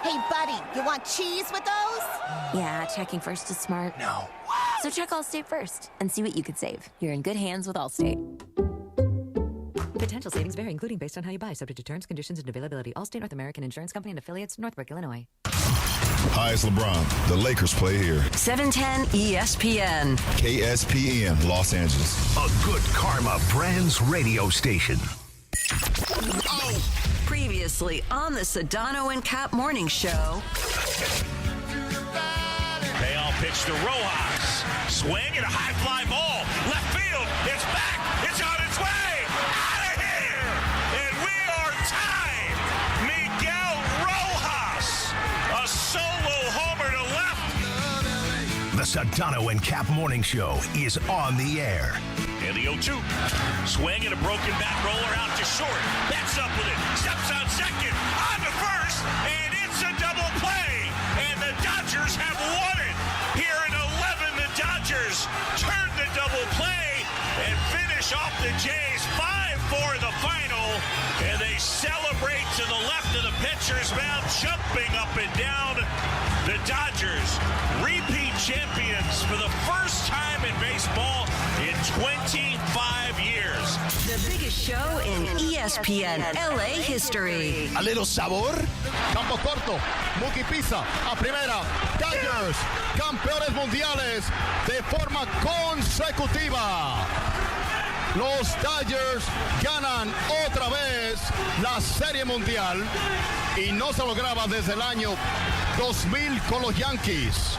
Hey, buddy, you want cheese with those? Yeah, checking first is smart. No. So check Allstate first and see what you could save. You're in good hands with Allstate. Potential savings vary, including based on how you buy, subject to terms, conditions, and availability. Allstate North American Insurance Company and affiliates, Northbrook, Illinois. Hi, it's LeBron. The Lakers play here. 710 ESPN. KSPN, Los Angeles. A good karma brands radio station. Oh! Previously on the Sedano and Kap morning show. Payoff pitch to Rojas. Swing and a high fly ball. Left field. It's back. It's on its way. Out of here. And we are tied. Miguel Rojas. A solo homer to left. The Sedano and Kap morning show is on the air. And the 0-2. Swing and a broken bat roller out to short. Betts up with it. Steps on second. On to first. And it's a double play. And the Dodgers have won it. Here in 11, the Dodgers turn the double play and finish off the Jays 5-4 the final. And they celebrate to the left of the pitcher's mound, jumping up and down. The Dodgers, repeat champions for the first time in baseball in 25 years. The biggest show in ESPN LA history. A little sabor. Campo corto. Mookie pisa a primera. Dodgers, campeones mundiales de forma consecutiva. Los Dodgers ganan otra vez la Serie Mundial y no se lograba desde el año 2000 con los Yankees.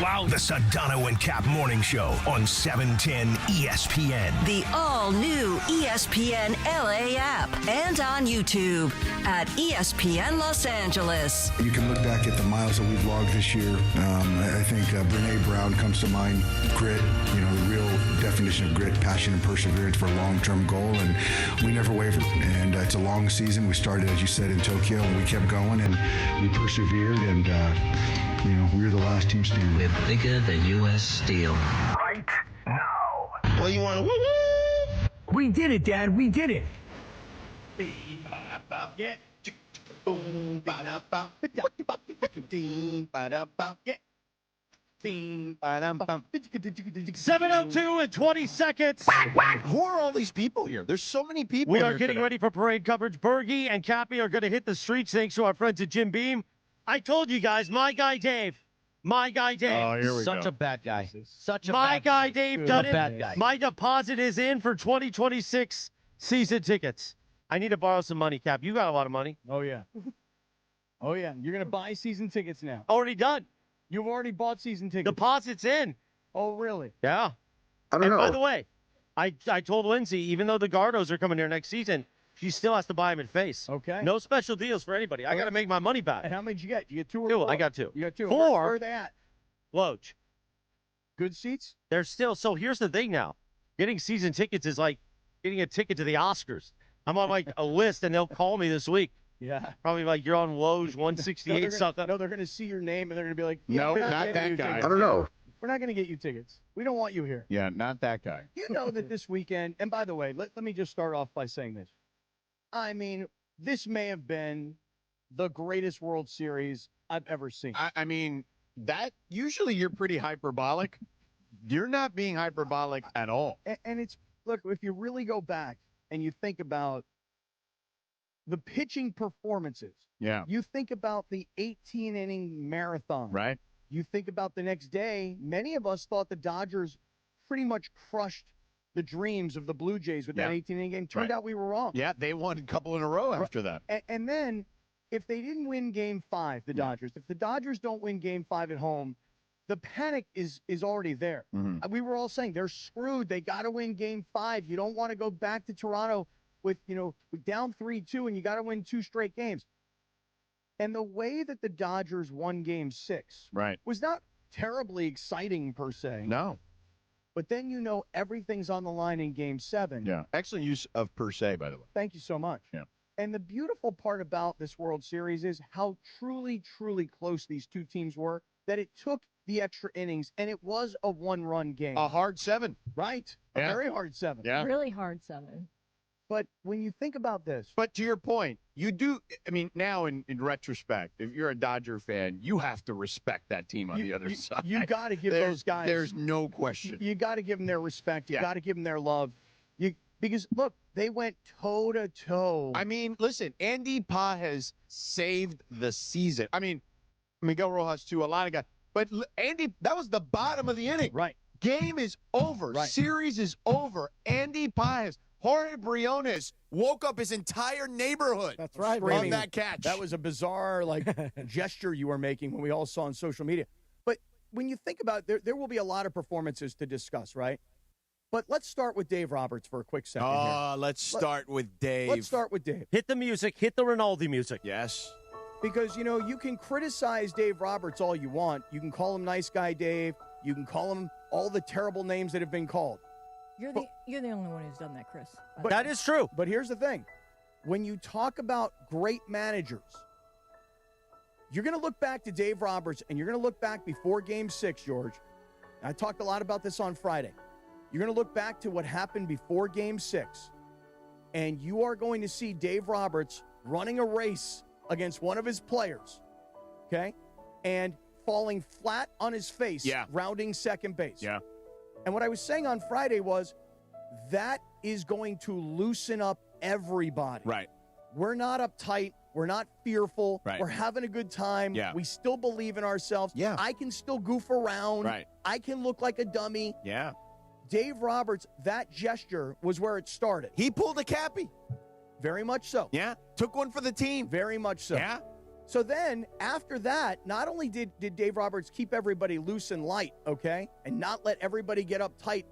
Wow. The Sedano and Kap morning show on 710 ESPN. The all-new ESPN LA app and on YouTube at ESPN Los Angeles. You can look back at the miles that we've logged this year. I think Brene Brown comes to mind. Grit, the real definition of grit, passion, and perseverance for a long-term goal, and we never wavered. And it's a long season. We started, as you said, in Tokyo, and we kept going, and we persevered, and we were the last team standing. We're bigger than U.S. Steel. Right now. Well, you want to We did it, Dad. We did it. Yeah. 7:02 and 20 seconds. Who are all these people here? There's so many people. We are getting ready for parade coverage. Bergie and Cappy are going to hit the streets thanks to our friends at Jim Beam. I told you guys, my guy Dave. My guy Dave. Oh, here we go. Such a bad guy. Such a my bad guy Dave done it. Bad guy. My deposit is in for 2026 season tickets. I need to borrow some money, Cap. You got a lot of money. Oh, yeah. Oh, yeah. You're going to buy season tickets now. Already done. You've already bought season tickets. Deposit's in. Oh, really? Yeah. I don't know. By the way, I told Lindsay, even though the Gardos are coming here next season, she still has to buy them in face. Okay. No special deals for anybody. I got to make my money back. And how many did you get? You get two or Two. four? I got two. You got two. Four. Where are they at? Loge. Good seats? They're still. So here's the thing now. Getting season tickets is like getting a ticket to the Oscars. I'm on like a list, and they'll call me this week. Yeah. Probably like you're on Loge 168 something. No, they're going to see your name, and they're going to be like, No, not that guy. I don't know. We're not going to get you tickets. We don't want you here. Yeah, not that guy. You know that this weekend, and by the way, let me just start off by saying this. I mean, this may have been the greatest World Series I've ever seen. I mean, that usually you're pretty hyperbolic. You're not being hyperbolic at all. And it's, look, if you really go back and you think about the pitching performances, Yeah. you think about the 18-inning marathon. Right. You think about the next day, many of us thought the Dodgers pretty much crushed the dreams of the Blue Jays with that 18-inning game. Turned out we were wrong. Yeah, they won a couple in a row after that. And then if they didn't win Game 5, the Dodgers, if the Dodgers don't win Game 5 at home, the panic is already there. Mm-hmm. We were all saying they're screwed. They got to win Game 5. You don't want to go back to Toronto with down 3-2, and you got to win 2 straight games. And the way that the Dodgers won Game 6 was not terribly exciting per se. No. But then everything's on the line in Game 7. Yeah. Excellent use of per se, by the way. Thank you so much. Yeah. And the beautiful part about this World Series is how truly, truly close these two teams were, that it took the extra innings, and it was a one-run game. A hard 7. Right. Yeah. A very hard 7. Yeah. Really hard 7. But when you think about this, But to your point, you do. I mean, now in retrospect, if you're a Dodger fan, you have to respect that team on the other side. you got to give those guys. There's no question. You got to give them their respect. You got to give them their love. Because look, they went toe to toe. I mean, listen, Andy Pa has saved the season. I mean, Miguel Rojas too, a lot of guys. But Andy, that was the bottom of the inning. Right. Game is over. Right. Series is over. Andy Paez, Jorge Briones woke up his entire neighborhood. That's right. On that catch. That was a bizarre gesture you were making when we all saw on social media. But when you think about it, there will be a lot of performances to discuss, right? But let's start with Dave Roberts for a quick second here. Let's start with Dave. Let's start with Dave. Hit the music. Hit the Rinaldi music. Yes. Because, you can criticize Dave Roberts all you want. You can call him Nice Guy Dave. You can call him all the terrible names that have been called. You're the only one who's done that, Chris. But that is true. But here's the thing. When you talk about great managers, you're going to look back to Dave Roberts, and you're going to look back before Game 6, George. I talked a lot about this on Friday. You're going to look back to what happened before Game 6, and you are going to see Dave Roberts running a race against one of his players, okay, and falling flat on his face, rounding second base. Yeah. And what I was saying on Friday was that is going to loosen up everybody. Right. We're not uptight. We're not fearful. Right. We're having a good time. Yeah. We still believe in ourselves. Yeah. I can still goof around. Right. I can look like a dummy. Yeah. Dave Roberts, that gesture was where it started. He pulled a Cappy. Very much so. Yeah. Took one for the team. Very much so. Yeah. So then, after that, not only did Dave Roberts keep everybody loose and light, okay, and not let everybody get uptight,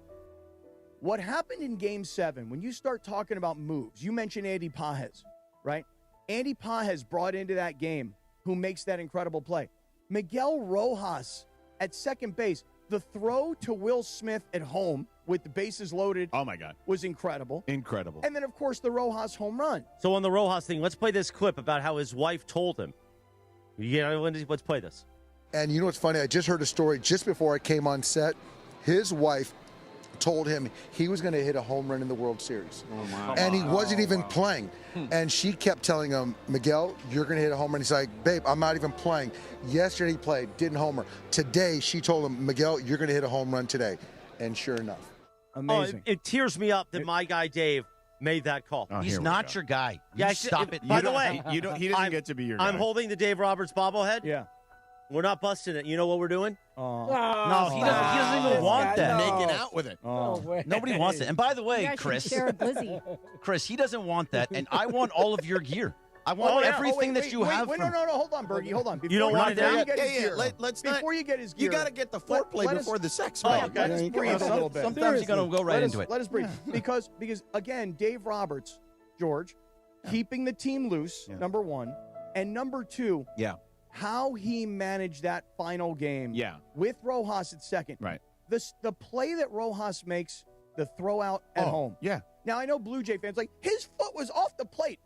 what happened in Game 7, when you start talking about moves, you mentioned Andy Paez, right? Andy Paez brought into that game who makes that incredible play. Miguel Rojas at second base, the throw to Will Smith at home with the bases loaded. Oh, my God. Was incredible. Incredible. And then, of course, the Rojas home run. So on the Rojas thing, let's play this clip about how his wife told him. Let's play this. And you know what's funny? I just heard a story just before I came on set. His wife told him he was going to hit a home run in the World Series. Oh, my. And he wasn't even playing. And she kept telling him, Miguel, you're going to hit a home run. He's like, babe, I'm not even playing. Yesterday he played, didn't homer. Today she told him, Miguel, you're going to hit a home run today. And sure enough. Amazing. It tears me up that my guy Dave made that call. Oh, He's not your guy. Yeah, Stop it. By the way, he doesn't get to be your guy. I'm holding the Dave Roberts bobblehead. Yeah. We're not busting it. You know what we're doing? No, he doesn't even want that. Making out with it. Nobody wants it. And by the You way, guys should Chris, share a glizzy. Chris, he doesn't want that, and I want all of your gear. I want everything that you have. Wait, no, hold on, Bergie, hold on. You don't want that? Let's not. Before you get his gear. You got to get the foreplay before the sex. Let us breathe a little bit. Sometimes you got to go right into it. Let us breathe. Because again, Dave Roberts, George, keeping the team loose, number one. And number two, how he managed that final game with Rojas at second. Right. The play that Rojas makes, the throw out at home. Yeah. Now, I know Blue Jay fans like, his foot was off the plate.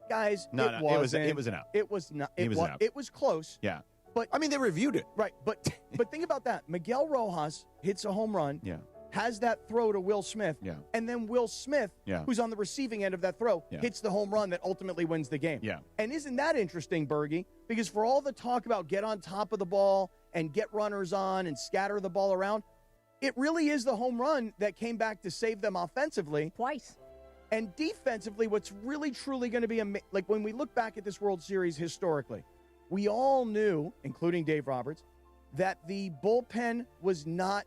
Guys, it was an out. It was not. It was an out. It was close. Yeah. But I mean, they reviewed it. Right. But think about that. Miguel Rojas hits a home run. Yeah. Has that throw to Will Smith. Yeah. And then Will Smith, who's on the receiving end of that throw, hits the home run that ultimately wins the game. Yeah. And isn't that interesting, Bergie? Because for all the talk about get on top of the ball and get runners on and scatter the ball around, it really is the home run that came back to save them offensively. Twice. And defensively, what's really, truly going to be like when we look back at this World Series historically, we all knew, including Dave Roberts, that the bullpen was not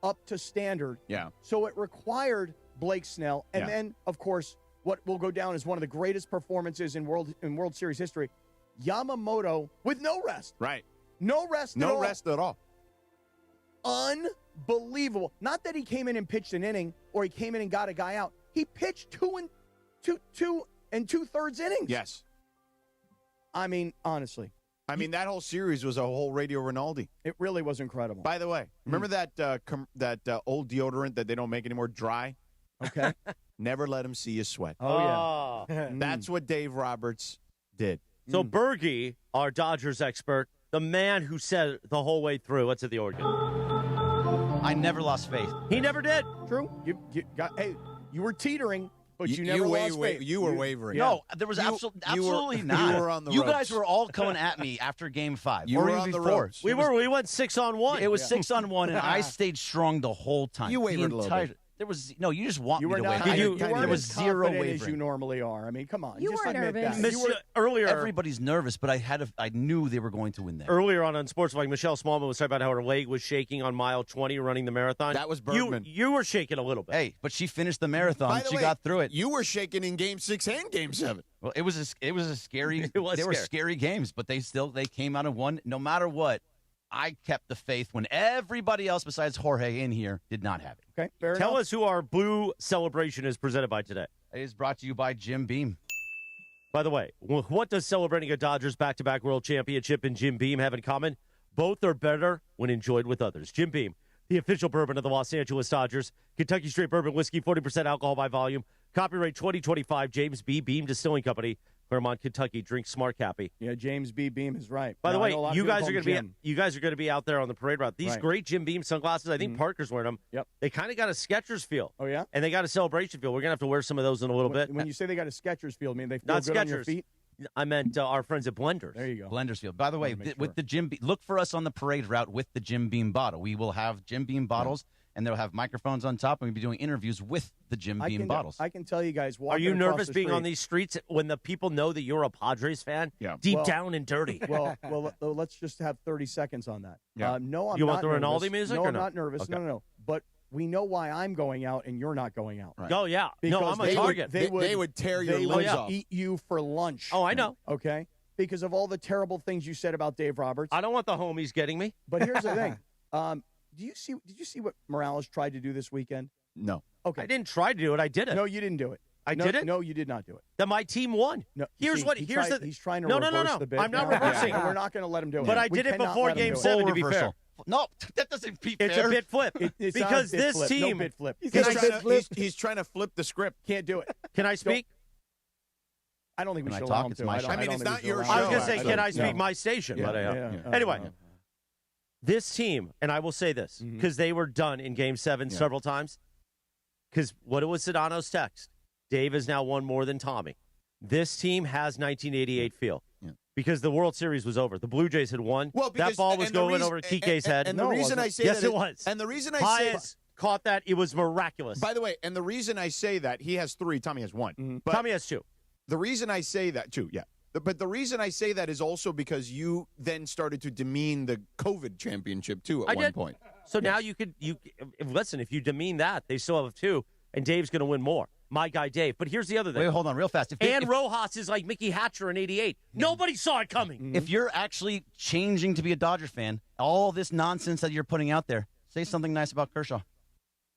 up to standard. Yeah. So it required Blake Snell. And then, of course, what will go down as one of the greatest performances in World Series history, Yamamoto with no rest. Right. No rest at all. No rest at all. Unbelievable. Not that he came in and pitched an inning or he came in and got a guy out. He pitched two and 2/3 innings. Yes. I mean, honestly. I mean, that whole series was a whole Radio Rinaldi. It really was incredible. By the way, remember that old deodorant that they don't make anymore, Dry? Okay. Never let him see you sweat. Oh, yeah. That's what Dave Roberts did. So Bergie, our Dodgers expert, the man who said the whole way through, what's at the organ? I never lost faith. He never did. True. You were teetering, But you never lost faith. You were wavering. No, there was absolutely not. You were on the You ropes. guys were all coming at me after Game 5. You or were even on the before. ropes. We went 6-on-1. It was 6-on-1, and I stayed strong the whole time. You wavered a little bit. There was you just want You me were to not. waver. You There weren't was as zero confident as you wavering. normally are. I mean, come on. You just were admit nervous. that. Earlier, Everybody's nervous, but I knew they were going to win there. Earlier on Sports Like Michelle Smallman was talking about how her leg was shaking on mile 20 running the marathon. That was Bergman. You were shaking a little bit. Hey, but she finished the marathon. By the She way, got through it. You were shaking in Game 6 and Game 7. Well, it was a scary. It was they were scary. scary games, but they came out of one. No matter what, I kept the faith when everybody else besides Jorge in here did not have it. Okay, fair Tell enough. us who our blue celebration is presented by today. It is brought to you by Jim Beam. By the way, what does celebrating a Dodgers back-to-back world championship and Jim Beam have in common? Both are better when enjoyed with others. Jim Beam, the official bourbon of the Los Angeles Dodgers. Kentucky Straight Bourbon Whiskey, 40% alcohol by volume. Copyright 2025, James B. Beam Distilling Company, Claremont, Kentucky. Drink smart, Cappy. Yeah, James B. Beam is right. By the Now, I way, know a lot of you people guys call are him going to Jim. be out there on the parade route. These Right. great Jim Beam sunglasses. I think Parker's wearing them. Yep. They kind of got a Skechers feel. Oh yeah. And they got a celebration feel. We're going to have to wear some of those in a little bit. When you say they got a Skechers feel, I mean they feel Not good on your Skechers. feet. I meant our friends at Blenders. There you go. Blendersfield. By the way, Wanna make with sure. the Jim Beam, look for us on the parade route with the Jim Beam bottle. We will have Jim Beam bottles, and they'll have microphones on top, and we'll be doing interviews with the Jim Beam bottles. I can tell you guys. Are walking you across nervous the being on street- these streets when the people know that you're a Padres fan? Yeah. Deep Well- down and dirty. Well, let's just have 30 seconds on that. Yeah. No, I'm You not want the nervous. Rinaldi music No, or I'm no? not nervous. Okay. No. But we know why I'm going out and you're not going out. Right. Oh, yeah. No, Because I'm a they target. They would tear your They limbs would off. eat you for lunch. Oh, I know. Okay? Because of all the terrible things you said about Dave Roberts. I don't want the homies getting me. But here's the thing. Did you see what Morales tried to do this weekend? No. Okay. I didn't try to do it. I did it. No, you didn't do it. I No, did it? No, you did not do it. Then my team won. No. Here's see, what. he Here's tried- the. He's trying to No, reverse the bit. I'm not Yeah. reversing. And we're not going to let him do it. But I We did it cannot before let him Game do it. 7, to be reversal. fair. No, that doesn't be It's fair. a bit flip. It's not because a bit this flip. team. No bit flip. He's Can I trying to flip the script. Can't do it. Can I speak? I don't think we When I should talk, allow him it's to. my I show. don't I mean, think it's we not should your allow I him was to. going to say, can I No. speak my station? Yeah. But Yeah. anyway, this team, and I will say this, because they were done in Game 7 several times, because what was Sedano's text? Dave has now won more than Tommy. This team has 1988 feel. Yeah. Because the World Series was over. The Blue Jays had won. Well, because, that ball was and the going reason- over Kike's head. And the reason I say yes, that it was. And the reason I say Paez caught that. It was miraculous. By the way, and the reason I say that, he has 3, Tommy has 1. But Tommy has 2. the reason I say that, 2, yeah. But the reason I say that is also because you then started to demean the COVID championship, too, at I one did. point. So now listen, if you demean that, they still have 2, and Dave's going to win more. My guy, Dave. But here's the other thing. Wait, hold on, real fast. And Rojas is like Mickey Hatcher in 88. Nobody saw it coming. If you're actually changing to be a Dodger fan, all this nonsense that you're putting out there, say something nice about Kershaw.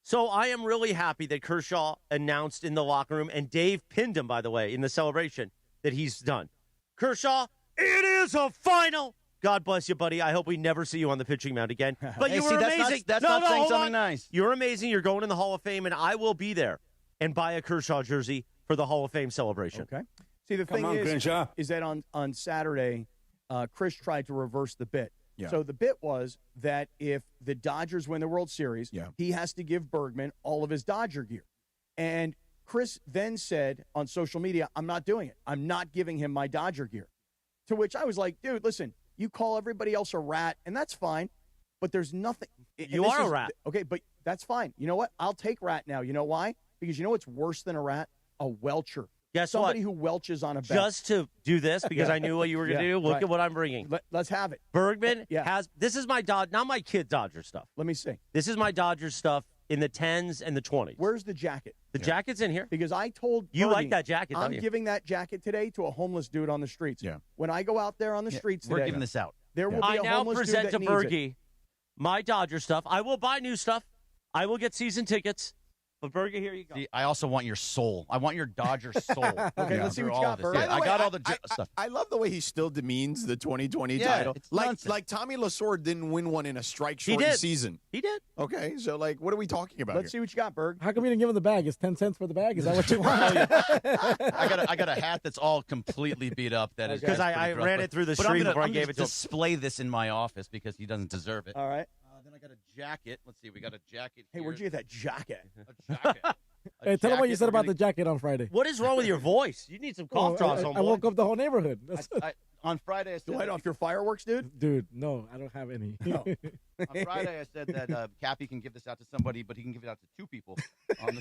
So I am really happy that Kershaw announced in the locker room, and Dave pinned him, by the way, in the celebration, that he's done. Kershaw, it is a final. God bless you, buddy. I hope we never see you on the pitching mound again. But Hey, you were see, that's amazing. not saying hold something on. nice. You're amazing. You're going in the Hall of Fame, and I will be there and buy a Kershaw jersey for the Hall of Fame celebration. Okay. See, the thing is that on Saturday, Chris tried to reverse the bit. Yeah. So the bit was that if the Dodgers win the World Series, he has to give Bergman all of his Dodger gear. And Chris then said on social media, I'm not doing it. I'm not giving him my Dodger gear. To which I was like, dude, listen, you call everybody else a rat, and that's fine, but there's nothing. You are a rat. Okay, but that's fine. You know what? I'll take rat now. You know why? Because you know what's worse than a rat? A welcher. Guess Somebody what? who welches on a bench. Just to do this, because I knew what you were going to do, look right. at what I'm bringing. Let's have it. Bergman has – this is my not my kid Dodger stuff. Let me see. This is my Dodgers stuff in the 10s and the 20s. Where's the jacket? The jacket's in here. Because I told You Bernie, like that jacket, don't I'm you? giving that jacket today to a homeless dude on the streets. Yeah. When I go out there on the streets today, We're giving this out. there will be I a now homeless present to dude that needs it. Bergie my Dodger stuff. I will buy new stuff. I will get season tickets. But Bergie, here you go. See, I also want your soul. I want your Dodger soul. Okay, let's see Through what you all got, of this. Berg. Yeah, By the I way, got all the stuff. I love the way he still demeans the 2020 Yeah, title. it's nonsense. Like Tommy Lasorda didn't win one in a He strike-shortened did. season. He did. Okay, so like, what are we talking about Let's see what you got, Berg. How come you didn't give him the bag? It's 10 cents for the bag. Is that what you want? I got a hat that's all completely beat up. That is Because that's I pretty gross, ran but- it through the but I'm stream gonna- before I I'm gave gonna it to him. display this in my office because he doesn't deserve it. All right. Then I got a jacket. Let's see. We got a jacket. Hey, here. where'd you get that jacket? A jacket. Hey, tell them what you said about the jacket on Friday. What is wrong with your voice? You need some cough drops, homeboy. I woke up the whole neighborhood. On Friday, I said... Light off your fireworks, dude? Dude, no, I don't have any. No. On Friday, I said that Cappy can give this out to somebody, but he can give it out to 2 people. On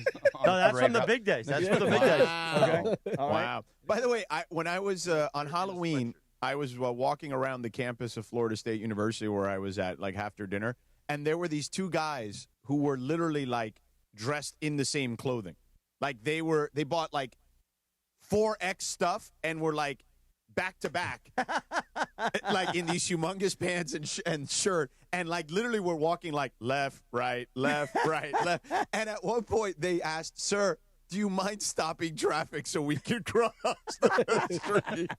No, that's from the big days. That's from the big days. Okay. All right. Wow. By the way, when I was on Halloween, I was walking around the campus of Florida State University where I was at, like, after dinner, and there were these 2 guys who were literally, like, dressed in the same clothing. Like, they bought, like, 4X stuff and were, like, back to back, like in these humongous pants and shirt, and like literally we're walking like left, right, left. And at one point they asked, "Sir, do you mind stopping traffic so we can cross the street?"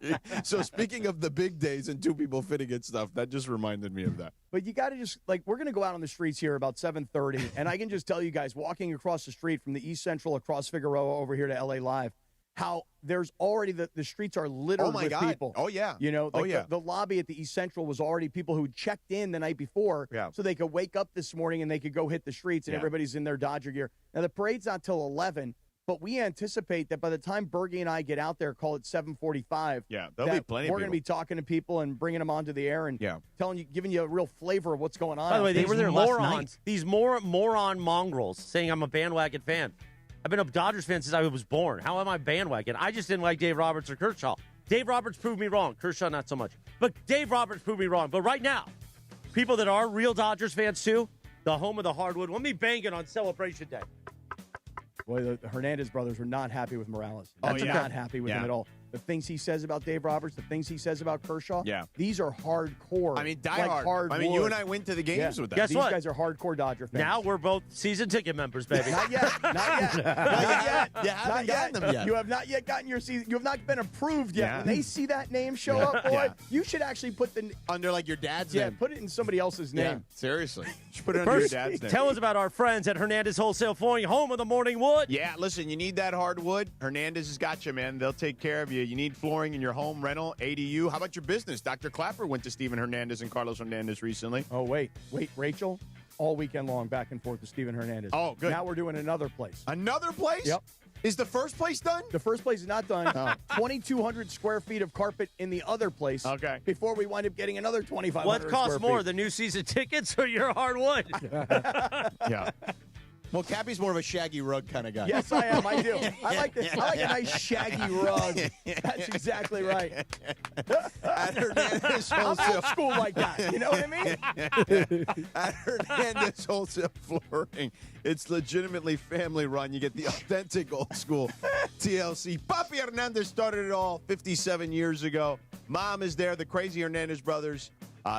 So speaking of the big days and 2 people fitting in stuff, that just reminded me of that. But you got to just, like, we're going to go out on the streets here about 7:30, and I can just tell you guys, walking across the street from the East Central across Figueroa over here to LA Live, how there's already the streets are littered with people. Oh, yeah. You know, like the lobby at the East Central was already people who checked in the night before so they could wake up this morning and they could go hit the streets, and everybody's in their Dodger gear. Now, the parade's not till 11, but we anticipate that by the time Bergie and I get out there, call it 7:45, there'll be plenty of we're going to be talking to people and bringing them onto the air and telling you, giving you a real flavor of what's going on. By the way, they were there last night. morons. These moron mongrels saying I'm a bandwagon fan. I've been a Dodgers fan since I was born. How am I bandwagon? I just didn't like Dave Roberts or Kershaw. Dave Roberts proved me wrong. Kershaw, not so much. But Dave Roberts proved me wrong. But right now, people that are real Dodgers fans, too, the home of the hardwood, let me bang it on Celebration Day. Boy, the Hernandez brothers were not happy with Morales. Not happy with him at all. The things he says about Dave Roberts, the things he says about Kershaw, these are hardcore. I mean, hardcore. I mean, you and I went to the games with that. Guess These what? guys are hardcore Dodger fans. Now we're both season ticket members, baby. Not yet. Not yet. You haven't gotten them yet. You have not yet gotten your season. You have not been approved yet. When they see that name show up, boy, you should actually put the under like your dad's name. Put it in somebody else's name. Seriously, you should put it under your dad's name. Tell us about our friends at Hernandez Wholesale Flooring, home of the morning wood. Yeah, listen, you need that hardwood. Hernandez has got you, man. They'll take care of you. You need flooring in your home, rental, ADU. How about your business? Dr. Clapper went to Steven Hernandez and Carlos Hernandez recently. Oh, wait, Rachel? All weekend long, back and forth to Steven Hernandez. Oh, good. Now we're doing another place. Another place? Yep. Is the first place done? The first place is not done. 2,200 square feet of carpet in the other place. Okay. Before we wind up getting another 2,500 What costs square more, feet. the new season tickets or your hardwood? Yeah. Well, Cappy's more of a shaggy rug kind of guy. Yes, I am. I do. I like a nice shaggy rug. That's exactly right. At Hernandez I'm Wholesale. old school like that. You know what I mean? At Hernandez Wholesale Flooring, it's legitimately family run. You get the authentic old school TLC. Papi Hernandez started it all 57 years ago. Mom is there, the crazy Hernandez brothers.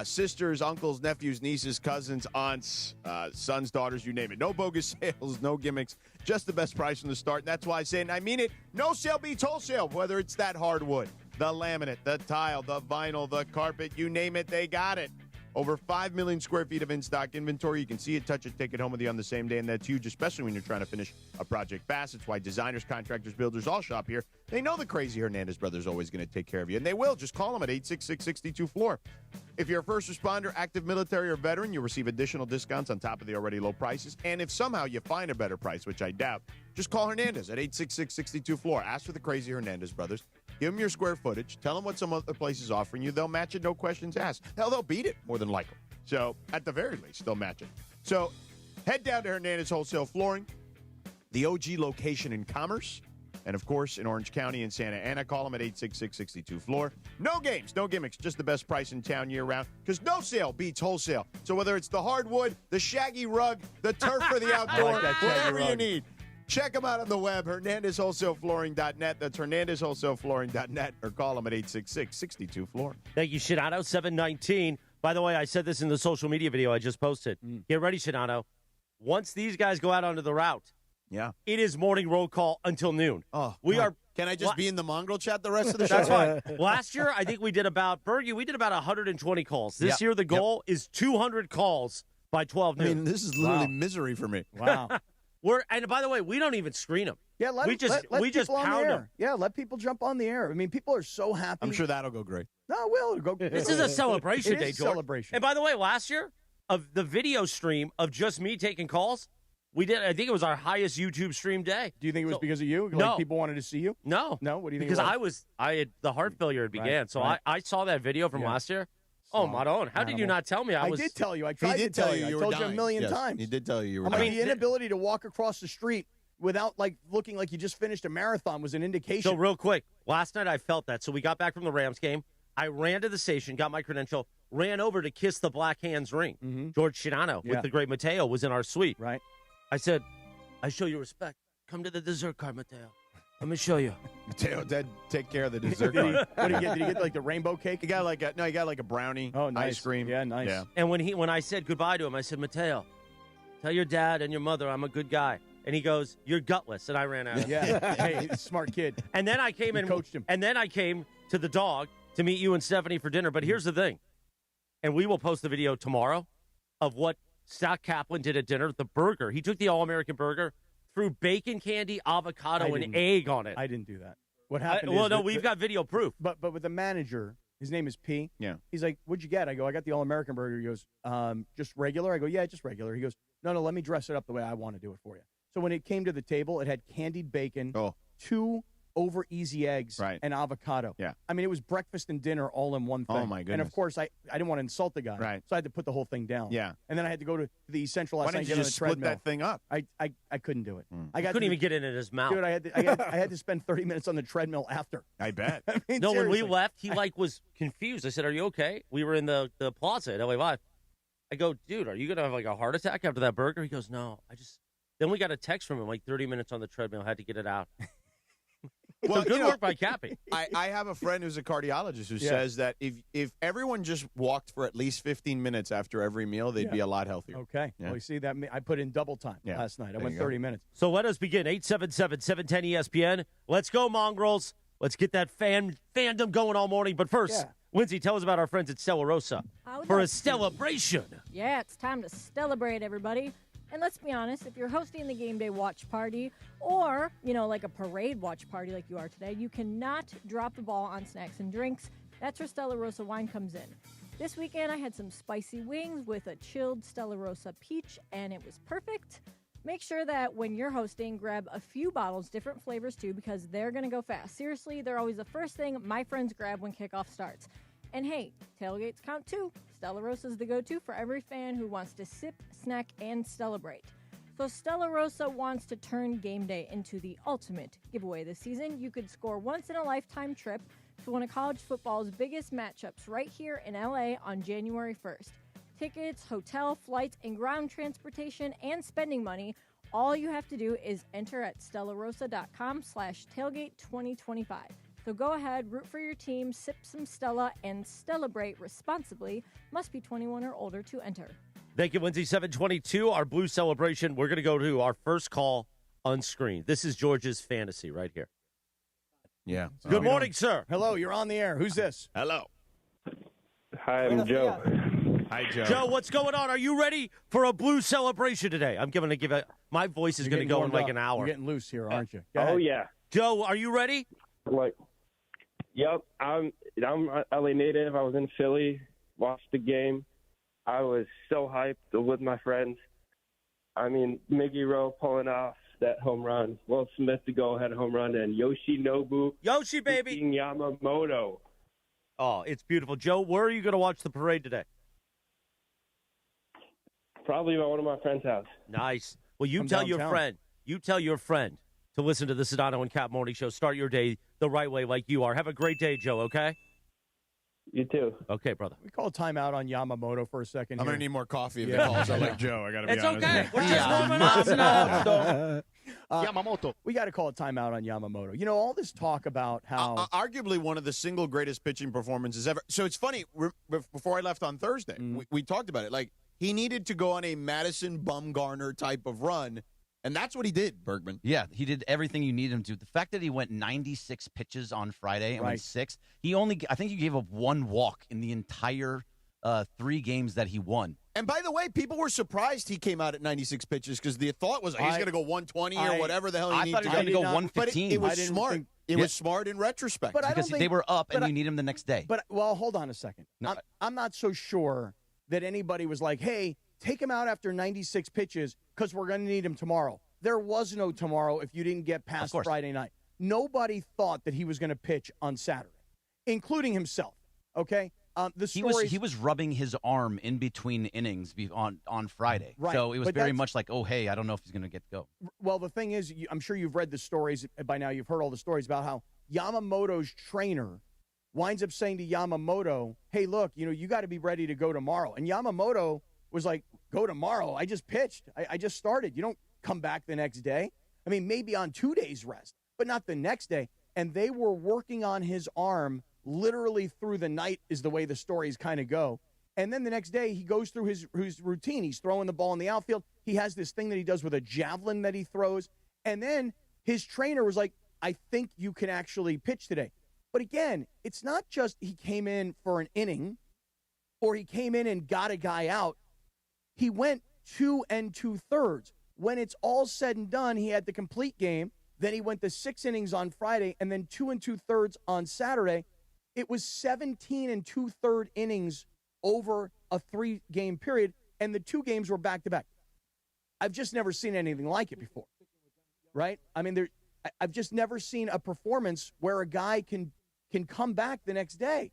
Sisters, uncles, nephews, nieces, cousins, aunts, sons, daughters, you name it. No bogus sales, no gimmicks, just the best price from the start. And that's why I say, and I mean it, no sale beats wholesale, whether it's that hardwood, the laminate, the tile, the vinyl, the carpet, you name it, they got it. Over 5 million square feet of in-stock inventory. You can see it, touch it, take it home with you on the same day, and that's huge, especially when you're trying to finish a project fast. It's why designers, contractors, builders all shop here. They know the crazy Hernandez brothers are always going to take care of you, and they will. Just call them at 866-62-FLOOR. If you're a first responder, active military, or veteran, you'll receive additional discounts on top of the already low prices. And if somehow you find a better price, which I doubt, just call Hernandez at 866-62-FLOOR. Ask for the crazy Hernandez brothers. Give them your square footage. Tell them what some other place is offering you. They'll match it, no questions asked. Hell, they'll beat it more than likely. So, at the very least, they'll match it. So, head down to Hernandez Wholesale Flooring, the OG location in Commerce, and, of course, in Orange County and Santa Ana. Call them at 866-62-FLOOR. No games, no gimmicks, just the best price in town year-round, because no sale beats wholesale. So, whether it's the hardwood, the shaggy rug, the turf for the outdoor, whatever you need. Check them out on the web, HernandezWholesaleFlooring.net. That's HernandezWholesaleFlooring.net, or call them at 866-62-FLOOR. Thank you, Shinato, 719. By the way, I said this in the social media video I just posted. Get ready, Shinato. Once these guys go out onto the route, it is morning roll call until noon. Oh, we are. Can I just be in the mongrel chat the rest of the show? That's fine. Last year, I think we did about 120 calls. This year, the goal is 200 calls by 12 noon. I mean, this is literally misery for me. Wow. And by the way, we don't even screen them. Yeah, we just pound them. Yeah, let people jump on the air. I mean, people are so happy. I'm sure that'll go great. No, it'll go. This is a celebration day, George. George. Celebration. And by the way, last year, of the video stream of just me taking calls, We did. I think it was our highest YouTube stream day. Do you think it was because of you? No. Like people wanted to see you? No. No? What do you think? Because I had the heart failure had began. So right. I saw that video from last year. Oh, Maron, how did you not tell me? I did tell you. I tried He did to tell you. you I were told you dying. a million Yes, times. He did tell you were I mean, dying. the inability to walk across the street without like looking like you just finished a marathon was an indication. So real quick, last night I felt that. So we got back from the Rams game. I ran to the station, got my credential, ran over to kiss the Black Hands ring. George Sedano with the great Mateo was in our suite. Right. I said, I show you respect. Come to the dessert card, Mateo. Let me show you. Mateo did take care of the dessert. Did he, card. what did he get? Did he get like the rainbow cake? He got like a brownie. Oh, nice. Ice cream. Yeah, nice. Yeah. And when I said goodbye to him, I said, Mateo, tell your dad and your mother I'm a good guy. And he goes, you're gutless. And I ran out. Yeah. Hey, he's a smart kid. And then I came and coached him. And then I came to the dog to meet you and Stephanie for dinner. But here's the thing. And we will post the video tomorrow of what Scott Kaplan did at dinner. The burger. He took the All-American burger, threw bacon candy, avocado, and egg on it. I didn't do that. What happened well, is no, we've got video proof. But with the manager, his name is P. Yeah. He's like, what'd you get? I go, I got the All-American burger. He goes, just regular? I go, yeah, just regular. He goes, no, let me dress it up the way I want to do it for you. So when it came to the table, it had candied bacon, 2 over easy eggs, and avocado. Yeah. I mean, it was breakfast and dinner all in one thing. Oh, my And goodness. of course, I didn't want to insult the guy. Right. So I had to put the whole thing down. Yeah. And then I had to go to the Central last Why night didn't and you get just on the split treadmill. that thing up? I couldn't do it. I Couldn't even get it in his mouth. Dude, I had to spend 30 minutes on the treadmill after. I bet. I mean, No, when we seriously. left, he was confused. I said, are you okay? We were in the plaza at LA Live. I go, dude, are you going to have like a heart attack after that burger? He goes, no, Then we got a text from him, like 30 minutes on the treadmill, had to get it out. Well, so good work by Cappy. I have a friend who's a cardiologist who says that if everyone just walked for at least 15 minutes after every meal, they'd be a lot healthier. Okay. Yeah. Well, you see, that I put in double time last night. I There went you go. 30 minutes. So let us begin. 877-710-ESPN. Let's go, Mongrels. Let's get that fandom going all morning. But first, Lindsay, tell us about our friends at Stella Rosa for a celebration. Yeah, it's time to celebrate, everybody. And let's be honest, if you're hosting the game day watch party or, like a parade watch party like you are today, you cannot drop the ball on snacks and drinks. That's where Stella Rosa wine comes in. This weekend, I had some spicy wings with a chilled Stella Rosa peach, and it was perfect. Make sure that when you're hosting, grab a few bottles, different flavors too, because they're going to go fast. Seriously, they're always the first thing my friends grab when kickoff starts. And hey, tailgates count too. Stella Rosa is the go-to for every fan who wants to sip, snack, and celebrate. So Stella Rosa wants to turn game day into the ultimate giveaway this season. You could score once-in-a-lifetime trip to one of college football's biggest matchups right here in LA on January 1st. Tickets, hotel, flights, and ground transportation, and spending money. All you have to do is enter at stellarosa.com/tailgate2025. So go ahead, root for your team, sip some Stella, and celebrate responsibly. Must be 21 or older to enter. Thank you, Lindsay. 722, our Blue celebration. We're going to go to our first call unscreened. This is George's fantasy right here. Yeah. Good morning, sir. Hello, you're on the air. Who's this? Hello. Hi, I'm Joe. Hi, Joe. Joe, what's going on? Are you ready for a Blue celebration today? I'm going to give it. My voice is going to go in like an hour. You're getting loose here, aren't you? Oh, yeah. Joe, are you ready? Yep, I'm an LA native. I was in Philly, watched the game. I was so hyped with my friends. I mean, Miggy Rowe pulling off that home run, Will Smith the go-ahead home run, and Yoshinobu baby beating Yamamoto. Oh, it's beautiful. Joe, where are you going to watch the parade today? Probably at one of my friends' house. Nice. Well, you From tell your downtown. friend. You tell your friend to listen to the Sedano and Kap Morning Show. Start your day the right way like you are. Have a great day, Joe, okay? You too. Okay, brother. We call timeout on Yamamoto for a second. I'm going to need more coffee if it calls out like Joe. I got to be It's honest. okay. with you. We're just warming up. Yamamoto. We got to call a timeout on Yamamoto. All this talk about how Arguably one of the single greatest pitching performances ever. So it's funny, before I left on Thursday, we talked about it. Like, he needed to go on a Madison Bumgarner type of run, and that's what he did, Bergman. Yeah, he did everything you need him to. The fact that he went 96 pitches on Friday and went 6, I think he gave up 1 walk in the entire 3 games that he won. And by the way, people were surprised he came out at 96 pitches because the thought was he's going to go 120 or whatever the hell he I needs thought to he was go. going to go 115. But it was smart. It was smart in retrospect. But I because don't they think- were up and but you need him the next day. But, well, hold on a second. No, I'm not so sure that anybody was like, hey, take him out after 96 pitches because we're going to need him tomorrow. There was no tomorrow if you didn't get past Friday night. Nobody thought that he was going to pitch on Saturday, including himself. Okay, he was rubbing his arm in between innings on Friday, right. So it was very much like, oh hey, I don't know if he's going to get to go. Well, the thing is, I'm sure you've read the stories by now. You've heard all the stories about how Yamamoto's trainer winds up saying to Yamamoto, "Hey, look, you got to be ready to go tomorrow." And Yamamoto was like, "Go tomorrow? I just pitched. I just started. You don't come back the next day. I mean, maybe on 2 days rest, but not the next day." And they were working on his arm literally through the night is the way the stories kind of go. And then the next day he goes through his routine. He's throwing the ball in the outfield. He has this thing that he does with a javelin that he throws. And then his trainer was like, "I think you can actually pitch today." But again, it's not just he came in for an inning or he came in and got a guy out. He went 2 2/3. When it's all said and done, he had the complete game. Then he went to 6 innings on Friday and then 2 2/3 on Saturday. It was 17 2/3 innings over a 3-game period, and the 2 games were back-to-back. I've just never seen anything like it before, right? I mean, I've just never seen a performance where a guy can come back the next day.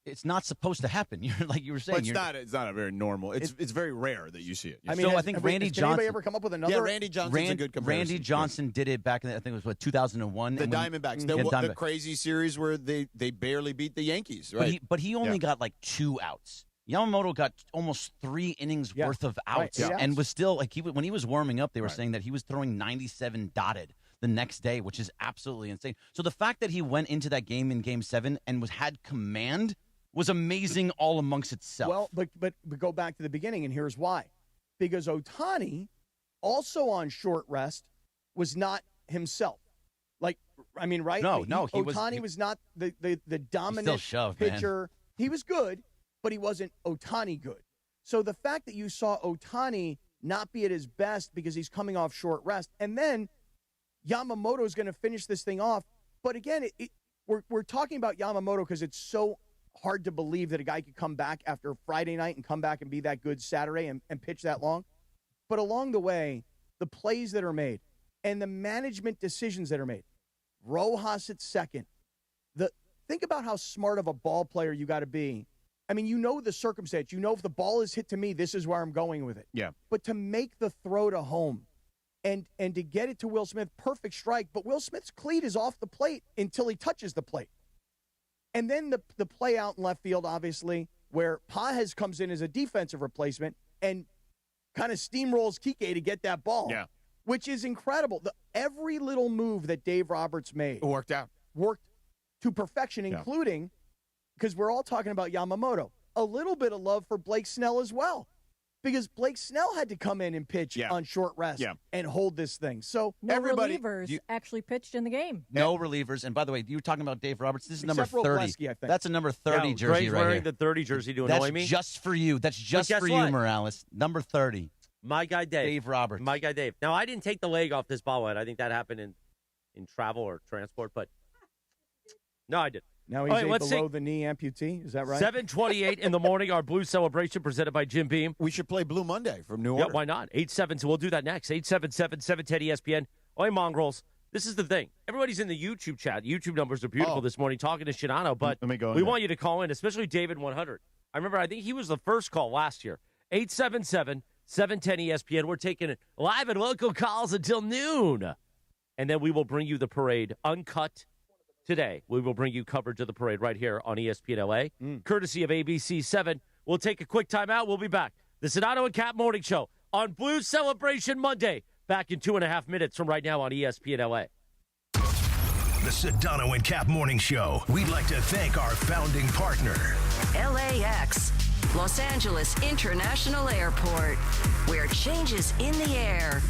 It's not supposed to happen. You're like you were saying. But it's not a very normal. It's very rare that you see it. I mean, I think Randy Johnson. Anybody ever come up with another? Yeah, Randy Johnson's a good comparison. Randy Johnson did it back in, I think it was 2001. The Diamondbacks. The crazy series where they barely beat the Yankees, right? But he only got like 2 outs. Yamamoto got almost 3 innings worth of outs, and was still like when he was warming up. They were saying that he was throwing 97 dotted the next day, which is absolutely insane. So the fact that he went into that game in Game 7 and had command was amazing all amongst itself. Well, but go back to the beginning, and here's why. Because Ohtani, also on short rest, was not himself. Like, I mean, right? Ohtani was not the dominant pitcher. Man. He was good, but he wasn't Ohtani good. So the fact that you saw Ohtani not be at his best because he's coming off short rest, and then Yamamoto is going to finish this thing off. But again, we're talking about Yamamoto because it's so hard to believe that a guy could come back after Friday night and come back and be that good Saturday and pitch that long. But along the way, the plays that are made and the management decisions that are made, Rojas at second. Think about how smart of a ball player you got to be. I mean, you know the circumstance. You know if the ball is hit to me, this is where I'm going with it. Yeah. But to make the throw to home and to get it to Will Smith, perfect strike. But Will Smith's cleat is off the plate until he touches the plate. And then the play out in left field, obviously, where Pages comes in as a defensive replacement and kind of steamrolls Kike to get that ball, which is incredible. Every little move that Dave Roberts made worked to perfection, including, because we're all talking about Yamamoto, a little bit of love for Blake Snell as well. Because Blake Snell had to come in and pitch on short rest and hold this thing. So relievers actually pitched in the game. No relievers. And by the way, you were talking about Dave Roberts. This is number 30. Robleski, I think. That's a number 30 jersey Gray's right wearing here. the 30 jersey to annoy me. That's just for you. That's just for you, Morales. Number 30. My guy Dave. Dave Roberts. My guy Dave. Now, I didn't take the leg off this bobblehead. I think that happened in travel or transport, but no, I didn't. Now he's a below-the-knee amputee. Is that right? 7:28 in the morning, our Blue Celebration presented by Jim Beam. We should play Blue Monday from New Order. Yeah, why not? 8-7, so we'll do that next. 877-710-ESPN. Oi, mongrels. This is the thing. Everybody's in the YouTube chat. YouTube numbers are beautiful this morning talking to Sedano, but we want you to call in, especially David 100. I remember, I think he was the first call last year. 877-710-ESPN. We're taking live and local calls until noon. And then we will bring you the parade uncut. Today, we will bring you coverage of the parade right here on ESPN LA, courtesy of ABC 7. We'll take a quick timeout. We'll be back. The Sedano and Kap Morning Show on Blue Celebration Monday. Back in 2.5 minutes from right now on ESPN LA. The Sedano and Kap Morning Show. We'd like to thank our founding partner, LAX, Los Angeles International Airport, where change is in the air.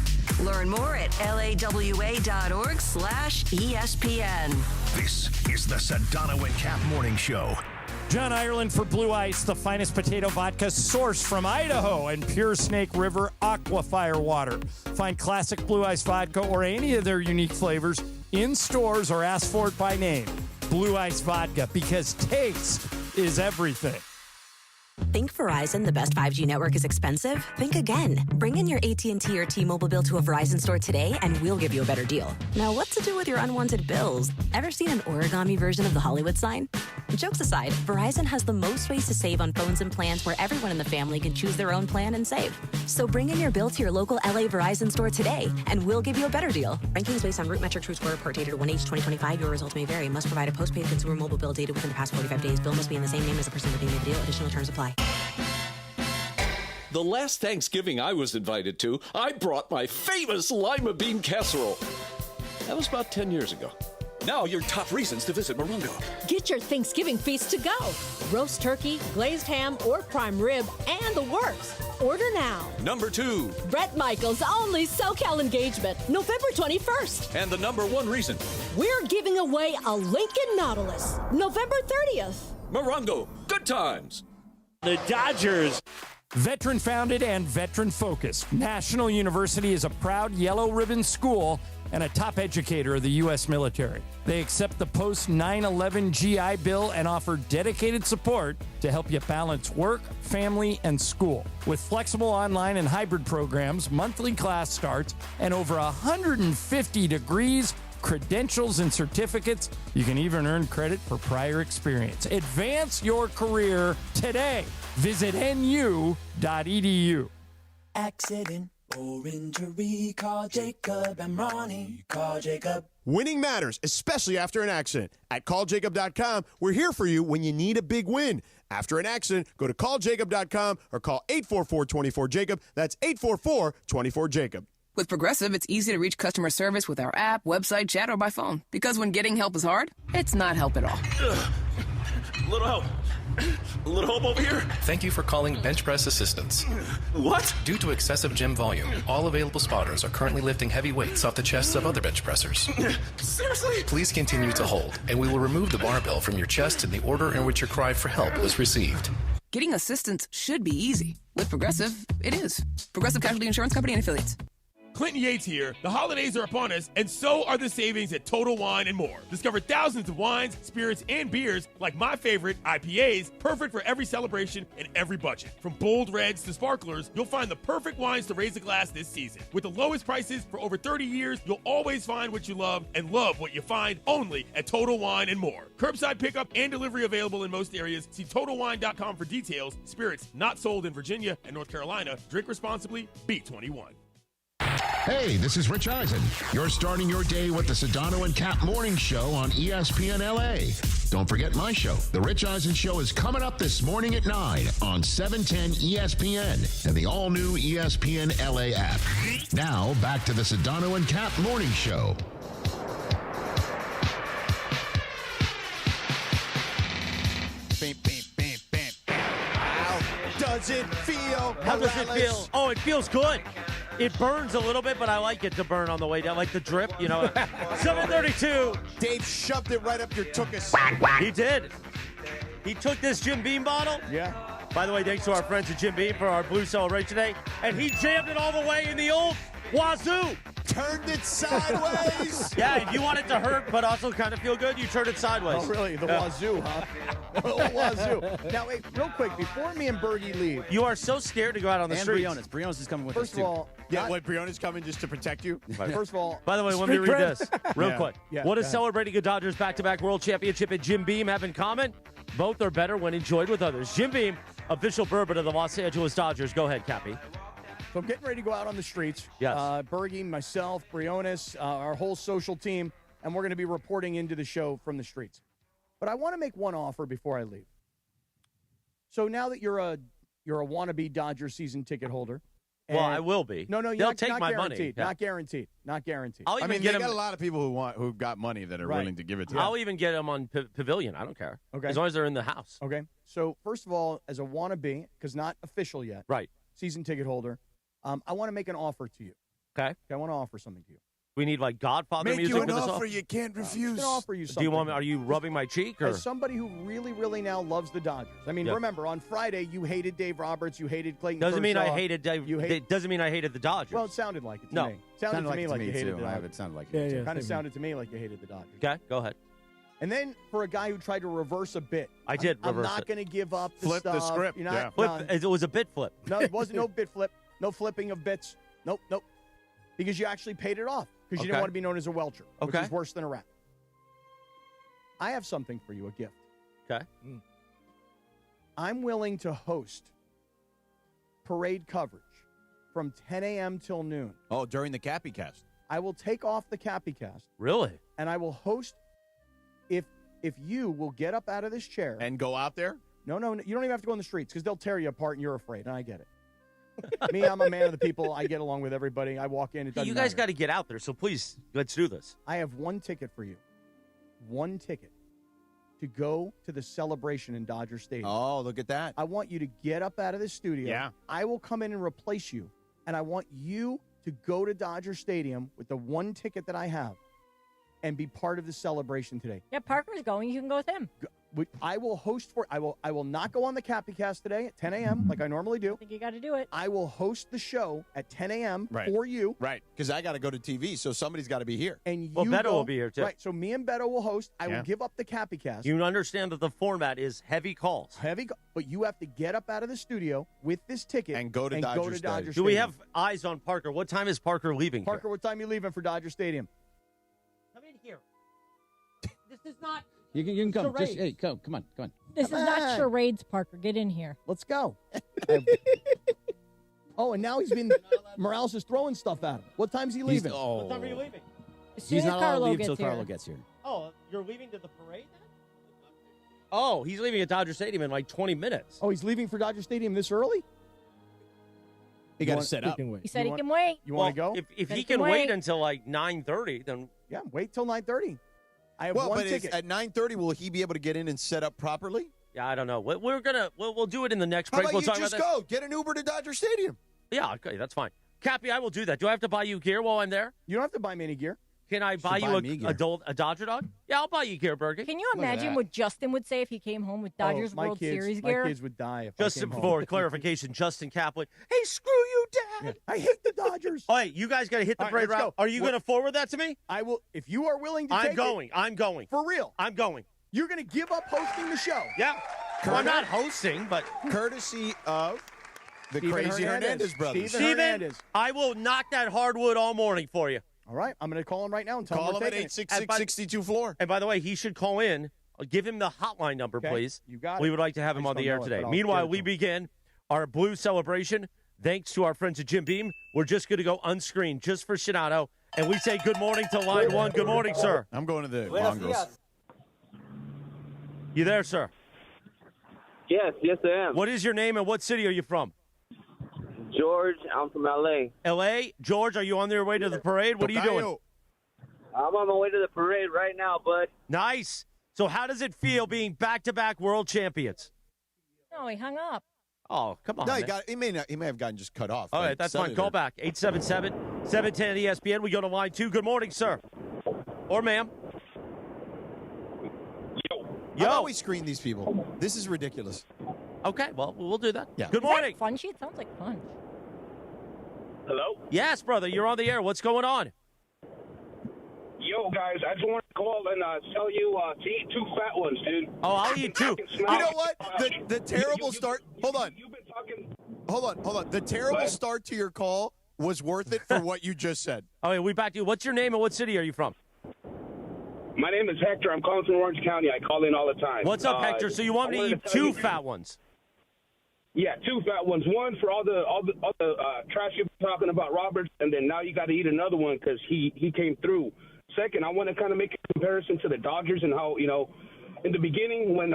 Learn more at lawa.org/ESPN. This is the Sedano and Kap Morning Show. John Ireland for Blue Ice, the finest potato vodka sourced from Idaho and pure Snake River Aquafire water. Find classic Blue Ice vodka or any of their unique flavors in stores or ask for it by name. Blue Ice vodka, because taste is everything. Think Verizon, the best 5G network, is expensive? Think again. Bring in your AT&T or T-Mobile bill to a Verizon store today, and we'll give you a better deal. Now, what to do with your unwanted bills? Ever seen an origami version of the Hollywood sign? Jokes aside, Verizon has the most ways to save on phones and plans where everyone in the family can choose their own plan and save. So bring in your bill to your local LA Verizon store today, and we'll give you a better deal. Rankings based on Root Metric True Score report dated 1H 2025. Your results may vary. Must provide a postpaid consumer mobile bill dated within the past 45 days. Bill must be in the same name as the person with the name of the deal. Additional terms apply. The last Thanksgiving I was invited to, I brought my famous lima bean casserole. That was about 10 years ago. Now your top reasons to visit Morongo. Get your Thanksgiving feast to go. Roast turkey, glazed ham, or prime rib, and the works. Order now. Number 2. Bret Michaels' only SoCal engagement, November 21st. And the number 1 reason. We're giving away a Lincoln Nautilus, November 30th. Morongo, good times. The Dodgers. Veteran founded and veteran focused, National University is a proud yellow ribbon school and a top educator of the U.S. military. They accept the post 9/11 GI Bill and offer dedicated support to help you balance work, family, and school. With flexible online and hybrid programs, monthly class starts, and over 150 degrees, credentials, and certificates, you can even earn credit for prior experience. Advance your career today. Visit nu.edu. Accident or injury, call Jacob and Ronnie. Call Jacob. Winning matters, especially after an accident. At calljacob.com, we're here for you when you need a big win. After an accident, go to calljacob.com or call 844-24-JACOB. That's 844-24-JACOB. With Progressive, it's easy to reach customer service with our app, website, chat, or by phone. Because when getting help is hard, it's not help at all. Little help. A little help over here. Thank you for calling Bench Press Assistance. What? Due to excessive gym volume, all available spotters are currently lifting heavy weights off the chests of other bench pressers. Seriously? Please continue to hold, and we will remove the barbell from your chest in the order in which your cry for help was received. Getting assistance should be easy. With Progressive, it is. Progressive Casualty Insurance Company and Affiliates. Clinton Yates here. The holidays are upon us, and so are the savings at Total Wine & More. Discover thousands of wines, spirits, and beers like my favorite, IPAs, perfect for every celebration and every budget. From bold reds to sparklers, you'll find the perfect wines to raise a glass this season. With the lowest prices for over 30 years, you'll always find what you love and love what you find only at Total Wine & More. Curbside pickup and delivery available in most areas. See TotalWine.com for details. Spirits not sold in Virginia and North Carolina. Drink responsibly. Be 21. Hey, this is Rich Eisen. You're starting your day with the Sedano and Kap Morning Show on ESPN LA. Don't forget my show. The Rich Eisen Show is coming up this morning at 9 on 710 ESPN and the all-new ESPN LA app. Now, back to the Sedano and Kap Morning Show. How does it feel? How does it feel? Oh, it feels good. It burns a little bit, but I like it to burn on the way down, like the drip, you know. 7:32. Dave shoved it right up your tuchus. He did. He took this Jim Beam bottle. Yeah. By the way, thanks to our friends at Jim Beam for our Blue Celebration Day. And he jammed it all the way in the old wazoo. Turned it sideways. Yeah, if you want it to hurt but also kind of feel good, you turn it sideways. Oh, really? The wazoo, huh? The wazoo. Now, wait, real quick, before me and Bergie leave. You are so scared to go out on the streets. Briones is coming with First us, too. of all, Yeah, what, Briones coming just to protect you? First of all, by the way, let me read this real Yeah. quick. Yeah, What go does ahead. celebrating a Dodgers back-to-back World Championship and Jim Beam have in common? Both are better when enjoyed with others. Jim Beam, official bourbon of the Los Angeles Dodgers. Go ahead, Cappy. So I'm getting ready to go out on the streets. Yes. Bergie, myself, Briones, our whole social team, and we're going to be reporting into the show from the streets. But I want to make one offer before I leave. So now that you're a wannabe Dodger season ticket holder. Well, I will be. No, They'll not, take not my guaranteed. money. Yeah. Not guaranteed. Not guaranteed. I'll even I mean, get they him. got a lot of people who got money that are Right. willing to give it to you. I'll even get them on Pavilion. I don't care. Okay. As long as they're in the house. Okay. So first of all, as a wannabe, because not official yet, Right. season ticket holder, I want to make an offer to you. Okay. I want to offer something to you. We need like Godfather Make music you an for this offer off? you can't I'm refuse. going to offer you something. Do you want me? Are you rubbing my cheek or? As somebody who really, really now loves the Dodgers. I mean, Yeah. remember, on Friday, you hated Dave Roberts, you hated Clayton Doesn't mean I Kershaw. hated Dave. You hate- It doesn't mean I hated the Dodgers. Well, it sounded like it to No. me. Sounded to me like you hated too. the Dodgers. It sounded like Yeah, it. yeah. Kind of same sounded to me like you hated the Dodgers. Okay, go ahead. And then for a guy who tried to reverse a bit. I did I'm reverse not it. going to give up the Flip the stuff. script, You're not, yeah. Flip, it was a bit flip. No, it wasn't no bit flip. No flipping of bits. Nope. Because you actually paid it off. Because you didn't Okay. want to be known as a welcher. Okay. Which is worse than a rat. I have something for you, a gift. Okay. I'm willing to host parade coverage from 10 a.m. till noon. Oh, during the Cappy Cast. I will take off the Cappy Cast. Really? And I will host if you will get up out of this chair. And go out there? No, you don't even have to go in the streets because they'll tear you apart and you're afraid, and I get it. Me, I'm a man of the people. I get along with everybody. I walk in. It doesn't You guys matter. got to get out there, so please, let's do this. I have one ticket for you. One ticket to go to the celebration in Dodger Stadium. Oh, look at that. I want you to get up out of this studio. Yeah. I will come in and replace you, and I want you to go to Dodger Stadium with the one ticket that I have and be part of the celebration today. Yeah, Parker's going. You can go with him. I will host for. I will not go on the Cappy Cast today at 10 a.m. like I normally do. I think you got to do it. I will host the show at 10 a.m. Right. for you. Right, because I got to go to TV, so somebody's got to be here. And you Beto go- will be here, too. Right, so me and Beto will host. I Yeah. will give up the Cappy Cast. You understand that the format is heavy calls. But you have to get up out of the studio with this ticket And go to Dodger Stadium. Dodger Do we Stadium. have eyes on Parker? What time is Parker leaving? Parker, what time are you leaving for Dodger Stadium? Come in here. This is not. You can come. Charades. Just, hey, come on. This is Come not on. charades, Parker. Get in here. Let's go. Oh, and now Morales is throwing stuff at him. What time's he leaving? What time are you leaving? As soon He's as not allowed to Carlo leave gets till here. Carlo gets here. Oh, you're leaving to the parade then? Oh, he's leaving at Dodger Stadium in like 20 minutes. Oh, he's leaving for Dodger Stadium this early? He got to set up. He said he can wait. You want to go? If Said he he can can wait wait. until like 9:30, then Yeah, wait till 9:30. I have Well, one but ticket. at 9:30, will he be able to get in and set up properly? yeah, I don't know. We'll do it in the next How break. about We'll you talk just about go? Get an Uber to Dodger Stadium. that. Yeah, okay, that's fine. Cappy, I will do that. Do I have to buy you gear while I'm there? You don't have to buy me any gear. Can I buy buy you me gear. a Dodger dog? Yeah, I'll buy you gear, Bergie. Can you Look at imagine that. what Justin would say if he came home with Dodgers my World kids, Series my gear? kids would die if Just I came home. for clarification, Justin Kaplan. Hey, screw you, Dad. I hate the Dodgers. Oh, hey, you guys got to hit the All right, parade let's route. go. Are you What- going to forward that to me? I will, if you are willing to I'm take going. it. I'm going. For real. I'm going. You're going to give up hosting the show. Yeah. Well, I'm not hosting, but Courtesy of the Steven crazy Hernandez brothers. Steven Steven, Hernandez. I will knock that hardwood all morning for you. All right, I'm going to call him right now and tell Call him him we're at taking it. 866-62-FLOOR. And by the way, he should call in. Give him the hotline number, Okay, please. you got We it. would like to have I him just on the don't air know it, today. but I'll Meanwhile, give it we to him. begin our blue celebration. Thanks to our friends at Jim Beam. We're just going to go unscreened just for Sedano. And we say good morning to line one. Good morning, sir. I'm going to the Mongrels. You there, sir? Yes, I am. What is your name and what city are you from? George, I'm from L.A. L.A.? George, are you on your way to the parade? What are you doing? I'm on my way to the parade right now, bud. Nice. So how does it feel being back-to-back world champions? No, he hung up. Oh, come on. No, man. he may have gotten just cut off. All like right, that's fine. Senator. Call back. 877-710 ESPN. We go to line 2. Good morning, sir. Or ma'am. How about we screen these people? This is ridiculous. Okay, well, we'll do that. Yeah. Good morning. Fun sheet sounds like fun. Hello? Yes, brother. You're on the air. What's going on? Yo, guys, I just want to call and tell you to eat 2 fat ones, dude. Oh, I'll eat 2. You know what? The terrible start. Hold on. Hold on. The terrible start to your call was worth it for what you just said. Okay, we back to you. What's your name and what city are you from? My name is Hector. I'm calling from Orange County. I call in all the time. What's up, Hector? So you want me to eat 2 fat ones? Yeah, 2 fat ones. One for all the trash you've been talking about Roberts, and then now you got to eat another one because he came through. Second, I want to kind of make a comparison to the Dodgers and how, in the beginning when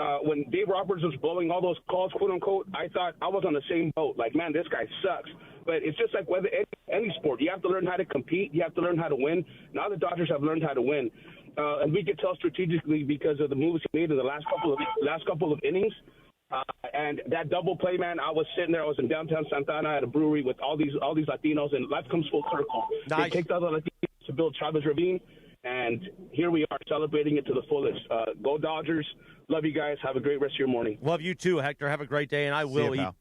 Dave Roberts was blowing all those calls, quote unquote, I thought I was on the same boat. Like, man, this guy sucks. But it's just like whether any sport, you have to learn how to compete. You have to learn how to win. Now the Dodgers have learned how to win, and we can tell strategically because of the moves he made in the last couple of innings. And that double play, man, I was sitting there. I was in downtown Santa Ana at a brewery with all these Latinos, and life comes full circle. Nice. They kicked out the Latinos to build Chavez Ravine, and here we are celebrating it to the fullest. Go Dodgers! Love you guys. Have a great rest of your morning. Love you too, Hector. Have a great day, and I will you, eat. pal.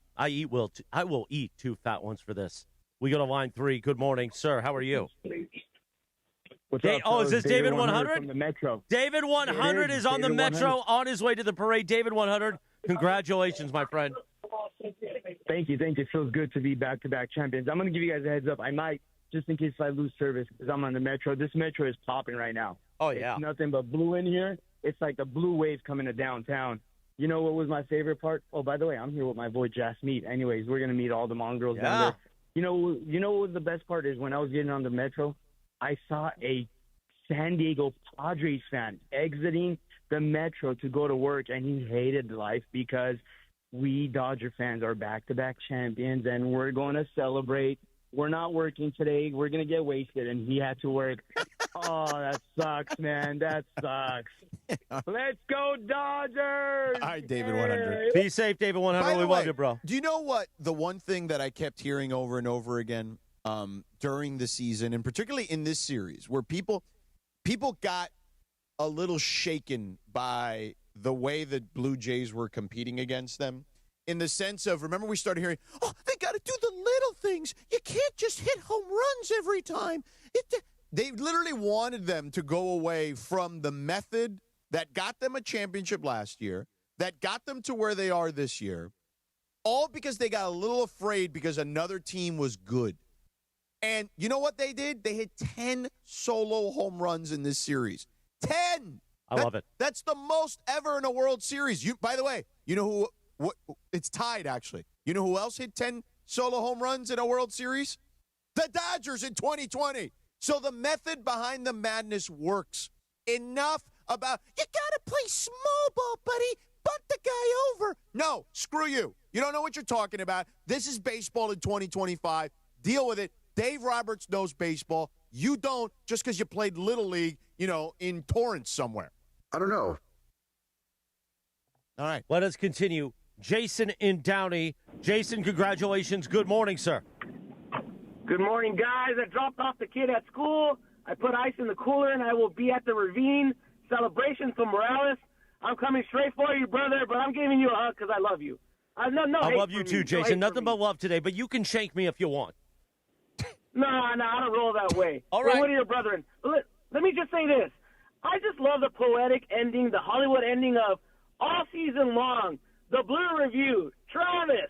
I will eat 2 fat ones for this. We go to line 3. Good morning, sir. How are you? What's up, is this David 100? From the Metro. David 100 is on the Metro on his way to the parade. David 100, congratulations, my friend. Thank you. It feels good to be back-to-back champions. I'm going to give you guys a heads up. I might, just in case I lose service, because I'm on the Metro. This Metro is popping right now. Oh, yeah. It's nothing but blue in here. It's like the blue wave coming to downtown. You know what was my favorite part? Oh, by the way, I'm here with my boy Jasmeet. Anyways, we're going to meet all the Mongrels down there. You know what was the best part is when I was getting on the Metro, I saw a San Diego Padres fan exiting the Metro to go to work, and he hated life because we Dodger fans are back-to-back champions, and we're going to celebrate. We're not working today. We're going to get wasted, and he had to work. Oh, that sucks, man. That sucks. Let's go, Dodgers! All right, David 100. Be safe, David 100. We love you, bro. Do you know what? The one thing that I kept hearing over and over again during the season, and particularly in this series, where people got a little shaken by the way that Blue Jays were competing against them, in the sense of, remember we started hearing, oh, they got to do the little things. You can't just hit home runs every time. They literally wanted them to go away from the method that got them a championship last year, that got them to where they are this year, all because they got a little afraid because another team was good. And you know what they did? They hit 10 solo home runs in this series. 10! I love it. That's the most ever in a World Series. By the way, you know who? It's tied, actually. You know who else hit 10 solo home runs in a World Series? The Dodgers in 2020. So the method behind the madness works. Enough about, you got to play small ball, buddy. Butt the guy over. No, screw you. You don't know what you're talking about. This is baseball in 2025. Deal with it. Dave Roberts knows baseball. You don't, just because you played Little League, in Torrance somewhere. I don't know. All right. Let us continue. Jason in Downey. Jason, congratulations. Good morning, sir. Good morning, guys. I dropped off the kid at school. I put ice in the cooler, and I will be at the Ravine celebration for Morales. I'm coming straight for you, brother, but I'm giving you a hug because I love you. I love you too, Jason. Nothing but love today, but you can shank me if you want. No, I don't roll that way. All right. What are your brethren? Let me just say this. I just love the poetic ending, the Hollywood ending of all season long, the Blue Review, Travis,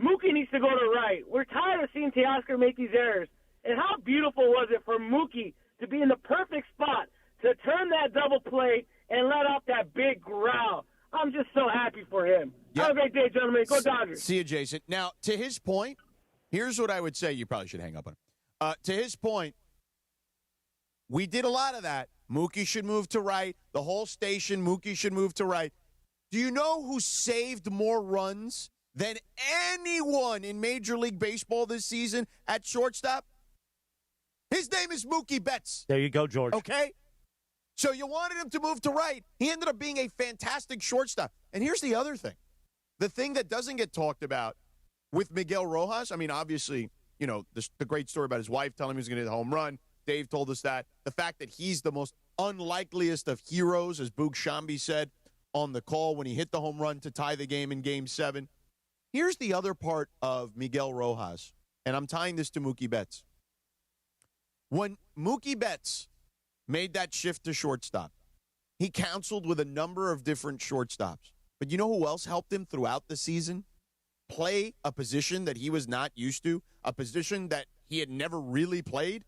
Mookie needs to go to right. We're tired of seeing Teoscar make these errors. And how beautiful was it for Mookie to be in the perfect spot to turn that double play and let off that big growl. I'm just so happy for him. Yep. Have a great day, gentlemen. Go Dodgers. See you, Jason. Now, to his point, here's what I would say. You probably should hang up on him. To his point, we did a lot of that. Mookie should move to right. The whole station, Mookie should move to right. Do you know who saved more runs than anyone in Major League Baseball this season at shortstop? His name is Mookie Betts. There you go, George. Okay? So you wanted him to move to right. He ended up being a fantastic shortstop. And here's the other thing. The thing that doesn't get talked about with Miguel Rojas, I mean, obviously, the great story about his wife telling him he was going to hit a home run. Dave told us that. The fact that he's the most unlikeliest of heroes, as Boog Shambi said on the call when he hit the home run to tie the game in Game 7. Here's the other part of Miguel Rojas, and I'm tying this to Mookie Betts. When Mookie Betts made that shift to shortstop, he counseled with a number of different shortstops. But you know who else helped him throughout the season? Play a position that he was not used to, a position that he had never really played?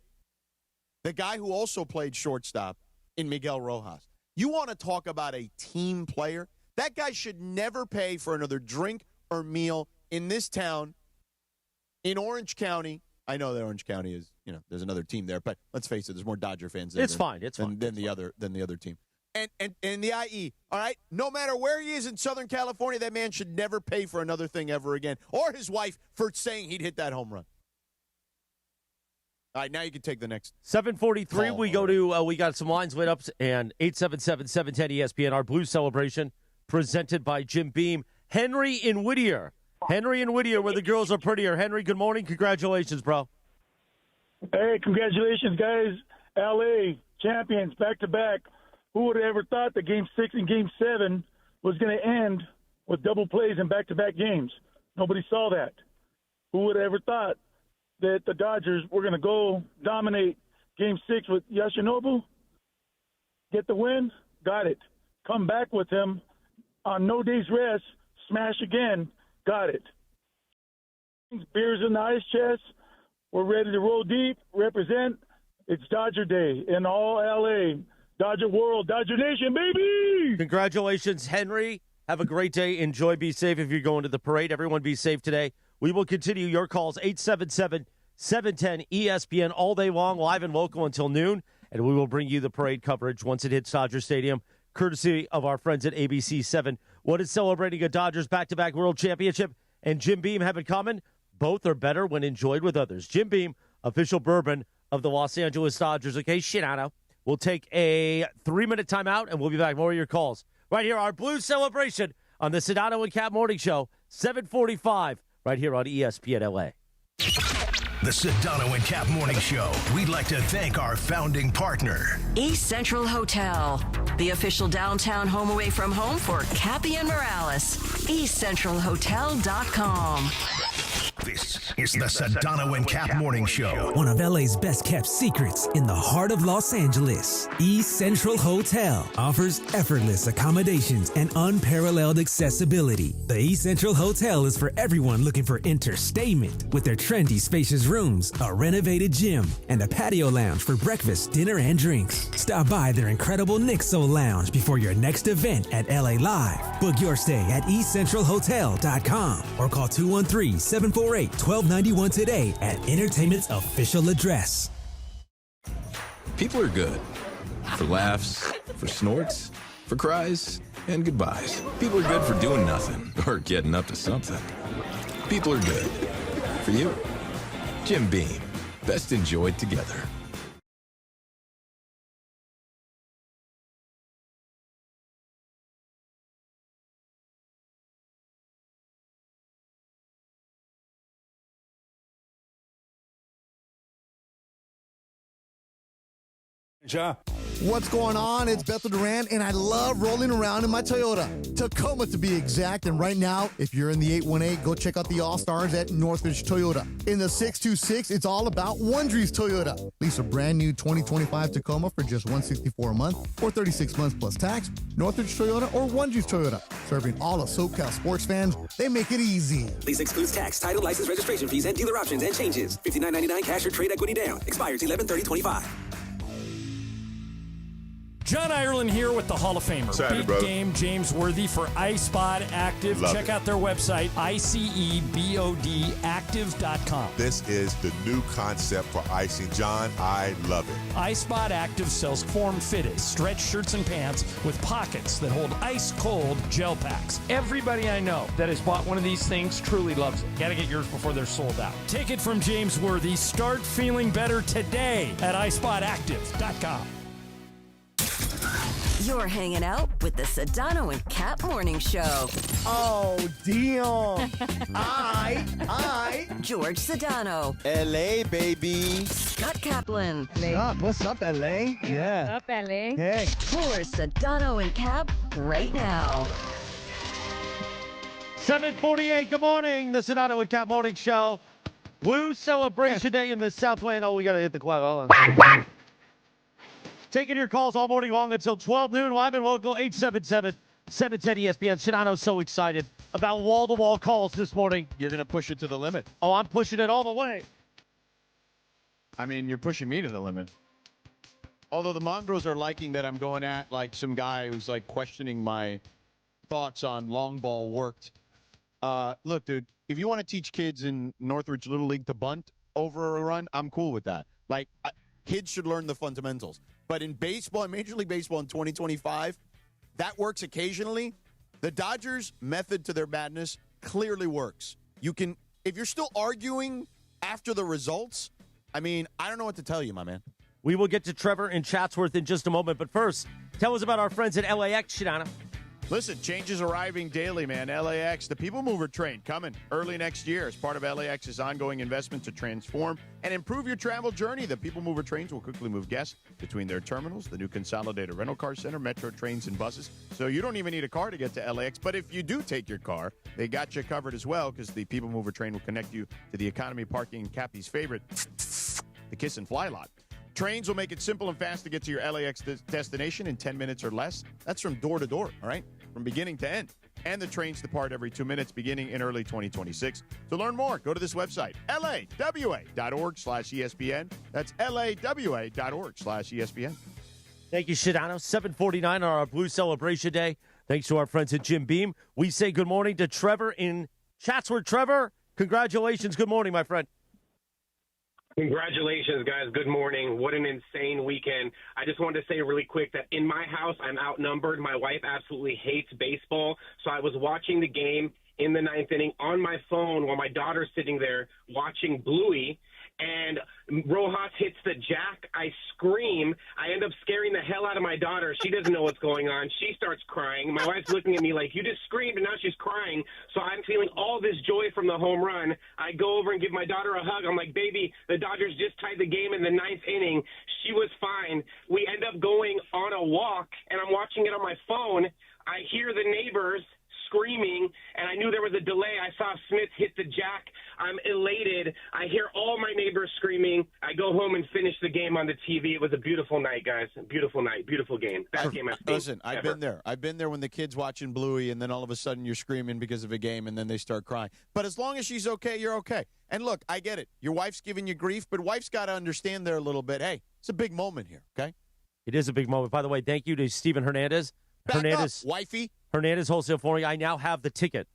The guy who also played shortstop in Miguel Rojas. You want to talk about a team player? That guy should never pay for another drink or meal in this town, in Orange County. I know that Orange County is, there's another team there, but let's face it, there's more Dodger fans there. It's fine. Than the other team. And the IE, all right? No matter where he is in Southern California, that man should never pay for another thing ever again, or his wife for saying he'd hit that home run. All right, now you can take the next. 7:43, we go to, we got some lines lit up, and 877-710-ESPN, our Blues celebration, presented by Jim Beam. Henry in Whittier. Henry in Whittier, where the girls are prettier. Henry, good morning. Congratulations, bro. Hey, congratulations, guys. L.A. champions, back-to-back. Who would have ever thought that Game 6 and Game 7 was going to end with double plays in back-to-back games? Nobody saw that. Who would have ever thought that the Dodgers were going to go dominate Game 6 with Yoshinobu. Get the win. Got it. Come back with him on no day's rest. Smash again. Got it. Beers in the ice chest. We're ready to roll deep. Represent. It's Dodger Day in all L.A. Dodger World, Dodger Nation, baby! Congratulations, Henry. Have a great day. Enjoy. Be safe if you're going to the parade. Everyone be safe today. We will continue your calls, 877-710-ESPN, all day long, live and local until noon. And we will bring you the parade coverage once it hits Dodger Stadium, courtesy of our friends at ABC 7. What is celebrating a Dodgers back-to-back world championship and Jim Beam have in common? Both are better when enjoyed with others. Jim Beam, official bourbon of the Los Angeles Dodgers. Okay, Sedano. We'll take a 3-minute timeout, and we'll be back. More of your calls. Right here, our Blues celebration on the Sedano and Kap Morning Show, 7:45, right here on ESPN LA. The Sedano and Kap Morning Show. We'd like to thank our founding partner, East Central Hotel, the official downtown home away from home for Cappy and Morales. EastCentralHotel.com. This is the Sedano and Kap Morning Show. One of LA's best kept secrets in the heart of Los Angeles. East Central Hotel offers effortless accommodations and unparalleled accessibility. The East Central Hotel is for everyone looking for entertainment with their trendy, spacious rooms, a renovated gym, and a patio lounge for breakfast, dinner, and drinks. Stop by their incredible Nixo Lounge before your next event at LA Live. Book your stay at EastCentralHotel.com or call 213-748-1291 today at Entertainment's official address. People are good. For laughs, for snorts, for cries, and goodbyes. People are good for doing nothing or getting up to something. People are good. For you, Jim Beam. Best enjoyed together. What's going on? It's Bethel Duran, and I love rolling around in my Toyota. Tacoma, to be exact. And right now, if you're in the 818, go check out the All-Stars at Northridge Toyota. In the 626, it's all about Wondries Toyota. Lease a brand new 2025 Tacoma for just $164 a month or 36 months plus tax. Northridge Toyota or Wondries Toyota. Serving all of SoCal sports fans, they make it easy. Lease excludes tax, title, license, registration fees, and dealer options and changes. $59.99 cash or trade equity down. Expires 11/30/25. John Ireland here with the Hall of Famer. Saturday, Big brother. Game James Worthy for iSpot Active. Love Check it. out their website, ICEBODactive.com. This is the new concept for icing. John, I love it. iSpot Active sells form-fitted stretch shirts and pants with pockets that hold ice-cold gel packs. Everybody I know that has bought one of these things truly loves it. Got to get yours before they're sold out. Take it from James Worthy. Start feeling better today at iSpotActive.com. You're hanging out with the Sedano and Kap Morning Show. Oh, Dion. I. George Sedano. LA, baby. Scott Kaplan. What's up, LA? Yeah. Up, LA. Hey. For Sedano and Kap right now. 7:48, good morning. The Sedano and Kap Morning Show. Blues celebration day in the Southland. Oh, we got to hit the clock. Hold on. Taking your calls all morning long until 12 noon. Live and local, 877-710-ESPN. Sedano's so excited about wall-to-wall calls this morning. You're going to push it to the limit. Oh, I'm pushing it all the way. I mean, you're pushing me to the limit. Although the Mongrels are liking that I'm going at like some guy who's like questioning my thoughts on long ball worked. Look, dude, if you want to teach kids in Northridge Little League to bunt over a run, I'm cool with that. Like, kids should learn the fundamentals. But in baseball, Major League Baseball in 2025, that works occasionally. The Dodgers' method to their madness clearly works. You can, if you're still arguing after the results, I mean, I don't know what to tell you, my man. We will get to Trevor in Chatsworth in just a moment. But first, tell us about our friends at LAX, Sedano. Listen, changes arriving daily, man. LAX, the People Mover train, coming early next year as part of LAX's ongoing investment to transform and improve your travel journey. The People Mover trains will quickly move guests between their terminals, the new consolidated rental car center, metro trains, and buses. So you don't even need a car to get to LAX. But if you do take your car, they got you covered as well, because the People Mover train will connect you to the economy parking and Cappy's favorite, the Kiss and Fly lot. Trains will make it simple and fast to get to your LAX destination in 10 minutes or less. That's from door to door, all right? From beginning to end. And the trains depart every 2 minutes beginning in early 2026. To learn more, go to this website, lawa.org/ESPN. That's lawa.org/ESPN. Thank you, Sedano. 7:49 on our Blue Celebration Day. Thanks to our friends at Jim Beam. We say good morning to Trevor in Chatsworth. Trevor, congratulations. Good morning, my friend. Congratulations, guys. Good morning. What an insane weekend. I just wanted to say really quick that in my house, I'm outnumbered. My wife absolutely hates baseball, so I was watching the game in the ninth inning on my phone while my daughter's sitting there watching Bluey, and Rojas hits the jack. I scream. I end up scaring the hell out of my daughter. She doesn't know what's going on. She starts crying. My wife's looking at me like, you just screamed, and now she's crying. So I'm feeling all this joy from the home run. I go over and give my daughter a hug. I'm like, baby, the Dodgers just tied the game in the ninth inning. She was fine. We end up going on a walk, and I'm watching it on my phone. I hear the neighbors screaming, and I knew there was a delay. I saw Smith hit the jack. I'm elated. I hear all my neighbors screaming. I go home and finish the game on the TV. It was a beautiful night, guys. A beautiful night. Beautiful game. Best game I've seen. Listen, I've been there. I've been there when the kid's watching Bluey, and then all of a sudden you're screaming because of a game, and then they start crying. But as long as she's okay, you're okay. And look, I get it. Your wife's giving you grief, but wife's got to understand there a little bit. Hey, it's a big moment here, okay? It is a big moment. By the way, thank you to Stephen Hernandez. Back up, wifey. Hernandez Wholesale Flooring. I now have the ticket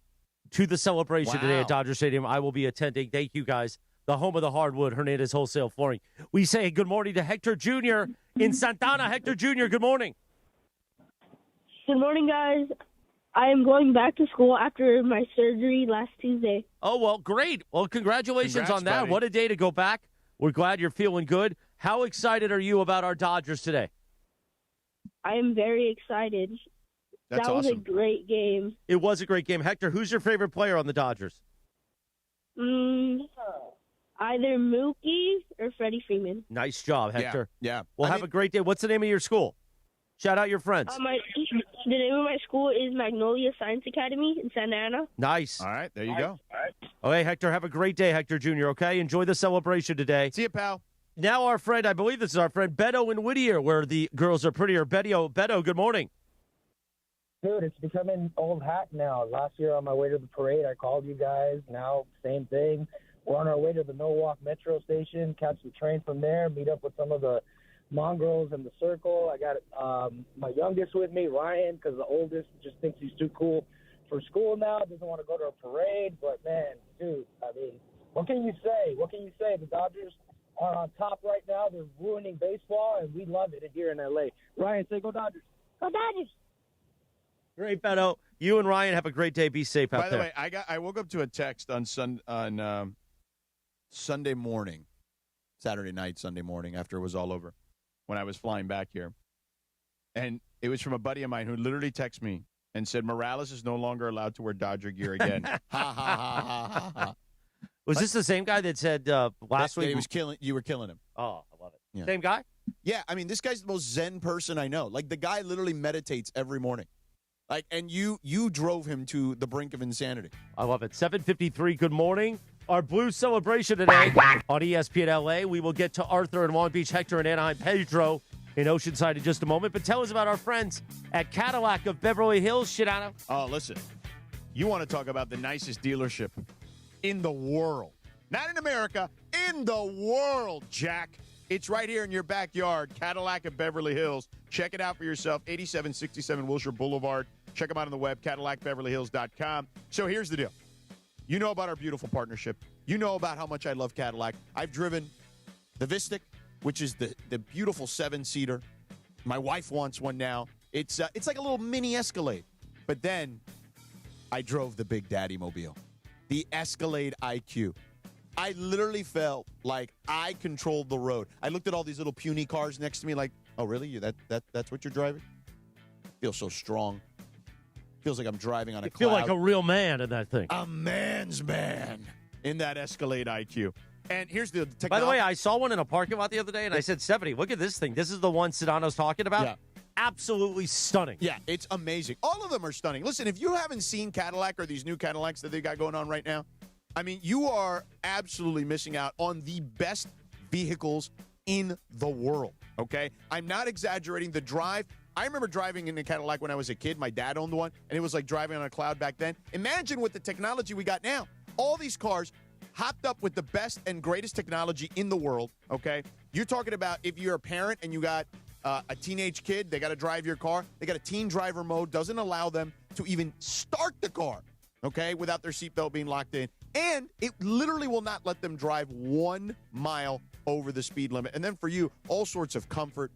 to the celebration today at Dodger Stadium. I will be attending. Thank you, guys. The home of the hardwood, Hernandez Wholesale Flooring. We say good morning to Hector Jr. in Santana. Hector Jr., good morning. Good morning, guys. I am going back to school after my surgery last Tuesday. Oh, well, great. Well, congratulations on that. buddy. What a day to go back. We're glad you're feeling good. How excited are you about our Dodgers today? I am very excited. That's that was a awesome. great game. It was a great game. Hector, who's your favorite player on the Dodgers? Either Mookie or Freddie Freeman. Nice job, Hector. Yeah. Well, have a great day. What's the name of your school? Shout out your friends. The name of my school is Magnolia Science Academy in Santa Ana. Nice. All right, there you go. Okay, Hector, have a great day, Hector Jr., okay? Enjoy the celebration today. See you, pal. Now our friend, I believe this is our friend, Beto in Whittier, where the girls are prettier. Beto, good morning. Dude, it's becoming old hat now. Last year on my way to the parade, I called you guys. Now, same thing. We're on our way to the Norwalk Metro Station, catch the train from there, meet up with some of the mongrels in the circle. I got my youngest with me, Ryan, because the oldest just thinks he's too cool for school now, doesn't want to go to a parade. But, man, dude, I mean, what can you say? What can you say? The Dodgers are on top right now. They're ruining baseball, and we love it here in L.A. Ryan, say go Dodgers. Go Dodgers. Great, Beto. You and Ryan have a great day. Be safe out By the there. way, I woke up to a text on Sunday morning, Saturday night, Sunday morning, after it was all over, when I was flying back here. And it was from a buddy of mine who literally texted me and said, Morales is no longer allowed to wear Dodger gear again. Ha, ha, ha, ha, ha, ha. Was this the same guy that said last That week? he was you were killing him. Oh, I love it. Yeah. Same guy? Yeah, I mean, this guy's the most zen person I know. Like, the guy literally meditates every morning. Like, and you drove him to the brink of insanity. I love it. 7:53, good morning. Our Blue celebration today on ESPN LA. We will get to Arthur in Long Beach, Hector in Anaheim, Pedro in Oceanside in just a moment. But tell us about our friends at Cadillac of Beverly Hills, Sedano. Oh, listen, you want to talk about the nicest dealership in the world. Not in America, in the world, Jack. It's right here in your backyard, Cadillac of Beverly Hills. Check it out for yourself, 8767 Wilshire Boulevard. Check them out on the web, CadillacBeverlyHills.com. So here's the deal. You know about our beautiful partnership. You know about how much I love Cadillac. I've driven the Vistic, which is the beautiful 7-seater. My wife wants one now. It's like a little mini Escalade. But then I drove the Big Daddy Mobile, the Escalade IQ. I literally felt like I controlled the road. I looked at all these little puny cars next to me like, oh, really? That's what you're driving? Feels so strong. Feels like I'm driving on a You cloud. feel like a real man in that thing. A man's man in that Escalade IQ. And here's the technology. By the way, I saw one in a parking lot the other day, and I said, Stephanie, look at this thing. This is the one Sedano's talking about. Yeah. Absolutely stunning. Yeah, it's amazing. All of them are stunning. Listen, if you haven't seen Cadillac or these new Cadillacs that they got going on right now, I mean, you are absolutely missing out on the best vehicles in the world, okay? I'm not exaggerating. The drive, I remember driving in a Cadillac when I was a kid. My dad owned one, and it was like driving on a cloud back then. Imagine with the technology we got now. All these cars hopped up with the best and greatest technology in the world, okay? You're talking about if you're a parent and you got a teenage kid, they got to drive your car. They got a teen driver mode, doesn't allow them to even start the car, okay, without their seatbelt being locked in. And it literally will not let them drive 1 mile over the speed limit. And then for you, all sorts of comfort.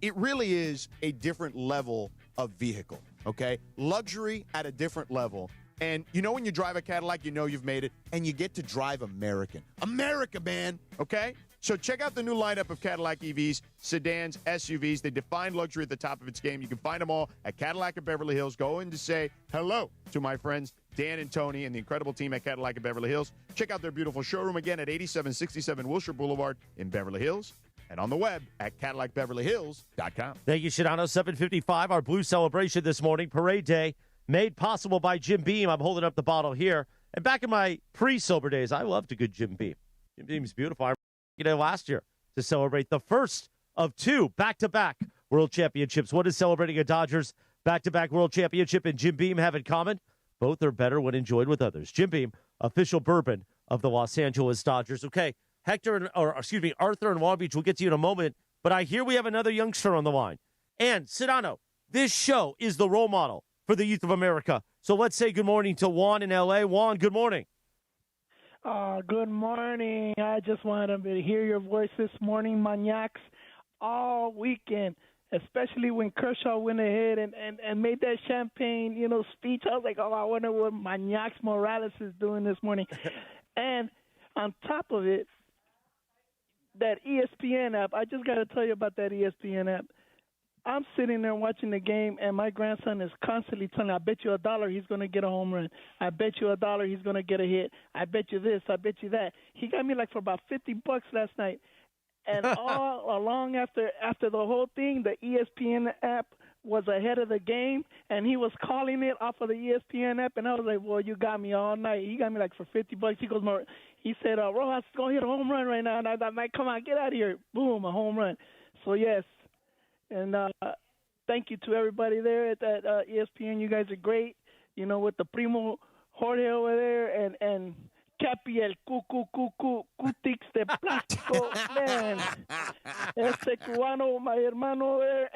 It really is a different level of vehicle, okay? Luxury at a different level. And you know when you drive a Cadillac, you know you've made it, and you get to drive American. America, man, okay? So check out the new lineup of Cadillac EVs, sedans, SUVs. They define luxury at the top of its game. You can find them all at Cadillac of Beverly Hills. Go in to say hello to my friends Dan and Tony and the incredible team at Cadillac of Beverly Hills. Check out their beautiful showroom again at 8767 Wilshire Boulevard in Beverly Hills, and on the web at CadillacBeverlyHills.com. Thank you, Sedano. 7:55, our Blue celebration this morning, Parade Day, made possible by Jim Beam. I'm holding up the bottle here. And back in my pre-sober days, I loved a good Jim Beam. Jim Beam's beautiful. I remember last year to celebrate the first of 2 back-to-back World Championships. What does celebrating a Dodgers back-to-back World Championship and Jim Beam have in common? Both are better when enjoyed with others. Jim Beam, official bourbon of the Los Angeles Dodgers. Okay, Arthur and Long Beach, we'll get to you in a moment, but I hear we have another youngster on the line. And, Sedano, this show is the role model for the youth of America. So let's say good morning to Juan in L.A. Juan, good morning. Good morning. I just wanted to hear your voice this morning, Maniacs, all weekend, especially when Kershaw went ahead and made that champagne, speech. I was like, I wonder what Maniacs Morales is doing this morning. And on top of it, that ESPN app, I just got to tell you about that ESPN app. I'm sitting there watching the game, and my grandson is constantly telling me, I bet you $1 he's going to get a home run. I bet you $1 he's going to get a hit. I bet you this. I bet you that. He got me like for about $50 last night. And all along after the whole thing, the ESPN app was ahead of the game, and he was calling it off of the ESPN app. And I was like, well, you got me all night. He got me like for $50. He said, Rojas is going to hit a home run right now. And I'm like, come on, get out of here. Boom, a home run. So, yes. And thank you to everybody there at that ESPN. You guys are great. With the Primo Jorge over there and Cappy el Cutix de Plástico. Man, ese cubano, my hermano there,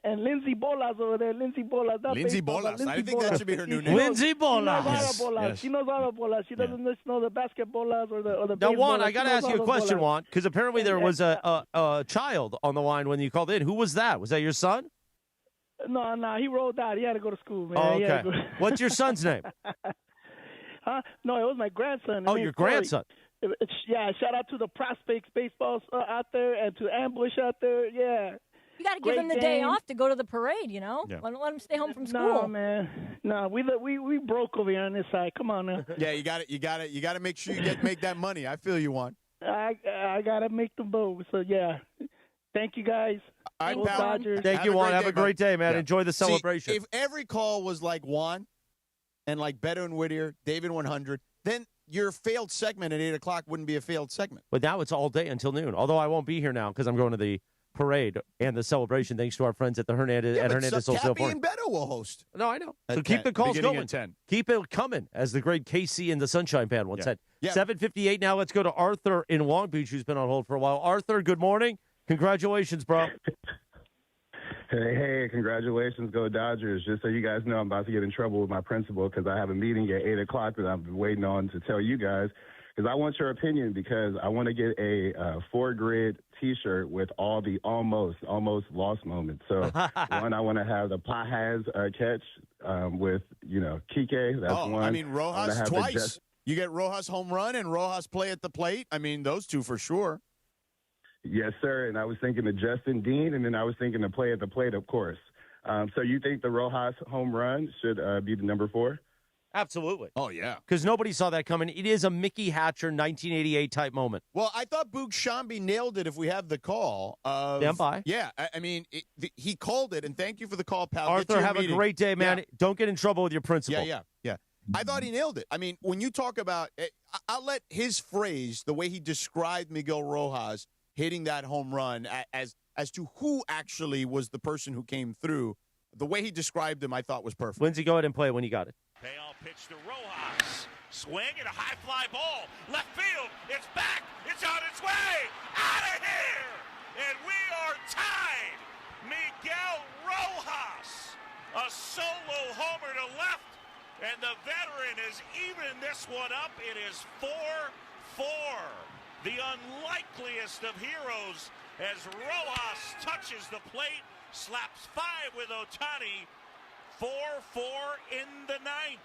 and Lindsay Bolas over there. Lindsay Bolas. Lindsay Bolas. I think that should be her new name. Lindsay Bolas. She knows all the bolas. She doesn't just know the basketballs or the Now, Juan, I got to ask you a question, Juan, because apparently there was a child on the line when you called in. Who was that? Was that your son? No, he rolled out. He had to go to school, man. Oh, okay. What's your son's name? Huh? No, it was my grandson. Oh, your grandson. Yeah, shout out to the Prospects baseball out there and to Ambush out there. Yeah. You got to give him the day off to go to the parade, Yeah. Let him stay home from school. No, man. No, we broke over here on this side. Come on now. Yeah, you got to make sure you make that money. I feel you, Juan. I got to make the boat. So, yeah. Thank you, guys. All right, pal. Thank you, Juan. Have a great day, man. Yeah. Enjoy the celebration. See, if every call was like Juan and like Beto and Whittier, David 100, then your failed segment at 8 o'clock wouldn't be a failed segment. But now it's all day until noon, although I won't be here now because I'm going to the parade and the celebration thanks to our friends at the Hernandez Wholesale Cappy and Beto will host. No, I know. So keep the calls going. 10. Keep it coming, as the great Casey and the Sunshine Band once said. Yeah. 7:58 now. Let's go to Arthur in Long Beach, who's been on hold for a while. Arthur, good morning. Congratulations, bro. Hey, congratulations, go Dodgers. Just so you guys know, I'm about to get in trouble with my principal because I have a meeting at 8 o'clock that I've been waiting on to tell you guys, because I want your opinion, because I want to get a 4-grid T-shirt with all the almost lost moments. So, one, I want to have the Pajas catch with, Kike. That's one. I mean, Rojas twice. You get Rojas home run and Rojas play at the plate. I mean, those two for sure. Yes, sir. And I was thinking of Justin Dean, and then I was thinking to play at the plate, of course. So you think the Rojas home run should be the number 4? Absolutely. Oh, yeah. Because nobody saw that coming. It is a Mickey Hatcher 1988 type moment. Well, I thought Boog Shambi nailed it if we have the call. Stand by. Yeah, I mean, he called it, and thank you for the call, pal. Arthur, have a great day, man. Yeah. Don't get in trouble with your principal. Yeah. I thought he nailed it. I mean, when you talk about – I'll let his phrase, the way he described Miguel Rojas – hitting that home run as to who actually was the person who came through. The way he described him, I thought was perfect. Lindsay, go ahead and play it when you got it. Payoff pitch to Rojas. Swing and a high fly ball. Left field. It's back. It's on its way. Out of here. And we are tied. Miguel Rojas. A solo homer to left. And the veteran has evened this one up. It is 4-4. The unlikeliest of heroes as Rojas touches the plate. Slaps 5 with Ohtani. 4-4 in the ninth.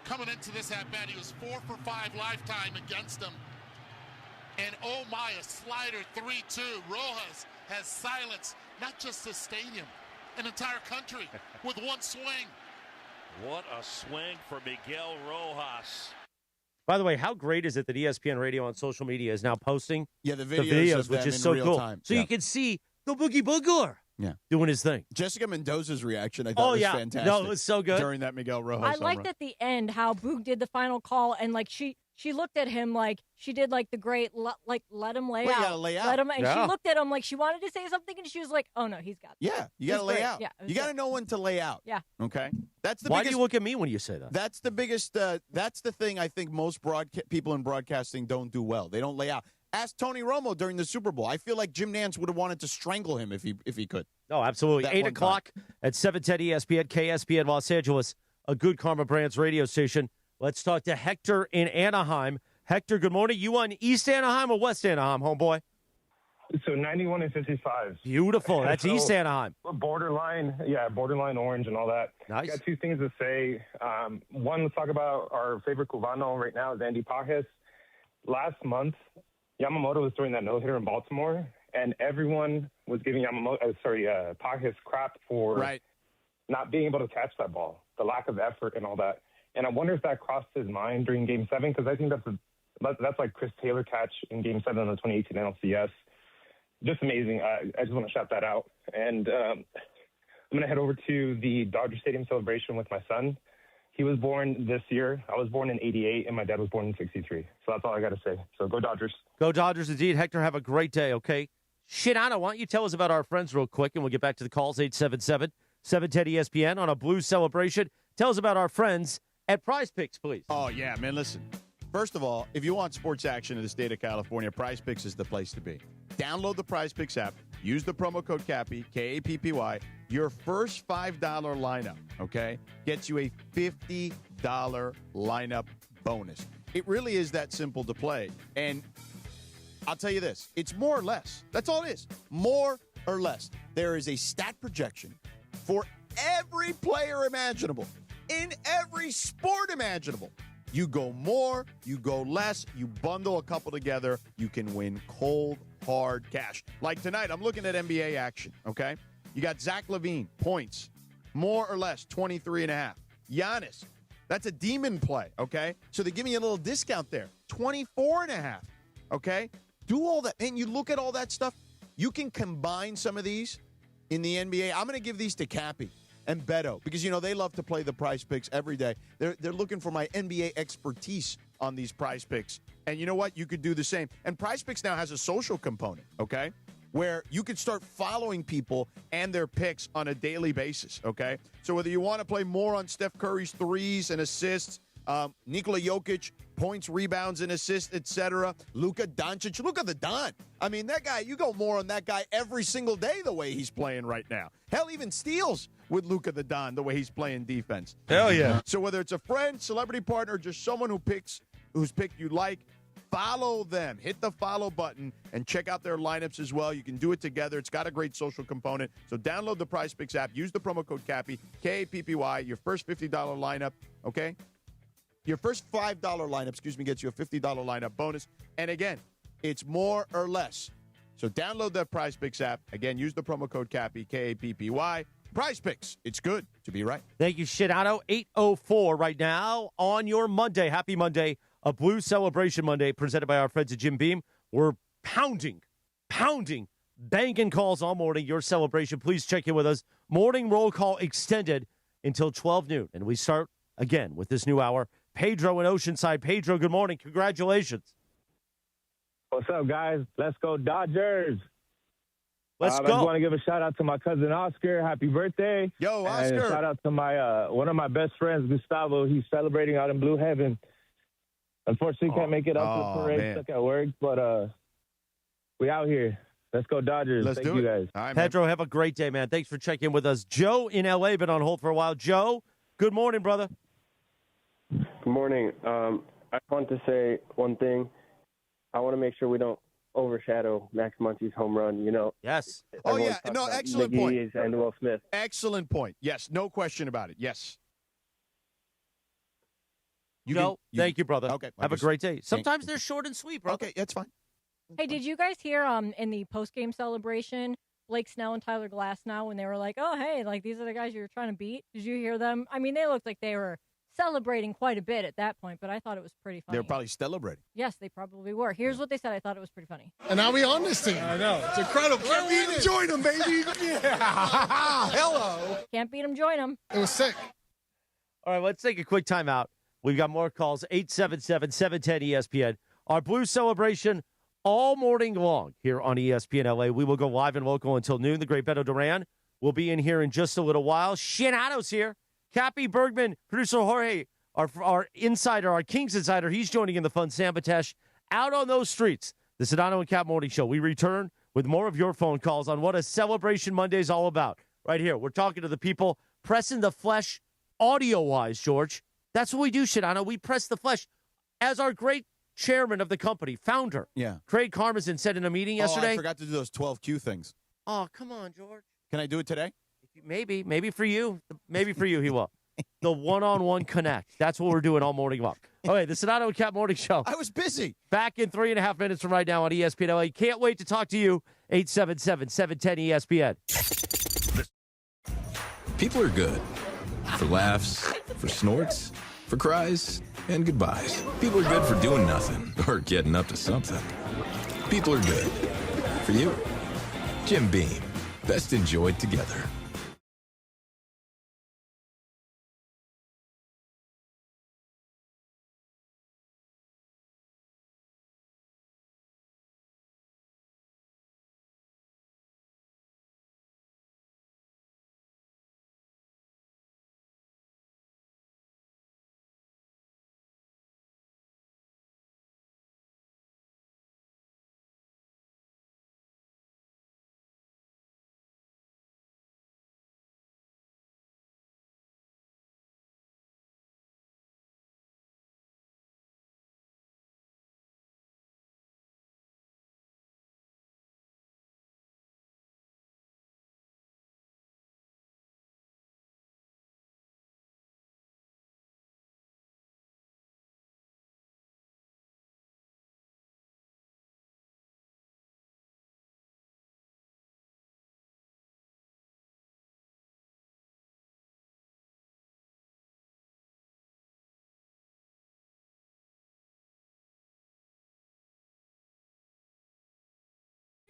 Coming into this at-bat, he was 4 for 5 lifetime against him. And oh my, a slider 3-2. Rojas has silenced not just the stadium, an entire country with one swing. What a swing for Miguel Rojas. By the way, how great is it that ESPN Radio on social media is now posting the videos which is so real cool. time. So you can see the Boogie Boogler doing his thing. Jessica Mendoza's reaction, I thought was fantastic. No, it was so good. During that Miguel Rojas I home liked run. at the end how Boog did the final call, and like she looked at him like she did like the great let him lay Well, you out. gotta lay out. Let him, and Yeah. she looked at him like she wanted to say something, and she was like, "Oh no, he's got this." Yeah, you It got to was lay great. out. Yeah, it was You got to good. know when to lay out. Yeah. Okay. That's the Why biggest. do you look at me when you say that? That's the biggest. That's the thing I think most people in broadcasting don't do well. They don't lay out. Ask Tony Romo during the Super Bowl. I feel like Jim Nantz would have wanted to strangle him if he could. No, absolutely. That 8 one o'clock at 710 ESPN, KSPN Los Angeles, a Good Karma Brands radio station. Let's talk to Hector in Anaheim. Hector, good morning. You on East Anaheim or West Anaheim, homeboy? So 91 and 55. Beautiful. That's So, East Anaheim. Borderline orange and all that. Nice. Got two things to say. One, let's talk about our favorite Cubano right now is Andy Pajes. Last month, Yamamoto was throwing that no-hitter in Baltimore, and everyone was giving Pajes crap for not being able to catch that ball, the lack of effort and all that. And I wonder if that crossed his mind during Game 7, because I think that's like Chris Taylor catch in Game 7 of the 2018 NLCS. Just amazing. I just want to shout that out. And I'm going to head over to the Dodger Stadium celebration with my son. He was born this year. I was born in 88, and my dad was born in 63. So that's all I got to say. So go Dodgers. Go Dodgers indeed. Hector, have a great day, okay? Shidano, why don't you tell us about our friends real quick, and we'll get back to the calls, 877-710-ESPN on a Blue celebration. Tell us about our friends at Prize Picks, please. Oh, yeah, man, listen. First of all, if you want sports action in the state of California, Prize Picks is the place to be. Download the Prize Picks app. Use the promo code Cappy, K-A-P-P-Y. Your first $5 lineup, okay, gets you a $50 lineup bonus. It really is that simple to play. And I'll tell you this. It's more or less. That's all it is. More or less. There is a stat projection for every player imaginable in every sport imaginable. You go more, you go less, you bundle a couple together, you can win cold, hard cash. Like tonight, I'm looking at NBA action, okay? You got Zach LaVine, points, more or less, 23.5. Giannis, that's a demon play, okay? So they give me a little discount there, 24.5, okay? Do all that, and you look at all that stuff, you can combine some of these in the NBA. I'm going to give these to Cappy and Beto, because, you know, they love to play the Prize Picks every day. They're looking for my NBA expertise on these Prize Picks. And you know what? You could do the same. And Prize Picks now has a social component, okay, where you could start following people and their picks on a daily basis, okay? So whether you want to play more on Steph Curry's threes and assists, Nikola Jokic, points, rebounds, and assists, etc. Luka Doncic. Luka the Don. I mean, that guy, you go more on that guy every single day the way he's playing right now. Hell, even steals with Luka the Don the way he's playing defense. Hell yeah. So whether it's a friend, celebrity partner, just someone whose pick you like, follow them. Hit the follow button and check out their lineups as well. You can do it together. It's got a great social component. So download the Prize Picks app. Use the promo code Cappy, K-A-P-P-Y, your first $50 lineup, okay? Your first $5 lineup, gets you a $50 lineup bonus. And again, it's more or less. So download that Prize Picks app. Again, use the promo code Cappy, K-A-P-P-Y. Prize Picks. It's good to be right. Thank you, Shidano. 8:04 right now on your Monday. Happy Monday. A Blue Celebration Monday presented by our friends at Jim Beam. We're pounding, banging calls all morning. Your celebration. Please check in with us. Morning roll call extended until 12 noon. And we start again with this new hour. Pedro in Oceanside. Pedro, good morning. Congratulations. What's up, guys? Let's go Dodgers. Let's I go. just want to give a shout out to my cousin Oscar. Happy birthday. Yo, And Oscar. shout out to my one of my best friends, Gustavo. He's celebrating out in Blue Heaven. Unfortunately, can't make it up to the parade. man. Stuck at work, but we out here. Let's go Dodgers. Let's Thank do you it. guys. All right, man. Pedro, have a great day, man. Thanks for checking in with us. Joe in L.A. been on hold for a while. Joe, good morning, brother. Good morning. I want to say one thing. I want to make sure we don't overshadow Max Muncy's home run. You know. Yes. Oh, Everyone yeah. talks No, about excellent McGee's point. and Will Smith. Excellent point. Yes, no question about it. Yes. Joe, thank you, brother. Okay. Have a great day. Sometimes they're short and sweet, brother. Okay, that's fine. Hey, did you guys hear in the post-game celebration, Blake Snell and Tyler Glasnow, when they were like, oh, hey, like these are the guys you were trying to beat? Did you hear them? I mean, they looked like they were celebrating quite a bit at that point, but I thought it was pretty funny. They're probably celebrating. Yes, they probably were. Here's what they said. I thought it was pretty funny. And now we on this team. I know. It's incredible. Can't beat him. Join him, baby. Yeah. Hello. Can't beat them, join them. It was sick. All right, let's take a quick timeout. We've got more calls, 877-710-ESPN. Our Blue celebration all morning long here on ESPN LA. We will go live and local until noon. The great Beto Duran will be in here in just a little while. Shanado's here. Cappy Bergman, producer Jorge, our insider, our Kings insider, he's joining in the fun. Sam Batesh out on those streets. The Sedano and Kap Morning Show. We return with more of your phone calls on what a Celebration Monday is all about. Right here, we're talking to the people pressing the flesh audio-wise, George. That's what we do, Sedano. We press the flesh. As our great chairman of the company, founder, Craig Karmazin said in a meeting yesterday. Oh, I forgot to do those 12 Q things. Oh, come on, George. Can I do it today? Maybe for you. Maybe for you, he will. The one-on-one connect. That's what we're doing all morning long. Okay, the Sedano and Kap Morning Show. I was busy. Back in 3.5 minutes from right now on ESPN LA. Can't wait to talk to you. 877-710-ESPN. People are good. For laughs, for snorts, for cries, and goodbyes. People are good for doing nothing or getting up to something. People are good. For you. Jim Beam. Best enjoyed together.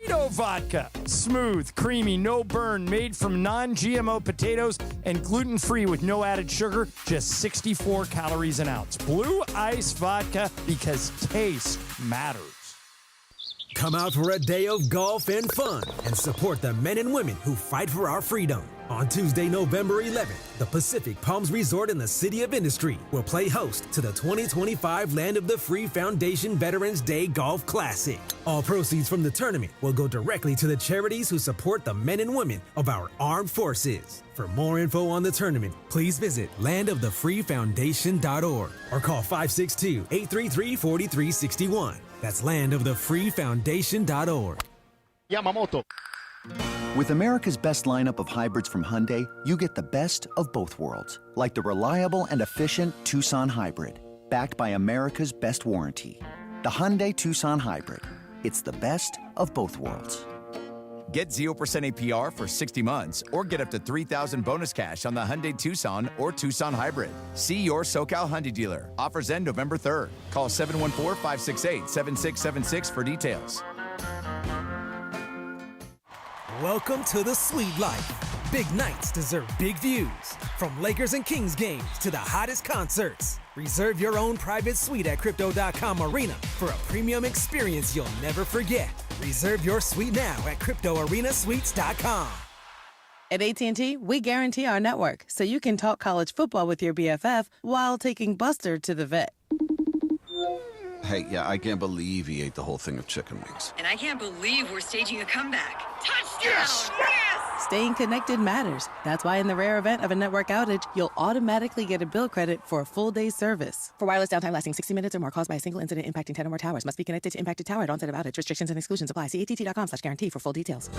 Potato vodka. Smooth, creamy, no burn, made from non-GMO potatoes and gluten-free with no added sugar, just 64 calories an ounce. Blue Ice Vodka, because taste matters. Come out for a day of golf and fun and support the men and women who fight for our freedom. On Tuesday, November 11th, the Pacific Palms Resort in the City of Industry will play host to the 2025 Land of the Free Foundation Veterans Day Golf Classic. All proceeds from the tournament will go directly to the charities who support the men and women of our armed forces. For more info on the tournament, please visit landofthefreefoundation.org or call 562-833-4361. That's landofthefreefoundation.org. Yamamoto. With America's best lineup of hybrids from Hyundai, you get the best of both worlds, like the reliable and efficient Tucson Hybrid, backed by America's best warranty. The Hyundai Tucson Hybrid. It's the best of both worlds. Get 0% APR for 60 months or get up to $3,000 bonus cash on the Hyundai Tucson or Tucson Hybrid. See your SoCal Hyundai dealer. Offers end November 3rd. Call 714-568-7676 for details. Welcome to the sweet life. Big nights deserve big views. From Lakers and Kings games to the hottest concerts, Reserve your own private suite at Crypto.com Arena for a premium experience you'll never forget. Reserve your suite now at CryptoArenaSuites.com. At AT&T, we guarantee our network so you can talk college football with your BFF while taking Buster to the vet. Hey, yeah, I can't believe he ate the whole thing of chicken wings. And I can't believe we're staging a comeback. Touchdown! Yes! Staying connected matters. That's why in the rare event of a network outage, you'll automatically get a bill credit for a full day's service. For wireless downtime lasting 60 minutes or more caused by a single incident impacting 10 or more towers, must be connected to impacted tower at onset of outage. Restrictions and exclusions apply. See att.com/guarantee for full details.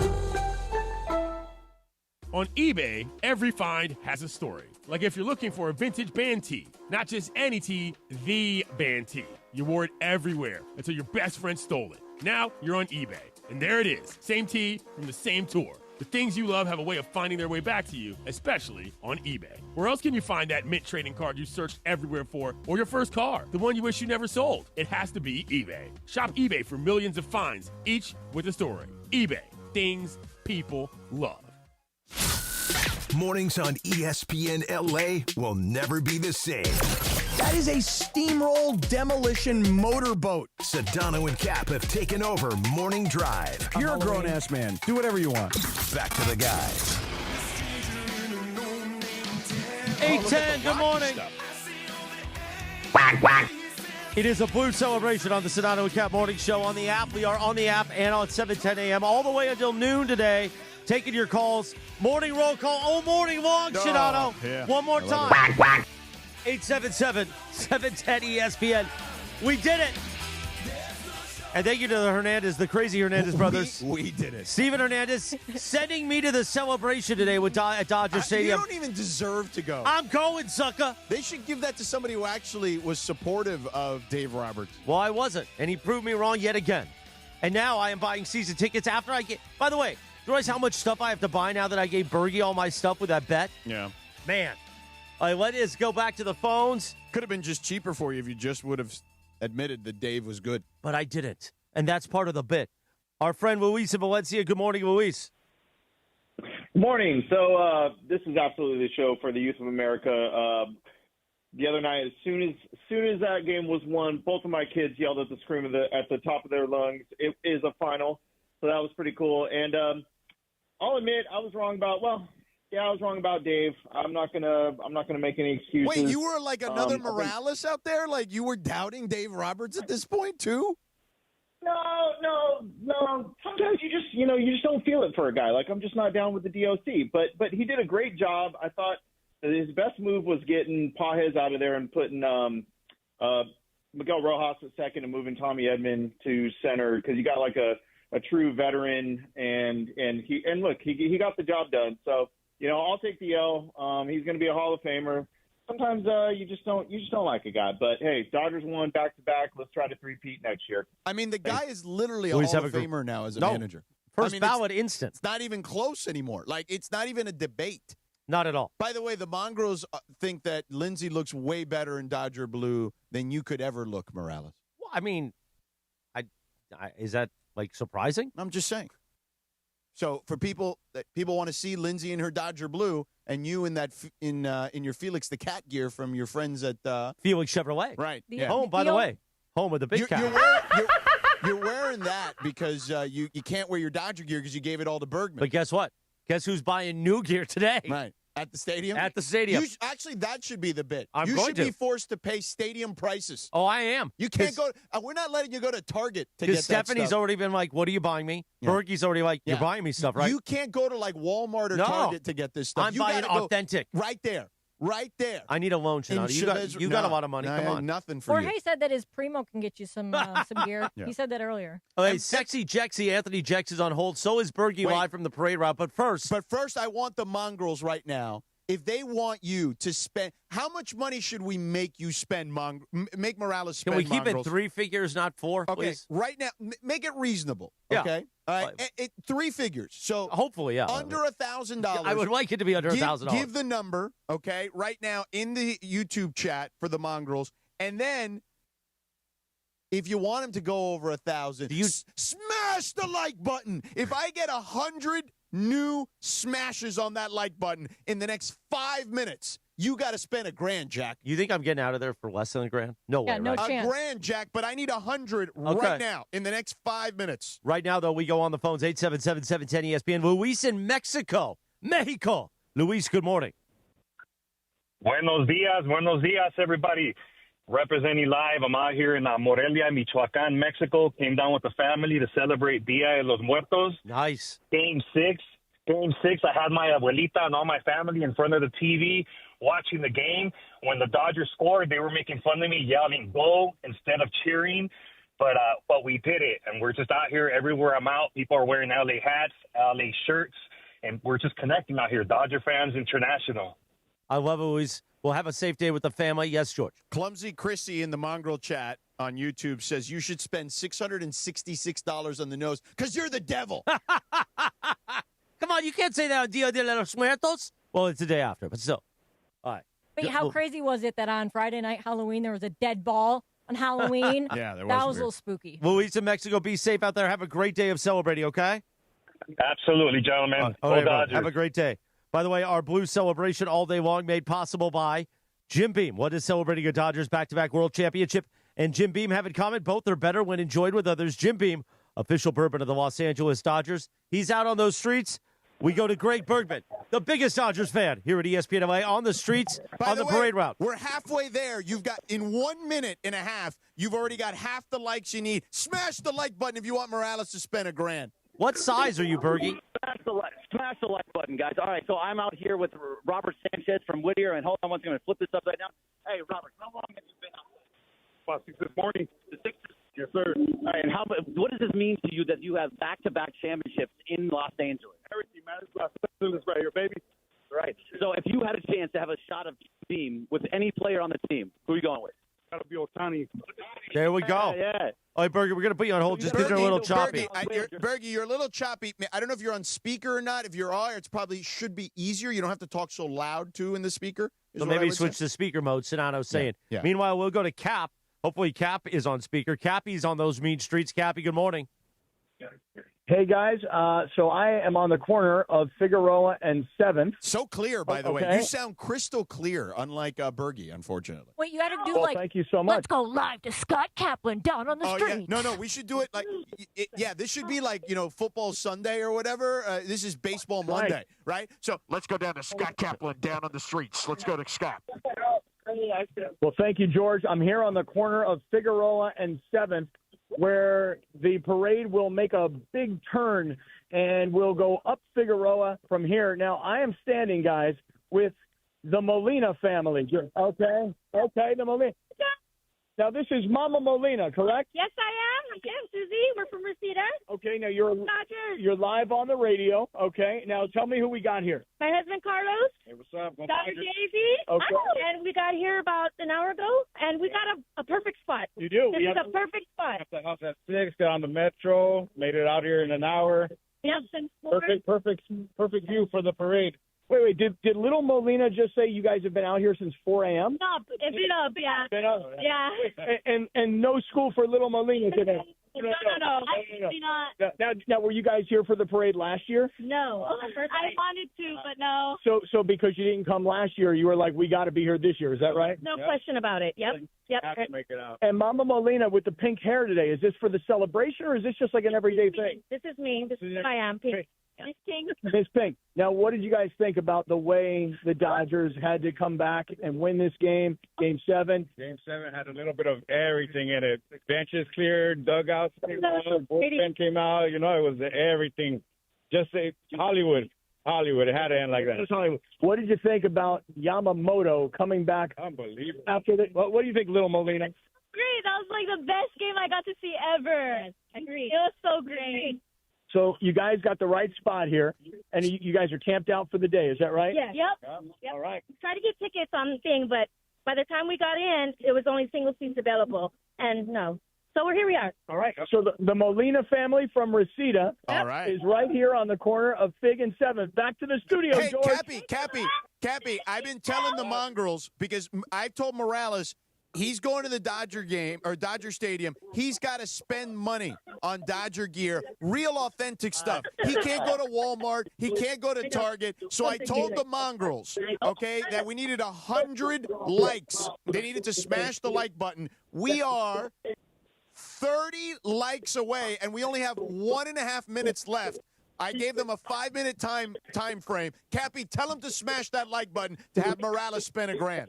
On eBay, every find has a story. Like if you're looking for a vintage band tee, not just any tee, the band tee. You wore it everywhere until your best friend stole it. Now you're on eBay, and there it is. Same tee from the same tour. The things you love have a way of finding their way back to you, especially on eBay. Where else can you find that mint trading card you searched everywhere for, or your first car, the one you wish you never sold? It has to be eBay. Shop eBay for millions of finds, each with a story. eBay, things people love. Mornings on ESPN LA will never be the same. That is a steamroll demolition motorboat. Sedano and Kap have taken over Morning Drive. You're a grown-ass man. Do whatever you want. Back to the guys. 8:10, good morning. It is a Blue celebration on the Sedano and Kap Morning Show on the app. We are on the app and on 7:10 a.m. all the way until noon today. Taking your calls. Morning roll call. Oh, morning long, Sedano. Yeah. One more time. 877-710-ESPN. We did it. And thank you to the Hernandez, the crazy Hernandez brothers. We did it. Steven Hernandez sending me to the celebration today at Dodger Stadium. You don't even deserve to go. I'm going, sucker. They should give that to somebody who actually was supportive of Dave Roberts. Well, I wasn't, and he proved me wrong yet again. And now I am buying season tickets after I get. By the way, do you realize how much stuff I have to buy now that I gave Bergie all my stuff with that bet? Yeah. Man. All right, let us go back to the phones. Could have been just cheaper for you if you just would have admitted that Dave was good. But I didn't, and that's part of the bit. Our friend Luis in Valencia. Good morning, Luis. Good morning. So this is absolutely the show for the youth of America. The other night, as soon as that game was won, both of my kids yelled at the scream at the top of their lungs. It is a final, so that was pretty cool. And I'll admit I was wrong about I was wrong about Dave. I'm not gonna make any excuses. Wait, you were like another Morales out there? Like you were doubting Dave Roberts at this point too? No. Sometimes you just don't feel it for a guy. Like I'm just not down with the DOC. But he did a great job. I thought his best move was getting Pages out of there and putting Miguel Rojas at second and moving Tommy Edman to center because you got like a true veteran and he got the job done. So. I'll take the L. He's going to be a Hall of Famer. Sometimes you just don't like a guy. But hey, Dodgers won back to back. Let's try to three-peat next year. I mean, the guy is literally a Hall of Famer now as a manager. First ballot instant. It's not even close anymore. Like it's not even a debate. Not at all. By the way, the Mongrels think that Lindsey looks way better in Dodger blue than you could ever look, Morales. Well, I mean, is that like surprising? I'm just saying. So for people want to see Lindsay in her Dodger blue and you in that in your Felix the Cat gear from your friends at Felix Chevrolet. Right. Home, by the way. Home with the big cat. You're wearing that because you can't wear your Dodger gear because you gave it all to Bergman. But guess what? Guess who's buying new gear today? Right. At the stadium? At the stadium. Actually, that should be the bit. You should be forced to pay stadium prices. Oh, I am. You can't go. We're not letting you go to Target to get that Stephanie's stuff. already been like, what are you buying me? Yeah. Berkey's already like, you're buying me stuff, right? You can't go to like Walmart or Target to get this stuff. I'm buying authentic. Right there. Right there. I need a loan, Shinoda. You got a lot of money. Come on. Nothing for you. Jorge said that his Primo can get you some gear. Yeah. He said that earlier. Okay, Sexy Jexy, Anthony Jex is on hold. So is Bergie live from the parade route. But first, I want the Mongrels right now. If they want you to spend, how much money should we make you spend, make Morales spend, Can we keep Mongrels? it 3 figures, not 4, okay, please? right now, make it reasonable, yeah. Okay? All right, 3 figures. So hopefully, yeah. Under $1,000. I would like it to be under $1,000. Give the number, okay, right now in the YouTube chat for the Mongrels. And then if you want him to go over 1,000, smash the like button. If I get 100 new smashes on that like button in the next 5 minutes, you got to spend $1,000, Jack. You think I'm getting out of there for less than $1,000? No way, no right? chance. $1,000, Jack, but I need 100 Okay. right now in the next 5 minutes. Right now, though, we go on the phones, 877-710-ESPN. Luis in Mexico. Luis, good morning. Buenos dias, everybody. Representing live. I'm out here in Morelia, Michoacán, Mexico. Came down with the family to celebrate Dia de los Muertos. Nice. Game six, I had my abuelita and all my family in front of the TV watching the game. When the Dodgers scored, they were making fun of me, yelling "go" instead of cheering. But we did it, and we're just out here everywhere I'm out. People are wearing LA hats, LA shirts, and we're just connecting out here. Dodger fans international. I love it, Luis. We'll have a safe day with the family. Yes, George. Clumsy Chrissy in the Mongrel chat on YouTube says you should spend $666 on the nose because you're the devil. Come on, you can't say that on Dia de los Muertos. Well, it's the day after, but still. All right. Wait, how crazy was it that on Friday night Halloween there was a dead ball on Halloween? Yeah, there was. That was a little spooky. Luis in Mexico, be safe out there. Have a great day of celebrating, okay? Absolutely, gentlemen. All right, Go Dodgers. have a great day. By the way, our blue celebration all day long made possible by Jim Beam. What is celebrating a Dodgers back-to-back world championship and Jim Beam have in common? Both are better when enjoyed with others. Jim Beam, official bourbon of the Los Angeles Dodgers. He's out on those streets. We go to Greg Bergman, the biggest Dodgers fan here at ESPN LA, on the streets, on the parade route. We're halfway there. You've got, in 1 minute and a half, you've already got half the likes you need. Smash the like button if you want Morales to spend $1,000. What size are you, Bergie? Smash the like button, guys. All right, so I'm out here with Robert Sanchez from Whittier, and hold on, I'm going to flip this upside down. Hey, Robert, how long have you been out there? About 6 this morning. The Sixers? Yes, sir. All right, and what does this mean to you that you have back-to-back championships in Los Angeles? Everything, man. It's Los Angeles right here, baby. Right. So if you had a chance to have a shot of team with any player on the team, who are you going with? That'll be Ohtani. There we go. Yeah. All right, Bergie, we're going to put you on hold just because you're a little choppy. Bergie, you're a little choppy. I don't know if you're on speaker or not. If you are, it's probably should be easier. You don't have to talk so loud, too, in the speaker. So maybe switch to speaker mode, Sedano's saying. Yeah. Meanwhile, we'll go to Cap. Hopefully Cap is on speaker. Cappy's on those mean streets. Cappy, good morning. Hey, guys. So I am on the corner of Figueroa and 7th. So clear, by the way. You sound crystal clear, unlike Bergie, unfortunately. Wait, you had to do thank you so much. Let's go live to Scott Kaplan down on the street. Yeah. No, we should do it like, this should be like, Football Sunday or whatever. This is Baseball Monday, right? So let's go down to Scott Kaplan down on the streets. Let's go to Scott. Well, thank you, George. I'm here on the corner of Figueroa and 7th, where the parade will make a big turn and we'll go up Figueroa from here. Now, I am standing, guys, with the Molina family. Okay, the Molina. Now, this is Mama Molina, correct? Yes, I am. Yes, Susie. We're from Reseda. Okay, now you're live on the radio. Okay, now tell me who we got here. My husband, Carlos. Hey, what's up? Dr. Daisy. Okay. And we got here about an hour ago, and we got a perfect spot. You do? This is a perfect spot. Left the house at 6, got on the metro, made it out here in an hour. Yes, and Perfect view for the parade. Wait, did little Molina just say you guys have been out here since 4 a.m.? No, it's been up, yeah. Been up? Yeah. And no school for little Molina today? No. Absolutely not. Now, were you guys here for the parade last year? No. I wanted to, but no. So because you didn't come last year, you were like, we got to be here this year. Is that right? No question about it. Yep. Have to make it out. And Mama Molina with the pink hair today, is this for the celebration or is this just like an everyday thing? This is me. This is who I am. Pink. Miss Pink. Miss Pink. Now, what did you guys think about the way the Dodgers had to come back and win this game, Game 7? Game 7 had a little bit of everything in it. Benches cleared, dugouts came out, bullpen came out. It was everything. Just say Hollywood. It had to end like that. What did you think about Yamamoto coming back? Unbelievable. After what do you think, little Molina? Great. That was like the best game I got to see ever. Yes, agreed. It was so great. So you guys got the right spot here, and you guys are camped out for the day. Is that right? Yes. Yep. All right. Tried to get tickets on the thing, but by the time we got in, it was only single seats available. And no. So here we are. All right. So the Molina family from Reseda is right here on the corner of Fig and 7th. Back to the studio, Hey, George. Cappy, I've been telling the Mongrels because I've told Morales, He's going to the Dodger game or Dodger Stadium. He's got to spend money on Dodger gear, real authentic stuff. He can't go to Walmart. He can't go to Target. So I told the mongrels, okay, that we needed 100 likes. They needed to smash the like button. We are 30 likes away, and we only have 1.5 minutes left. I gave them a 5-minute time frame. Cappy, tell them to smash that like button to have Morales spend $1,000.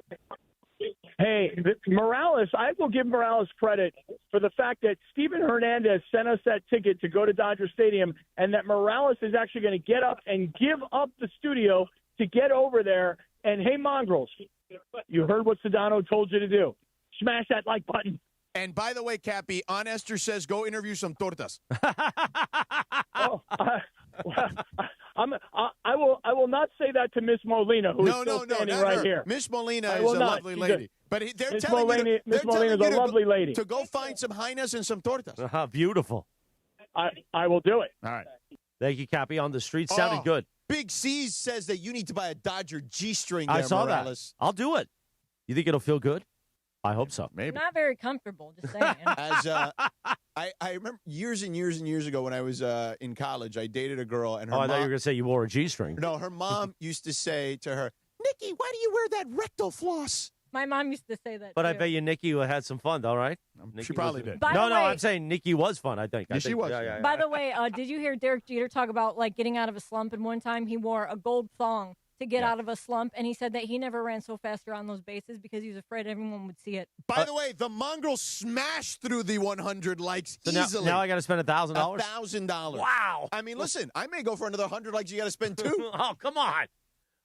Hey, Morales, I will give Morales credit for the fact that Steven Hernandez sent us that ticket to go to Dodger Stadium, and that Morales is actually going to get up and give up the studio to get over there. And, hey, mongrels, you heard what Sedano told you to do. Smash that like button. And by the way, Cappy, Aunt Esther says go interview some tortas. I will not say that to Miss Molina, who is still standing right here. Miss Molina is a lovely lady. But they're telling you Miss Molina is a lovely lady. To go find some hyenas and some tortas. Beautiful. I will do it. All right. Thank you, Cappy. On the street, sounded good. Big C says that you need to buy a Dodger G-string there, I saw Morales. that. I'll do it. You think it'll feel good? I hope so. Maybe. Not very comfortable, just saying. As I remember years and years and years ago when I was in college, I dated a girl, and her I mom, thought you were going to say you wore a G-string. No, her mom used to say to her, Nikki, why do you wear that rectal floss? My mom used to say that, But too. I bet you Nikki had some fun, though, right? She probably did. By No, the no, way- I'm saying Nikki was fun, I think. Yeah, she was. Yeah. By the way, did you hear Derek Jeter talk about, like, getting out of a slump? And one time he wore a gold thong to get out of a slump, and he said that he never ran so fast around those bases because he was afraid everyone would see it. By the way, the mongrel smashed through the 100 likes So easily. now I got to spend $1,000? $1,000. Wow. I mean, listen, I may go for another 100 likes. You got to spend 2. Oh, come on.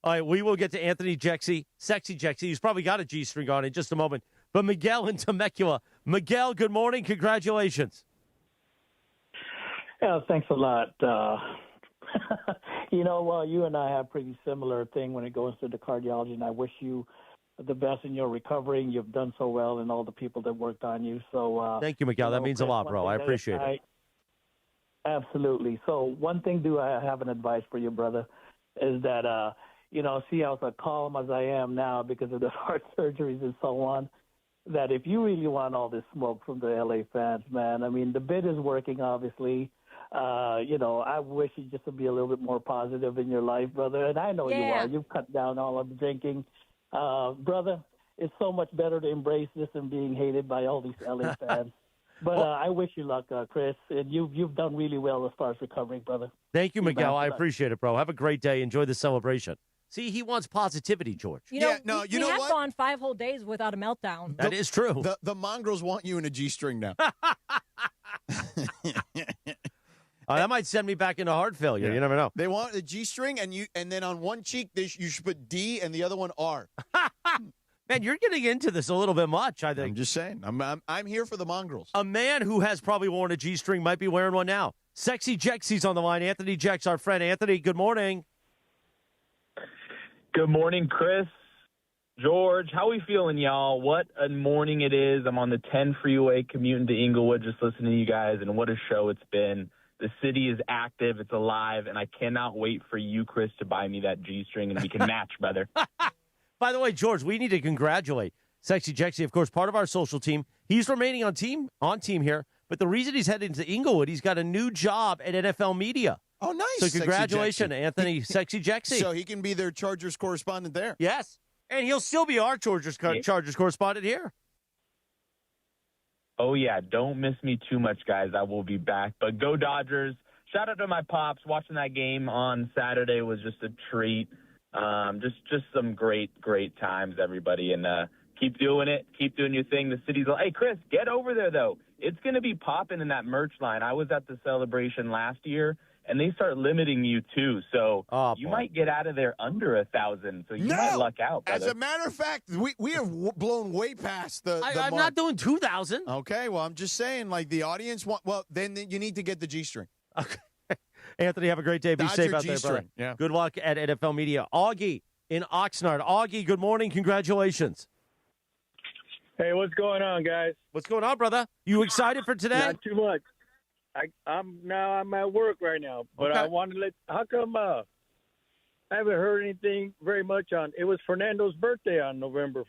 All right, we will get to Anthony Jexy, Sexy Jexy. He's probably got a G-string on in just a moment. But Miguel in Temecula. Miguel, good morning. Congratulations. Yeah, thanks a lot. You and I have pretty similar thing when it goes to the cardiology, and I wish you the best in your recovery. You've done so well, and all the people that worked on you. So thank you, Miguel. That means Chris, a lot, bro. I appreciate it. Absolutely. So one thing I have an advice for you, brother, is that, see how calm as I am now because of the heart surgeries and so on, that if you really want all this smoke from the LA fans, man, I mean, the bid is working, obviously. I wish you just to be a little bit more positive in your life, brother. And I know you are. You've cut down all of the drinking. Brother, it's so much better to embrace this than being hated by all these LA fans. But I wish you luck, Chris. And you've done really well as far as recovering, brother. Thank you, Miguel. I appreciate it, bro. Have a great day. Enjoy the celebration. See, he wants positivity, George. We have gone 5 whole days without a meltdown. That is true. The mongrels want you in a G-string now. That might send me back into heart failure. Yeah. You never know. They want a G-string, and then on one cheek you should put D and the other one R. Man, you're getting into this a little bit much, I think. I'm just saying. I'm here for the mongrels. A man who has probably worn a G-string might be wearing one now. Sexy Jexy's on the line. Anthony Jex, our friend. Anthony, good morning. Good morning, Chris. George, how we feeling, y'all? What a morning it is. I'm on the 10 freeway commuting to Inglewood just listening to you guys, and what a show it's been. The city is active, it's alive, and I cannot wait for you, Chris, to buy me that G-string, and we can match, brother. By the way, George, we need to congratulate Sexy Jexy, of course, part of our social team. He's remaining on team here, but the reason he's heading to Inglewood, he's got a new job at NFL Media. Oh, nice. So congratulations, Anthony Sexy Jexy. So he can be their Chargers correspondent there. Yes, and he'll still be our Chargers correspondent here. Oh, yeah, don't miss me too much, guys. I will be back. But go Dodgers. Shout out to my pops. Watching that game on Saturday was just a treat. Just some great times, everybody. And keep doing it. Keep doing your thing. The city's like, hey, Chris, get over there, though. It's going to be popping in that merch line. I was at the celebration last year, and they start limiting you, too. So you might get out of there under 1,000. So you might luck out, brother. As a matter of fact, we have blown way past the I'm mark. not doing 2,000. Okay, well, I'm just saying, like, the audience then you need to get the G-string. Okay. Anthony, have a great day. Be safe out there, brother. Yeah. Good luck at NFL Media. Augie in Oxnard. Augie, good morning. Congratulations. Hey, what's going on, guys? What's going on, brother? You excited for today? Not too much. I'm at work right now, but Okay. I wanted to how come I haven't heard anything very much on. It was Fernando's birthday on November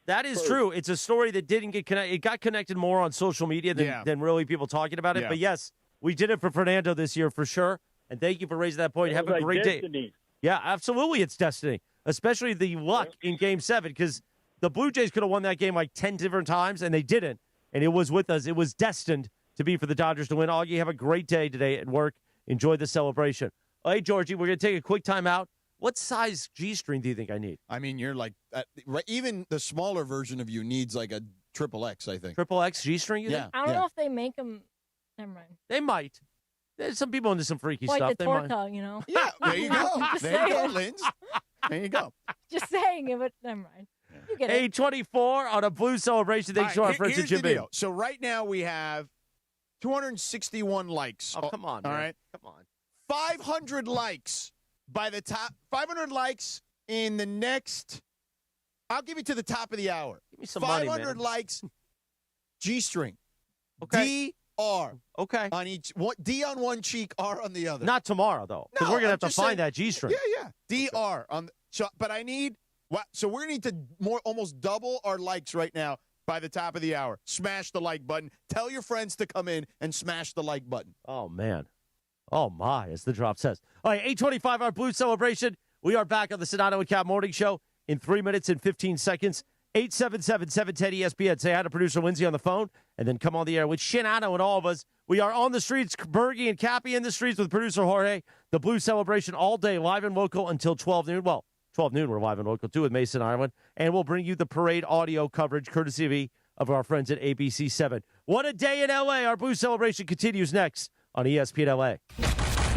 That is true. It's a story that didn't get connected. It got connected more on social media than really people talking about it. Yeah. But, yes, we did it for Fernando this year for sure. And thank you for raising that point. Have a great day. Yeah, absolutely, it's destiny, especially the luck in Game 7 because the Blue Jays could have won that game like 10 different times, and they didn't. And it was with us. It was destined to be for the Dodgers to win. Augie, have a great day today at work. Enjoy the celebration. Hey, Georgie, we're going to take a quick time out. What size G-string do you think I need? I mean, you're like, even the smaller version of you needs like a triple X, I think. Triple X G-string, you think? I don't know if they make them. Never mind. They might. There's some people into some freaky Like stuff. the They might. torta, you know? Yeah, there you go. Just There you go, saying. Linz. There you go. Just saying it, but never mind. You get it. 824 on a Blue celebration. Thanks to our friends at Here's the Jim Beam. deal. So right now we have 261 likes. Oh, come on, All man. right. Come on. 500 likes by the top. 500 likes in the next. I'll give you to the top of the hour. Give me some money, 500 man. likes. G-string. Okay. D-R. Okay. On each. D on one cheek, R on the other. Not tomorrow, though, because No, we're going to have I'm to just find saying- that G-string. Yeah. D-R. On. So, but I need. So we're going to need to almost double our likes right now by the top of the hour. Smash the like button. Tell your friends to come in and smash the like button. Oh, man. Oh, my, as the drop says. All right, 825, our Blue celebration. We are back on the Sedano and Kap Morning Show in 3 minutes and 15 seconds. 877-710-ESPN. Say hi to producer Lindsay on the phone, and then come on the air with Shinano and all of us. We are on the streets, Bergie and Cappy in the streets with producer Jorge. The Blue celebration all day, live and local until 12 noon. Well, 12 noon, we're live and local, too, with Mason Ireland. And we'll bring you the parade audio coverage, courtesy of our friends at ABC 7. What a day in L.A. Our Blue celebration continues next on ESPN L.A.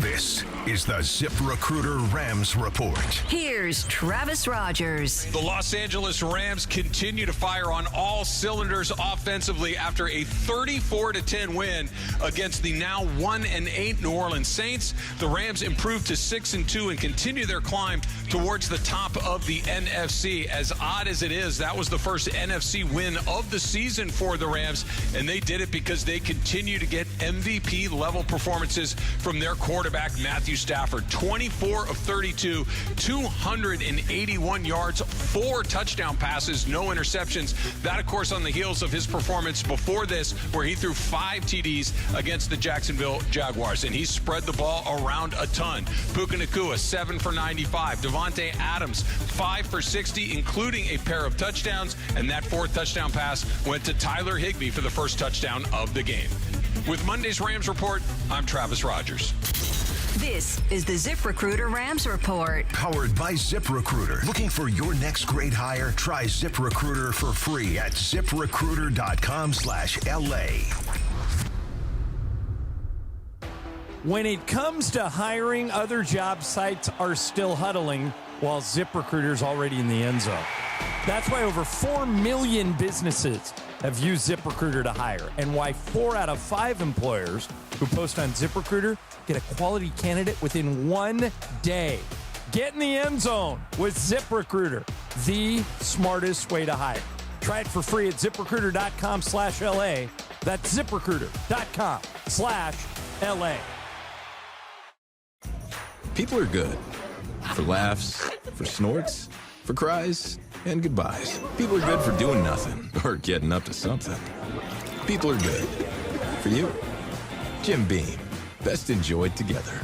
This is the ZipRecruiter Rams Report. Here's Travis Rogers. The Los Angeles Rams continue to fire on all cylinders offensively after a 34-10 win against the now 1-8 New Orleans Saints. The Rams improved to 6-2 and continue their climb towards the top of the NFC. As odd as it is, that was the first NFC win of the season for the Rams, and they did it because they continue to get MVP-level performances from their quarterback, Matthew Stafford. 24 of 32, 281 yards, 4 touchdown passes, no interceptions. That, of course, on the heels of his performance before this, where he threw 5 TDs against the Jacksonville Jaguars, and he spread the ball around a ton. Puka Nacua, 7 for 95. Devontae Adams, 5 for 60, including a pair of touchdowns, and that 4th touchdown pass went to Tyler Higbee for the first touchdown of the game. With Monday's Rams Report, I'm Travis Rogers. This is the ZipRecruiter Rams Report. Powered by ZipRecruiter. Looking for your next great hire? Try ZipRecruiter for free at ZipRecruiter.com/LA. When it comes to hiring, other job sites are still huddling while ZipRecruiter's already in the end zone. That's why over 4 million businesses have used ZipRecruiter to hire, and why 4 out of 5 employers who post on ZipRecruiter get a quality candidate within 1 day. Get in the end zone with ZipRecruiter, the smartest way to hire. Try it for free at ZipRecruiter.com/LA. That's ZipRecruiter.com/LA. People are good. For laughs, for snorts, for cries, and goodbyes. People are good for doing nothing or getting up to something. People are good. For you, Jim Beam. Best enjoyed together.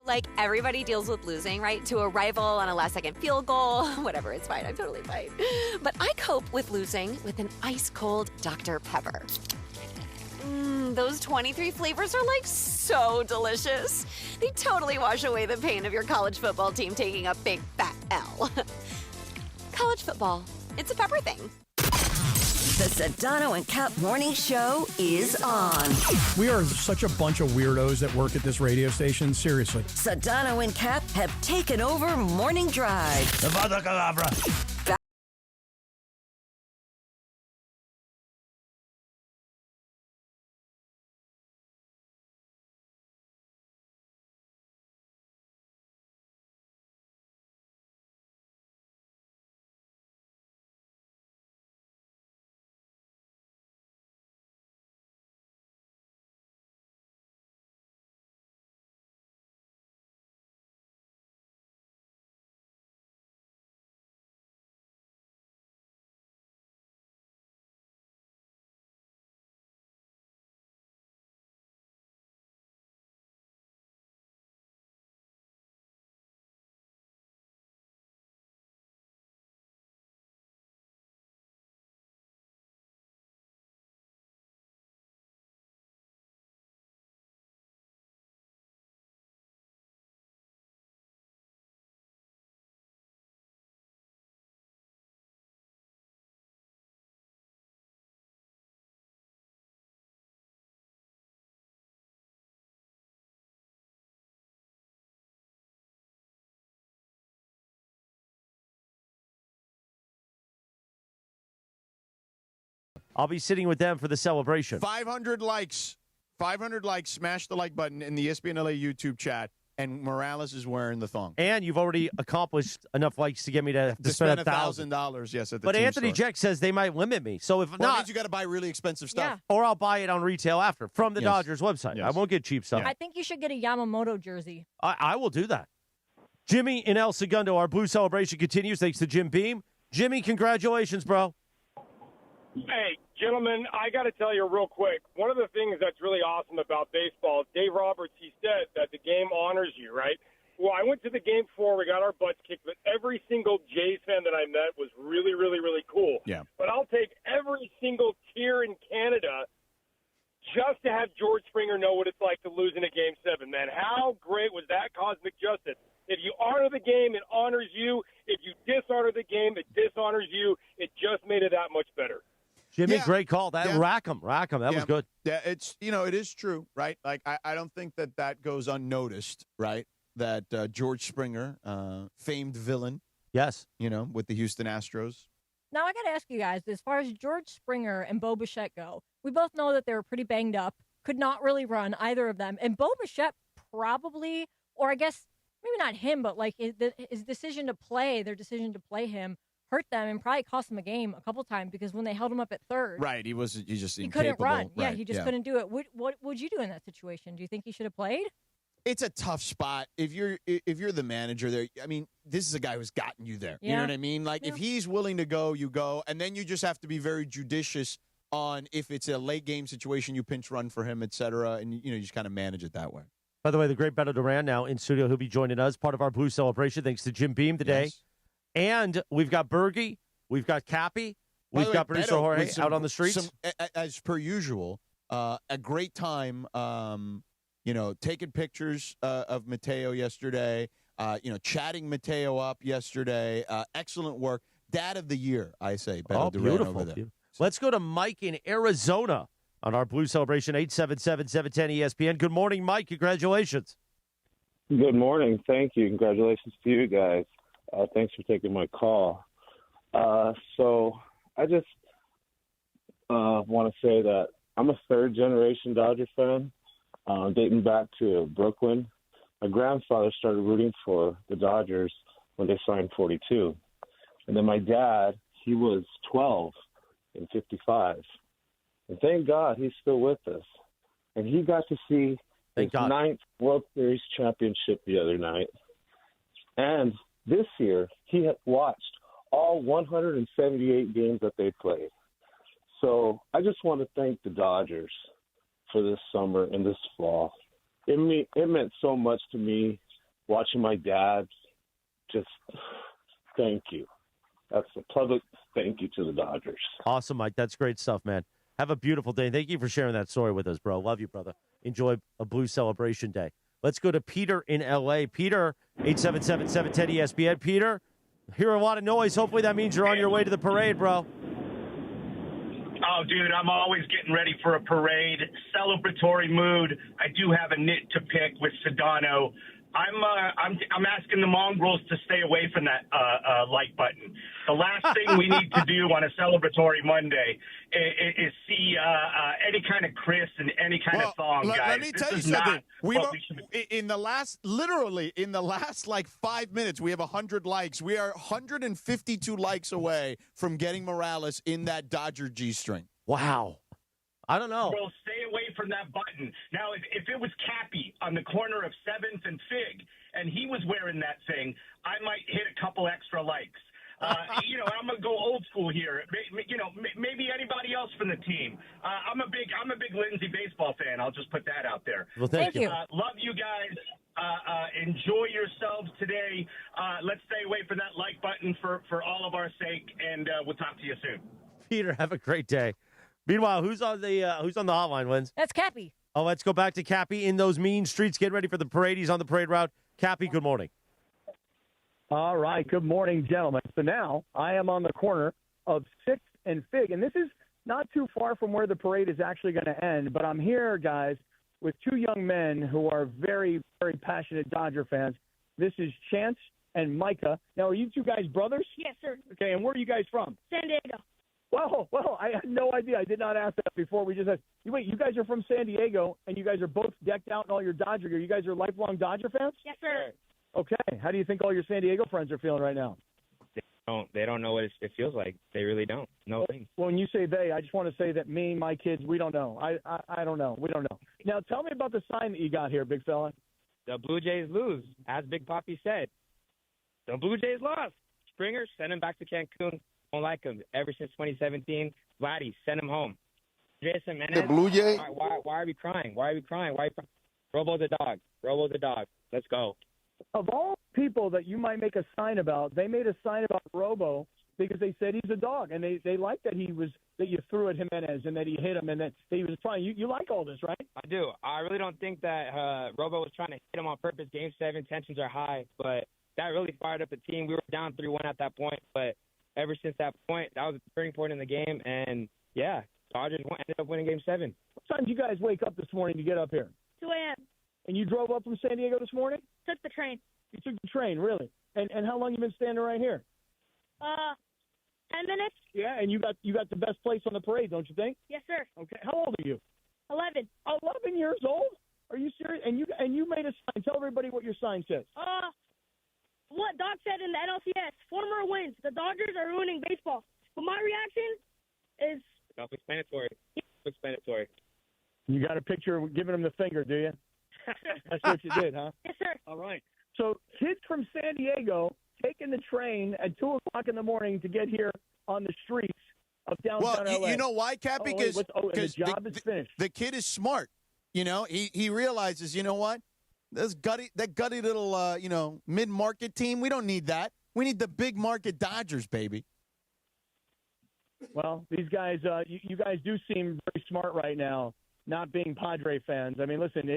Like, everybody deals with losing, right? To a rival on a last-second field goal. Whatever, it's fine. I'm totally fine. But I cope with losing with an ice-cold Dr. Pepper. Those 23 flavors are, like, so delicious. They totally wash away the pain of your college football team taking a big, fat L. College football. It's a pepper thing. The Sedano and Kap Morning Show is on. We are such a bunch of weirdos that work at this radio station. Seriously. Sedano and Kap have taken over Morning Drive. The Vada Kedavra. I'll be sitting with them for the celebration. 500 likes. 500 likes. Smash the like button in the ESPN LA YouTube chat, and Morales is wearing the thong. And you've already accomplished enough likes to get me to spend $1,000. Yes, at the But team Anthony store. Jack says they might limit me. So if Well, not, it means you got to buy really expensive stuff. or I'll buy it on retail after from the Yes. Dodgers website. Yes. I won't get cheap stuff. I think you should get a Yamamoto jersey. I will do that. Jimmy in El Segundo, our Blue celebration continues thanks to Jim Beam. Jimmy, congratulations, bro. Hey, gentlemen, I got to tell you real quick. One of the things that's really awesome about baseball, Dave Roberts, he said that the game honors you, right? Well, I went to the game before. We got our butts kicked, but every single Jays fan that I met was really, really, really cool. Yeah. But I'll take every single tear in Canada just to have George Springer know what it's like to lose in a Game 7, man. How great was that cosmic justice? If you honor the game, it honors you. If you dishonor the game, it dishonors you. It just made it that much better. Jimmy, great call. That rack 'em. That was good. Yeah, it's it is true, right? Like I don't think that goes unnoticed, right? That George Springer, famed villain, yes, with the Houston Astros. Now, I got to ask you guys, as far as George Springer and Bo Bichette go, we both know that they were pretty banged up, could not really run, either of them. And Bo Bichette probably, or I guess maybe not him, but like his decision to play, their decision to play him, hurt them and probably cost them a game a couple times because when they held him up at third, Right, he just he incapable. couldn't run. Yeah, Right, he just couldn't do it. What would you do in that situation? Do you think he should have played? It's a tough spot if you're the manager there. I mean, this is a guy who's gotten you there. You know Yeah. what I mean? Like if he's willing to go, you go, and then you just have to be very judicious on if it's a late game situation, you pinch run for him, et cetera, and you just kind of manage it that way. By the way, the great Beto Duran now in studio. He'll be joining us, part of our Blue celebration, thanks to Jim Beam today. Yes. And we've got Bergie, we've got Cappy, By we've the way, got producer Beto, Jorge with some- out on the streets. as per usual, a great time. Taking pictures of Mateo yesterday. Chatting Mateo up yesterday. Excellent work. Dad of the year, I say. Beto Duran beautiful. over there. Let's go to Mike in Arizona on our Blue celebration, 877-710-ESPN. Good morning, Mike. Congratulations. Good morning. Thank you. Congratulations to you guys. Thanks for taking my call. So I just want to say that I'm a third-generation Dodger fan, dating back to Brooklyn. My grandfather started rooting for the Dodgers when they signed 42. And then my dad, he was 12 in 55. And thank God he's still with us. And he got to see his ninth World Series championship the other night. And this year, he had watched all 178 games that they played. So I just want to thank the Dodgers for this summer and this fall. It meant so much to me watching my dad. Just thank you. That's a public thank you to the Dodgers. Awesome, Mike. That's great stuff, man. Have a beautiful day. Thank you for sharing that story with us, bro. Love you, brother. Enjoy a Blue Celebration Day. Let's go to Peter in L.A. Peter, 877-710-ESPN. Peter, hear a lot of noise. Hopefully that means you're on your way to the parade, bro. Oh, dude, I'm always getting ready for a parade. Celebratory mood. I do have a nit to pick with Sedano. I'm asking the mongrels to stay away from that like button. The last thing we need to do on a celebratory Monday is see any kind of Chris and any kind of thong, guys. Let me tell you something. In the last 5 minutes, we have 100 likes. We are 152 likes away from getting Morales in that Dodger G-string. Wow. I don't know. Well, stay away from that button. Now, if it was Cappy on the corner of 7th and Fig, and he was wearing that thing, I might hit a couple extra likes. I'm gonna go old school here. Maybe anybody else from the team. I'm a big Lindsay baseball fan. I'll just put that out there. Well, thank you. Love you guys. Enjoy yourselves today. Let's stay away from that like button for all of our sake, and we'll talk to you soon. Peter, have a great day. Meanwhile, who's on the hotline, Wins? That's Cappy. Oh, let's go back to Cappy in those mean streets. Get ready for the parade. He's on the parade route. Cappy, good morning. All right. Good morning, gentlemen. So now I am on the corner of 6th and Fig, and this is not too far from where the parade is actually going to end, but I'm here, guys, with two young men who are very, very passionate Dodger fans. This is Chance and Micah. Now, are you two guys brothers? Yes, sir. Okay, and where are you guys from? San Diego. Well, I had no idea. I did not ask that before. We just said, wait, you guys are from San Diego, and you guys are both decked out in all your Dodger gear. You guys are lifelong Dodger fans? Yes, sir. Okay. How do you think all your San Diego friends are feeling right now? They don't know what it feels like. They really don't. No things. Well, when you say they, I just want to say that me, my kids, we don't know. I don't know. We don't know. Now, tell me about the sign that you got here, big fella. The Blue Jays lose, as Big Papi said. The Blue Jays lost. Springer, send him back to Cancun. Don't like him. Ever since 2017, Vladdy, send him home. Jason Menez, the Blue Jay? Why are we crying? Why are we crying? Robo the dog. Robo the dog. Let's go. Of all people that you might make a sign about, they made a sign about Robo because they said he's a dog, and they like that you threw at Jimenez and that he hit him and that he was trying. You like all this, right? I do. I really don't think that Robo was trying to hit him on purpose. Game 7, tensions are high, but that really fired up the team. We were down 3-1 at that point, but ever since that point, that was a turning point in the game, and yeah, Dodgers ended up winning Game 7. What time did you guys wake up this morning to get up here? 2 a.m. And you drove up from San Diego this morning? Took the train. You took the train, really? And how long you been standing right here? 10 minutes. Yeah, and you got the best place on the parade, don't you think? Yes, sir. Okay. How old are you? 11. 11 years old? Are you serious? And you made a sign. Tell everybody what your sign says. What Doc said in the NLCS. Former wins. The Dodgers are ruining baseball. But my reaction is Self-explanatory. You got a picture giving him the finger, do you? That's what you did, huh? Yes, sir. All right. So kids from San Diego taking the train at 2 o'clock in the morning to get here on the streets of downtown LA. You know why, Cap? Because the job is finished. The kid is smart. You know, he realizes, you know what? That gutty little, mid-market team, we don't need that. We need the big market Dodgers, baby. Well, these guys, you guys do seem very smart right now, not being Padre fans. I mean, listen,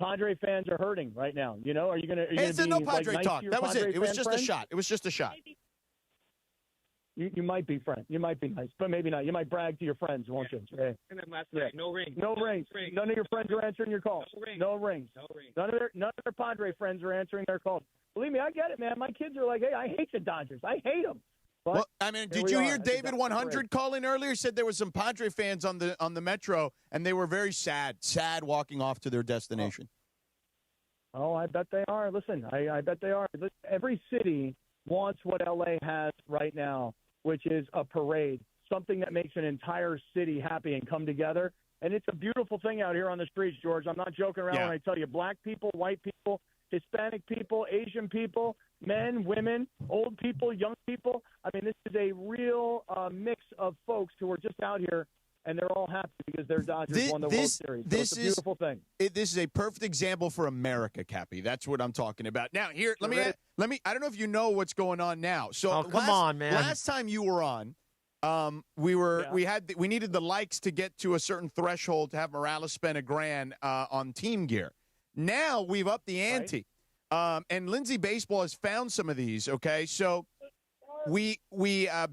Padre fans are hurting right now. You know, are you going to be no Padre nice talk. to your That was Padre it. It was fan just friends? a shot. It was just a shot. You might be friends. You might be nice, but maybe not. You might brag to your friends, won't you? Yeah. And then last night, no rings. No rings. None of your friends are answering your calls. No rings. No rings. None of their Padre friends are answering their calls. Believe me, I get it, man. My kids are like, hey, I hate the Dodgers. I hate them. But well, I mean, did you hear David 100 call in earlier? He said there was some Padre fans on the Metro, and they were very sad walking off to their destination. Oh, I bet they are. Listen, I bet they are. Every city wants what LA has right now, which is a parade, something that makes an entire city happy and come together. And it's a beautiful thing out here on the streets, George. I'm not joking around when I tell you black people, white people, Hispanic people, Asian people, men, women, old people, young people. I mean, this is a real mix of folks who are just out here and they're all happy because their Dodgers won the World Series. So it's a beautiful thing. This is a perfect example for America, Cappy. That's what I'm talking about. Now, here, let me. I don't know if you know what's going on now. So, come on, man. Last time you were on, we needed the likes to get to a certain threshold to have Morales spend $1,000 on team gear. Now we've upped the ante, and Lindsay Baseball has found some of these. Okay, so. We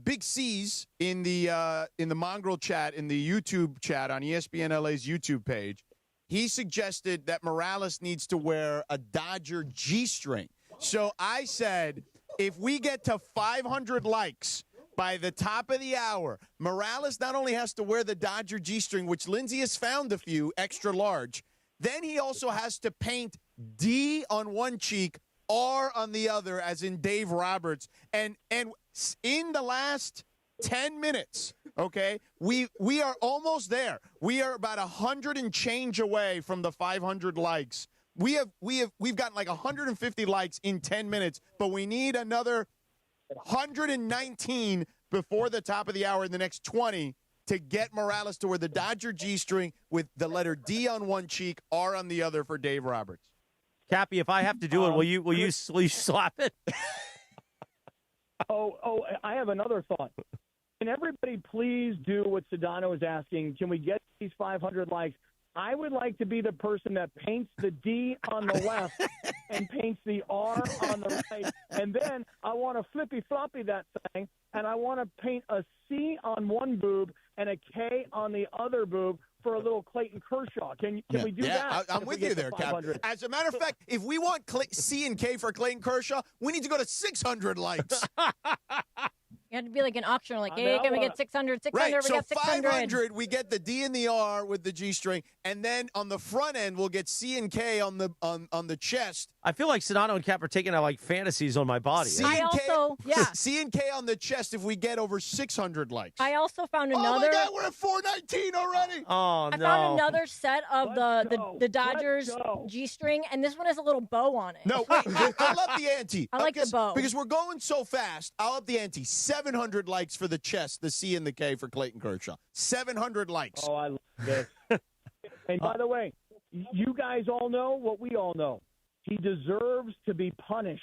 Big C's in the Mongrel chat, in the YouTube chat on ESPN LA's YouTube page, he suggested that Morales needs to wear a Dodger G-string. So I said, if we get to 500 likes by the top of the hour, Morales not only has to wear the Dodger G-string, which Lindsay has found a few, extra large, then he also has to paint D on one cheek, R on the other, as in Dave Roberts. And in the last 10 minutes, okay, we are almost there. We are about 100 and change away from the 500 likes. We've gotten like 150 likes in 10 minutes, but we need another 119 before the top of the hour in the next 20 to get Morales to wear the Dodger G-string with the letter D on one cheek, R on the other for Dave Roberts. Cappy, if I have to do it, will you slap it? I have another thought. Can everybody please do what Sedano is asking? Can we get these 500 likes? I would like to be the person that paints the D on the left and paints the R on the right. And then I want to flippy-floppy that thing, and I want to paint a C on one boob and a K on the other boob for a little Clayton Kershaw. Can we do that? I'm with you there, Cap. As a matter of fact, if we want C and K for Clayton Kershaw, we need to go to 600 likes. You have to be like an auction, like, hey, can we get 600, 600, right, we got 600. 500, we get the D and the R with the G-string, and then on the front end, we'll get C and K on the chest. I feel like Sedano and Kap are taking out like fantasies on my body. C and K on the chest if we get over 600 likes. I also found another. Oh my God, we're at 419 already. Oh no! I found another set of the Dodgers G-string, and this one has a little bow on it. No, wait, I'll up the ante. I like the bow because we're going so fast. I'll up the ante. 700 likes for the chest, the C and the K for Clayton Kershaw. 700 likes. Oh, I love this. And by the way, you guys all know what we all know. He deserves to be punished,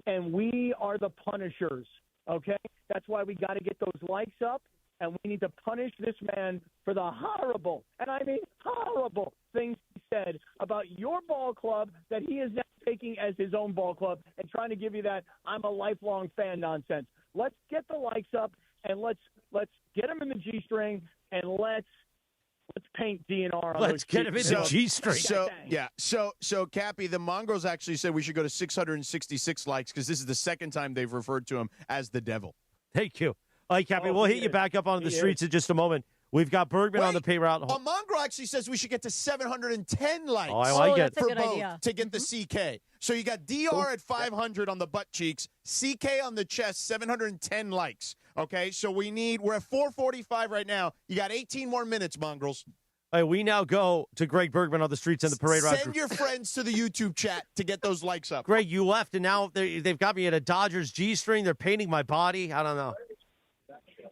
and we are the punishers, okay? That's why we got to get those likes up, and we need to punish this man for the horrible, and I mean horrible, things he said about your ball club that he is now taking as his own ball club and trying to give you that I'm a lifelong fan nonsense. Let's get the likes up, and let's get him in the G-string, and let's paint DNR on Let's get him in the G-string. So Cappy, the Mongrels actually said we should go to 666 likes because this is the second time they've referred to him as the devil. Thank you. All right, Cappy, we'll hit you back up on the streets in just a moment. We've got Bergman on the pay route. A Mongrel actually says we should get to 710 likes. Oh, I like it. That's a good idea. To get the CK. So you got DR at 500 on the butt cheeks, CK on the chest, 710 likes. Okay, so we're at 445 right now. You got 18 more minutes, Mongrels. All right, we now go to Greg Bergman on the streets in the parade route. Send your friends to the YouTube chat to get those likes up. Greg, you left, and now they've got me at a Dodgers G-string. They're painting my body. I don't know.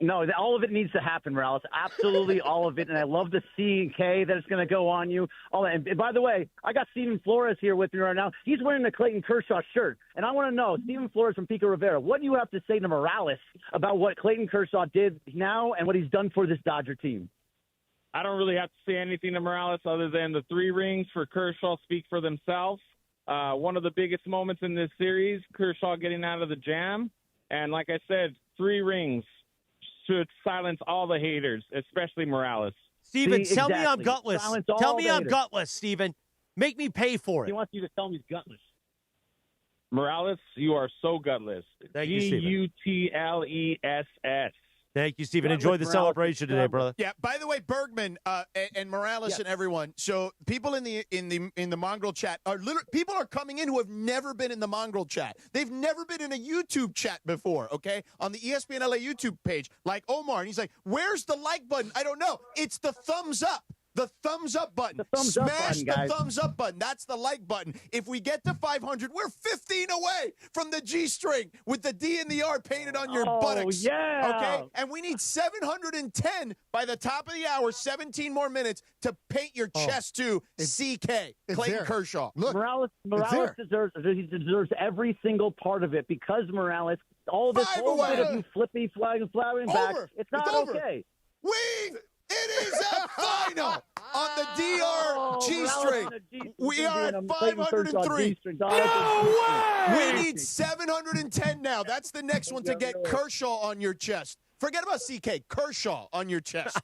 No, all of it needs to happen, Morales. Absolutely all of it. And I love the C and K that it's going to go on you. And by the way, I got Steven Flores here with me right now. He's wearing the Clayton Kershaw shirt. And I want to know, Steven Flores from Pico Rivera, what do you have to say to Morales about what Clayton Kershaw did now and what he's done for this Dodger team? I don't really have to say anything to Morales other than the 3 rings for Kershaw speak for themselves. One of the biggest moments in this series, Kershaw getting out of the jam. And like I said, 3 rings should silence all the haters, especially Morales. Steven, tell me I'm gutless. Tell me I'm gutless, Steven. Make me pay for it. He wants you to tell him he's gutless. Morales, you are so gutless. Thank you, Steven. Gutless. Thank you, Stephen. Enjoy the celebration today, brother. Yeah. By the way, Bergman and Morales and everyone. So people in the Mongrel chat people are coming in who have never been in the Mongrel chat. They've never been in a YouTube chat before. Okay, on the ESPN LA YouTube page, like Omar, and he's like, "Where's the like button?" I don't know. It's the thumbs up. The thumbs up button. Smash the thumbs up button. That's the like button. If we get to 500, we're 15 away from the G-string with the D and the R painted on your buttocks. Yeah. Okay? And we need 710 by the top of the hour, 17 more minutes to paint your chest to CK, Clayton Kershaw. Look, Morales deserves every single part of it because Morales, all this whole bit of you flippy, flowering back, it's not okay. It is a final on the DR G-string. We are at 503. No way! We need 710 now. That's the next one to get Kershaw on your chest. Forget about CK. Kershaw on your chest.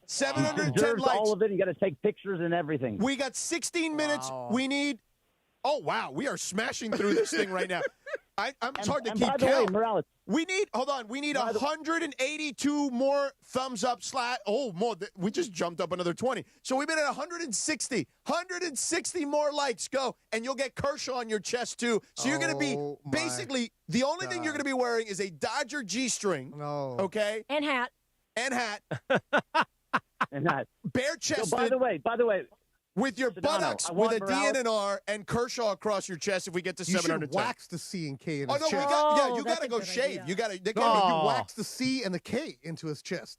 710 likes. All of it. You got to take pictures and everything. We got 16 minutes. We need. Oh wow, we are smashing through this thing right now. It's hard to keep count. Way, Morales, we need 182 more thumbs up more. We just jumped up another 20. So we've been at 160. 160 more likes. Go. And you'll get Kershaw on your chest, too. So you're going to be basically the only thing you're going to be wearing is a Dodger G-string. No. Okay? And hat. And hat. And hat. Bare-chested. So by the way. With your buttocks, with a D and an R, and Kershaw across your chest if we get to 710. You should wax the C and K in his chest. You got to go shave. Idea. You got to. You wax the C and the K into his chest.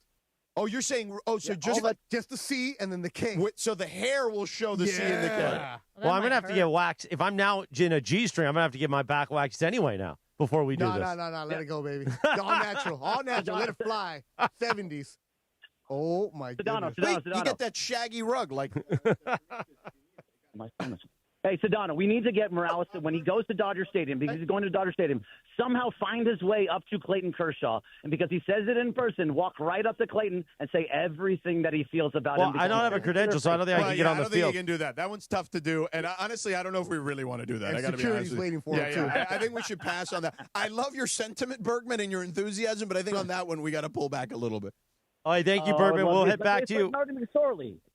Oh, you're saying, just the C and then the K. So the hair will show the C and the K. Well, I'm going to have to get waxed. If I'm now in a G-string, I'm going to have to get my back waxed anyway now before we do this. No. Let it go, baby. All natural. Let it fly. 70s. Oh, my goodness. Sedano. You get that shaggy rug. Hey, Sedano, we need to get Morales to, when he goes to Dodger Stadium, because he's going to Dodger Stadium, somehow find his way up to Clayton Kershaw. And because he says it in person, walk right up to Clayton and say everything that he feels about him. Well, I don't have a credential, so I don't think I can get on the field. I don't think you can do that. That one's tough to do. And honestly, I don't know if we really want to do that. And I got to be honest. Waiting for him, too. I think we should pass on that. I love your sentiment, Bergman, and your enthusiasm, but I think on that one, we got to pull back a little bit. All right, thank you, Bergman. We'll head back to you.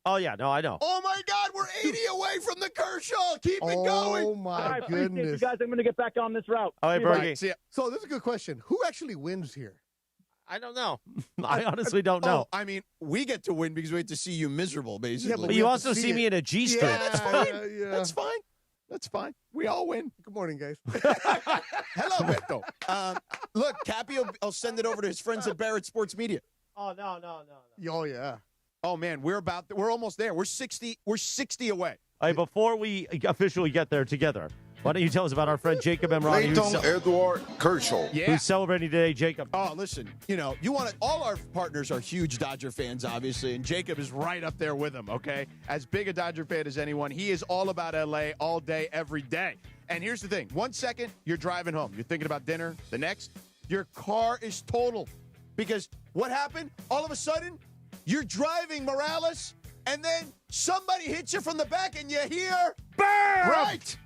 Oh, yeah, no, I know. Oh, my God, we're 80 away from the Kershaw. Keep it going. Oh, my goodness. You guys, I'm going to get back on this route. All right, Bergie. So this is a good question. Who actually wins here? I don't know. I honestly don't know. I mean, we get to win because we get to see you miserable, basically. Yeah, but you also see me in a G-string. Yeah, that's fine. Yeah. That's fine. We all win. Good morning, guys. Hello, Beto. Look, Cappy will send it over to his friends at Barrett Sports Media. Oh, no. Oh, yeah. Oh, man, we're almost there. We're 60 away. All right, before we officially get there together, why don't you tell us about our friend Jacob Emrani, Edward Kershaw, who's celebrating today, Jacob? Oh, listen, all our partners are huge Dodger fans, obviously, and Jacob is right up there with them, okay? As big a Dodger fan as anyone, he is all about L.A. all day, every day. And here's the thing. 1 second, you're driving home. You're thinking about dinner. The next, your car is totaled. Because what happened? All of a sudden, you're driving, Morales, and then somebody hits you from the back and you hear, BAM! Right.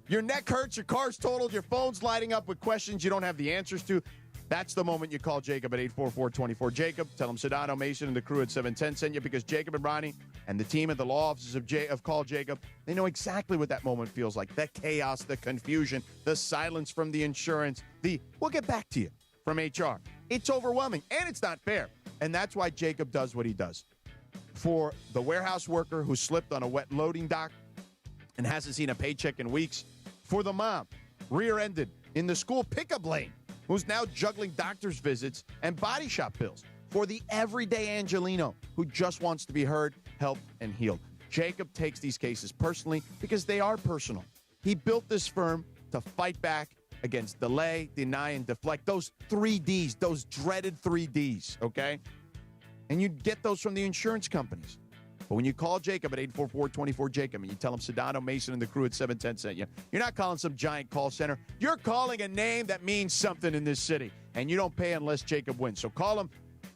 Your neck hurts, your car's totaled, your phone's lighting up with questions you don't have the answers to. That's the moment you call Jacob at 844-24-JACOB. Tell him Sedano, Mason, and the crew at 710 sent you because Jacob and Ronnie and the team at the law offices of Call Jacob, they know exactly what that moment feels like. The chaos, the confusion, the silence from the insurance, we'll get back to you from HR. It's overwhelming, and it's not fair. And that's why Jacob does what he does. For the warehouse worker who slipped on a wet loading dock and hasn't seen a paycheck in weeks. For the mom, rear-ended in the school pickup lane, who's now juggling doctor's visits and body shop bills. For the everyday Angelino who just wants to be heard, helped, and healed. Jacob takes these cases personally because they are personal. He built this firm to fight back against delay, deny, and deflect. Those 3 Ds, those dreaded 3 Ds, okay? And you get those from the insurance companies. But when you call Jacob at 844-24-JACOB and you tell him Sedano, Mason, and the crew at 710 sent you, you're not calling some giant call center. You're calling a name that means something in this city. And you don't pay unless Jacob wins. So call him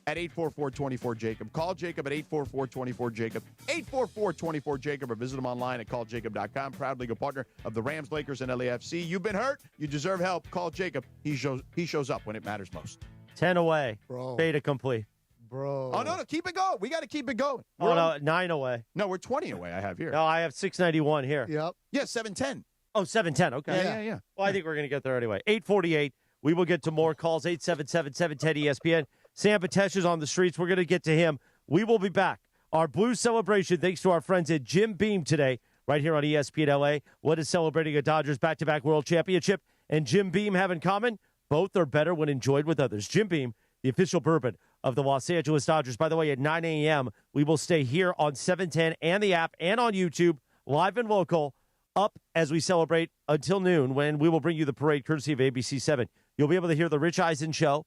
at 844-24-JACOB. Call Jacob at 844-24-JACOB. 844-24-JACOB or visit him online at calljacob.com. Proud legal partner of the Rams, Lakers, and LAFC. You've been hurt. You deserve help. Call Jacob. He shows up when it matters most. 10 away. Bro. Beta complete. Bro. Oh, no. Keep it going. We got to keep it going. Oh, no. 9 away. No, we're 20 away I have here. No, I have 691 here. Yep. Yeah, 710. Oh, 710. Okay. Yeah. Well, I think we're going to get there anyway. 848. We will get to more calls. 877-710-ESPN. Sam Patesh is on the streets. We're going to get to him. We will be back. Our Blues celebration, thanks to our friends at Jim Beam today. right here on ESPN LA. What is celebrating a Dodgers back-to-back World Championship and Jim Beam have in common? Both are better when enjoyed with others. Jim Beam, the official bourbon of the Los Angeles Dodgers. By the way, at 9 a.m., we will stay here on 710 and the app and on YouTube, live and local, up as we celebrate until noon, when we will bring you the parade courtesy of ABC 7. You'll be able to hear the Rich Eisen Show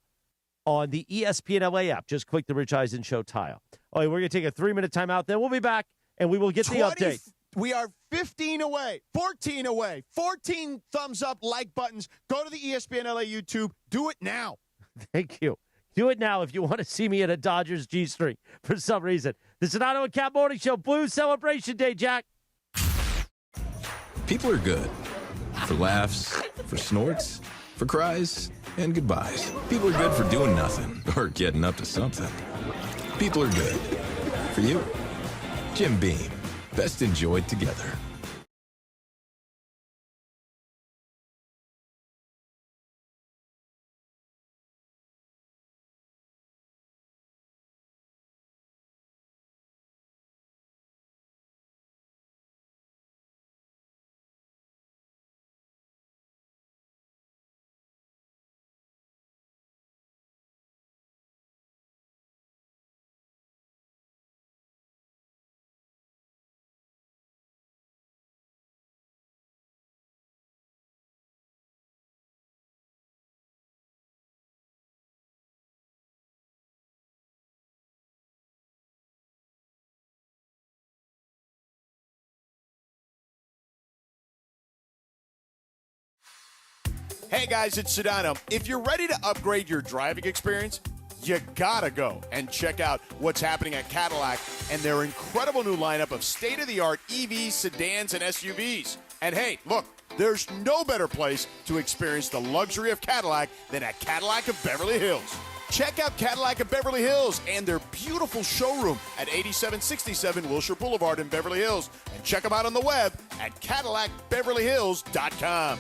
on the ESPN LA app. Just click the Rich Eisen Show tile. All right, we're going to take a 3-minute timeout. Then we'll be back, and we will get the update. We are 15 away, 14 away, 14 thumbs up, like buttons. Go to the ESPN LA YouTube. Do it now. Thank you. Do it now if you want to see me at a Dodgers G-string for some reason. The Sedano and Kap Morning Show, Blues Celebration Day, Jack. People are good. For laughs, for snorts, for cries, and goodbyes. People are good for doing nothing or getting up to something. People are good. For you, Jim Beam. Best enjoyed together. Hey guys, it's Sedano. If you're ready to upgrade your driving experience, you gotta go and check out what's happening at Cadillac and their incredible new lineup of state-of-the-art EVs, sedans, and SUVs. And hey, look, there's no better place to experience the luxury of Cadillac than at Cadillac of Beverly Hills. Check out Cadillac of Beverly Hills and their beautiful showroom at 8767 Wilshire Boulevard in Beverly Hills. And check them out on the web at CadillacBeverlyHills.com.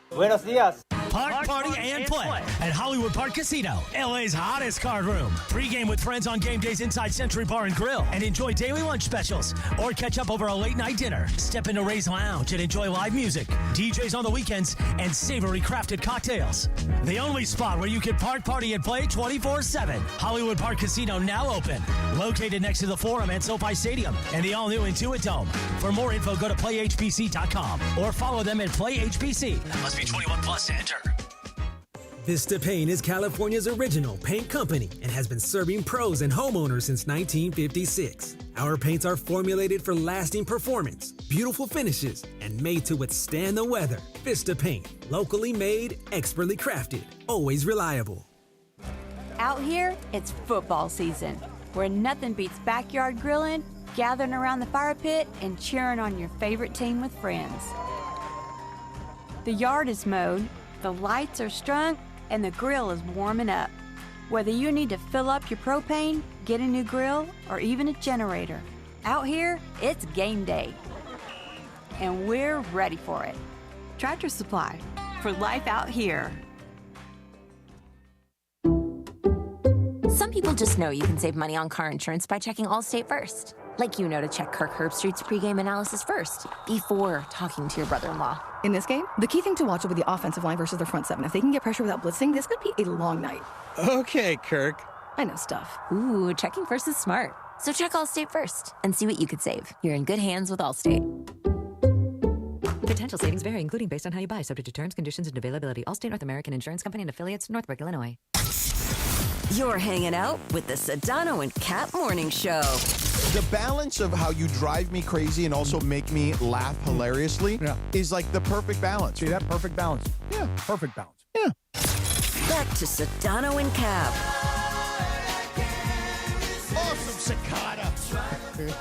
Buenos dias. Park, party, and play at Hollywood Park Casino, LA's hottest card room. Pre-game with friends on game days inside Century Bar and Grill and enjoy daily lunch specials or catch up over a late-night dinner. Step into Ray's Lounge and enjoy live music, DJs on the weekends, and savory crafted cocktails. The only spot where you can park, party, and play 24/7. Hollywood Park Casino now open. Located next to the Forum at SoFi Stadium and the all-new Intuit Dome. For more info, go to playhbc.com or follow them at playhbc. Must be 21 plus to enter. Vista Paint is California's original paint company and has been serving pros and homeowners since 1956. Our paints are formulated for lasting performance, beautiful finishes, and made to withstand the weather. Vista Paint, locally made, expertly crafted, always reliable. Out here, it's football season, where nothing beats backyard grilling, gathering around the fire pit, and cheering on your favorite team with friends. The yard is mowed, the lights are strung, and the grill is warming up. Whether you need to fill up your propane, get a new grill, or even a generator, out here, it's game day. And we're ready for it. Tractor Supply, for life out here. Some people just know you can save money on car insurance by checking Allstate first. Like you know to check Kirk Herbstreit's pregame analysis first, before talking to your brother-in-law. In this game, the key thing to watch will be the offensive line versus their front seven. If they can get pressure without blitzing, this could be a long night. Okay, Kirk. I know stuff. Ooh, checking first is smart. So check Allstate first and see what you could save. You're in good hands with Allstate. Potential savings vary, including based on how you buy, subject to terms, conditions, and availability. Allstate North American Insurance Company and affiliates, Northbrook, Illinois. You're hanging out with the Sedano and Kap Morning Show. The balance of how you drive me crazy and also make me laugh hilariously is like the perfect balance. See that? Perfect balance. Yeah. Perfect balance. Yeah. Back to Sedano and Kap. Awesome cicada.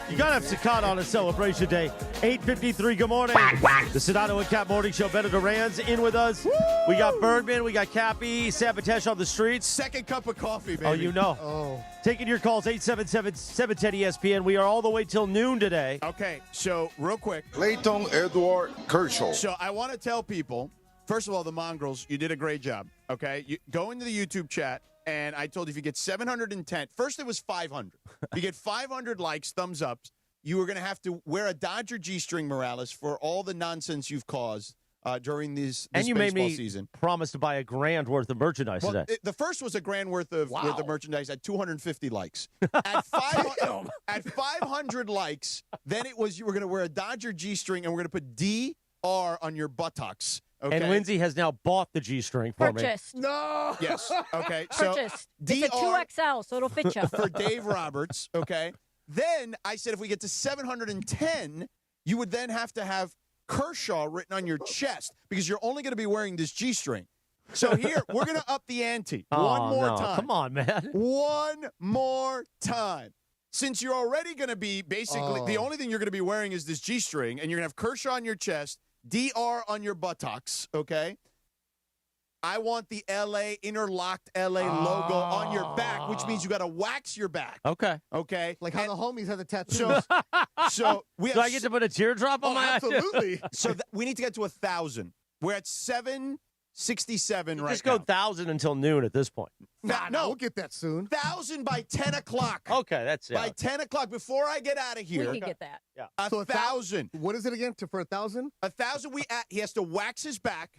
You got to have cicada on a celebration day. 8:53, good morning. The Sedano and Kap Morning Show. Beto Duran's in with us. Woo! We got Bergman, we got Cappy, Sabotage on the streets. Second cup of coffee, baby. Oh, you know. Oh. Taking your calls, 877-710-ESPN. We are all the way till noon today. Okay, so real quick. Clayton Edward Kershaw. So I want to tell people, first of all, the Mongrels, you did a great job, okay? You go into the YouTube chat, and I told you if you get 710, first it was 500. If you get 500 likes, thumbs ups, you were going to have to wear a Dodger G-string, Morales, for all the nonsense you've caused during this and you baseball made me season. Promise to buy $1,000 worth of merchandise today. The first was $1,000 worth of merchandise at 250 likes. At 500 likes, then it was you were going to wear a Dodger G-string, and we're going to put DR on your buttocks. Okay? And Lindsay has now bought the G-string for Purchased. me. No. Yes. Okay. So Purchased. It's a 2XL, so it'll fit you. for Dave Roberts. Okay. Then I said if we get to 710, you would then have to have Kershaw written on your chest because you're only going to be wearing this G-string. So here, we're going to up the ante one more time. Come on, man. One more time. Since you're already going to be basically, the only thing you're going to be wearing is this G-string, and you're going to have Kershaw on your chest, DR on your buttocks, okay? I want the interlocked LA logo on your back, which means you got to wax your back. Okay. Okay. Like how the homies have the tattoos. So we have Do I get to put a teardrop on my eye? Absolutely. So we need to get to 1,000. We're at 767 right now. Just go 1,000 until noon at this point. No, we'll get that soon. 1,000 by 10 o'clock. Okay, that's it. By 10 o'clock, before I get out of here. We can get that. Yeah. So 1,000. What is it again? For 1,000? 1,000. He has to wax his back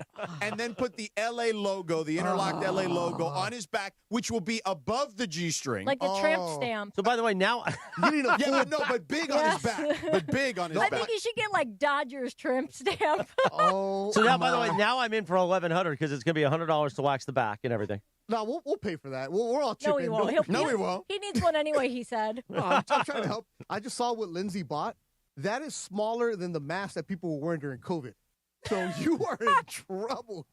and then put the LA logo, the interlocked LA logo, on his back, which will be above the G-string. Like the tramp stamp. So, by the way, now You need a full but big on his back. But big on his I back. think you should get like Dodgers tramp stamp. Oh. So now, by the way, now I'm in for $1,100 because it's going to be $100 to wax the back and everything. No, we'll pay for that. We're all chipping. No, he won't. No, he won't. He needs one anyway, he said. No, I'm trying to help. I just saw what Lindsay bought. That is smaller than the mask that people were wearing during COVID. So you are in trouble.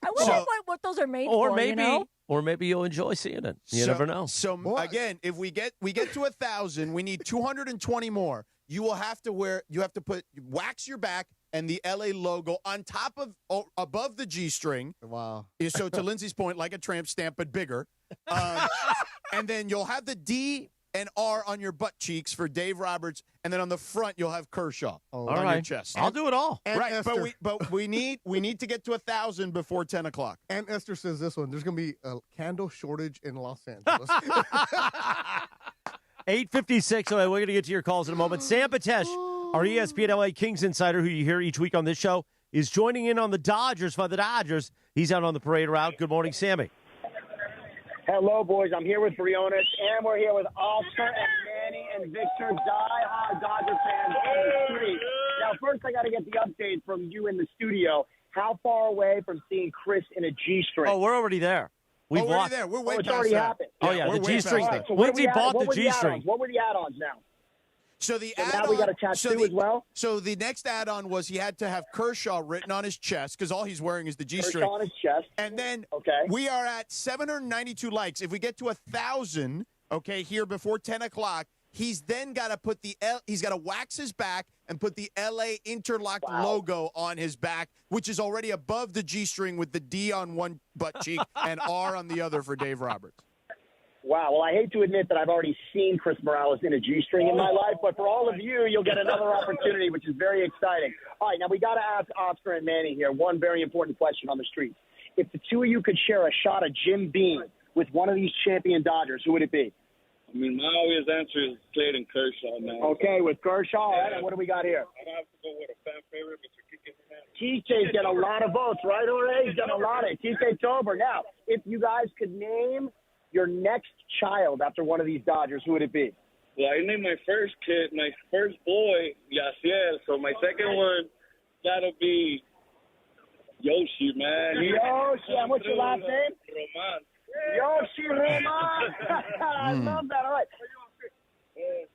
I wonder what those are made for, Maybe, you know? or maybe you'll enjoy seeing it. You never know. So again, if we get to 1,000, we need 220 more. You will have to wax your back and the LA logo on top of above the G-string. Wow. So to Lindsay's point, like a tramp stamp, but bigger. And then you'll have the D and R on your butt cheeks for Dave Roberts, and then on the front you'll have Kershaw on your chest. I'll do it all. And Right, Esther. but we need to get to 1,000 before 10 o'clock. And Esther says this one. There's going to be a candle shortage in Los Angeles. 8:56. We're going to get to your calls in a moment. Sam Patesh, our ESPN LA Kings insider, who you hear each week on this show, is joining in on the Dodgers for the Dodgers. He's out on the parade route. Good morning, Sammy. Hello, boys. I'm here with Briones, and we're here with Oscar and Manny and Victor, die-hard Dodger fans on the street. Now, first, I got to get the update from you in the studio. How far away from seeing Chris in a G-string? Oh, we're already there. We're already there. We're way it's past already that. happened. Oh, yeah, the G-string. All right, so Lindsay bought the G-string. What were the add-ons now? So the So add-on, now we got a tattoo as well? So the next add-on was he had to have Kershaw written on his chest because all he's wearing is the G-string. Kershaw on his chest. And then Okay. we are at 792 likes. If we get to 1,000, okay, here before 10 o'clock, he's then got to put he's got to wax his back and put the LA interlocked logo on his back, which is already above the G-string with the D on one butt cheek and R on the other for Dave Roberts. Wow. Well, I hate to admit that I've already seen Chris Morales in a G-string in my life, but for all of you, you'll get another opportunity, which is very exciting. All right, now we got to ask Oscar and Manny here one very important question on the streets. If the two of you could share a shot of Jim Beam with one of these champion Dodgers, who would it be? I mean, my obvious answer is Clayton Kershaw, man. Okay, with Kershaw. All right, and what do we got here? I'd have to go with a fan favorite, Mr. Kike Hernandez. TK's got a lot of votes, right, Jorge? He's got a lot of TK Tober. Now, if you guys could name your next child after one of these Dodgers, who would it be? Well, I named my first kid, my first boy, Yaciel. So my second one, that'll be Yoshi, man. Yoshi, and what's your last name? Roman. Yoshi Roman. I love that. All right.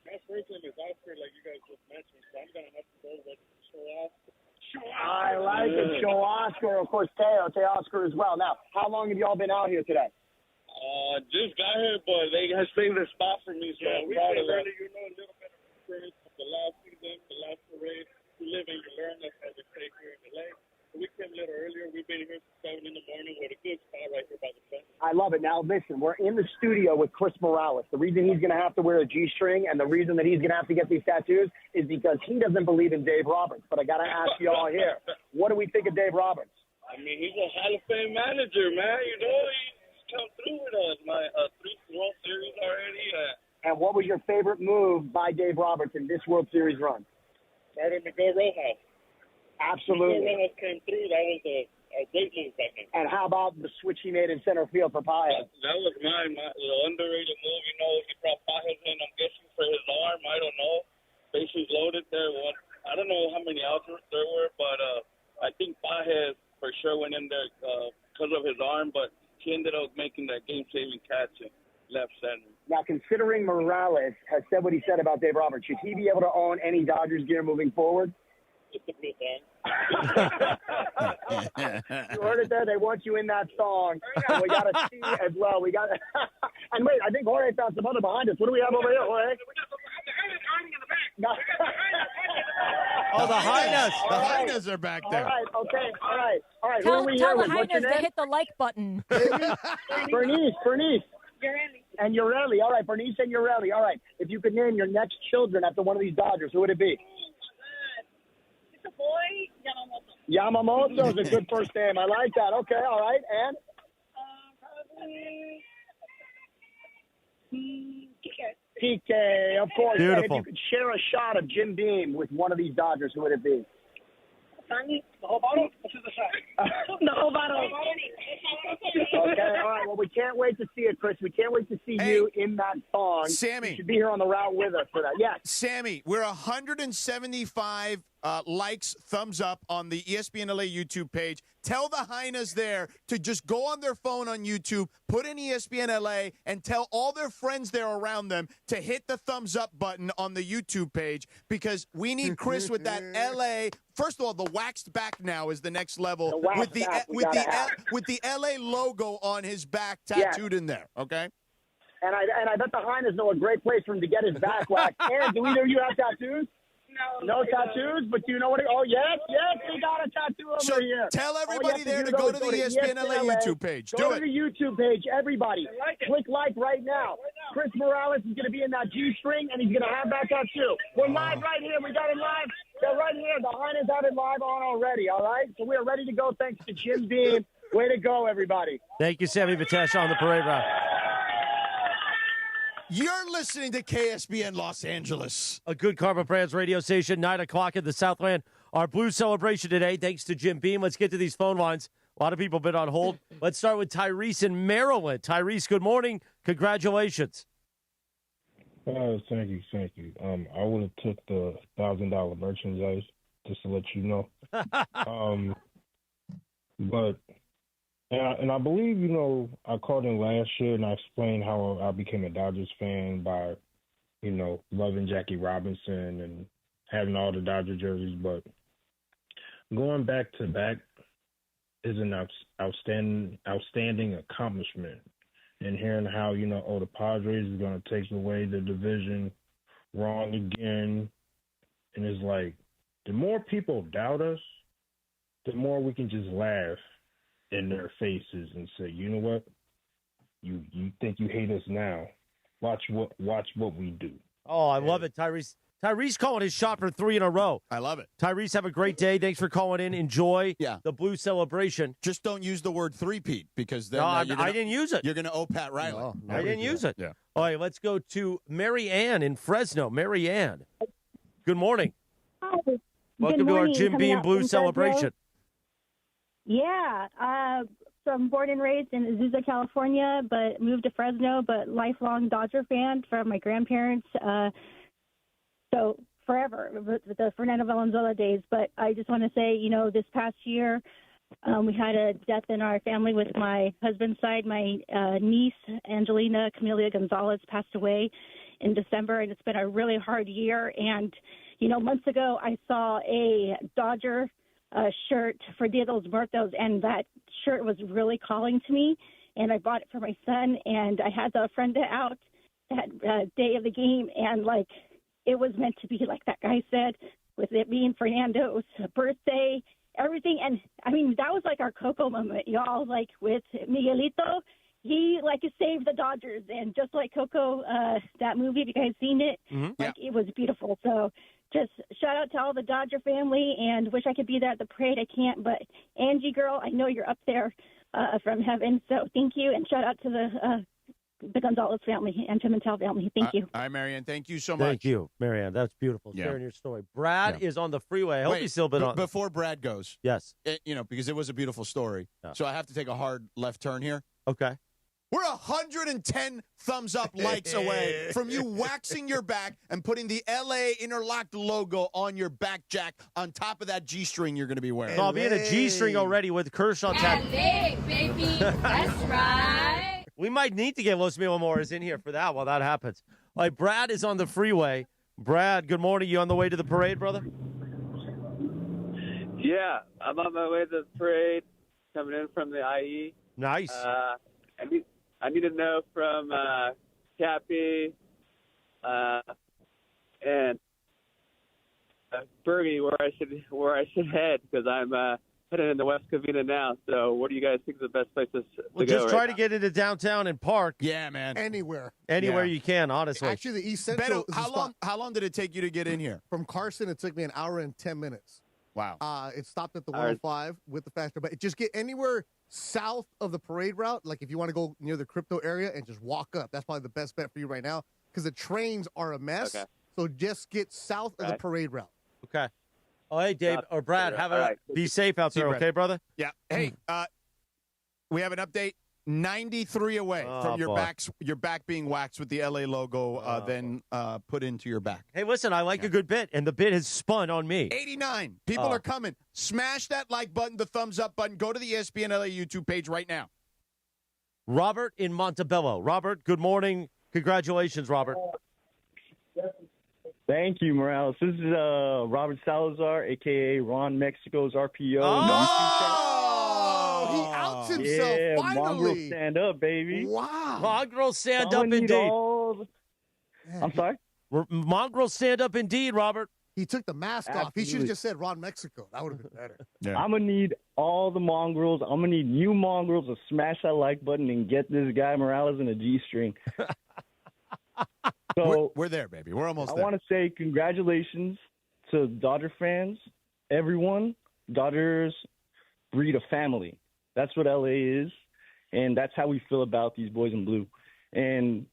My first name is Oscar, like you guys just mentioned, so I'm going to have to go with Oscar. I like it. Show Oscar, of course, Teo Oscar as well. Now, how long have y'all been out here today? Just got here, but they have saved the spot for me, so I'm proud of that. You know, a little bit of experience from the last season, the last parade. You live and you learn. That's how they take here in LA. We came a little earlier. We've been here since 7 in the morning with a good spot right here by the fence. I love it. Now, listen, we're in the studio with Chris Morales. The reason he's going to have to wear a G-string and the reason that he's going to have to get these tattoos is because he doesn't believe in Dave Roberts. But I got to ask you all here, what do we think of Dave Roberts? I mean, he's a Hall of Fame manager, man. You know, he's come through with us. My 3 World Series already. And what was your favorite move by Dave Roberts in this World Series run? Starting Miguel Rojas. Absolutely. Miguel Rojas came through. That was a great move by him. And how about the switch he made in center field for Paez? That was the underrated move. You know, he brought Paez in, I'm guessing, for his arm. I don't know. Bases loaded there. I don't know how many outs there were, but I think Paez for sure went in there because of his arm, but he ended up making that game-saving catch in left center. Now, considering Morales has said what he said about Dave Roberts, should he be able to own any Dodgers gear moving forward? Just a good thing. You heard it there. They want you in that song. And we got to see as well. We got and wait, I think Jorge found some other behind us. What do we have over here, Jorge? Oh, the Hyenas. The Hyenas are back there. All right, okay, all right. Who Tell are we here the with? What's your Hyenas to name? hit the like button. Bernice. And Urelli. All right, Bernice and Urelli. All right. If you could name your next children after one of these Dodgers, who would it be? It's a boy, Yamamoto. Yamamoto is a good first name. I like that. Okay, all right. And? Probably PK, of course. Beautiful. And if you could share a shot of Jim Beam with one of these Dodgers, who would it be? The whole bottle? This is the shot. The whole bottle. Okay, all right. Well, we can't wait to see it, Chris. We can't wait to see you in that song. Sammy. You should be here on the route with us for that. Yes. Sammy, we're 175 likes, thumbs up on the ESPN LA YouTube page. Tell the Hyenas there to just go on their phone on YouTube, put in ESPN LA, and tell all their friends there around them to hit the thumbs up button on the YouTube page because we need Chris with that LA. First of all, the waxed back now is the next level with the LA logo on his back tattooed in there. Okay. And I bet the Hyenas know a great place for him to get his back waxed. And do either of you have tattoos? No tattoos, but you know what? Oh, yes, we got a tattoo over here. Tell everybody there to go to the ESPN LA YouTube page. Go to the YouTube page, everybody. Click like right now. Chris Morales is going to be in that G-string, and he's going to have that tattoo. We're live right here. We got it live. They're right here. The Hyenas have it live on already, all right? So we are ready to go thanks to Jim Beam. Way to go, everybody. Thank you, Sammy Vitesh, on the parade route. You're listening to KSBN Los Angeles. A good Karma Brands radio station, 9 o'clock in the Southland. Our Blue celebration today, thanks to Jim Beam. Let's get to these phone lines. A lot of people have been on hold. Let's start with Tyrese in Maryland. Tyrese, good morning. Congratulations. Thank you. I would have took the $1,000 merchandise, just to let you know. But I believe, I called in last year and I explained how I became a Dodgers fan by, loving Jackie Robinson and having all the Dodger jerseys. But going back to back is an outstanding accomplishment. And hearing how, the Padres is going to take away the division wrong again. And it's like, the more people doubt us, the more we can just laugh in their faces and say, you know what? You think you hate us now. Watch what we do. Oh, I love it, Tyrese. Tyrese calling his shot for 3 in a row. I love it. Tyrese, have a great day. Thanks for calling in. Enjoy the Blue celebration. Just don't use the word three-peat because then I didn't use it. You're going to owe Pat Riley. No, I didn't use it. Yeah. All right, let's go to Mary Ann in Fresno. Mary Ann, good morning. Hi. Welcome to our Jim Beam Blue celebration. Yeah. So I'm born and raised in Azusa, California, but moved to Fresno, but lifelong Dodger fan from my grandparents. So forever, the Fernando Valenzuela days. But I just want to say, this past year, we had a death in our family with my husband's side. My niece, Angelina Camelia Gonzalez, passed away in December, and it's been a really hard year. And, months ago, I saw a Dodger shirt for Dia de los Muertos, and that shirt was really calling to me, and I bought it for my son, and I had the friend out that day of the game, and, it was meant to be, like that guy said, with it being Fernando's birthday, everything. And, that was like our Coco moment, y'all, with Miguelito. He, saved the Dodgers. And just like Coco, that movie, if you guys seen it, it was beautiful. So just shout out to all the Dodger family and wish I could be there at the parade. I can't. But, Angie, girl, I know you're up there from heaven. So thank you. And shout out to the the Gonzalez family and Pimentel family. Thank you. All right, Marianne. Thank you so much. Thank you, Marianne. That's beautiful. Yeah. Sharing your story. Brad is on the freeway. I hope he's still been on. Before Brad goes. Yes. Because it was a beautiful story. Yeah. So I have to take a hard left turn here. Okay. We're 110 thumbs up likes away from you waxing your back and putting the LA Interlocked logo on your back jack on top of that G-string you're going to be wearing. So I'll be in a G-string already with Kershaw tag. Big, baby. That's right. We might need to get Los Mil Amores in here for that while that happens. All right, Brad is on the freeway. Brad, good morning. You on the way to the parade, brother? Yeah, I'm on my way to the parade, coming in from the IE. Nice. I need to know from Cappy and Bergie where I should head because I'm heading into West Covina now. So, what do you guys think is the best places to go? Just try right to now? get into downtown and park. Yeah, man. Anywhere you can, honestly. Actually, the East Central. Beto, how long did it take you to get in here? From Carson, it took me an hour and 10 minutes. Wow. It stopped at the 105 with the faster, but just get anywhere south of the parade route. Like if you want to go near the crypto area and just walk up, that's probably the best bet for you right now because the trains are a mess. Okay. So just get south of the parade route. Okay. Oh, hey, Dave or Brad, be safe out there, Brad. okay, brother? Yeah. Hey, we have an update. 93 away from your back being waxed with the LA logo, then put into your back. Hey, listen, I like a good bit, and the bit has spun on me. 89. People are coming. Smash that like button, the thumbs up button. Go to the ESPN LA YouTube page right now. Robert in Montebello. Robert, good morning. Congratulations, Robert. Thank you, Morales. This is Robert Salazar, a.k.a. Ron Mexico's RPO. He outs himself, yeah, finally. Mongrel stand up, baby. Wow. Mongrel stand up indeed. I'm sorry? Mongrel stand up indeed, Robert. He took the mask off. He should have Absolutely. just said Ron Mexico. That would have been better. I'm going to need all the mongrels. I'm going to need new mongrels to smash that like button and get this guy Morales in a G-string. So we're there, baby. We're almost I there. want to say congratulations to Dodger fans, everyone. Dodgers breed a family. That's what LA is, and that's how we feel about these boys in blue. And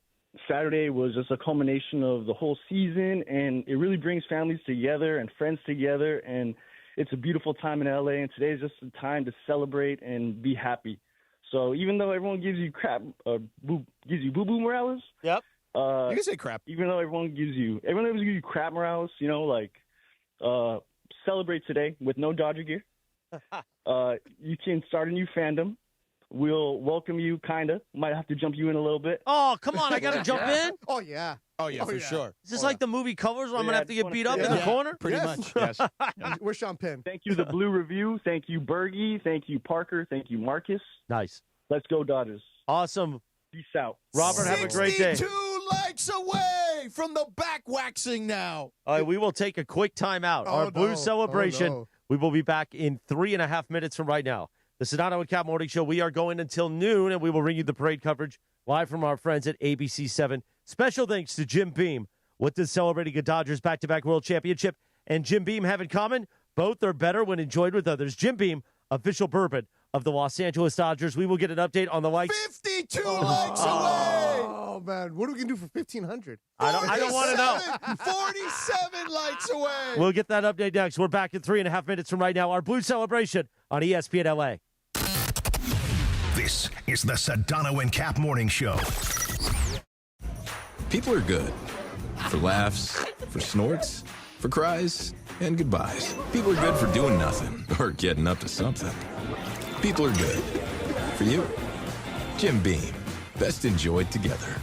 Saturday was just a culmination of the whole season, and it really brings families together and friends together, and it's a beautiful time in LA, and today is just a time to celebrate and be happy. So even though everyone gives you crap, gives you boo-boo Morales. Yep. You can say crap. Even though everyone gives you crap Morales, celebrate today with no Dodger gear. You can start a new fandom. We'll welcome you, kinda. Might have to jump you in a little bit. Oh, come on. I got to jump in? Oh, yeah. Oh, yeah, for sure. Is this like the movie Colors where I'm going to have to get beat up in the Yeah, corner? pretty much, yes. Where's Sean Penn? Thank you, The Blue Review. Thank you, Bergie. Thank you, Parker. Thank you, Marcus. Nice. Let's go, Dodgers. Awesome. Peace out. Robert, have a great day. 62 likes away from the back waxing now. All right, we will take a quick timeout. Our Blue celebration. no. We will be back in 3.5 minutes from right now. The Sedano and Kap Morning Show. We are going until noon, and we will bring you the parade coverage live from our friends at ABC 7. Special thanks to Jim Beam. What does celebrating a Dodgers back-to-back World Championship and Jim Beam have in common? Both are better when enjoyed with others. Jim Beam, official bourbon of the Los Angeles Dodgers. We will get an update on the likes. 52 likes away. Oh, man. What are we going to do for 1,500? I don't want to know. 47 likes away. We'll get that update next. We're back in 3.5 minutes from right now. Our Blue celebration on ESPN LA. This is the Sedano and Kap Morning Show. People are good. For laughs, for snorts, for cries, and goodbyes. People are good for doing nothing or getting up to something. People are good. For you, Jim Beam. Best enjoyed together.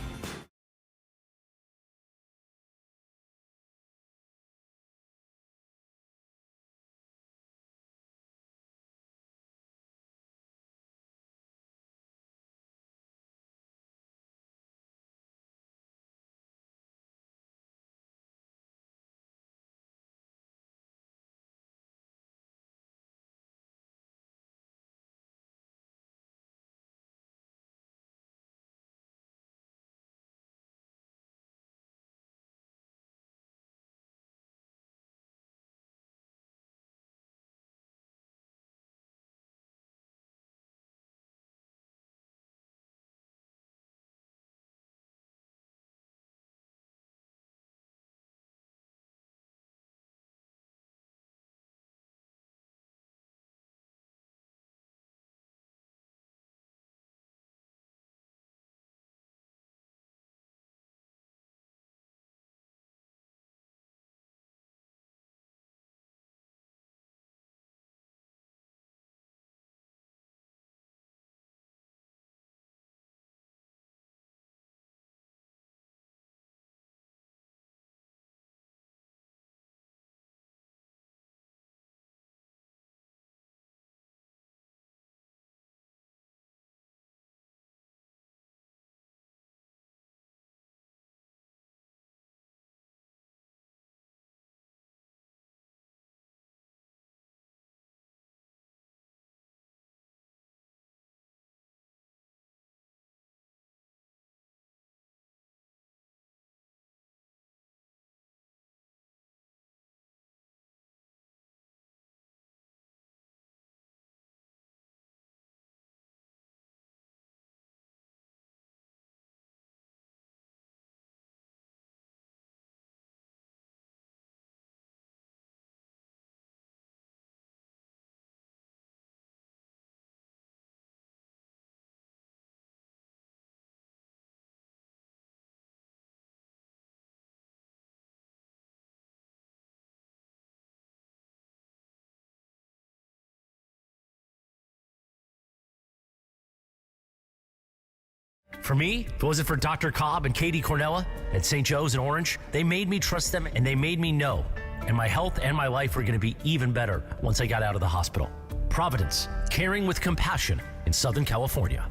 For me, if it wasn't for Dr. Cobb and Katie Cornella at St. Joe's in Orange, they made me trust them and they made me know. And my health and my life were going to be even better once I got out of the hospital. Providence, caring with compassion in Southern California.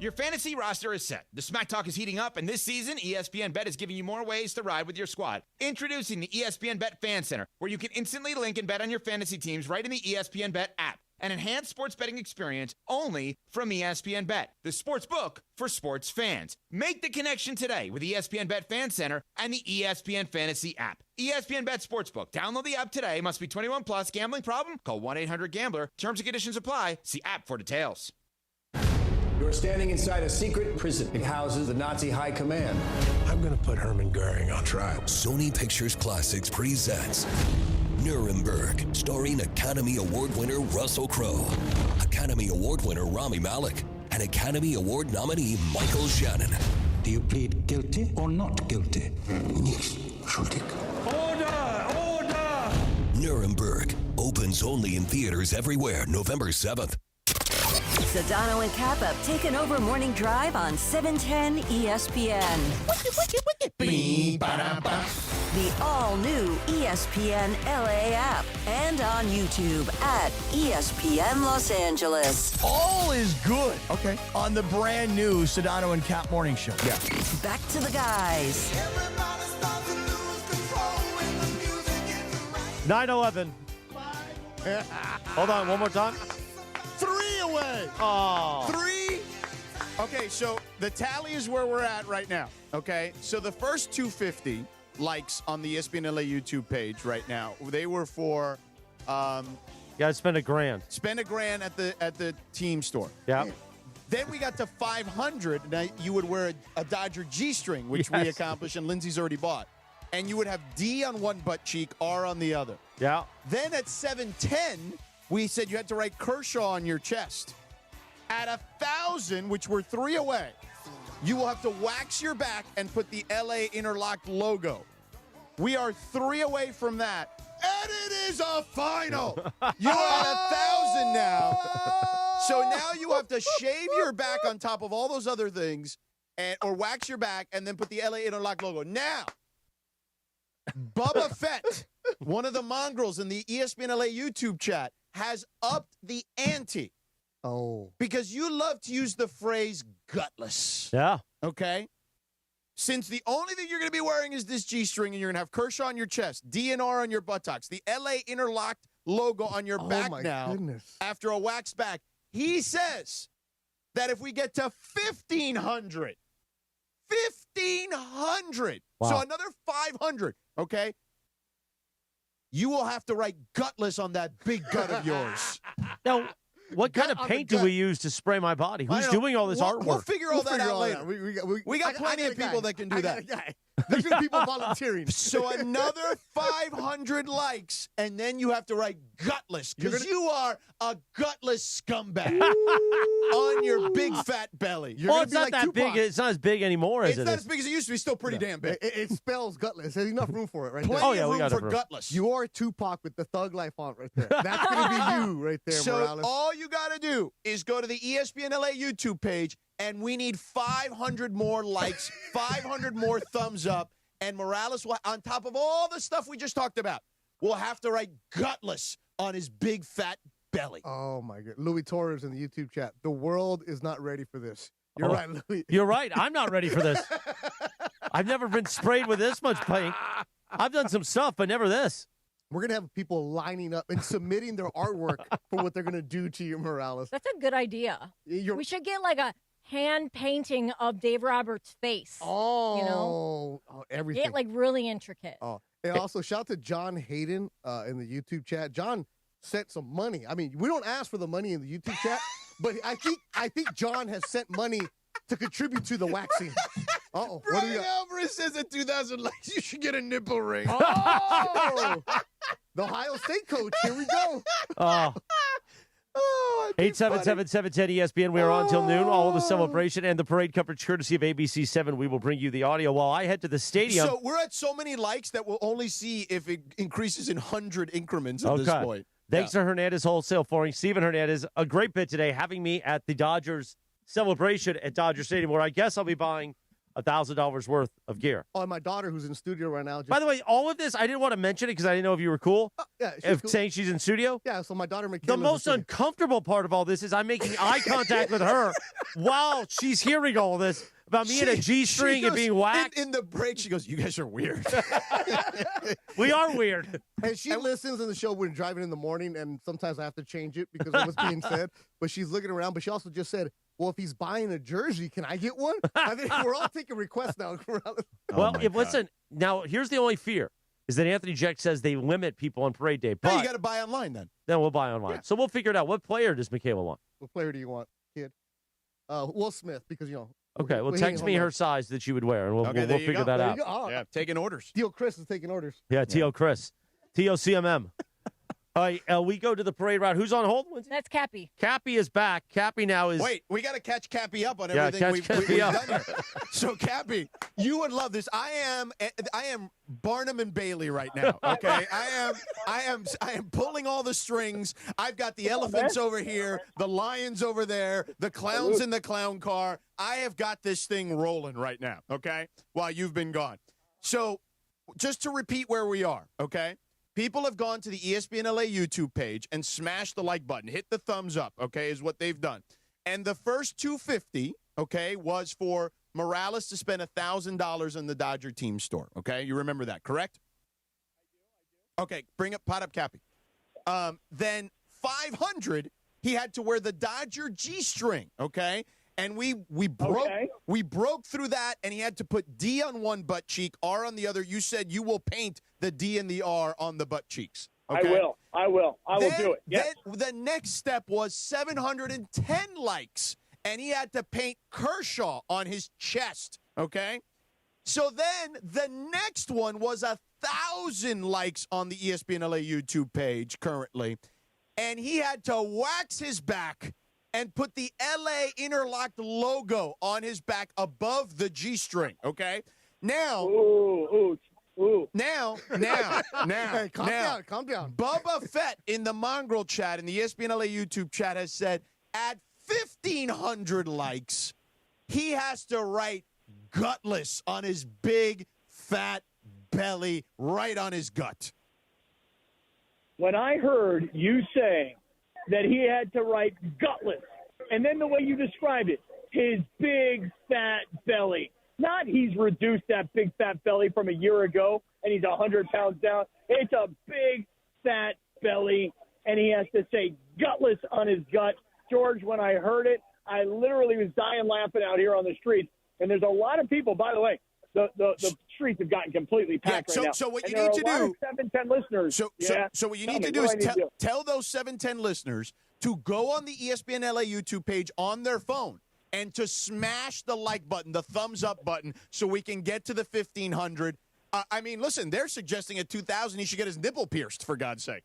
Your fantasy roster is set. The Smack Talk is heating up, and this season, ESPN Bet is giving you more ways to ride with your squad. Introducing the ESPN Bet Fan Center, where you can instantly link and bet on your fantasy teams right in the ESPN Bet app. An enhanced sports betting experience only from ESPN Bet, the sports book for sports fans. Make the connection today with ESPN Bet Fan Center and the ESPN Fantasy app. ESPN Bet Sportsbook. Download the app today. Must be 21 plus. Gambling problem? Call 1-800-GAMBLER. Terms and conditions apply. See app for details. You're standing inside a secret prison. It houses the Nazi high command. I'm going to put Herman Goering on trial. Sony Pictures Classics presents Nuremberg, starring Academy Award winner Russell Crowe, Academy Award winner Rami Malek, and Academy Award nominee Michael Shannon. Do you plead guilty or not guilty? Schuldig. Order! Nuremberg opens only in theaters everywhere November 7th. Sedano and Kap have taken over Morning Drive on 710 ESPN. The all-new ESPN LA app and on YouTube at ESPN Los Angeles. All is good. Okay. On the brand new Sedano and Kap Morning Show. Yeah. Back to the guys. 9-11. Hold on, one more time. 3 away. Oh. 3. Okay, so the tally is where we're at right now. Okay, so the first 250 likes on the ESPN LA YouTube page right now, they were for you gotta spend $1,000. Spend $1,000 at the team store. Yeah. Then we got to 500. Now you would wear a Dodger G-string, which we accomplished, and Lindsay's already bought. And you would have D on one butt cheek, R on the other. Yeah. Then at 710, we said you had to write Kershaw on your chest. At 1,000, which we're 3 away, you will have to wax your back and put the LA Interlocked logo. We are 3 away from that. And it is a final. You are at 1,000 now. So now you have to shave your back on top of all those other things, or wax your back and then put the LA Interlocked logo. Now, Bubba Fett, one of the mongrels in the ESPN LA YouTube chat, has upped the ante. Oh. Because you love to use the phrase gutless. Yeah. Okay? Since the only thing you're going to be wearing is this G-string, and you're going to have Kershaw on your chest, DNR on your buttocks, the LA Interlocked logo on your back now, after a wax back, he says that if we get to 1,500, wow. so another 500, okay, you will have to write gutless on that big gut of yours. Now, what kind of paint do we use to spray my body? Who's doing all this artwork? We'll figure all that out later. We got plenty of people that can do that. There's going to be people volunteering. So another 500 likes, and then you have to write gutless, because you are a gutless scumbag on your big fat belly. Well, it's not that big. It's not as big anymore as it is. It's not as big as it used to be. Still pretty damn big. It spells gutless. There's enough room for it right there. Plenty of room for gutless. You are Tupac with the Thug Life font right there. That's going to be you right there, so Morales. All you got to do is go to the ESPN LA YouTube page, and we need 500 more likes, 500 more thumbs up, and Morales, on top of all the stuff we just talked about, will have to write gutless on his big fat belly. Oh, my God. Louis Torres in the YouTube chat. The world is not ready for this. You're right, Louis. You're right. I'm not ready for this. I've never been sprayed with this much paint. I've done some stuff, but never this. We're going to have people lining up and submitting their artwork for what they're going to do to you, Morales. That's a good idea. We should get like a hand painting of Dave Roberts' face. Oh, you know? Everything. Get like really intricate. Oh, and also shout out to John Hayden in the YouTube chat. John sent some money. I mean, we don't ask for the money in the YouTube chat, but I think John has sent money to contribute to the waxing. Uh-oh. Brian Alvarez says at 2,000 likes, you should get a nipple ring. Oh! The Ohio State coach. Here we go. Oh. 877-710 ESPN. We are on till noon. All of the celebration and the parade coverage courtesy of ABC 7. We will bring you the audio while I head to the stadium. So we're at so many likes that we'll only see if it increases in 100 increments at this point. Thanks to Hernandez Wholesale Flooring. Steven Hernandez, a great bit today, having me at the Dodgers celebration at Dodger Stadium where I guess I'll be buying $1,000 worth of gear. Oh, and my daughter, who's in studio right now. By the way, all of this, I didn't want to mention it because I didn't know if you were cool. Yeah, If saying she's in studio. Yeah, so my daughter McKenna. The most uncomfortable part of all this is I'm making eye contact with her while she's hearing all of this about me in a G-string and being whacked. In the break, she goes, "You guys are weird." We are weird. And she listens in the show when driving in the morning, and sometimes I have to change it because of what's being said. But she's looking around, but she also just said, well, if he's buying a jersey, can I get one? I think we're all taking requests now. Well, listen, now here's the only fear is that Anthony Jack says they limit people on parade day. But Hey, you got to buy online then. Then we'll buy online. Yeah. So we'll figure it out. What player does Michaela want? What player do you want, kid? Will Smith, because, Okay, well, text me her size that she would wear, and we'll figure that out. Yeah, taking orders. Theo Chris is taking orders. Yeah, T.O. Chris. T.O.C.M.M. All right, we go to the parade route. Who's on hold? That's Cappy. Cappy is back. Cappy now is... Wait, we got to catch Cappy up on Yeah, everything catch we've Cappy up. done here. So, Cappy, you would love this. I am Barnum and Bailey right now. Okay, I am pulling all the strings. I've got the elephants over here, the lions over there, the clowns in the clown car. I have got this thing rolling right now. Okay, while you've been gone. So, just to repeat where we are. Okay. People have gone to the ESPN LA YouTube page and smashed the like button. Hit the thumbs up, okay, is what they've done. And the first $250, okay, was for Morales to spend $1,000 in the Dodger team store, okay? You remember that, correct? I do. Okay, pot up Cappy. Then 500, he had to wear the Dodger G-string, okay? And we broke through that, and he had to put D on one butt cheek, R on the other. You said you will paint the D and the R on the butt cheeks. Okay? I will do it. Yes. Then the next step was 710 likes, and he had to paint Kershaw on his chest. Okay? So then the next one was 1,000 likes on the ESPN LA YouTube page currently, and he had to wax his back and put the LA Interlocked logo on his back above the G-string, okay? Now, Now, Hey, calm down. Bubba Fett in the Mongrel chat, in the ESPN LA YouTube chat, has said at 1,500 likes, he has to write gutless on his big, fat belly, right on his gut. When I heard you say that he had to write gutless, and then the way you described it, his big, fat belly. Not he's reduced that big, fat belly from a year ago, and he's 100 pounds down. It's a big, fat belly, and he has to say gutless on his gut. George, when I heard it, I literally was dying laughing out here on the streets. And there's a lot of people, by the way, the streets have gotten completely packed right now. So what and you need to there are a do, lot of 710 listeners. So what you need to do is tell those 710 listeners to go on the ESPN LA YouTube page on their phone and to smash the like button, the thumbs up button, so we can get to the 1,500. I mean, listen, they're suggesting at 2,000 he should get his nipple pierced, for God's sake.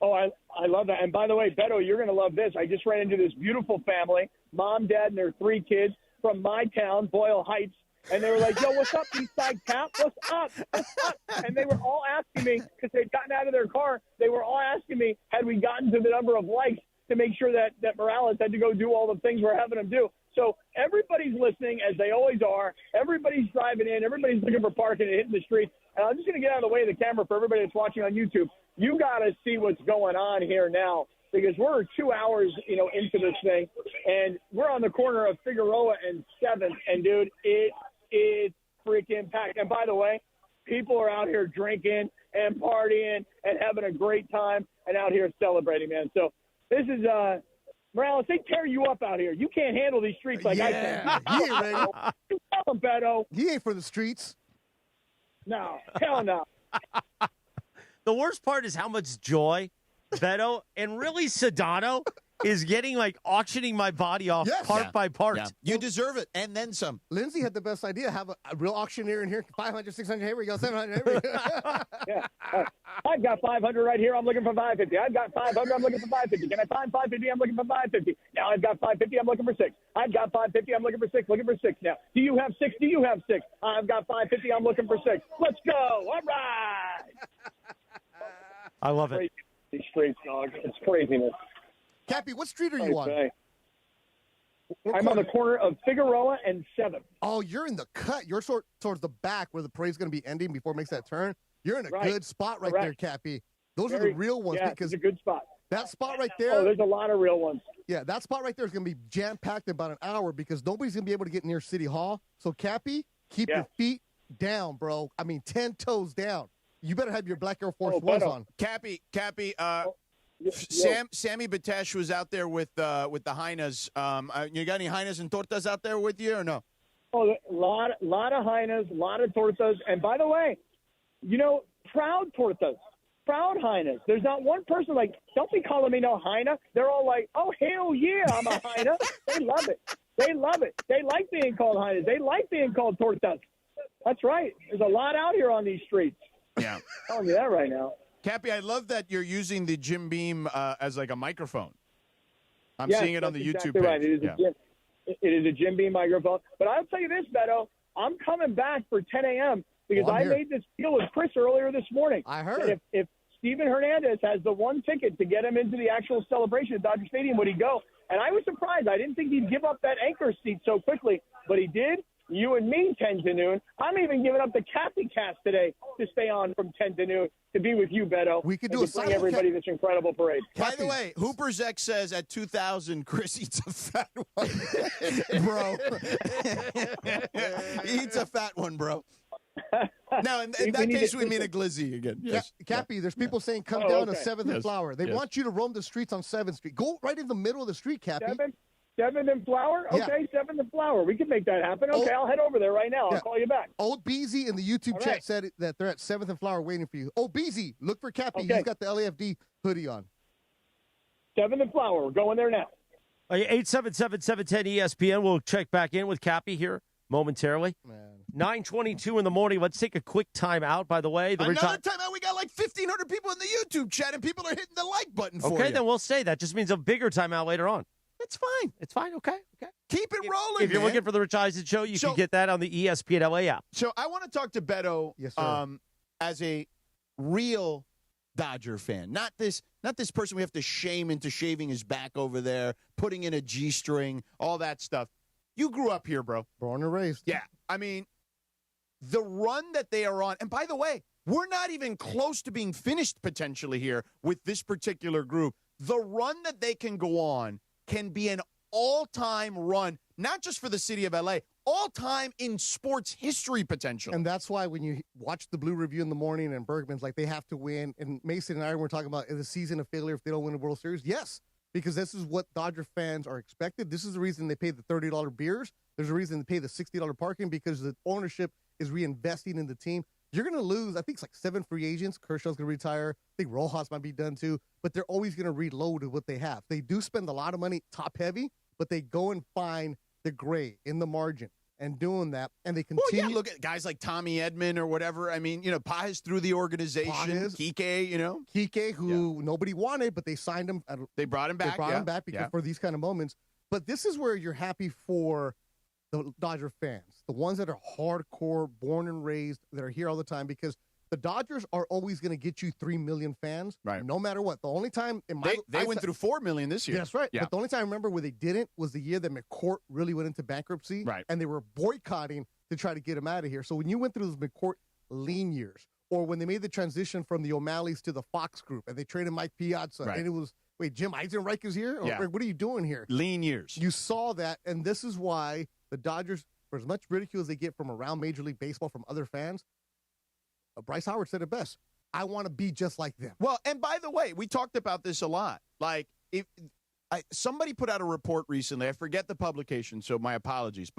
Oh, I love that. And by the way, Beto, you're going to love this. I just ran into this beautiful family, mom, dad, and their 3 kids from my town, Boyle Heights. And they were like, yo, what's up, Eastside Cap? What's up? What's up? And they were all asking me, because they'd gotten out of their car, they were all asking me, had we gotten to the number of likes to make sure that Morales had to go do all the things we're having him do. So everybody's listening, as they always are. Everybody's driving in. Everybody's looking for parking and hitting the streets. And I'm just going to get out of the way of the camera for everybody that's watching on YouTube. You got to see what's going on here now, because we're 2 hours, into this thing, and we're on the corner of Figueroa and 7th. And, dude, it is freaking packed. And, by the way, people are out here drinking and partying and having a great time and out here celebrating, man. So this is Morales, they tear you up out here. You can't handle these streets like I can. He ain't ready. You tell him, Beto. He ain't for the streets. No, hell no. The worst part is how much joy Beto and really Sedano is getting, like, auctioning my body off part by part. Yeah. You deserve it, and then some. Lindsay had the best idea. Have a real auctioneer in here. 500, 600, here we go, 700, here we go. Yeah. I've got 500 right here. I'm looking for 550. I've got 500. I'm looking for 550. Can I find 550? I'm looking for 550. Now I've got 550. I'm looking for 6. I've got 550. I'm looking for 6. Looking for 6 now. Do you have 6? Do you have 6? I've got 550. I'm looking for 6. Let's go. All right. I love it. These streets, dog. It's craziness. Cappy, what street are you on? I'm on the corner of Figueroa and 7th. Oh, you're in the cut. You're towards the back where the parade's going to be ending before it makes that turn. You're in a good spot right there, Cappy. Those are the real ones. Yeah, because it's a good spot. That spot right there. Oh, there's a lot of real ones. Yeah, that spot right there is going to be jam-packed in about an hour because nobody's going to be able to get near City Hall. So, Cappy, keep your feet down, bro. I mean, 10 toes down. You better have your black Air Force Ones on. Cappy, Sammy Batesh was out there with the Heinas. You got any Heinas and tortas out there with you or no? Oh, a lot of Heinas, a lot of tortas. And by the way, proud tortas, proud Heinas. There's not one person like, don't be calling me no Heina. They're all like, oh, hell yeah, I'm a Heina. They love it. They love it. They like being called Heinas. They like being called tortas. That's right. There's a lot out here on these streets. Yeah. I'm telling you that right now. Cappy, I love that you're using the Jim Beam as like a microphone. I'm seeing it on the YouTube page. Right. It is a Jim Beam microphone. But I'll tell you this, Beto, I'm coming back for 10 a.m. because I made this deal with Chris earlier this morning. I heard. If Steven Hernandez has the one ticket to get him into the actual celebration at Dodger Stadium, would he go? And I was surprised. I didn't think he'd give up that anchor seat so quickly, but he did. You and me, 10 to noon. I'm even giving up the Cappy Cast today to stay on from 10 to noon to be with you, Beto. We could do to bring everybody this incredible parade. By the way, Hooper's X says at 2,000, Chris eats a fat one. Bro. He eats a fat one, bro. Now, in that case, we mean a glizzy again. Yes. Cappy, there's people saying come down to 7th and Flower. They want you to roam the streets on 7th Street. Go right in the middle of the street, Cappy. 7th and Flower? Okay, 7th and Flower. We can make that happen. Okay, I'll head over there right now. I'll call you back. Old Beezy in the YouTube chat said that they're at 7th and Flower waiting for you. Oh, Beezy, look for Cappy. He's got the LAFD hoodie on. 7th and Flower. We're going there now. 877-710-ESPN. We'll check back in with Cappy here momentarily. 9:22 in the morning. Let's take a quick time out, by the way. Another time out. We got like 1,500 people in the YouTube chat, and people are hitting the like button for you. Okay, then we'll say that. Just means a bigger timeout later on. It's fine. It's fine. Okay. Keep it rolling, If you're looking for the Rich Eisen Show, you can get that on the ESPN LA app. So I want to talk to Beto as a real Dodger fan. Not this person we have to shame into shaving his back over there, putting in a G-string, all that stuff. You grew up here, bro. Born and raised. Yeah. I mean, the run that they are on, and by the way, we're not even close to being finished potentially here with this particular group. The run that they can go on can be an all-time run, not just for the city of L.A., all-time in sports history potential. And that's why when you watch the Blue Review in the morning and Bergman's like, they have to win, and Mason and I were talking about the season of failure if they don't win the World Series. Yes, because this is what Dodger fans are expected. This is the reason they pay the $30 beers. There's a reason they pay the $60 parking because the ownership is reinvesting in the team. You're going to lose, I think it's like 7 free agents. Kershaw's going to retire. I think Rojas might be done too. But they're always going to reload with what they have. They do spend a lot of money top heavy, but they go and find the gray in the margin and doing that. And they continue. Well, yeah, look at guys like Tommy Edman or whatever. I mean, Paz through the organization. Kike, Kike, who nobody wanted, but they signed him. They brought him back. They brought him back because for these kind of moments. But this is where you're happy for the Dodger fans, the ones that are hardcore, born and raised, that are here all the time, because the Dodgers are always going to get you 3 million fans, right? No matter what. The only time they went through 4 million this year. That's right. Yeah. But the only time I remember where they didn't was the year that McCourt really went into bankruptcy, right? And they were boycotting to try to get him out of here. So when you went through those McCourt lean years, or when they made the transition from the O'Malleys to the Fox Group, and they traded Mike Piazza, and it was, wait, Jim Eisenreich is here? Yeah. Or, what are you doing here? Lean years. You saw that, and this is why the Dodgers, for as much ridicule as they get from around Major League Baseball from other fans, Bryce Howard said it best. I want to be just like them. Well, and by the way, we talked about this a lot. Like, somebody put out a report recently. I forget the publication, so my apologies.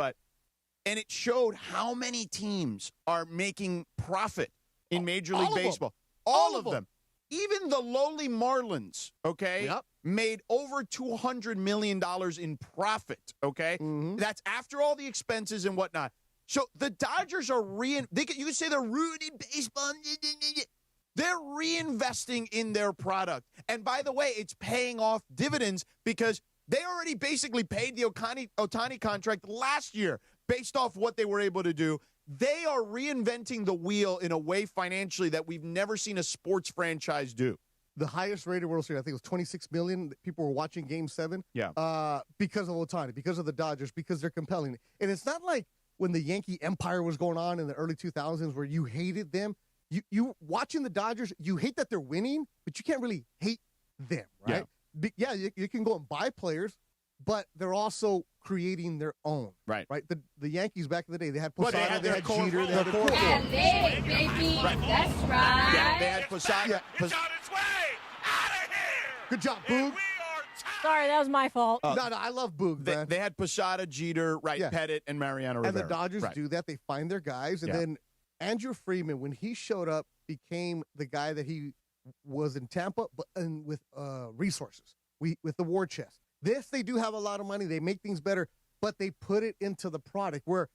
And it showed how many teams are making profit in Major League Baseball. All of them. Even the lowly Marlins, made over $200 million in profit, That's after all the expenses and whatnot. So the Dodgers are you can say they're ruining baseball. They're reinvesting in their product. And by the way, it's paying off dividends because they already basically paid the Ohtani contract last year based off what they were able to do. They are reinventing the wheel in a way financially that we've never seen a sports franchise do. the highest rated World Series. I think it was 26 million people were watching Game 7. Yeah. Because of Ohtani, because of the Dodgers, because they're compelling. And it's not like when the Yankee Empire was going on in the early 2000s where you hated them. You watching the Dodgers, you hate that they're winning, but you can't really hate them, right? Yeah, you can go and buy players, but they're also creating their own. Right. The Yankees back in the day, they had Posada, Well, they had Jeter, they had the core. LA, baby. That's right. Yeah, they had Posada. Good job, Boog. Sorry, that was my fault. No, I love Boog, man. They had Posada, Jeter, Pettit, and Mariano Rivera. And the Dodgers do that. They find their guys. And then Andrew Friedman, when he showed up, became the guy that he was in Tampa, but with resources, with the war chest. They do have a lot of money. They make things better, but they put it into the product where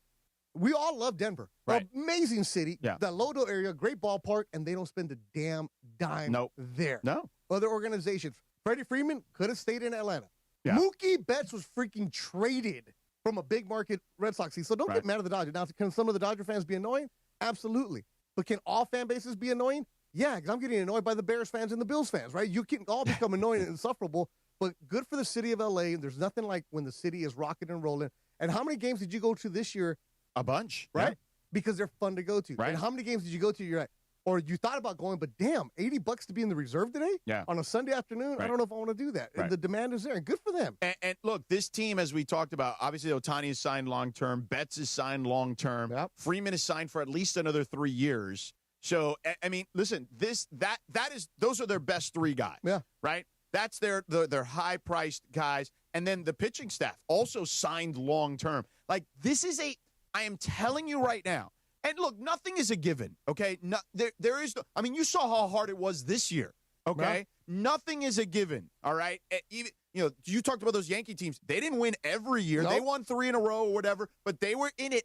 we all love Denver. Right. Amazing city. Yeah. The Lodo area, great ballpark, and they don't spend a damn dime there. No. Other organizations. Freddie Freeman could have stayed in Atlanta. Yeah. Mookie Betts was freaking traded from a big market Red Sox team. So don't get mad at the Dodgers. Now, can some of the Dodger fans be annoying? Absolutely. But can all fan bases be annoying? Yeah, because I'm getting annoyed by the Bears fans and the Bills fans, right? You can all become annoying and insufferable, but good for the city of L.A. There's nothing like when the city is rocking and rolling. And how many games did you go to this year? A bunch. Right? Yeah. Because they're fun to go to. Right. And how many games did you go to? You're like, or you thought about going, but damn, $80 to be in the reserve today? Yeah. On a Sunday afternoon? I don't know if I want to do that. Right. The demand is there. And good for them. And look, this team, as we talked about, obviously Ohtani is signed long-term. Betts is signed long-term. Yep. Freeman is signed for at least another 3 years. So, I mean, listen, those are their best three guys. Yeah. Right? That's their high-priced guys. And then the pitching staff also signed long-term. Like, I am telling you right now, and look, nothing is a given, okay? There is, you saw how hard it was this year, okay? Yeah. Nothing is a given, all right? Even, you talked about those Yankee teams. They didn't win every year. Nope. They won 3 in a row or whatever, but they were in it.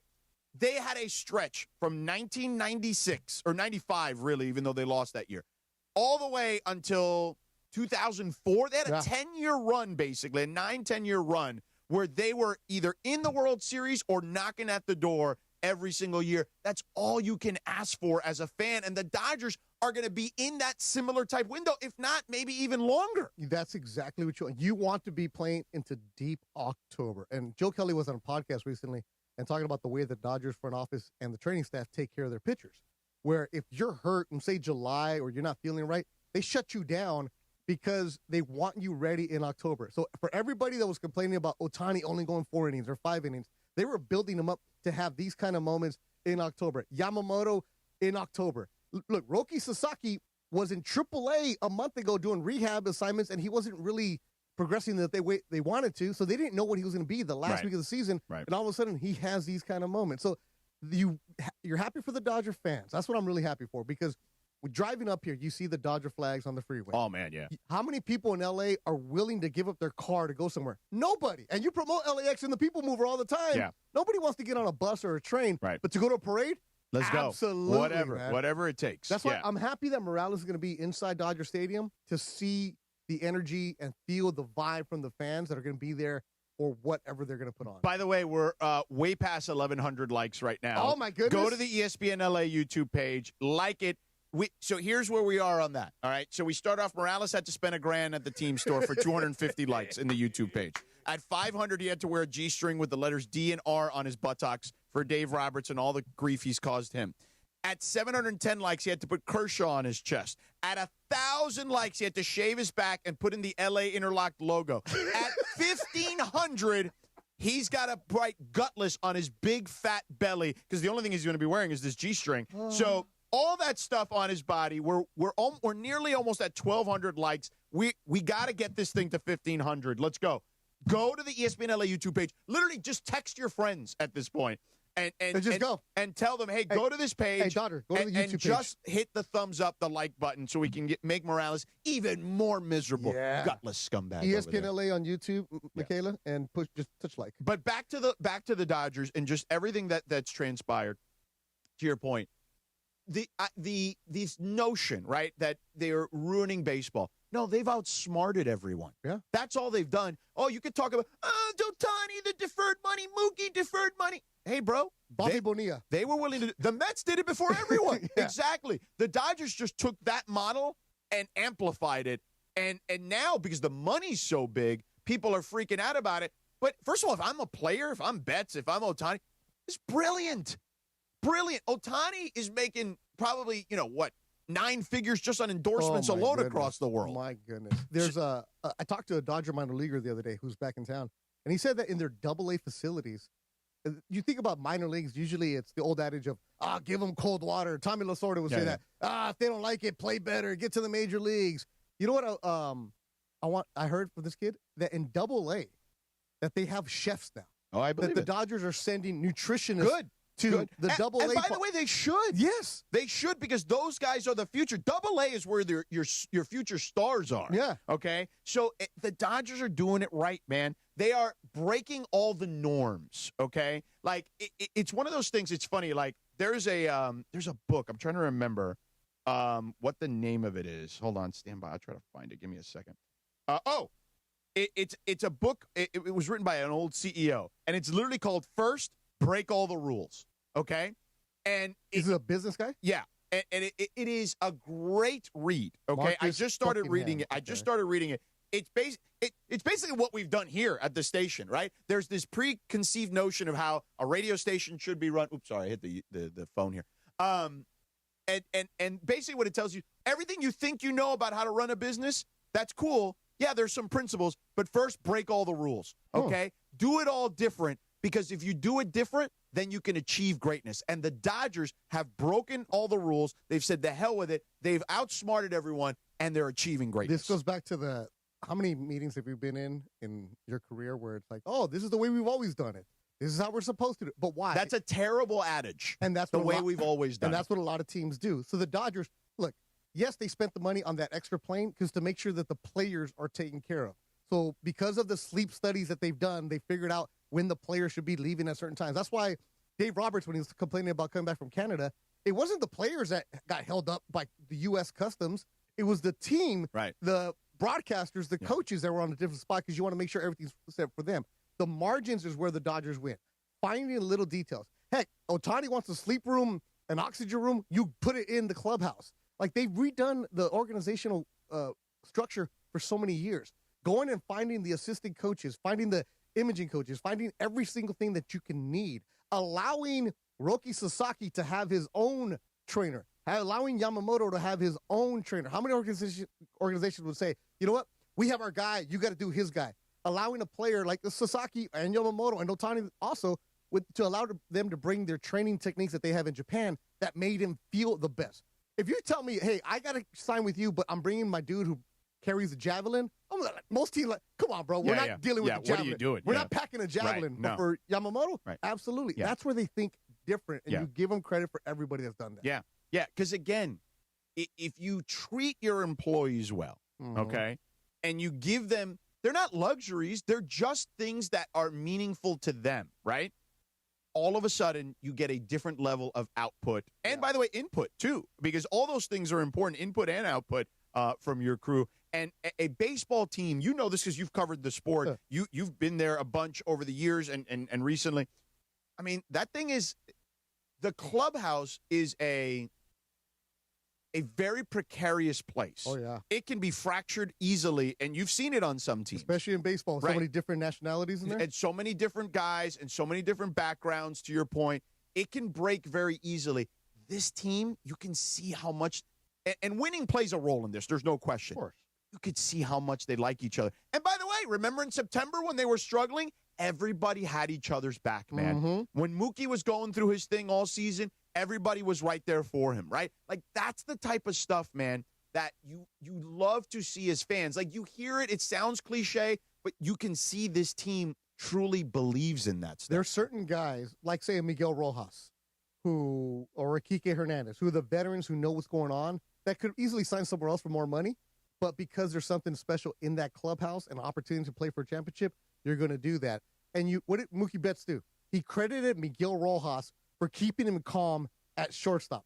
They had a stretch from 1996, or 95, really, even though they lost that year, all the way until 2004. They had a 10-year run, basically, a 9-10-year run, where they were either in the World Series or knocking at the door every single year. That's all you can ask for as a fan. And the Dodgers are going to be in that similar type window, if not maybe even longer. That's exactly what you want. You want to be playing into deep October. And Joe Kelly was on a podcast recently and talking about the way the Dodgers front office and the training staff take care of their pitchers, where if you're hurt in, say, July or you're not feeling right, they shut you down because they want you ready in October. So for everybody that was complaining about Ohtani only going 4 innings or 5 innings, they were building them up to have these kind of moments in October. Yamamoto in October. Look, Roki Sasaki was in AAA a month ago doing rehab assignments, and he wasn't really progressing that they wanted to, so they didn't know what he was going to be the last week of the season, and all of a sudden he has these kind of moments. So you're happy for the Dodger fans. That's what I'm really happy for, because driving up here, you see the Dodger flags on the freeway. Oh, man, yeah. How many people in L.A. are willing to give up their car to go somewhere? Nobody. And you promote LAX and the People Mover all the time. Yeah. Nobody wants to get on a bus or a train. Right. But to go to a parade? Let's go. Absolutely, Whatever it takes. That's why I'm happy that Morales is going to be inside Dodger Stadium to see the energy and feel the vibe from the fans that are going to be there or whatever they're going to put on. By the way, we're way past 1,100 likes right now. Oh, my goodness. Go to the ESPN LA YouTube page. Like it. So here's where we are on that, all right? So we start off, Morales had to spend $1,000 at the team store for 250 likes in the YouTube page. At 500, he had to wear a G-string with the letters D and R on his buttocks for Dave Roberts and all the grief he's caused him. At 710 likes, he had to put Kershaw on his chest. At 1,000 likes, he had to shave his back and put in the LA Interlocked logo. At 1,500, he's got a bright gutless on his big fat belly because the only thing he's going to be wearing is this G-string. So all that stuff on his body, we're nearly almost at 1,200 likes. We got to get this thing to 1,500. Let's go. Go to the ESPN LA YouTube page. Literally, just text your friends at this point. And just go. And tell them, hey, go to this page. Hey, daughter, go to the YouTube and page. just hit the thumbs up, the like button, so we can make Morales even more miserable. Yeah. Gutless scumbag. ESPN LA on YouTube, Michaela, and just touch like. But back to the Dodgers and just everything that's transpired. To your point, this notion, right, that they're ruining baseball. No, they've outsmarted everyone. Yeah. That's all they've done. Oh, you could talk about, Ohtani, the deferred money, Mookie, deferred money. Hey, bro. Bobby Bonilla. They were willing to. The Mets did it before everyone. Yeah. Exactly. The Dodgers just took that model and amplified it. And now, because the money's so big, people are freaking out about it. But first of all, if I'm a player, if I'm Betts, if I'm Ohtani, it's brilliant. Brilliant. Ohtani is making probably, 9 figures just on endorsements alone across the world. My goodness. There's I talked to a Dodger minor leaguer the other day who's back in town, and he said that in their AA facilities, you think about minor leagues, usually it's the old adage of, give them cold water. Tommy Lasorda would say that. If they don't like it, play better, get to the major leagues. You know what I heard from this kid? That in AA, that they have chefs now. Oh, I believe that the Dodgers are sending nutritionists to the AA. And by the way, they should. Yes. They should, because those guys are the future. AA is where your future stars are. Yeah. Okay? So the Dodgers are doing it right, man. They are breaking all the norms, okay? Like, it's one of those things. It's funny. Like, there's a book. I'm trying to remember what the name of it is. Hold on. Stand by. I'll try to find it. Give me a second. It's a book. It was written by an old CEO, and it's literally called First, Break All the Rules. Okay, and is it a business guy? Yeah, and it is a great read. Okay, Marcus I just started reading Buckingham. it. I just started reading it. It's basically what we've done here at the station, right? There's this preconceived notion of how a radio station should be run. Oops, sorry, I hit the phone here. And basically what it tells you, everything you think you know about how to run a business, that's cool. Yeah, there's some principles, but first break all the rules. Okay, do it all different, because if you do it different, then you can achieve greatness. And the Dodgers have broken all the rules. They've said the hell with it. They've outsmarted everyone, and they're achieving greatness. This goes back to how many meetings have you been in your career where it's like, this is the way we've always done it. This is how we're supposed to do it. But why? That's a terrible adage. And that's the way we've always done it. And that's what a lot of teams do. So the Dodgers, look, yes, they spent the money on that extra plane because to make sure that the players are taken care of. So because of the sleep studies that they've done, they figured out when the players should be leaving at certain times. That's why Dave Roberts, when he was complaining about coming back from Canada, it wasn't the players that got held up by the U.S. Customs. It was the team, the broadcasters, the coaches that were on a different spot, because you want to make sure everything's set for them. The margins is where the Dodgers win. Finding little details. Heck, Ohtani wants a sleep room, an oxygen room. You put it in the clubhouse. Like, they've redone the organizational structure for so many years. Going and finding the assistant coaches, finding the imaging coaches, finding every single thing that you can need, allowing Roki Sasaki to have his own trainer, allowing Yamamoto to have his own trainer. How many organizations would say, you know what, we have our guy, you got to do his guy? Allowing a player like the Sasaki and Yamamoto and Ohtani also to allow them to bring their training techniques that they have in Japan that made him feel the best. If you tell me, hey, I got to sign with you, but I'm bringing my dude who carries a javelin, I'm like, most teams like, come on, bro, we're not dealing with the javelin. What are you doing? We're not packing a javelin. Right. But No. for Yamamoto, absolutely. Yeah. That's where they think different, and you give them credit for everybody that's done that. Yeah, because again, if you treat your employees well, okay, and you give them, they're not luxuries, they're just things that are meaningful to them, right? All of a sudden, you get a different level of output. And by the way, input too, because all those things are important, input and output from your crew. And a baseball team, you know this because you've covered the sport. You've been there a bunch over the years and recently. I mean, that thing is, the clubhouse is a very precarious place. Oh, yeah. It can be fractured easily, and you've seen it on some teams. Especially in baseball, so many different nationalities in there. And so many different guys and so many different backgrounds, to your point. It can break very easily. This team, you can see how much, and winning plays a role in this, there's no question. Of course. You could see how much they like each other. And by the way, remember in September when they were struggling? Everybody had each other's back, man. When Mookie was going through his thing all season, everybody was right there for him, right? Like, that's the type of stuff, man, that you love to see as fans. Like, you hear it, it sounds cliche, but you can see this team truly believes in that stuff. There are certain guys, like, say, Miguel Rojas, or Kike Hernandez, who are the veterans who know what's going on, that could easily sign somewhere else for more money. But because there's something special in that clubhouse and opportunity to play for a championship, you're going to do that. And what did Mookie Betts do? He credited Miguel Rojas for keeping him calm at shortstop.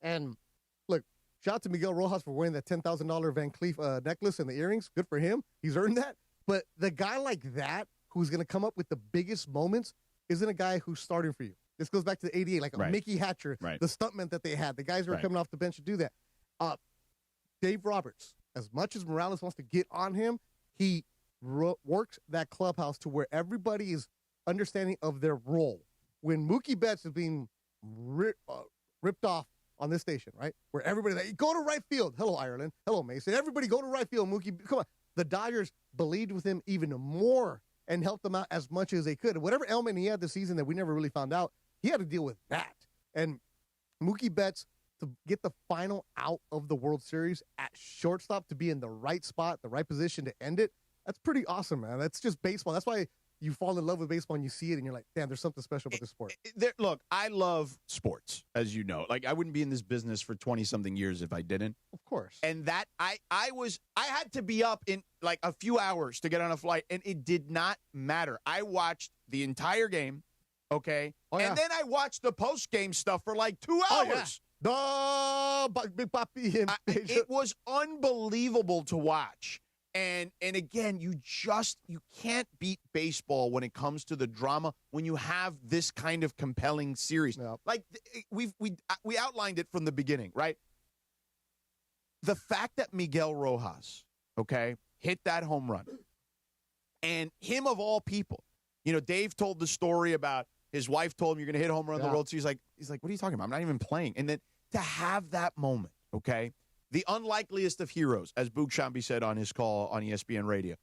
And look, shout out to Miguel Rojas for wearing that $10,000 Van Cleef necklace and the earrings. Good for him. He's earned that. But the guy like that, who's going to come up with the biggest moments, isn't a guy who's starting for you. This goes back to the 88, like a Mickey Hatcher, the stuntman that they had, the guys who are coming off the bench to do that. Dave Roberts, as much as Morales wants to get on him, he works that clubhouse to where everybody is understanding of their role. When Mookie Betts is being ripped off on this station, right, where everybody's like, go to right field. Hello, Ireland. Hello, Mason. Everybody go to right field. Mookie, come on. The Dodgers believed with him even more and helped him out as much as they could. And whatever ailment he had this season that we never really found out, he had to deal with that. And Mookie Betts, to get the final out of the World Series at shortstop, to be in the right spot, the right position to end it, that's pretty awesome, man. That's just baseball. That's why you fall in love with baseball and you see it and you're like, damn, there's something special about this sport. Look, I love sports, as you know. Like, I wouldn't be in this business for 20-something years if I didn't. Of course. And that, I had to be up in, like, a few hours to get on a flight, and it did not matter. I watched the entire game, okay? Oh, yeah. And then I watched the post-game stuff for, like, 2 hours. Big Papi. It was unbelievable to watch. And again, you can't beat baseball when it comes to the drama when you have this kind of compelling series. No. Like we outlined it from the beginning, right? The fact that Miguel Rojas, okay, hit that home run, and him of all people, you know, Dave told the story about his wife told him you're going to hit a home run in the World Series. He's like, what are you talking about? I'm not even playing. And then to have that moment, okay. The unlikeliest of heroes, as Boog Shambi said on his call on ESPN Radio.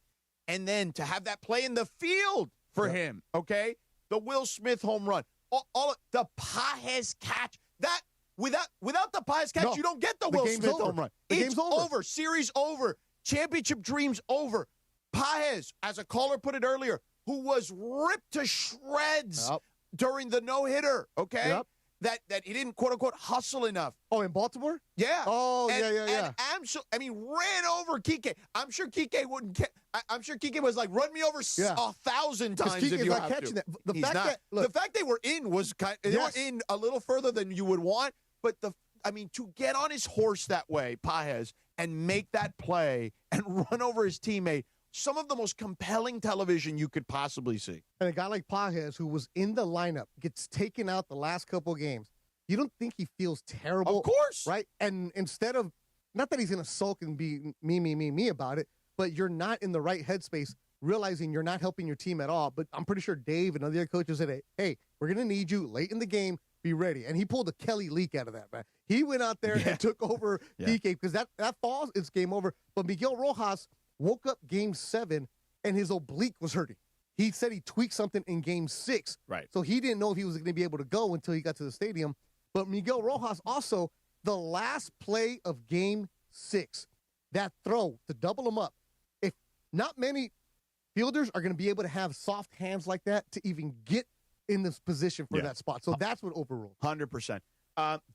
And then to have that play in the field for him, okay? The Will Smith home run. All the Pages catch. That without the Pages catch, you don't get the Will Smith home run. The It's game's over. Series over. Championship dreams over. Pages, as a caller put it earlier, who was ripped to shreds during the no-hitter, okay? Yep. That he didn't, quote-unquote, hustle enough. Oh, in Baltimore? Yeah. Oh, And yeah. ran over Kike. I'm sure Kike wouldn't get. I'm sure Kike was like, run me over 1,000 times if you have catching to. that. The He's fact not. that, look, the fact they were in was they were in a little further than you would want. But to get on his horse that way, Pages, and make that play and run over his teammate. Some of the most compelling television you could possibly see. And a guy like Pages, who was in the lineup, gets taken out the last couple of games. You don't think he feels terrible? Of course. Right? And instead of, not that he's going to sulk and be me about it, but you're not in the right headspace, realizing you're not helping your team at all. But I'm pretty sure Dave and other coaches said, hey, we're going to need you late in the game. Be ready. And he pulled a Kelly Leak out of that, man. He went out there and took over DK because that falls, it's game over. But Miguel Rojas woke up game 7 and his oblique was hurting. He said he tweaked something in game 6. Right. So he didn't know if he was going to be able to go until he got to the stadium. But Miguel Rojas also, the last play of game 6, that throw to double him up. If not many fielders are going to be able to have soft hands like that to even get in this position for that spot. So that's what overruled. 100%.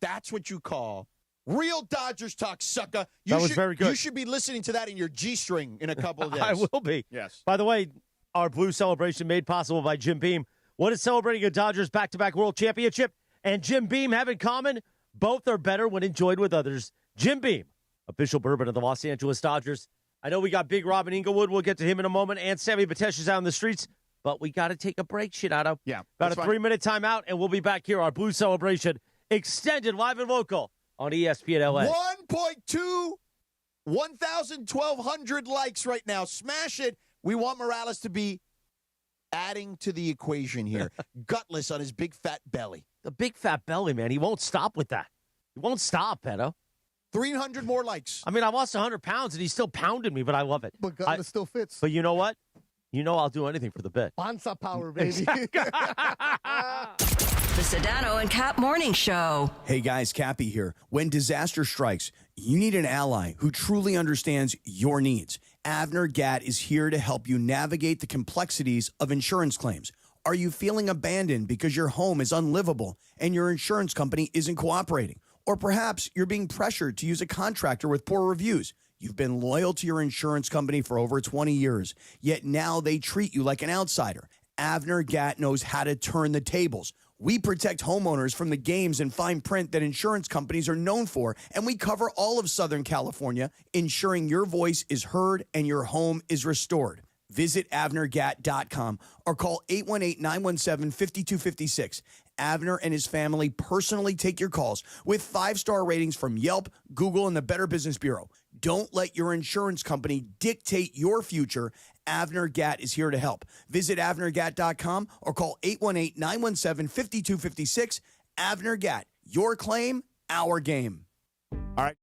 That's what you call real Dodgers talk, sucker. That was very good. You should be listening to that in your G-string in a couple of days. I will be. Yes. By the way, our Blue celebration made possible by Jim Beam. What is celebrating a Dodgers back-to-back World Championship and Jim Beam have in common? Both are better when enjoyed with others. Jim Beam, official bourbon of the Los Angeles Dodgers. I know we got Big Robin Inglewood. We'll get to him in a moment. And Sammy Batesh is out on the streets. But we got to take a break, Shinato. Yeah. About a 3-minute timeout, and we'll be back here. Our Blue celebration extended live and local on ESPN LA. 1.2, 1,200 likes right now. Smash it. We want Morales to be adding to the equation here. Gutless on his big fat belly. The big fat belly, man. He won't stop with that. He won't stop, Beto. 300 more likes. I mean, I lost 100 pounds, and he still pounded me, but I love it. But Gutless still fits. But you know what? You know I'll do anything for the bit. Bonsa power, baby. The Sedano and Kap Morning Show. Hey guys, Cappy here. When disaster strikes, you need an ally who truly understands your needs. Avner Gatt is here to help you navigate the complexities of insurance claims. Are you feeling abandoned because your home is unlivable and your insurance company isn't cooperating? Or perhaps you're being pressured to use a contractor with poor reviews. You've been loyal to your insurance company for over 20 years, yet now they treat you like an outsider. Avner Gatt knows how to turn the tables. We protect homeowners from the games and fine print that insurance companies are known for, and we cover all of Southern California, ensuring your voice is heard and your home is restored. Visit AvnerGatt.com or call 818-917-5256. Avner and his family personally take your calls with 5-star ratings from Yelp, Google, and the Better Business Bureau. Don't let your insurance company dictate your future. Avner Gatt is here to help. Visit avnergatt.com or call 818-917-5256. Avner Gatt, your claim, our game. All right.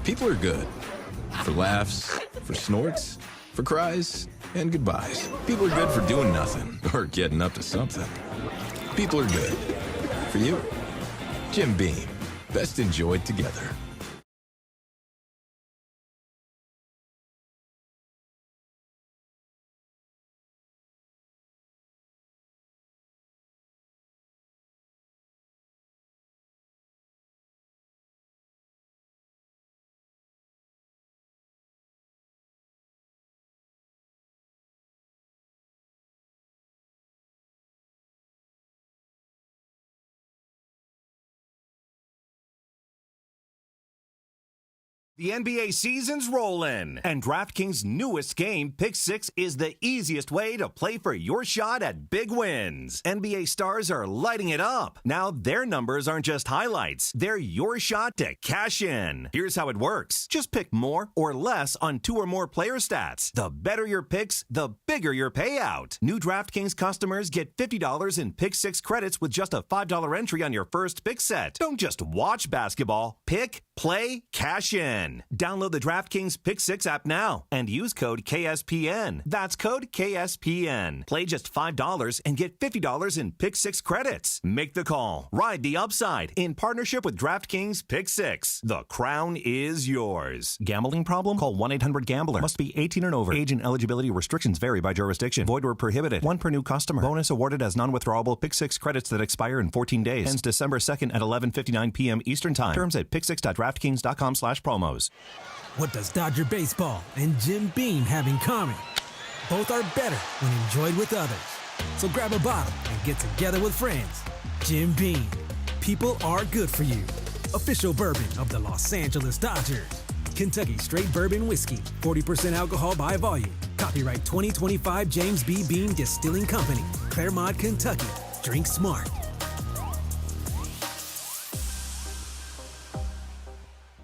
People are good. For laughs, for snorts, for cries, and goodbyes. People are good for doing nothing or getting up to something. People are good. For you, Jim Beam. Best enjoyed together. The NBA season's rolling, and DraftKings' newest game, Pick 6, is the easiest way to play for your shot at big wins. NBA stars are lighting it up. Now their numbers aren't just highlights. They're your shot to cash in. Here's how it works. Just pick more or less on 2 or more player stats. The better your picks, the bigger your payout. New DraftKings customers get $50 in Pick 6 credits with just a $5 entry on your first pick set. Don't just watch basketball. Pick, play, cash in. Download the DraftKings Pick 6 app now and use code KSPN. That's code KSPN. Play just $5 and get $50 in Pick 6 credits. Make the call. Ride the upside in partnership with DraftKings Pick 6. The crown is yours. Gambling problem? Call 1-800-GAMBLER. Must be 18 and over. Age and eligibility restrictions vary by jurisdiction. Void where prohibited. 1 per new customer. Bonus awarded as non-withdrawable Pick 6 credits that expire in 14 days. Ends December 2nd at 11:59 p.m. Eastern Time. Terms at pick6.draftkings.com/promos. What does Dodger baseball and Jim Beam have in common? Both are better when enjoyed with others. So grab a bottle and get together with friends. Jim Beam. People are good for you. Official bourbon of the Los Angeles Dodgers. Kentucky Straight Bourbon Whiskey. 40% alcohol by volume. Copyright 2025 James B. Beam Distilling Company. Claremont, Kentucky. Drink smart.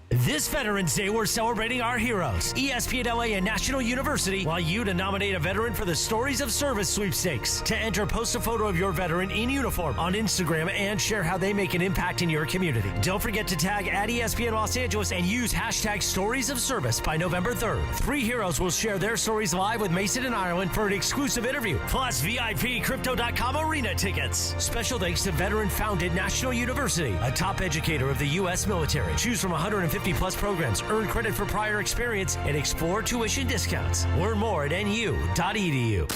This Veterans Day, we're celebrating our heroes. ESPN LA and National University want you to nominate a veteran for the Stories of Service sweepstakes. To enter, post a photo of your veteran in uniform on Instagram and share how they make an impact in your community. Don't forget to tag at ESPN Los Angeles and use hashtag Stories of Service by November 3rd. 3 heroes will share their stories live with Mason and Ireland for an exclusive interview, plus VIP Crypto.com arena tickets. Special thanks to veteran-founded National University, a top educator of the U.S. military. Choose from 150-plus programs, earn credit for prior experience, and explore tuition discounts. Learn more at nu.edu.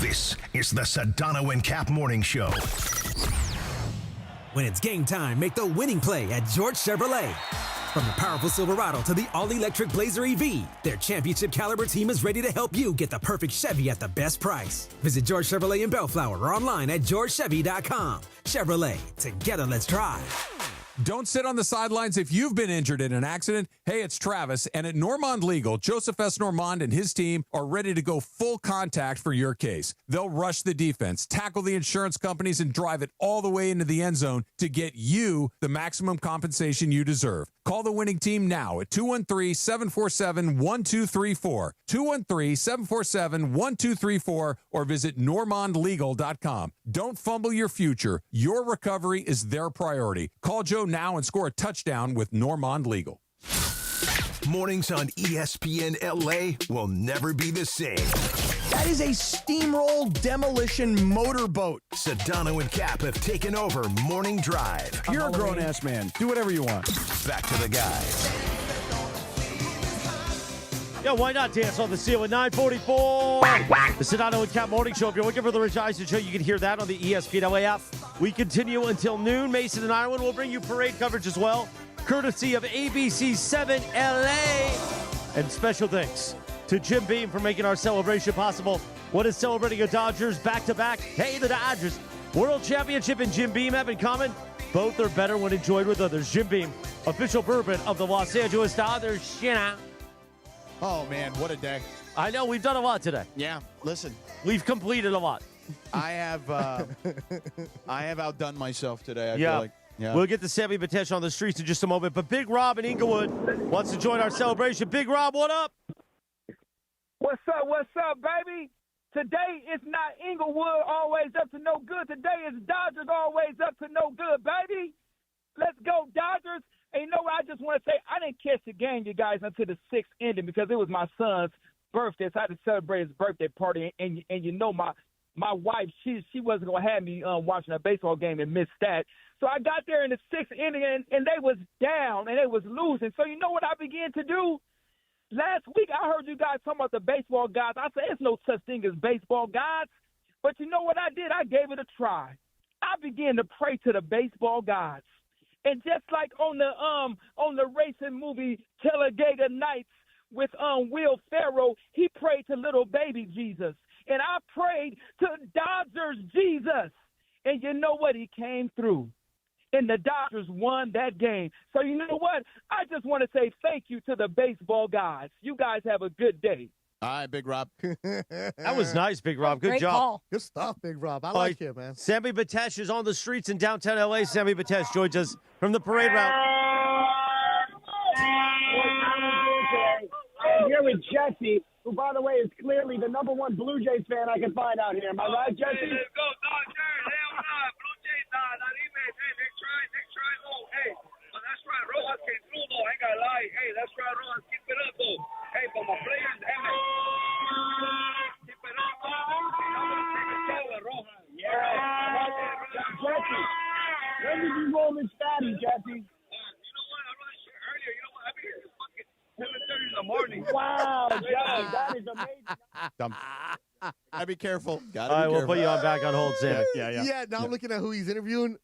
This is the Sedano and Kap Morning Show. When it's game time, make the winning play at George Chevrolet. From the powerful Silverado to the all-electric Blazer EV, their championship caliber team is ready to help you get the perfect Chevy at the best price. Visit George Chevrolet in Bellflower or online at georgechevy.com. Chevrolet, together let's drive. Don't sit on the sidelines if you've been injured in an accident. Hey, it's Travis, and at Normand Legal, Joseph S. Normand and his team are ready to go full contact for your case. They'll rush the defense, tackle the insurance companies, and drive it all the way into the end zone to get you the maximum compensation you deserve. Call the winning team now at 213-747-1234, 213-747-1234, or visit normandlegal.com. Don't fumble your future. Your recovery is their priority. Call Joe now and score a touchdown with Normand Legal. Mornings on ESPN LA will never be the same. That is a steamroll demolition motorboat. Sedano and Kap have taken over Morning Drive. You're a grown-ass man. Do whatever you want. Back to the guys. Yeah, why not dance on the seal at 9:44? The Sedano and Kap Morning Show. If you're looking for the Rich Eisen Show, you can hear that on the ESPN LA app. We continue until noon. Mason and Ireland will bring you parade coverage as well, courtesy of ABC 7 LA. And special thanks to Jim Beam for making our celebration possible. What is celebrating a Dodgers back-to-back? Hey, the Dodgers. World Championship and Jim Beam have in common. Both are better when enjoyed with others. Jim Beam, official bourbon of the Los Angeles Dodgers. Oh, man, what a day. I know, we've done a lot today. Yeah, listen. We've completed a lot. I have outdone myself today, I Yeah. feel like. Yeah. We'll get to Sammy Betts on the streets in just a moment. But Big Rob in Inglewood wants to join our celebration. Big Rob, what up? What's up, baby? Today it's not Inglewood always up to no good. Today it's Dodgers always up to no good, baby. Let's go, Dodgers. And you know what? I just want to say I didn't catch the game, you guys, until the sixth inning because it was my son's birthday, so I had to celebrate his birthday party. And you know my wife, she wasn't going to have me watching a baseball game and miss that. So I got there in the sixth inning, and they was down, and they was losing. So you know what I began to do? Last week, I heard you guys talking about the baseball gods. I said, there's no such thing as baseball gods. But you know what I did? I gave it a try. I began to pray to the baseball gods. And just like on the racing movie Talladega Nights with Will Ferrell, he prayed to little baby Jesus. And I prayed to Dodgers Jesus. And you know what? He came through. And the Dodgers won that game. So you know what? I just want to say thank you to the baseball guys. You guys have a good day. All right, Big Rob. That was nice, Big Rob. Good Great job. call. Good stuff, Big Rob. I like it, man. Sammy Betts is on the streets in downtown L.A. Sammy Betts joins us from the parade route. I'm here with Jesse, who, by the way, is clearly the number one Blue Jays fan I can find out here. Am I right, Jesse? Let's go, Dodgers. Hell nah. Blue Jays, nah. Hey, they tried. Oh, hey. Well, that's right. Rojas came through, though. I ain't gonna lie. Hey, that's right, Rojas. Keep it up, though. Hey, but my players, hey, man. Keep it up, Rojas. Yeah. Jesse, when did you roll this fatty, Jesse? You know what? I'm not sure earlier. You know what? I've been here since fucking 7:30 in the morning. Wow, Jesse, that is amazing. Gotta be careful. All right, we'll put you on back on hold, Sammy. Yeah, now I'm looking at who he's interviewing.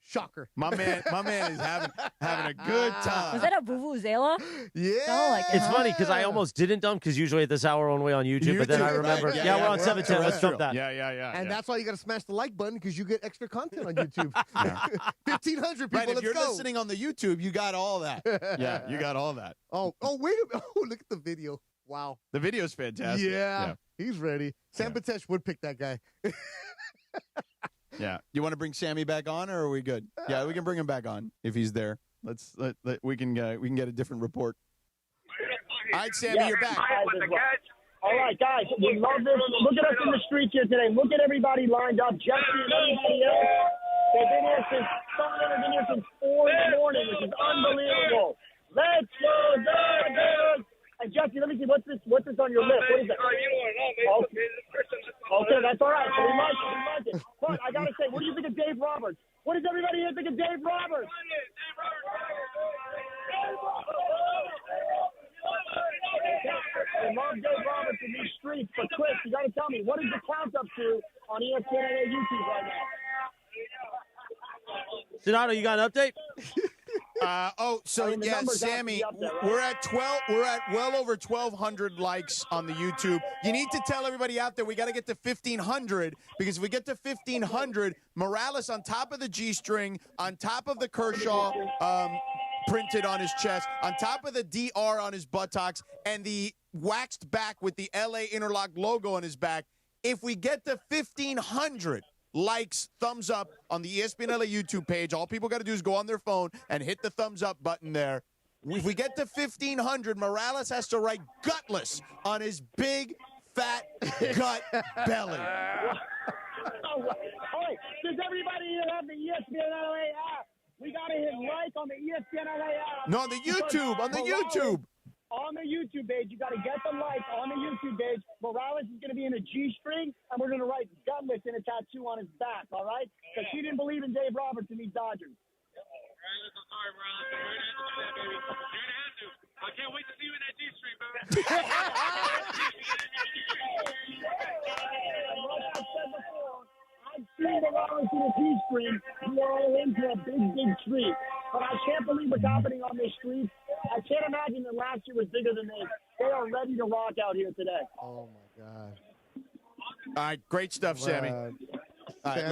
Shocker. My man is having a good time. Was that a vuvuzela? Yeah. Sounded like it, It's huh? funny because I almost didn't dump because usually at this hour only on YouTube, but then I remember, right. we're on 710. Let's dump that. Yeah. And that's why you got to smash the like button because you get extra content on YouTube. 1,500 people. Right, if let's you're go. listening on the YouTube, you got all that. Yeah, you got all that. Oh, wait a minute. Oh, look at the video. Wow. The video's fantastic. Yeah. He's ready. Sam Betts would pick that guy. Yeah. You want to bring Sammy back on, or are we good? Yeah, we can bring him back on if he's there. We can get a different report. All right, Sammy, you're back. All right, guys, we love this. Look at us in the streets here today. Look at everybody lined up. Jesse and everybody else. They've been here since, some of them have been here since 4 in the morning, which is unbelievable. Let's go, Dodgers! And Jesse, let me see, what's this on your list? What is that? Okay, that's all right. So we like it. But I got to say, what do you think of Dave Roberts? What does everybody here think of Dave Roberts? I love Dave Roberts in these streets, but Chris, you got to tell me, what is the count up to on ESPN YouTube right now? Sedano, you got an update? Sammy, we're at well over 1,200 likes on the YouTube. You need to tell everybody out there we got to get to 1,500 because if we get to 1,500, Morales on top of the G-string, on top of the Kershaw printed on his chest, on top of the DR on his buttocks, and the waxed back with the LA Interlock logo on his back. If we get to 1,500 likes, thumbs up on the ESPN LA YouTube page, all people got to do is go on their phone and hit the thumbs up button there. If we get to 1,500, Morales has to write gutless on his big, fat gut belly. All right, does everybody here have the ESPN LA app? We got to hit like on the ESPN LA app. No, on the YouTube, on the YouTube. On the YouTube page, you got to get the like on the YouTube page. Morales is going to be in a G-string, and we're going to write gutless in a tattoo on his back, all right? Because he didn't believe in Dave Roberts and these Dodgers. I can't wait to see you in that G-string, man. Like I said before, I've seen Morales in a G-string. We are all in for a big treat. But I can't believe what's happening on this street. I can't imagine that last year was bigger than this. They are ready to rock out here today. Oh, my God. All right, great stuff, Sammy. All right,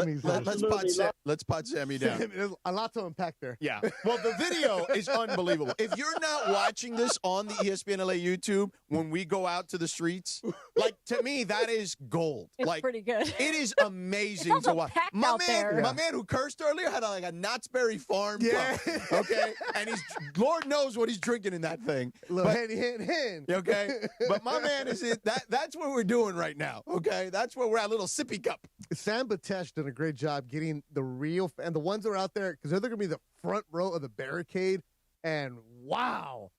let's pot Sammy down. There's a lot to unpack there. Yeah. Well, the video is unbelievable. If you're not watching this on the ESPN LA YouTube, when we go out to the streets, like, to me, that is gold. It's like, pretty good. It is amazing It's also to watch. packed My out there. man who cursed earlier had like a Knott's Berry Farm Yeah. cup, okay? And he's, Lord knows what he's drinking in that thing. Little hand. Okay? But my man is that's what we're doing right now, okay? That's where we're at, a little sippy cup. Sam Batesh did a great job getting the real and the ones that are out there, because they're going to be the front row of the barricade. And wow,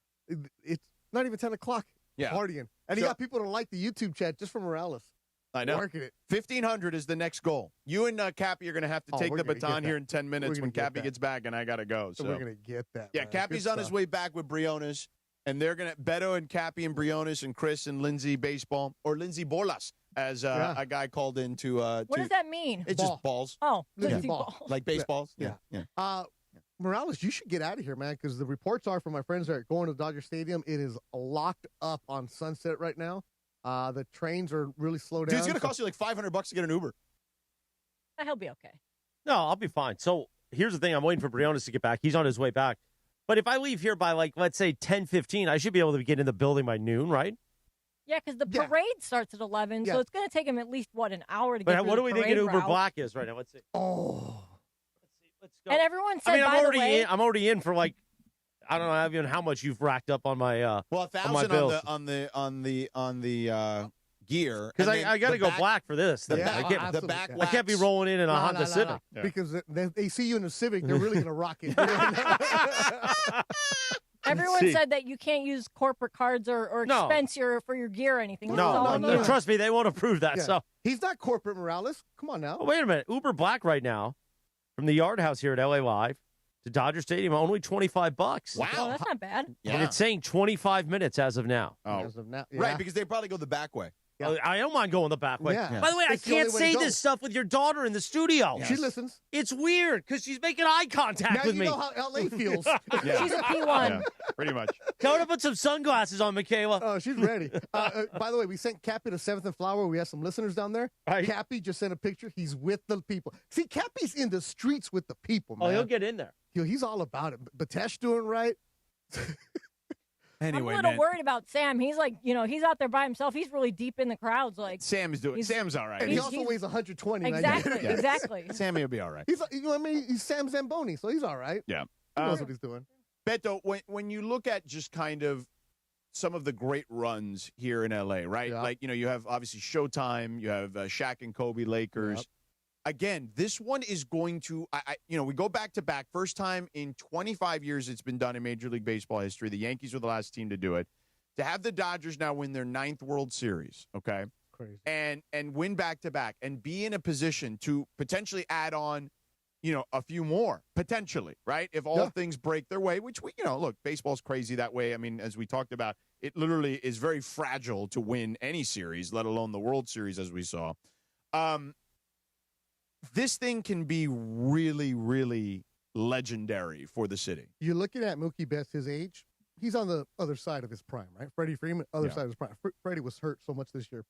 it's not even 10 o'clock. Yeah. Partying. And he got people to like the YouTube chat just for Morales. I know. Working it. 1,500 is the next goal. You and Cappy are going to have to take we're the gonna get baton that. here in 10 minutes We're gonna when get Cappy that. gets back, and I got to go. So We're going to get that. Yeah, man. Cappy's Good on his stuff. way back with Briones, and they're going to Beto and Cappy and Briones and Chris and Lindsay baseball, or Lindsay Bolas, as a guy called in to. What does that mean? It's just balls. Oh, Lindsay Lindsay ball. balls. Like baseballs? Yeah. Morales, you should get out of here, man, because the reports are from my friends that are going to Dodger Stadium. It is locked up on Sunset right now. The trains are really slow down. Dude, it's going to cost you like $500 to get an Uber. He'll be okay. No, I'll be fine. So here's the thing. I'm waiting for Briones to get back. He's on his way back. But if I leave here by, like, let's say 10:15, I should be able to get in the building by noon, right? Yeah, because the parade starts at 11, so it's going to take him at least, an hour to get But through what the do we think parade an Uber route. Black is right now? Let's see. Oh. Let's go. And everyone said, I mean, by the way, I'm already in for, like, I don't know even how much you've racked up on my Well, on my 1,000 bills. on the gear. Because and then I got to the go back- black for this. The I back, can't, the back I can't be rolling in a Honda Civic. Because they see you in a Civic, they're really going to rock it. everyone see. said that you can't use corporate cards or No. expense for your gear or anything. This is No, all on no, you. no, trust me, they won't approve that. Yeah. So, He's not corporate Morales. Come on now. oh, wait a minute. Uber Black right now from the Yard House here at LA Live to Dodger Stadium, only $25. Oh, that's not bad. And it's saying 25 minutes as of now. As of now, Right, because they probably go the back way. I don't mind going the back way. Yeah. By the way, It's I the only can't way to say go. this stuff with your daughter in the studio. She listens. It's weird because she's making eye contact Now with you me. know how LA feels. She's a P1. Yeah, pretty much. Tell her to put some sunglasses on, Michaela. Oh, she's ready. By the way, we sent Cappy to 7th and Flower. We have some listeners down there. Right. Cappy just sent a picture. He's with the people. See, Cappy's in the streets with the people, man. Oh, he'll get in there. He's all about it. Batesh doing right. Anyway, I'm a little man, worried about Sam. He's like, he's out there by himself. He's really deep in the crowds. Like Sam is doing. Sam's all right. And he He's- also he's- weighs 120. exactly, Yeah. exactly. Sammy will be all right. He's, he's Sam Zamboni, so he's all right. Yeah. He knows what he's doing. Beto, when you look at just kind of some of the great runs here in LA, right? Yeah. Like, you have obviously Showtime, you have Shaq and Kobe Lakers. Yep. Again, this one is going to, we go back to back. First time in 25 years it's been done in Major League Baseball history. The Yankees were the last team to do it. To have the Dodgers now win their 9th World Series, okay? Crazy. And win back to back and be in a position to potentially add on, a few more, potentially, right? If all things break their way, which look, baseball's crazy that way. I mean, as we talked about, it literally is very fragile to win any series, let alone the World Series, as we saw. This thing can be really, really legendary for the city. You're looking at Mookie Betts, his age. He's on the other side of his prime, right? Freddie Freeman, other side of his prime. Freddie was hurt so much this year.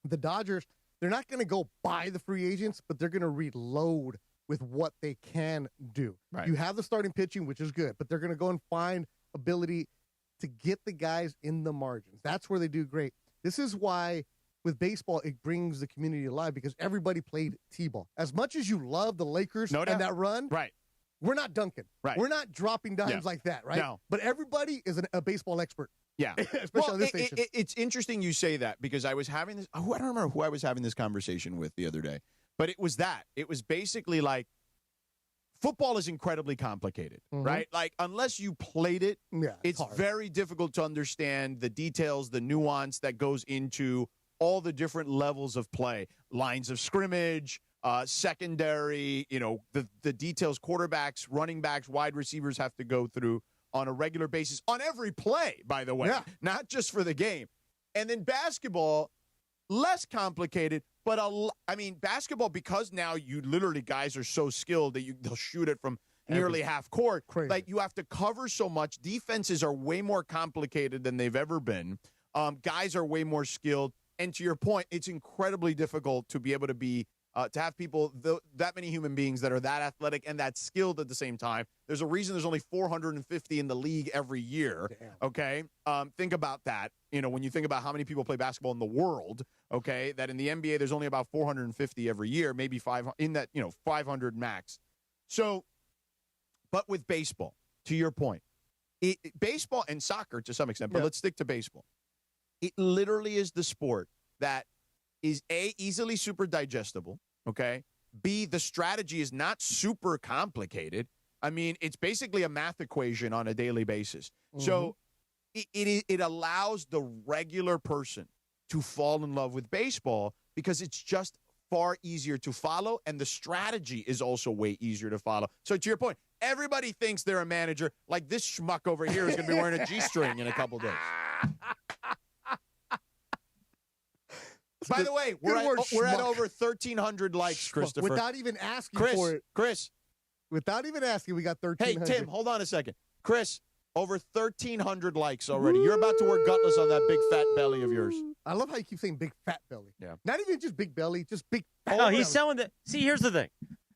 The Dodgers, they're not going to go buy the free agents, but they're going to reload with what they can do. Right. You have the starting pitching, which is good, but they're going to go and find ability to get the guys in the margins. That's where they do great. This is why with baseball, it brings the community alive because everybody played T-ball. As much as you love the Lakers No doubt. and that run, Right. we're not dunking. Right. We're not dropping dimes like that, right? No. But everybody is a baseball expert. Yeah. Especially on this station. It's interesting you say that because I was having this. I don't remember who I was having this conversation with the other day, but it was that. It was basically like football is incredibly complicated, right? Like, unless you played it, it's hard. very difficult to understand the details, the nuance that goes into all the different levels of play, lines of scrimmage, secondary, the details quarterbacks, running backs, wide receivers have to go through on a regular basis on every play, by the way, not just for the game. And then basketball, less complicated, but basketball, because now guys are so skilled that they'll shoot it from nearly half court. Crazy. Like, you have to cover so much. Defenses are way more complicated than they've ever been. Guys are way more skilled. And to your point, it's incredibly difficult to be able to be to have people, that many human beings that are that athletic and that skilled at the same time. There's a reason there's only 450 in the league every year. Damn. Okay, think about that. When you think about how many people play basketball in the world, okay, that in the NBA there's only about 450 every year, maybe 500 in that 500 max. So, but with baseball, to your point, baseball and soccer to some extent, but let's stick to baseball. It literally is the sport that is A, easily super digestible, okay? B, the strategy is not super complicated. I mean, it's basically a math equation on a daily basis. Mm-hmm. So it allows the regular person to fall in love with baseball because it's just far easier to follow, and the strategy is also way easier to follow. So to your point, everybody thinks they're a manager. Like this schmuck over here is going to be wearing a G-string in a couple days. By the way, we're at over 1,300 likes, Christopher. Without even asking for it. Chris. Without even asking, we got 1,300. Hey, Tim, hold on a second. Chris, over 1,300 likes already. You're about to work gutless on that big fat belly of yours. I love how you keep saying big fat belly. Yeah. Not even just big belly, just big fat belly. No, he's selling the... See, here's the thing.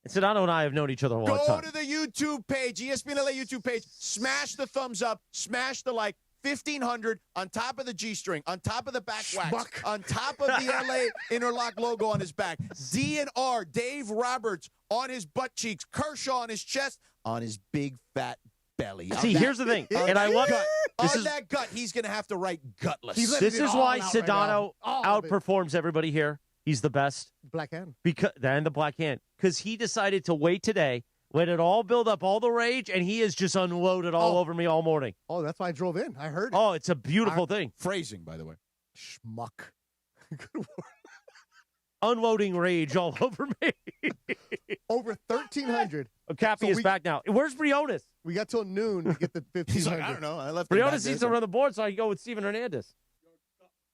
Sedano and I have known each other a long time. Go to the YouTube page, ESPN LA YouTube page. Smash the thumbs up. Smash the like. 1,500 on top of the G-string, on top of the back wax, on top of the LA Interlock logo on his back, D&R, Dave Roberts on his butt cheeks, Kershaw on his chest, on his big fat belly. See, here's the thing, and I love that gut, he's going to have to write gutless. This is why Sedano outperforms everybody here. He's the best. Black hand. And the black hand. Because he decided to wait today, let it all build up, all the rage, and he has just unloaded all over me all morning. Oh, that's why I drove in. I heard it. Oh, it's a beautiful thing. Phrasing, by the way. Schmuck. Good word. Unloading rage all over me. Over 1,300. Cappy is back now. Where's Briones? We got till noon to get the 1,500. He's like, I don't know. I left Briones needs to run the board, so I can go with Steven Hernandez.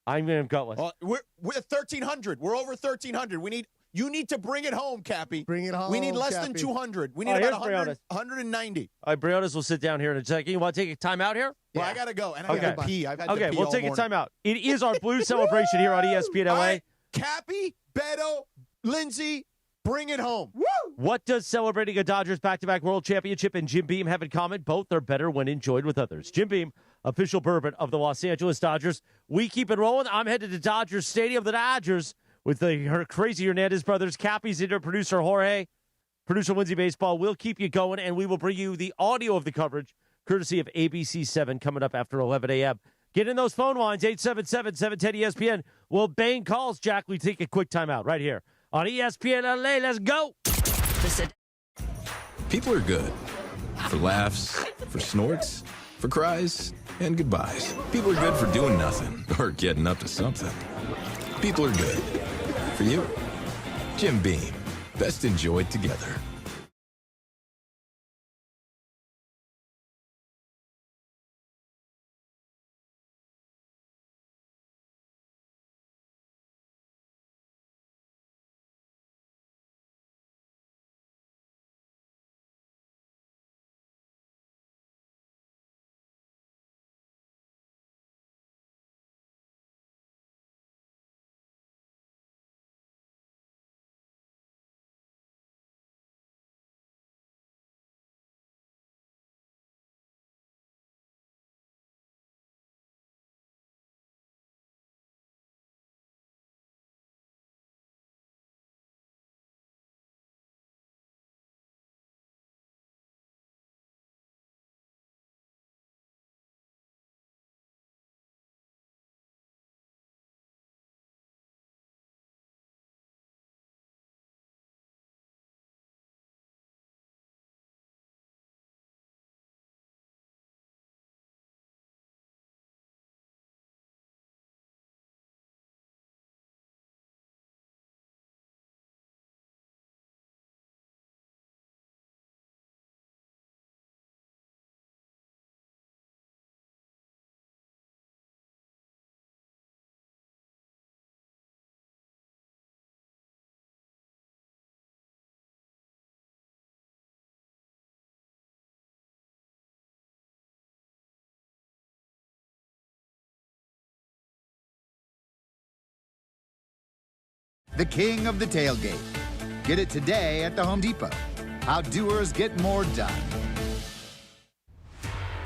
I'm going to gutless. We're at 1,300. We're over 1,300. You need to bring it home, Cappy. Bring it home. We need less Cappy. than 200. We need about 100, 190. All right, Briones will sit down here in a second. You want to take a timeout here? Well, I got to go. And I got to pee. I've had to pee we'll all take morning. a timeout. It is our Blue celebration here on ESPN LA. Right, Cappy, Beto, Lindsay, bring it home. Woo! What does celebrating a Dodgers back-to-back world championship and Jim Beam have in common? Both are better when enjoyed with others. Jim Beam, official bourbon of the Los Angeles Dodgers. We keep it rolling. I'm headed to Dodgers Stadium, the Dodgers, with the crazy Hernandez brothers. Cappy's in there, producer Jorge, producer Lindsay Baseball. We'll keep you going, and we will bring you the audio of the coverage, courtesy of ABC 7, coming up after 11 a.m. Get in those phone lines, 877-710-ESPN. We'll bang calls, Jack. We take a quick timeout right here on ESPN LA. Let's go. People are good. For laughs, for snorts, for cries, and goodbyes. People are good for doing nothing or getting up to something. People are good. For you, Jim Beam. Best enjoyed together. The king of the tailgate, Get it today at the Home Depot. How doers get more done.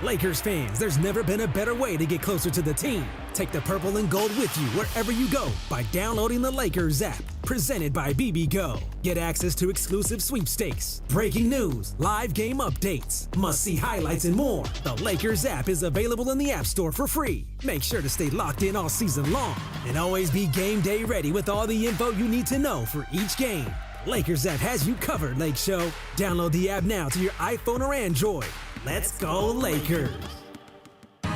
Lakers fans, there's never been a better way to get closer to the team. Take the purple and gold with you wherever you go by downloading the Lakers app. Presented by BBGO. Get access to exclusive sweepstakes, breaking news, live game updates, must-see highlights, and more. The Lakers app is available in the App Store for free. Make sure to stay locked in all season long and always be game day ready with all the info you need to know for each game. Lakers app has you covered, Lake Show. Download the app now to your iPhone or Android. Let's go Lakers.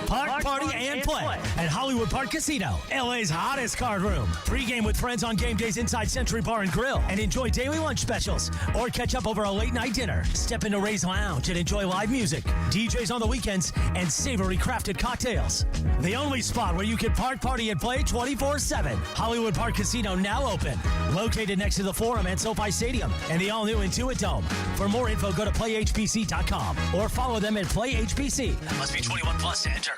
Park, party, and play at Hollywood Park Casino, LA's hottest card room. Pre-game with friends on game days inside Century Bar and Grill and enjoy daily lunch specials or catch up over a late night dinner. Step into Ray's Lounge and enjoy live music, DJs on the weekends, and savory crafted cocktails. The only spot where you can park, party, and play 24/7. Hollywood Park Casino now open. Located next to the Forum and SoFi Stadium and the all-new Intuit Dome. For more info, go to playhpc.com or follow them at PlayHPC. Must be 21 plus to enter.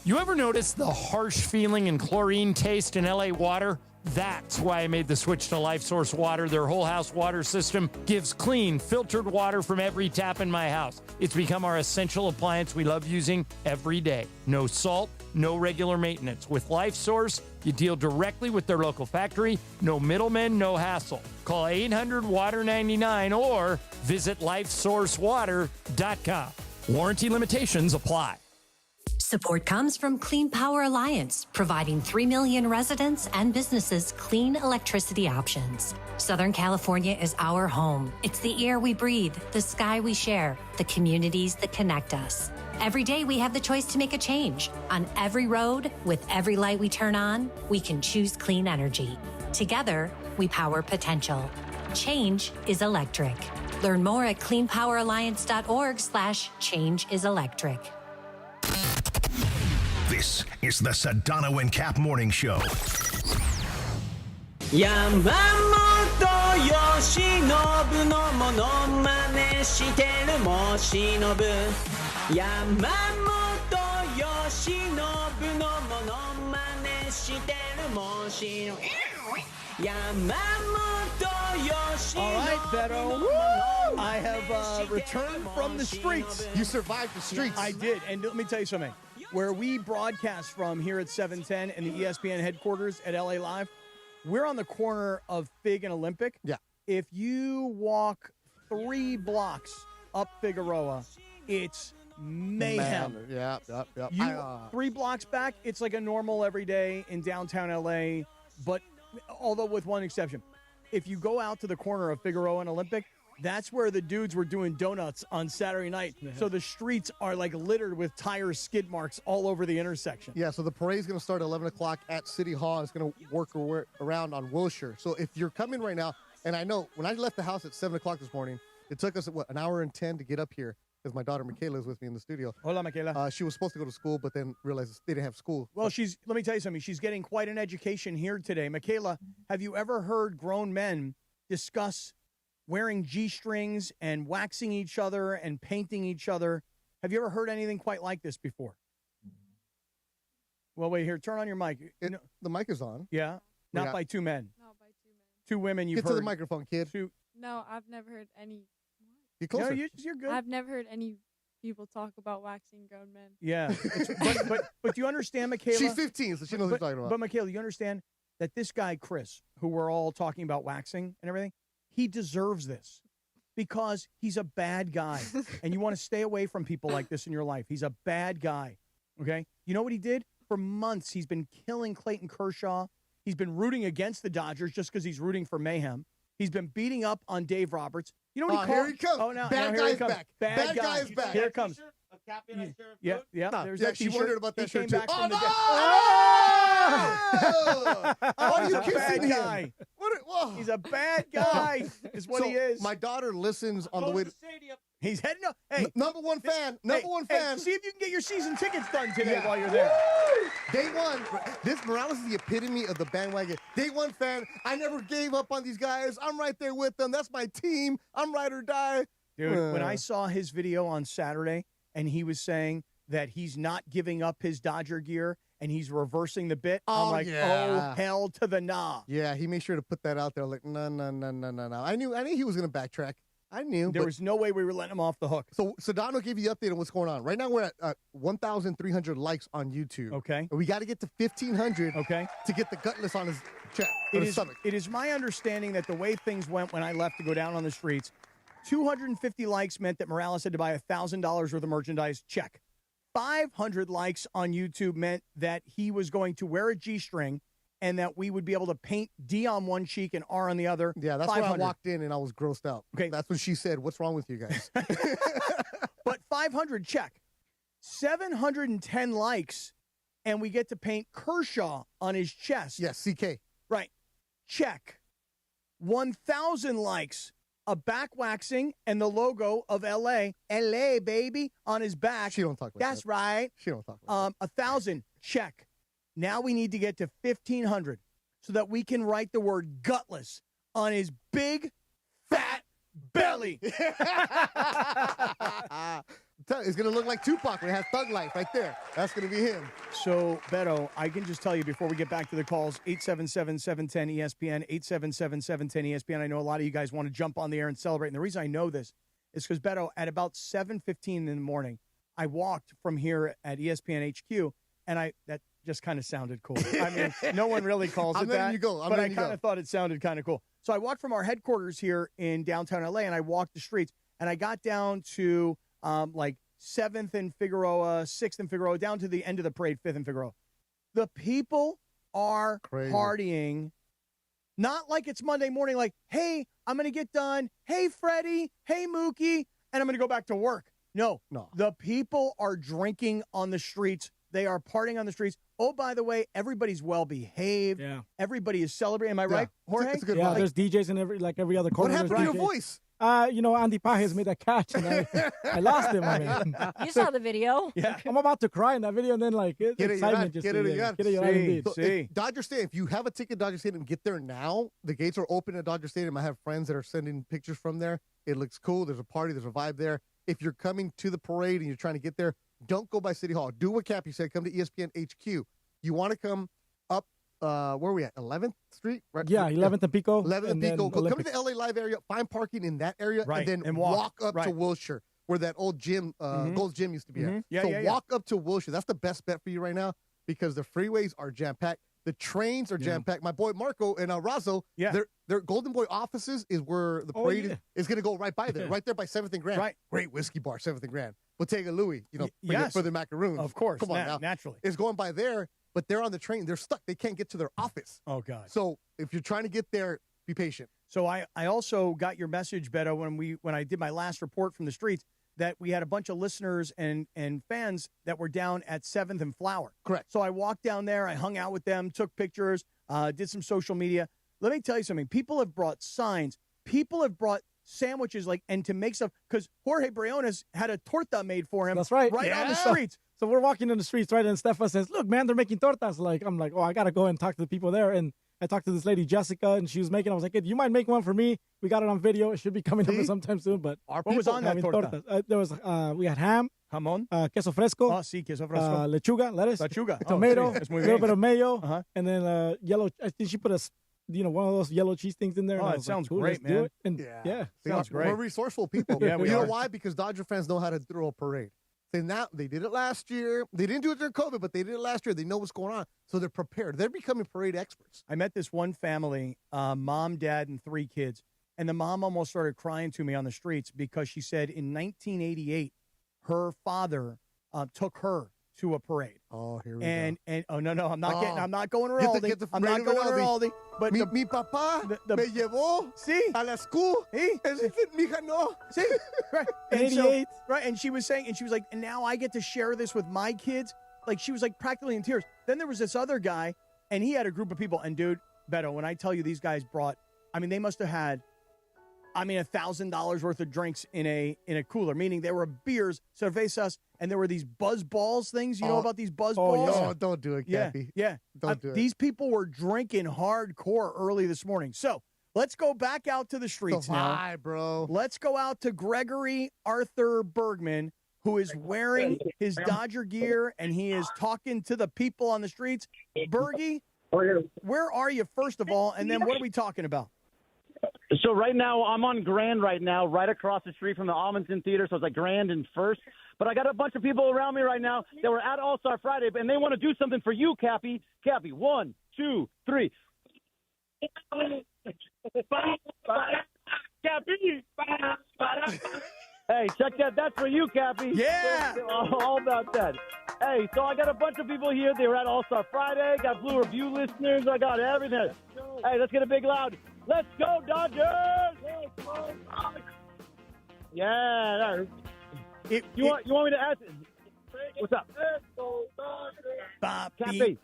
You ever notice the harsh feeling and chlorine taste in LA water? That's why I made the switch to Life Source Water. Their whole house water system gives clean, filtered water from every tap in my house. It's become our essential appliance we love using every day. No salt, no regular maintenance. With Life Source, you deal directly with their local factory. No middlemen, no hassle. Call 800-WATER-99 or visit lifesourcewater.com. Warranty limitations apply. Support comes from Clean Power Alliance, providing 3 million residents and businesses clean electricity options. Southern California is our home. It's the air we breathe, the sky we share, the communities that connect us. Every day we have the choice to make a change. On every road, with every light we turn on, we can choose clean energy. Together, we power potential. Change is electric. Learn more at cleanpoweralliance.org/changeIsElectric. This is the Sedano and Kap Morning Show. Yamamoto Yoshinobu no monomane shiteru Moshinobu. Yamamoto Yoshinobu no monomane shiteru Moshinobu. Yamamoto Yoshinobu. All right, Beto. I have returned from the streets. You survived the streets. I did. And let me tell you something. Where we broadcast from here at 710 and the ESPN headquarters at LA Live, we're on the corner of Fig and Olympic. Yeah. If you walk 3 blocks up Figueroa, it's mayhem. Yeah. 3 blocks back, it's like a normal everyday in downtown LA, but although with one exception. If you go out to the corner of Figueroa and Olympic, that's where the dudes were doing donuts on Saturday night. So the streets are like littered with tire skid marks all over the intersection. Yeah, so the parade's going to start at 11 o'clock at City Hall. It's going to work around on Wilshire. So if you're coming right now, and I know when I left the house at 7 o'clock this morning, it took us, an hour and 10 to get up here because my daughter Michaela is with me in the studio. Hola, Michaela. She was supposed to go to school, but then realized they didn't have school. Well, let me tell you something. She's getting quite an education here today. Michaela, have you ever heard grown men discuss wearing G-strings and waxing each other and painting each other? Have you ever heard anything quite like this before? Well, wait here. Turn on your mic. The mic is on. Yeah? Not by 2 men. Not by 2 men. 2 women you've Get heard. to the microphone, kid. No, I've never heard any. Get closer. No, you're good. I've never heard any people talk about waxing grown men. Yeah. But do you understand, Michaela? She's 15, so she knows what you're talking about. But, Michaela, you understand that this guy, Chris, who we're all talking about waxing and everything, he deserves this because he's a bad guy. And you want to stay away from people like this in your life. He's a bad guy, okay? You know what he did? For months, he's been killing Clayton Kershaw. He's been rooting against the Dodgers just because he's rooting for mayhem. He's been beating up on Dave Roberts. You know what he called? Here he comes. Oh, no, Bad here he guy's comes. back. Bad guy is back. Here it comes. Yeah. There's that she t-shirt. wondered about that He shirt came too. back from the Why are you kissing him? Guy. He's a bad guy, is what he is. My daughter listens on the way to. He's heading up. Hey, number one fan. Number one fan. See if you can get your season tickets done today while you're there. Day one. This Morales is the epitome of the bandwagon. Day one fan. I never gave up on these guys. I'm right there with them. That's my team. I'm ride or die. Dude, when I saw his video on Saturday and he was saying that he's not giving up his Dodger gear and he's reversing the bit. Oh, I'm like, yeah. oh, hell to the nah. Yeah, he made sure to put that out there. Like, no. I knew he was going to backtrack. I knew. There was no way we were letting him off the hook. So Sedano gave you the update on what's going on. Right now we're at 1,300 likes on YouTube. Okay. And we got to get to 1,500 to get the gutless on his chest, on his stomach. It is my understanding that the way things went when I left to go down on the streets, 250 likes meant that Morales had to buy $1,000 worth of merchandise. Check. 500 likes on YouTube meant that he was going to wear a G-string and that we would be able to paint D on one cheek and R on the other. Yeah, that's when I walked in and I was grossed out. Okay. That's when she said, what's wrong with you guys? But 500, check. 710 likes, and we get to paint Kershaw on his chest. Yes, CK. Right. Check. 1,000 likes, a back waxing and the logo of L.A. L.A., baby, on his back. She don't talk like That's that. right. She don't talk like 1,000, check. Now we need to get to 1,500 so that we can write the word gutless on his big, fat belly. It's going to look like Tupac when it has Thug Life right there. That's going to be him. So, Beto, I can just tell you before we get back to the calls, 877-710-ESPN, 877-710-ESPN. I know a lot of you guys want to jump on the air and celebrate. And the reason I know this is because, Beto, at about 7:15 in the morning, I walked from here at ESPN HQ, and that just kind of sounded cool. I mean, no one really calls it that. But I kind of thought it sounded kind of cool. So I walked from our headquarters here in downtown LA, and I walked the streets, and I got down to like 7th and Figueroa, 6th and Figueroa, down to the end of the parade, 5th and Figueroa. The people are partying, not like it's Monday morning, like, hey, I'm going to get done. Hey, Freddie. Hey, Mookie. And I'm going to go back to work. No. The people are drinking on the streets. They are partying on the streets. Oh, by the way, everybody's well behaved. Yeah. Everybody is celebrating. Am I right, Jorge? It's a good Yeah, vibe. there's DJs in every other corner. What happened to your DJs. voice? Andy Pajes made that catch, and I lost him. I mean. You saw the video. Yeah. I'm about to cry in that video, and then excitement just Get it, get it, indeed. So, if Dodger Stadium, if you have a ticket at Dodger Stadium, get there now. The gates are open at Dodger Stadium. I have friends that are sending pictures from there. It looks cool. There's a party. There's a vibe there. If you're coming to the parade and you're trying to get there, don't go by City Hall. Do what Cappy said. Come to ESPN HQ. You want to come up, where are we at? 11th Street? Right? Yeah, 11th and Pico. 11th and Pico. Come to the LA Live area, find parking in that area, Right, and then and walk. up to Wilshire, where that old gym, Gold's Gym used to be at. Yeah, so yeah. walk up to Wilshire. That's the best bet for you right now because the freeways are jam-packed. The trains are jam-packed. My boy Marco and Razzo, their Golden Boy offices is where the parade is going to go right by there, right there by 7th and Grand. Right. Great whiskey bar, 7th and Grand. Bottega Louis, yes. for the macaroons. Of course. Come on now. Naturally. It's going by there, but they're on the train. They're stuck. They can't get to their office. Oh, God. So if you're trying to get there, be patient. So I also got your message, Beto, when I did my last report from the streets, that we had a bunch of listeners and fans that were down at 7th and Flower. Correct. So I walked down there, I hung out with them, took pictures, did some social media. Let me tell you something. People have brought signs. People have brought sandwiches, and to make stuff, because Jorge Briones had a torta made for him. That's right. Right on the streets. So we're walking in the streets, right? And Stefa says, look, man, they're making tortas. I'm like, oh, I got to go and talk to the people there. And I talked to this lady, Jessica, and she was making, I was like, hey, do you mind making one for me? We got it on video. It should be coming up sometime soon. But what was on that torta? There was, we had ham. Jamón. Queso fresco. Oh, sí, queso fresco. Lechuga, lettuce. Tomato. Sí, a little bit of mayo. And then yellow, I think she put one of those yellow cheese things in there. Oh, and it sounds cool, great, let's do man. it. And sounds great. We're resourceful people. Yeah, we you know are. why? Because Dodger fans know how to throw a parade. They did it last year. They didn't do it during COVID, but they did it last year. They know what's going on, so they're prepared. They're becoming parade experts. I met this one family, mom, dad, and 3 kids, and the mom almost started crying to me on the streets because she said in 1988, her father took her to a parade. Oh, here we go. And I'm not going to Get the Aldi. I'm not going to Aldi. But mi papá me llevó a la school. Mija, no. See? Right. And 88. Right. And she was like, and now I get to share this with my kids. Like, she was like practically in tears. Then there was this other guy, and he had a group of people. And dude, Beto, when I tell you these guys brought, they must have had, $1,000 worth of drinks in a cooler, meaning there were beers, cervezas, and there were these buzz balls things. You know about these buzz balls? No, don't do it, Cappy. Yeah. Don't do it. These people were drinking hardcore early this morning. So let's go back out to the streets now. Hi, bro. Let's go out to Gregory Arthur Bergman, who is wearing his Dodger gear, and he is talking to the people on the streets. Bergie, where are you, first of all, and then what are we talking about? So right now, I'm on Grand right now, right across the street from the Amundsen Theater, so it's like Grand and First. But I got a bunch of people around me right now that were at All-Star Friday, and they want to do something for you, Cappy. Cappy, 1, 2, 3. Cappy. Hey, check that. That's for you, Cappy. Yeah. All about that. Hey, so I got a bunch of people here. They were at All-Star Friday. Got Blue Review listeners. I got everything. Hey, let's get a big loud. Let's go, Dodgers! Yeah. You want me to ask? What's up? Cappy.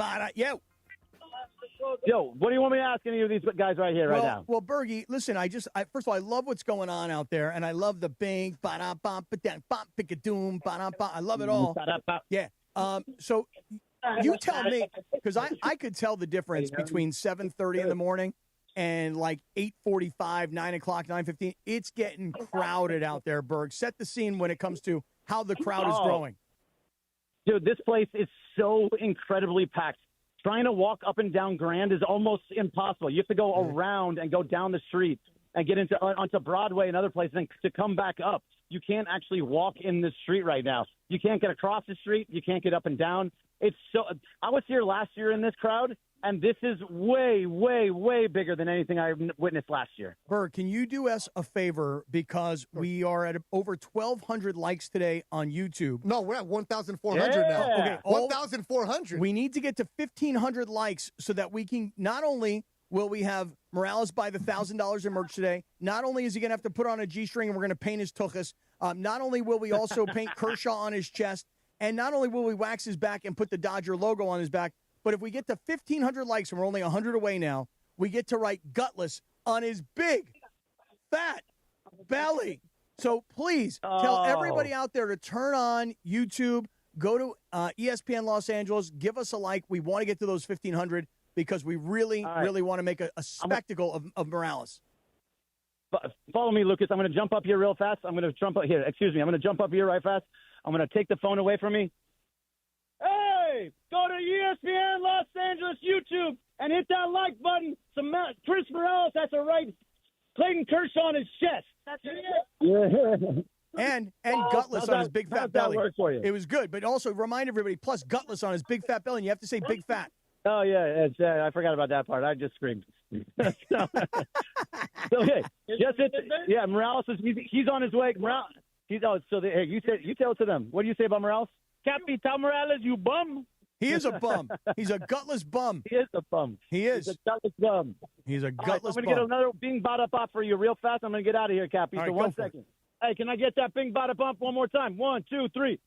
Yo, what do you want me to ask any of these guys right here, right now? Well, Bergie, listen, first of all, I love what's going on out there, and I love the bing, ba-da-bum-ba-da-bum-pick-a-doom, ba-da-bum. I love it all. Yeah. So you tell me, because I could tell the difference between 7:30 in the morning and like 8:45, 9 o'clock, 9:15. It's getting crowded out there, Berg. Set the scene when it comes to how the crowd is growing. Dude, this place is so incredibly packed. Trying to walk up and down Grand is almost impossible. You have to go around and go down the street and get onto Broadway and other places. And to come back up, you can't actually walk in the street right now. You can't get across the street. You can't get up and down. It's so. I was here last year in this crowd, and this is way, way, way bigger than anything I witnessed last year. Berg, can you do us a favor, because we are at over 1,200 likes today on YouTube. No, we're at 1,400 now. Okay, 1,400. We need to get to 1,500 likes so that we can, not only will we have Morales buy the $1,000 in merch today, not only is he going to have to put on a G-string and we're going to paint his tuchus, not only will we also paint Kershaw on his chest, and not only will we wax his back and put the Dodger logo on his back, but if we get to 1,500 likes, and we're only 100 away now, we get to write gutless on his big, fat belly. So please tell everybody out there to turn on YouTube, go to ESPN Los Angeles, give us a like. We want to get to those 1,500 because we really, really want to make a spectacle of Morales. Follow me, Lucas. I'm going to jump up here real fast. I'm going to jump up here. Excuse me. I'm going to jump up here right fast. I'm going to take the phone away from me. Hey, go to ESPN Los Angeles YouTube and hit that like button. Chris Morales has to write Clayton Kershaw on his chest. That's it. And gutless on his big fat belly. Work for you? It was good, but also remind everybody, plus gutless on his big fat belly, and you have to say big fat. Oh, yeah. I forgot about that part. I just screamed. So, okay. Morales he's on his way. Morales. You tell it to them. What do you say about Morales? Cappy, tell Morales, you bum. He is a bum. He's a gutless bum. He is a bum. He is. He's a gutless bum. He's a gutless I'm going to get another bing bada bop for you real fast. I'm going to get out of here, Cappy. All So right, 1 second. Hey, can I get that bing bada bump one more time? 1, 2, 3.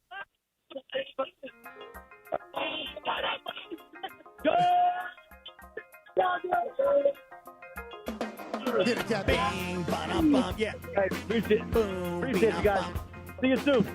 Go! Get it, Cappy. Bing, bada, bum. Yeah. Hey, appreciate you guys. See you soon.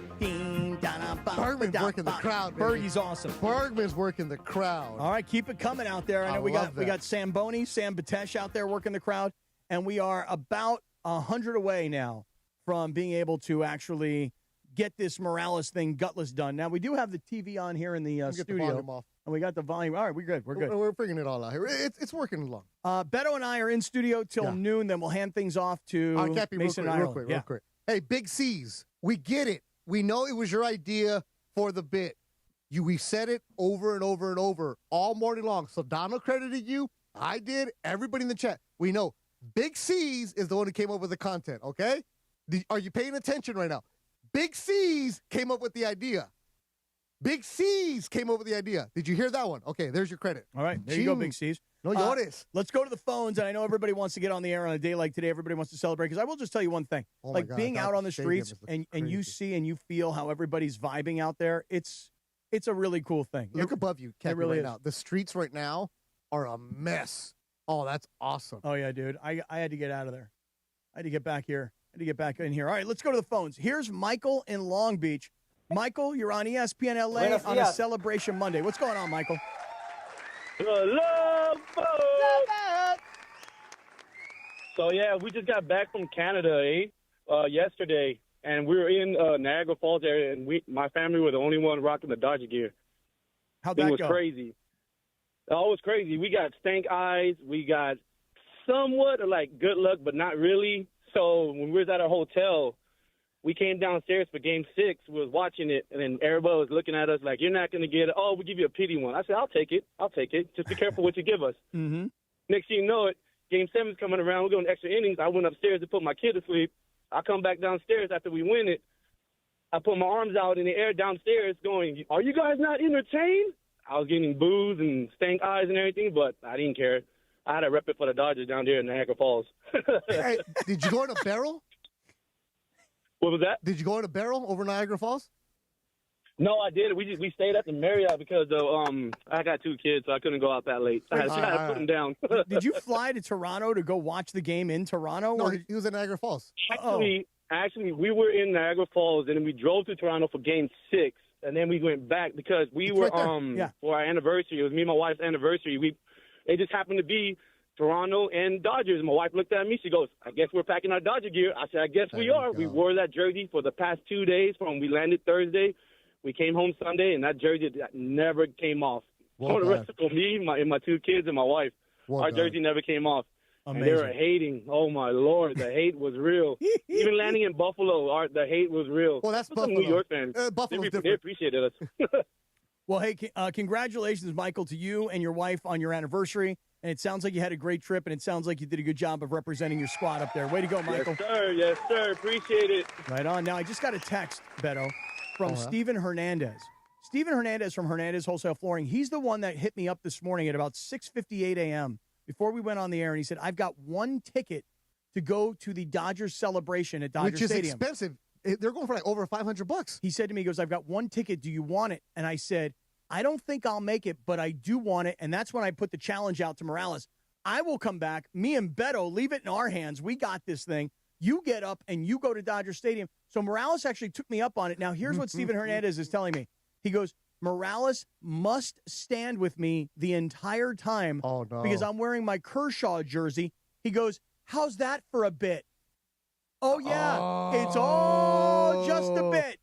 Bergman's working the crowd, baby. Bergie's awesome. Bergman's working the crowd. All right, keep it coming out there. I know we got Sam Boney, Sam Batesh out there working the crowd, and we are about 100 away now from being able to actually get this Morales thing gutless done. Now, we do have the TV on here in the studio. The volume off. And we got the volume. All right, we're good. We're good. We're bringing it all out here. It's working along. Beto and I are in studio till noon. Then we'll hand things off to Cappy, Mason real quick. Hey, Big C's, we get it. We know it was your idea for the bit. We said it over and over and over all morning long. So Donald credited you. I did. Everybody in the chat. We know Big C's is the one who came up with the content, okay? Are you paying attention right now? Big C's came up with the idea. Big C's came up with the idea. Did you hear that one? Okay, there's your credit. All right, there you go, Big C's. No llores. Let's go to the phones, and I know everybody wants to get on the air on a day like today. Everybody wants to celebrate, because I will just tell you one thing. Being out on the streets and you see and you feel how everybody's vibing out there, it's a really cool thing. Look above you, Cappy, really right now. The streets right now are a mess. Oh, that's awesome. Oh, yeah, dude. I had to get out of there. I had to get back here. I had to get back in here. All right, let's go to the phones. Here's Michael in Long Beach. Michael, you're on ESPN LA on a Celebration Monday. What's going on, Michael? Love boat. So, yeah, we just got back from Canada, yesterday. and we were in Niagara Falls area, and my family were the only one rocking the Dodger gear. How'd It that was go? crazy. Oh, it was crazy. We got stank eyes. We got somewhat of, like, good luck, but not really. So when we was at our hotel, we came downstairs for Game 6. We was watching it, and then everybody was looking at us like, you're not going to get it. Oh, we'll give you a pity one. I said, I'll take it. Just be careful what you give us. Mm-hmm. Next thing you know it, Game 7's coming around. We're going extra innings. I went upstairs to put my kid to sleep. I come back downstairs after we win it. I put my arms out in the air downstairs going, are you guys not entertained? I was getting boos and stank eyes and everything, but I didn't care. I had to rep it for the Dodgers down there in Niagara Falls. Hey, did you go in a barrel? What was that? Did you go in a barrel over Niagara Falls? No, I did. We stayed at the Marriott because I got 2 kids, so I couldn't go out that late. I had to put them down. Did you fly to Toronto to go watch the game in Toronto? No, he was in Niagara Falls. Actually, we were in Niagara Falls, and then we drove to Toronto for Game 6, and then we went back because we were for our anniversary. It was me and my wife's anniversary. It just happened to be Toronto and Dodgers. My wife looked at me. She goes, I guess we're packing our Dodger gear. I said, I guess we are. We wore that jersey for the past 2 days from we landed Thursday. We came home Sunday, and that jersey never came off. For the rest of me, my 2 kids, and my wife, our jersey never came off. Amazing. And they were hating. Oh, my Lord. The hate was real. Even landing in Buffalo, the hate was real. Well, that's Buffalo. Buffalo. New York fans. Buffalo's They appreciated us. Well, hey, congratulations, Michael, to you and your wife on your anniversary. And it sounds like you had a great trip, and it sounds like you did a good job of representing your squad up there. Way to go, Michael. Yes, sir. Yes, sir. Appreciate it. Right on. Now, I just got a text, Beto, from Steven Hernandez. Steven Hernandez from Hernandez Wholesale Flooring. He's the one that hit me up this morning at about 6:58 a.m. before we went on the air, and he said, I've got 1 ticket to go to the Dodgers celebration at Dodger Stadium. Which is expensive. They're going for like over $500. He said to me, he goes, I've got 1 ticket. Do you want it? And I said, I don't think I'll make it, but I do want it. And that's when I put the challenge out to Morales. I will come back. Me and Beto, leave it in our hands. We got this thing. You get up and you go to Dodger Stadium. So Morales actually took me up on it. Now, here's what Steven Hernandez is telling me. He goes, Morales must stand with me the entire time because I'm wearing my Kershaw jersey. He goes, how's that for a bit? Oh, yeah. It's all just a bit.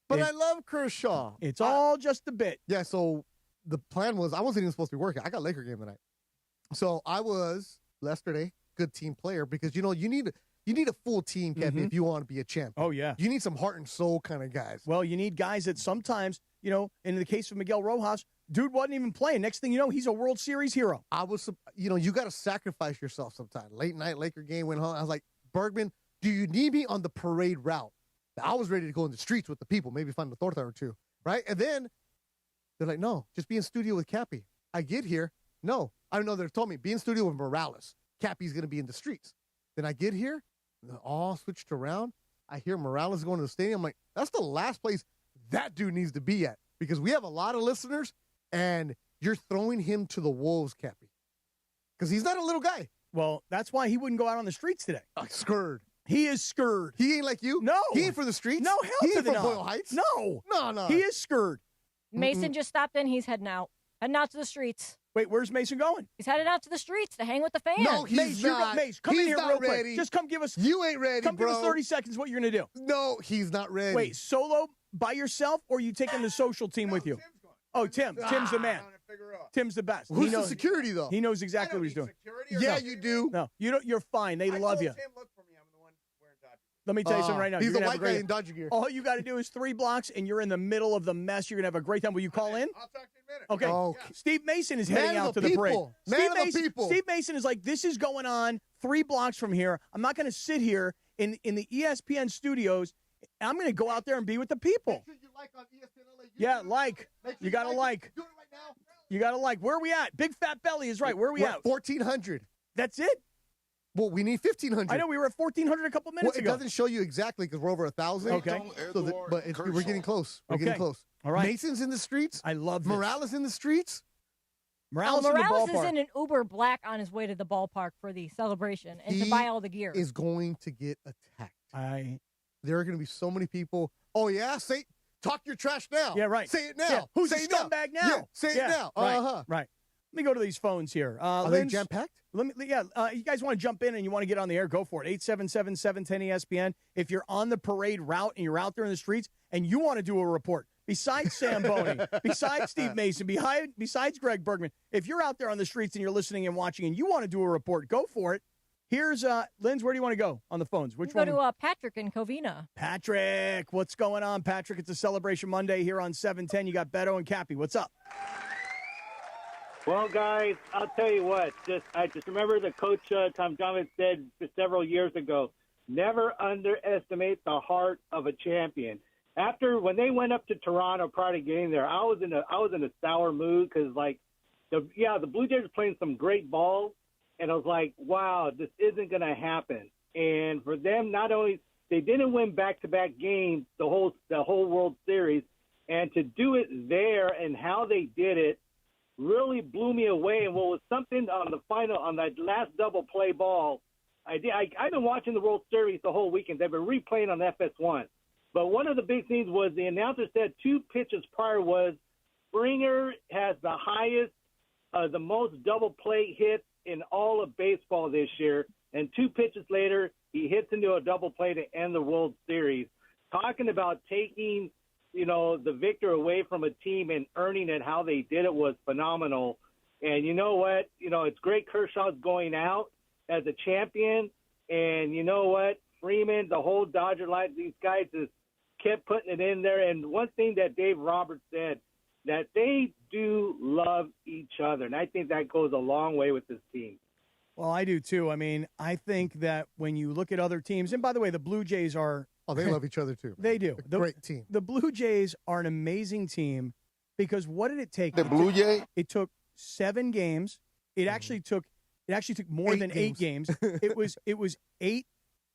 But I love Kershaw. It's all just a bit. Yeah, so the plan was I wasn't even supposed to be working. I got Laker game tonight. So I was, yesterday, good team player because, you need a full team, Cappy, if you want to be a champ. Oh, yeah. You need some heart and soul kind of guys. Well, you need guys that sometimes, in the case of Miguel Rojas, dude wasn't even playing. Next thing you know, he's a World Series hero. I was, you got to sacrifice yourself sometimes. Late night, Laker game, went home. I was like, Bergman, do you need me on the parade route? I was ready to go in the streets with the people, maybe find a torta or 2, right? And then they're like, no, just be in studio with Cappy. I get here. No, I don't know. They told me, be in studio with Morales. Cappy's going to be in the streets. Then I get here, and they're all switched around. I hear Morales going to the stadium. I'm like, that's the last place that dude needs to be at because we have a lot of listeners, and you're throwing him to the wolves, Cappy, because he's not a little guy. Well, that's why he wouldn't go out on the streets today. Scared. He is scared. He ain't like you? No. He ain't for the streets? No, hell he to ain't the from no. Boyle Heights? No. No. He is scared. Mason just stopped in. He's heading out. Heading out to the streets. Wait, where's Mason going? He's headed out to the streets to hang with the fans. No, he's Mace, not. Mace, come in He's here not real ready. quick. Just come give us. You ain't ready, Come bro. give us 30 seconds what you're going to do. No, he's not ready. Wait, solo by yourself or you taking the social team with you? Oh, Tim. Tim's the man. Tim's the best. Who's the security, though? He knows exactly what he's doing. Yeah, you do. No, you don't. You're fine. They love you. Let me tell you something right now. He's You're the gonna have white a guy great- in Dodger gear. All you got to do is 3 blocks, and you're in the middle of the mess. You're going to have a great time. Will you call in? I'll talk to you in a minute. Okay. Oh, Steve Mason is Man heading of out the to the parade. people. Man of the people. Steve Mason is like, this is going on 3 blocks from here. I'm not going to sit here in the ESPN studios. I'm going to go out there and be with the people. Make sure you like on ESPN LA. Yeah, like. Make sure You got to like. Do it right now. You got to like. Where are we at? Big Fat Belly is right. Where are we We're at? at 1,400. That's it? Well, we need 1,500. I know we were at 1,400 a couple minutes It ago. doesn't show you exactly because we're over 1,000. Okay. But we're getting close. We're getting close. All right. Mason's in the streets. I love this. Morales in the streets. Morales, in the Morales is ballpark. in an Uber Black on his way to the ballpark for the celebration and to He buy all the gear. is going to get attacked. I There are going to be so many people. Oh, yeah? Talk your trash now. Yeah, right. Say it now. Yeah. Who's say a scumbag now? Yeah, say it now. Right. Uh-huh. Right. Let me go to these phones here. Are they jam-packed? You guys want to jump in and you want to get on the air, go for it. 877-710-ESPN. If you're on the parade route and you're out there in the streets and you want to do a report, besides Sam Boney, besides Steve Mason, besides Greg Bergman, if you're out there on the streets and you're listening and watching and you want to do a report, go for it. Here's, Linz, where do you want to go on the phones? Which one? Go to Patrick in Covina. Patrick, what's going on, Patrick? It's a Celebration Monday here on 710. You got Beto and Cappy. What's up? Well, guys, I'll tell you what. I just remember the coach Tom Thomas said several years ago, never underestimate the heart of a champion. When they went up to Toronto prior to getting there, I was in a sour mood because the Blue Jays were playing some great ball, and I was like, wow, this isn't going to happen. And for them, not only they didn't win back-to-back games, the whole World Series, and to do it there and how they did it really blew me away. And what was something on that last double play ball, I've been watching the World Series the whole weekend. They've been replaying on FS1. But one of the big things was the announcer said 2 pitches prior was Springer has the highest, the most double play hits in all of baseball this year. And 2 pitches later, he hits into a double play to end the World Series. Talking about taking the victor away from a team and earning it how they did it was phenomenal. And you know what? It's great Kershaw's going out as a champion. And you know what? Freeman, the whole Dodger line, these guys just kept putting it in there. And one thing that Dave Roberts said, that they do love each other. And I think that goes a long way with this team. Well, I do too. I mean, I think that when you look at other teams, and by the way, the Blue Jays are – oh, they love each other too. They do. Great team. The Blue Jays are an amazing team because what did it take? The Blue Jays? It took 7 games. It actually took more than 8 games. It was 8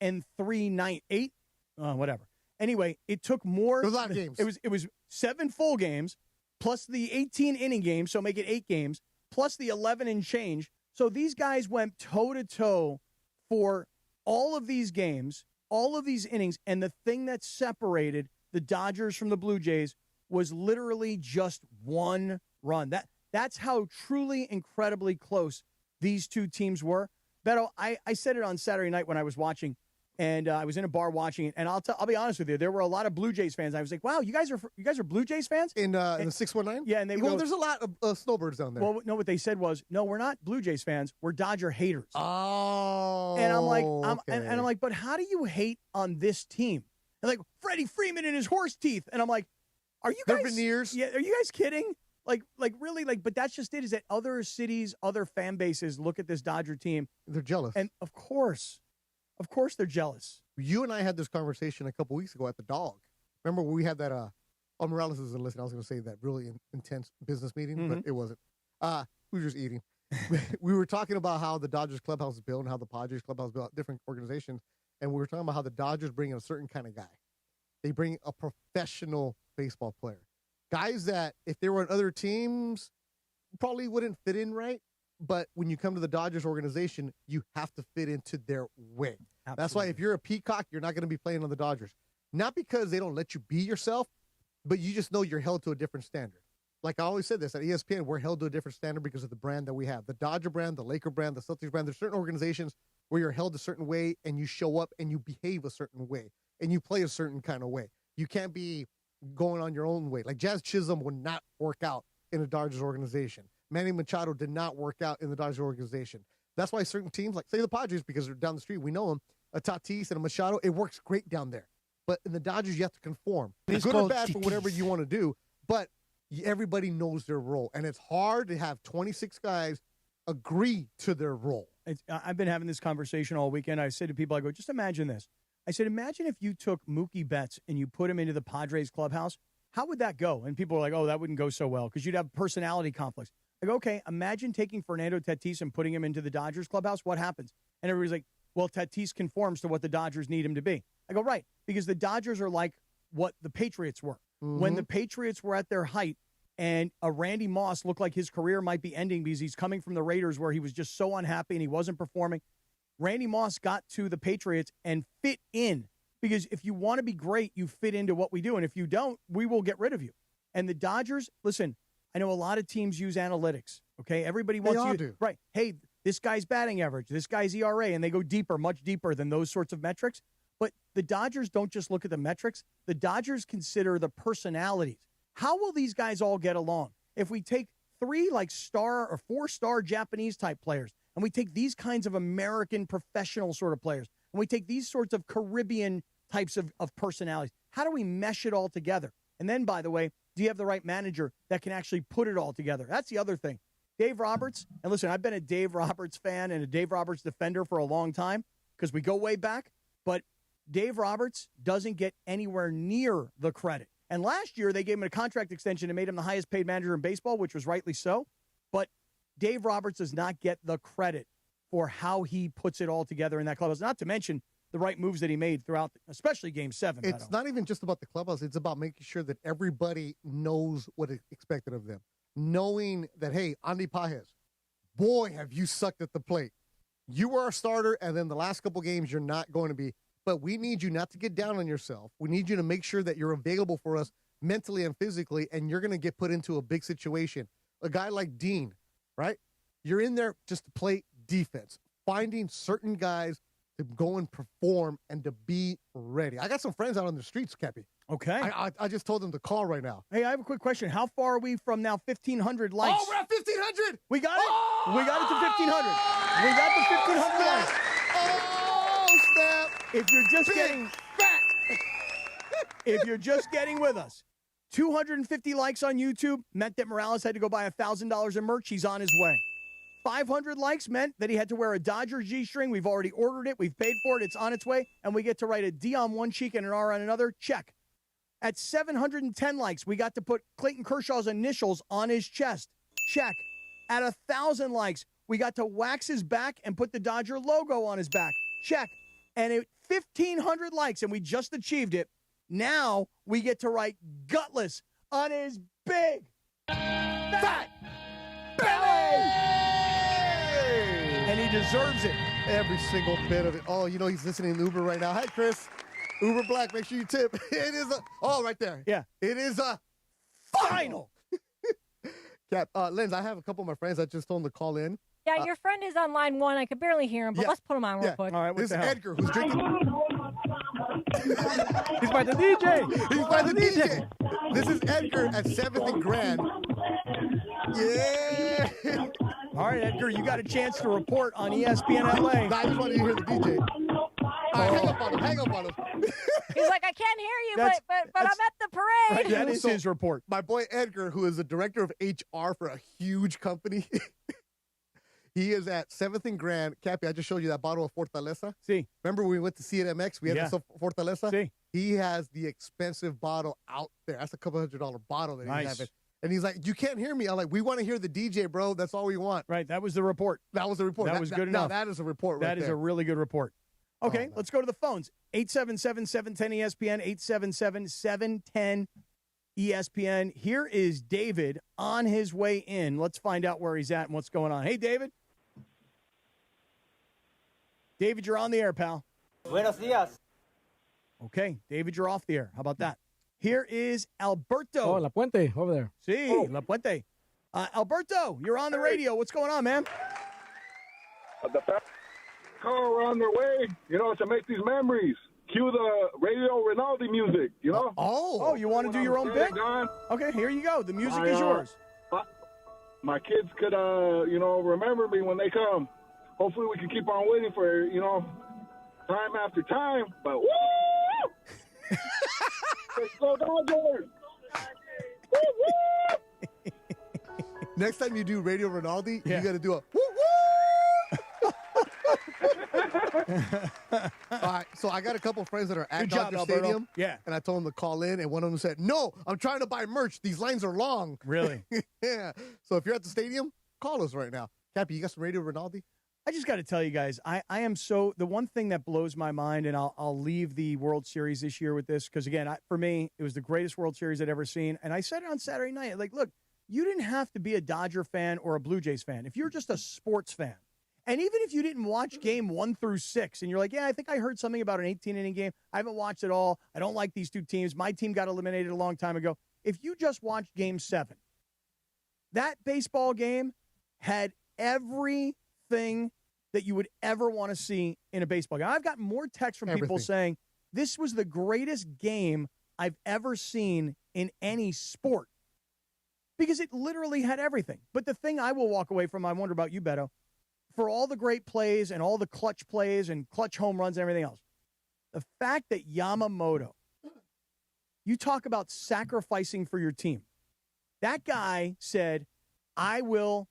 and 3 night 8 whatever. Anyway, it took more. It was a lot of games. It was 7 full games plus the 18 inning games, so make it 8 games, plus the 11 and change. So these guys went toe-to-toe for all of these games, all of these innings, and the thing that separated the Dodgers from the Blue Jays was literally just 1 run. That's how truly incredibly close these 2 teams were. Beto, I said it on Saturday night when I was watching, and I was in a bar watching it, and I'll be honest with you, there were a lot of Blue Jays fans. I was like, wow, you guys are Blue Jays fans? In the 619? Yeah, and they go, there's a lot of snowbirds down there. Well, no, what they said was, no, we're not Blue Jays fans. We're Dodger haters. Oh. And I'm like, okay. and I'm like, but how do you hate on this team? And like Freddie Freeman and his horse teeth. And I'm like, are you guys? Their veneers. Yeah, are you guys kidding? Like really, but that's just it. Is that other cities, other fan bases look at this Dodger team? They're jealous. And of course they're jealous. You and I had this conversation a couple weeks ago at the Dog. Remember we had that, Morales isn't listening. I was going to say that really intense business meeting, but it wasn't. We were just eating. We were talking about how the Dodgers clubhouse is built and how the Padres clubhouse is built, different organizations. And we were talking about how the Dodgers bring in a certain kind of guy. They bring a professional baseball player. Guys that, if they were on other teams, probably wouldn't fit in right. But when you come to the Dodgers organization, you have to fit into their way. Absolutely. That's why if you're a peacock, you're not going to be playing on the Dodgers. Not because they don't let you be yourself, but you just know you're held to a different standard. Like I always said this, at ESPN, we're held to a different standard because of the brand that we have. The Dodger brand, the Laker brand, the Celtics brand. There's certain organizations where you're held a certain way and you show up and you behave a certain way and you play a certain kind of way. You can't be going on your own way. Like Jazz Chisholm would not work out in a Dodgers organization. Manny Machado did not work out in the Dodgers organization. That's why certain teams, like say the Padres, because they're down the street, we know them, a Tatis and a Machado, it works great down there. But in the Dodgers, you have to conform. It's good or bad for whatever you want to do, but everybody knows their role. And it's hard to have 26 guys agree to their role. I've been having this conversation all weekend. I say to people, I go, just imagine this. I said, imagine if you took Mookie Betts and you put him into the Padres clubhouse. How would that go? And people are like, oh, that wouldn't go so well because you'd have personality conflicts. I go, okay, imagine taking Fernando Tatis and putting him into the Dodgers clubhouse. What happens? And everybody's like, well, Tatis conforms to what the Dodgers need him to be. I go, right, because the Dodgers are like what the Patriots were. Mm-hmm. When the Patriots were at their height and a Randy Moss looked like his career might be ending because he's coming from the Raiders where he was just so unhappy and he wasn't performing. Randy Moss got to the Patriots and fit in because if you want to be great, you fit into what we do. And if you don't, we will get rid of you. And the Dodgers, listen, I know a lot of teams use analytics Okay, everybody wants all you do. right. Hey, this guy's batting average, this guy's ERA, and they go deeper, much deeper than those sorts of metrics. But the Dodgers don't just look at the metrics. The Dodgers consider the personalities. How will these guys all get along? If we take 3 like star or 4-star Japanese type players, and we take these kinds of American professional sort of players, and we take these sorts of Caribbean types of personalities, how do we mesh it all together? And then, by the way, do you have the right manager that can actually put it all together? That's the other thing. Dave Roberts, and listen, I've been a Dave Roberts fan and a Dave Roberts defender for a long time because we go way back, but Dave Roberts doesn't get anywhere near the credit. And last year, they gave him a contract extension and made him the highest paid manager in baseball, which was rightly so. But Dave Roberts does not get the credit for how he puts it all together in that clubhouse, not to mention the right moves that he made throughout, especially Game 7. It's not even just about the clubhouse. It's about making sure that everybody knows what is expected of them. Knowing that, hey, Andy Pajes, boy, have you sucked at the plate. You were our starter, and then the last couple games you're not going to be. But we need you not to get down on yourself. We need you to make sure that you're available for us mentally and physically, and you're going to get put into a big situation. A guy like Dean, right? You're in there just to play defense, finding certain guys to go and perform and to be ready. I got some friends out on the streets, Cappy. Okay. I just told them to call right now. Hey, I have a quick question. How far are we from now 1,500 likes? Oh, we're at 1,500. We got it? We got it to 1,500. We got the 1,500 likes. Oh, snap. If you're just getting fat, if you're just getting with us, 250 likes on YouTube meant that Morales had to go buy $1,000 in merch. He's on his way. 500 likes meant that he had to wear a Dodger G-string. We've already ordered it. We've paid for it. It's on its way. And we get to write a D on one cheek and an R on another. Check. At 710 likes, we got to put Clayton Kershaw's initials on his chest. Check. At 1,000 likes, we got to wax his back and put the Dodger logo on his back. Check. And at 1,500 likes, and we just achieved it, now we get to write gutless on his big, fat belly. And he deserves it. Every single bit of it. Oh, you know he's listening to Uber right now. Hi, Chris. Uber Black, make sure you tip. It is right there. Yeah. It is a final. Cap, Linz, I have a couple of my friends. I just told them to call in. Yeah, your friend is on line 1. I could barely hear him, but let's put him on real quick. All right, this is Edgar, who's drinking. He's by the DJ. He's by the DJ. This is Edgar at 7th and Grand. Yeah. All right, Edgar, you got a chance to report on ESPN LA. I just wanted to hear the DJ. Hang up on him. He's like, I can't hear you, but I'm at the parade. Right, that is his report. My boy Edgar, who is the director of HR for a huge company, he is at 7th and Grand. Cappy, I just showed you that bottle of Fortaleza. See. Remember when we went to see it at MX? We had some Fortaleza. See. He has the expensive bottle out there. That's a couple $100 bottle that he's having. And he's like, you can't hear me. I'm like, we want to hear the DJ, bro. That's all we want. Right. That was the report. That was the report. That was good enough. That is a report right That is there. a really good report. Okay, let's go to the phones. 877-710-ESPN, 877-710-ESPN. Here is David on his way in. Let's find out where he's at and what's going on. Hey, David. David, you're on the air, pal. Buenos dias. Okay, David, you're off the air. How about that? Here is Alberto. Oh, La Puente, over there. Sí, La Puente. Alberto, you're on the radio. What's going on, man? The car around their way, to make these memories. Cue the Radio Rinaldi music, Oh, you want to do your own bit? Okay, here you go. The music is yours. My kids could, remember me when they come. Hopefully we can keep on waiting for, time after time. But, woo! Let's go Dodgers! Woo, woo! Next time you do Radio Rinaldi, you got to do a woo, woo! All right, so I got a couple friends that are at Dodger Stadium. Yeah. And I told them to call in, and one of them said, no, I'm trying to buy merch. These lines are long. Really? Yeah. So if you're at the stadium, call us right now. Cappy, you got some Radio Rinaldi? I just got to tell you guys, I am so – the one thing that blows my mind, and I'll leave the World Series this year with this because, again, for me, it was the greatest World Series I'd ever seen. And I said it on Saturday night, like, look, you didn't have to be a Dodger fan or a Blue Jays fan. If you're just a sports fan, and even if you didn't watch game 1 through 6 and you're like, yeah, I think I heard something about an 18-inning game. I haven't watched it all. I don't like these two teams. My team got eliminated a long time ago. If you just watched game 7, that baseball game had everything that you would ever want to see in a baseball game. I've got more texts from people saying this was the greatest game I've ever seen in any sport because it literally had everything. But the thing I will walk away from, I wonder about you, Beto, for all the great plays and all the clutch plays and clutch home runs and everything else, the fact that Yamamoto, you talk about sacrificing for your team. That guy said, I will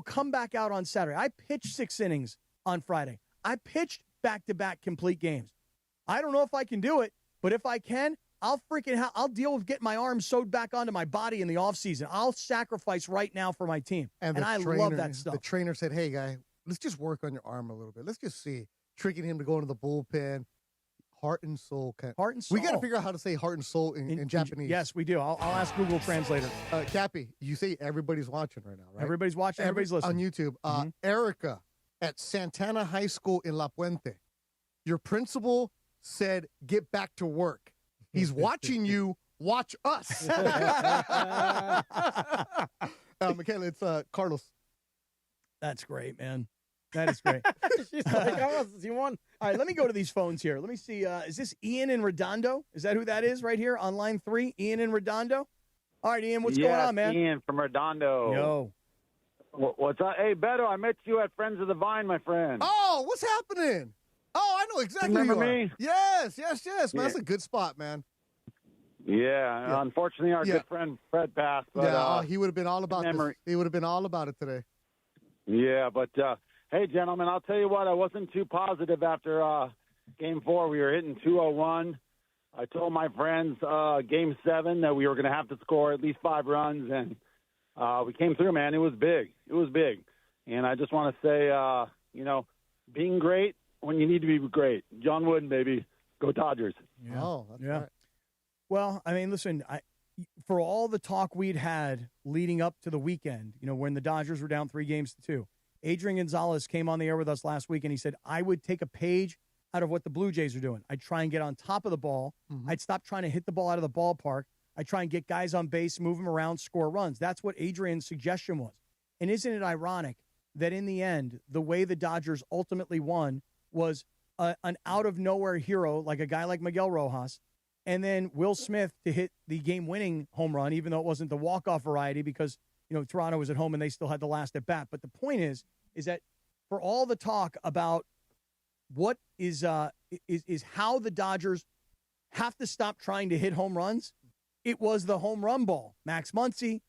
come back out on Saturday. I pitched 6 innings on Friday. I pitched back-to-back complete games. I don't know if I can do it, but if I can, I'll deal with getting my arms sewed back onto my body in the offseason. I'll sacrifice right now for my team. And I love that stuff. The trainer said, hey, guy, let's just work on your arm a little bit. Let's just see. Tricking him to go into the bullpen. Heart and soul. Heart and soul. We got to figure out how to say heart and soul in Japanese. Yes, we do. I'll ask Google Translator. Cappy, you say everybody's watching right now, right? Everybody's watching. Everybody's listening. On YouTube. Erica at Santana High School in La Puente. Your principal said, get back to work. He's watching you. Watch us. Michaela, it's Carlos. That's great, man. That is great. She's like, you won. All right, let me go to these phones here. Let me see. Is this Ian in Redondo? Is that who that is right here on line 3? Ian in Redondo? All right, Ian, what's going on, man? Ian from Redondo. Yo. What's up? Hey, Beto, I met you at Friends of the Vine, my friend. Oh, what's happening? Oh, I know exactly Remember who you are. me? Yes, man. Yeah. That's a good spot, man. Yeah. Unfortunately, our good friend Fred passed. But, he would have been all about this. He would have been all about it today. Yeah, but hey, gentlemen, I'll tell you what. I wasn't too positive after Game 4. We were hitting 201. I told my friends Game 7 that we were going to have to score at least 5 runs, and we came through, man. It was big. It was big. And I just want to say, being great when you need to be great. John Wooden, baby. Go Dodgers. Yeah. Oh, that's right. Well, I mean, listen, for all the talk we'd had leading up to the weekend, when the Dodgers were down 3-2, Adrian Gonzalez came on the air with us last week, and he said, I would take a page out of what the Blue Jays are doing. I'd try and get on top of the ball. Mm-hmm. I'd stop trying to hit the ball out of the ballpark. I'd try and get guys on base, move them around, score runs. That's what Adrian's suggestion was. And isn't it ironic that in the end, the way the Dodgers ultimately won was an out-of-nowhere hero, like a guy like Miguel Rojas, and then Will Smith to hit the game-winning home run, even though it wasn't the walk-off variety because, Toronto was at home and they still had the last at bat. But the point is that for all the talk about what is how the Dodgers have to stop trying to hit home runs, it was the home run ball. Max Muncy,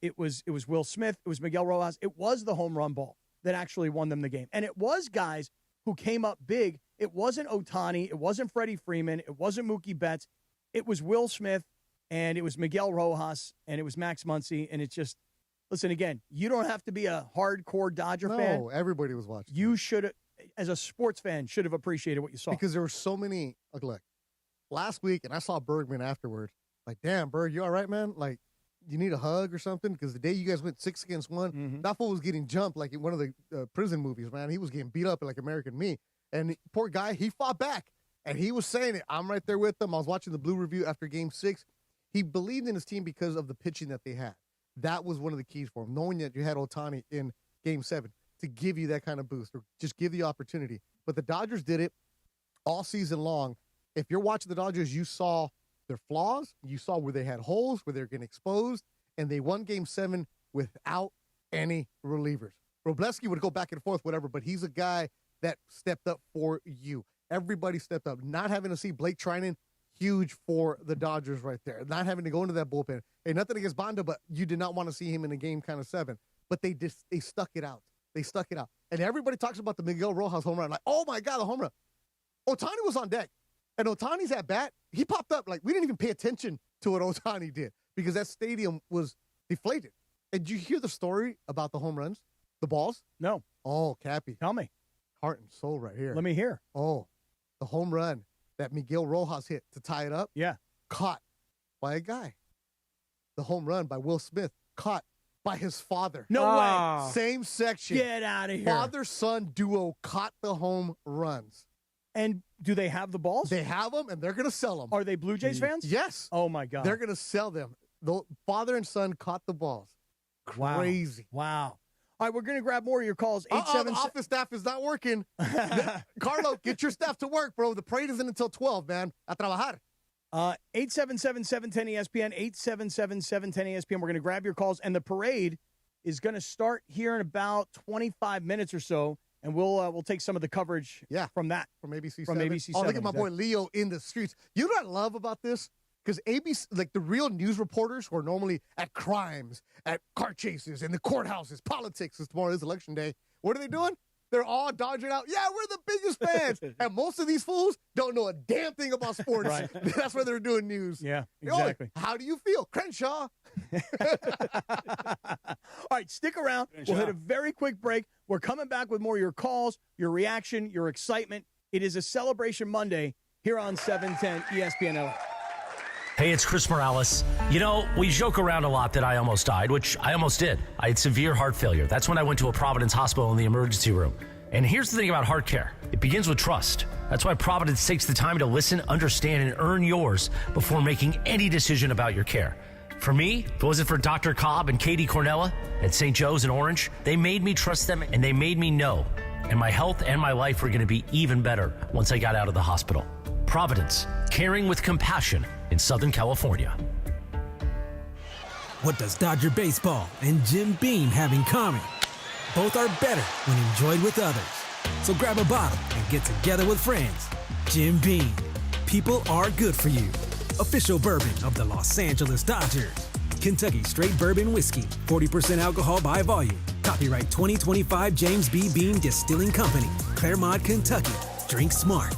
it was Will Smith, it was Miguel Rojas. It was the home run ball that actually won them the game. And it was guys who came up big. It wasn't Ohtani. It wasn't Freddie Freeman. It wasn't Mookie Betts. It was Will Smith, and it was Miguel Rojas, and it was Max Muncy. And it's just, listen, again, you don't have to be a hardcore Dodger fan. No, everybody was watching. You should, as a sports fan, should have appreciated what you saw. Because there were so many, look, last week, and I saw Bergman afterward, like, damn, Berg, you all right, man? Like, you need a hug or something? Because the day you guys went 6-1, that fool was getting jumped like in one of the prison movies, man. He was getting beat up like American Me. And poor guy, he fought back. And he was saying it. I'm right there with him. I was watching the Blue Review after Game 6. He believed in his team because of the pitching that they had. That was one of the keys for him, knowing that you had Ohtani in Game 7 to give you that kind of boost or just give the opportunity. But the Dodgers did it all season long. If you're watching the Dodgers, you saw their flaws. You saw where they had holes, where they're getting exposed, and they won Game 7 without any relievers. Robleski would go back and forth, whatever, but he's a guy that stepped up for you. Everybody stepped up. Not having to see Blake Trinan, huge for the Dodgers right there. Not having to go into that bullpen. Hey, nothing against Banda, but you did not want to see him in a game kind of 7. But they stuck it out. They stuck it out. And everybody talks about the Miguel Rojas home run. Like, oh, my God, the home run. Ohtani was on deck. And Ohtani's at bat. He popped up. Like, we didn't even pay attention to what Ohtani did because that stadium was deflated. And did you hear the story about the home runs? The balls? No. Oh, Cappy. Tell me. Heart and soul right here. Let me hear. Oh, the home run that Miguel Rojas hit to tie it up. Yeah. Caught by a guy. The home run by Will Smith caught by his father. No way. Same section. Get out of here. Father-son duo caught the home runs. And do they have the balls? They have them, and they're going to sell them. Are they Blue Jays fans? Yes. Oh, my God. They're going to sell them. The father and son caught the balls. Crazy. Wow. All right, we're going to grab more of your calls. The office staff is not working. Carlo, get your staff to work, bro. The parade isn't until 12, man. A trabajar. 877-710-ESPN, 877-710-ESPN. We're going to grab your calls, and the parade is going to start here in about 25 minutes or so, and we'll take some of the coverage from that. From ABC7. From ABC7. Oh, look at my boy Leo in the streets. You know what I love about this? Because ABC, like the real news reporters who are normally at crimes, at car chases, in the courthouses, politics, as tomorrow is election day, what are they doing? They're all dodging out. Yeah, we're the biggest fans. And most of these fools don't know a damn thing about sports. Right. That's why they're doing news. Yeah, They're all like, exactly. how do you feel? Crenshaw. All right, stick around. We'll hit a very quick break. We're coming back with more of your calls, your reaction, your excitement. It is a Celebration Monday here on 710 ESPN LA. Hey, it's Chris Morales. You know, we joke around a lot that I almost died, which I almost did. I had severe heart failure. That's when I went to a Providence hospital in the emergency room. And here's the thing about heart care. It begins with trust. That's why Providence takes the time to listen, understand, and earn yours before making any decision about your care. For me, if it wasn't for Dr. Cobb and Katie Cornella at St. Joe's in Orange, they made me trust them and they made me know. And my health and my life were going to be even better once I got out of the hospital. Providence, caring with compassion in Southern California. What does Dodger baseball and Jim Beam have in common? Both are better when enjoyed with others. So grab a bottle and get together with friends. Jim Beam, people are good for you. Official bourbon of the Los Angeles Dodgers. Kentucky Straight Bourbon Whiskey, 40% alcohol by volume. Copyright 2025 James B. Beam Distilling Company, Claremont, Kentucky. Drink smart.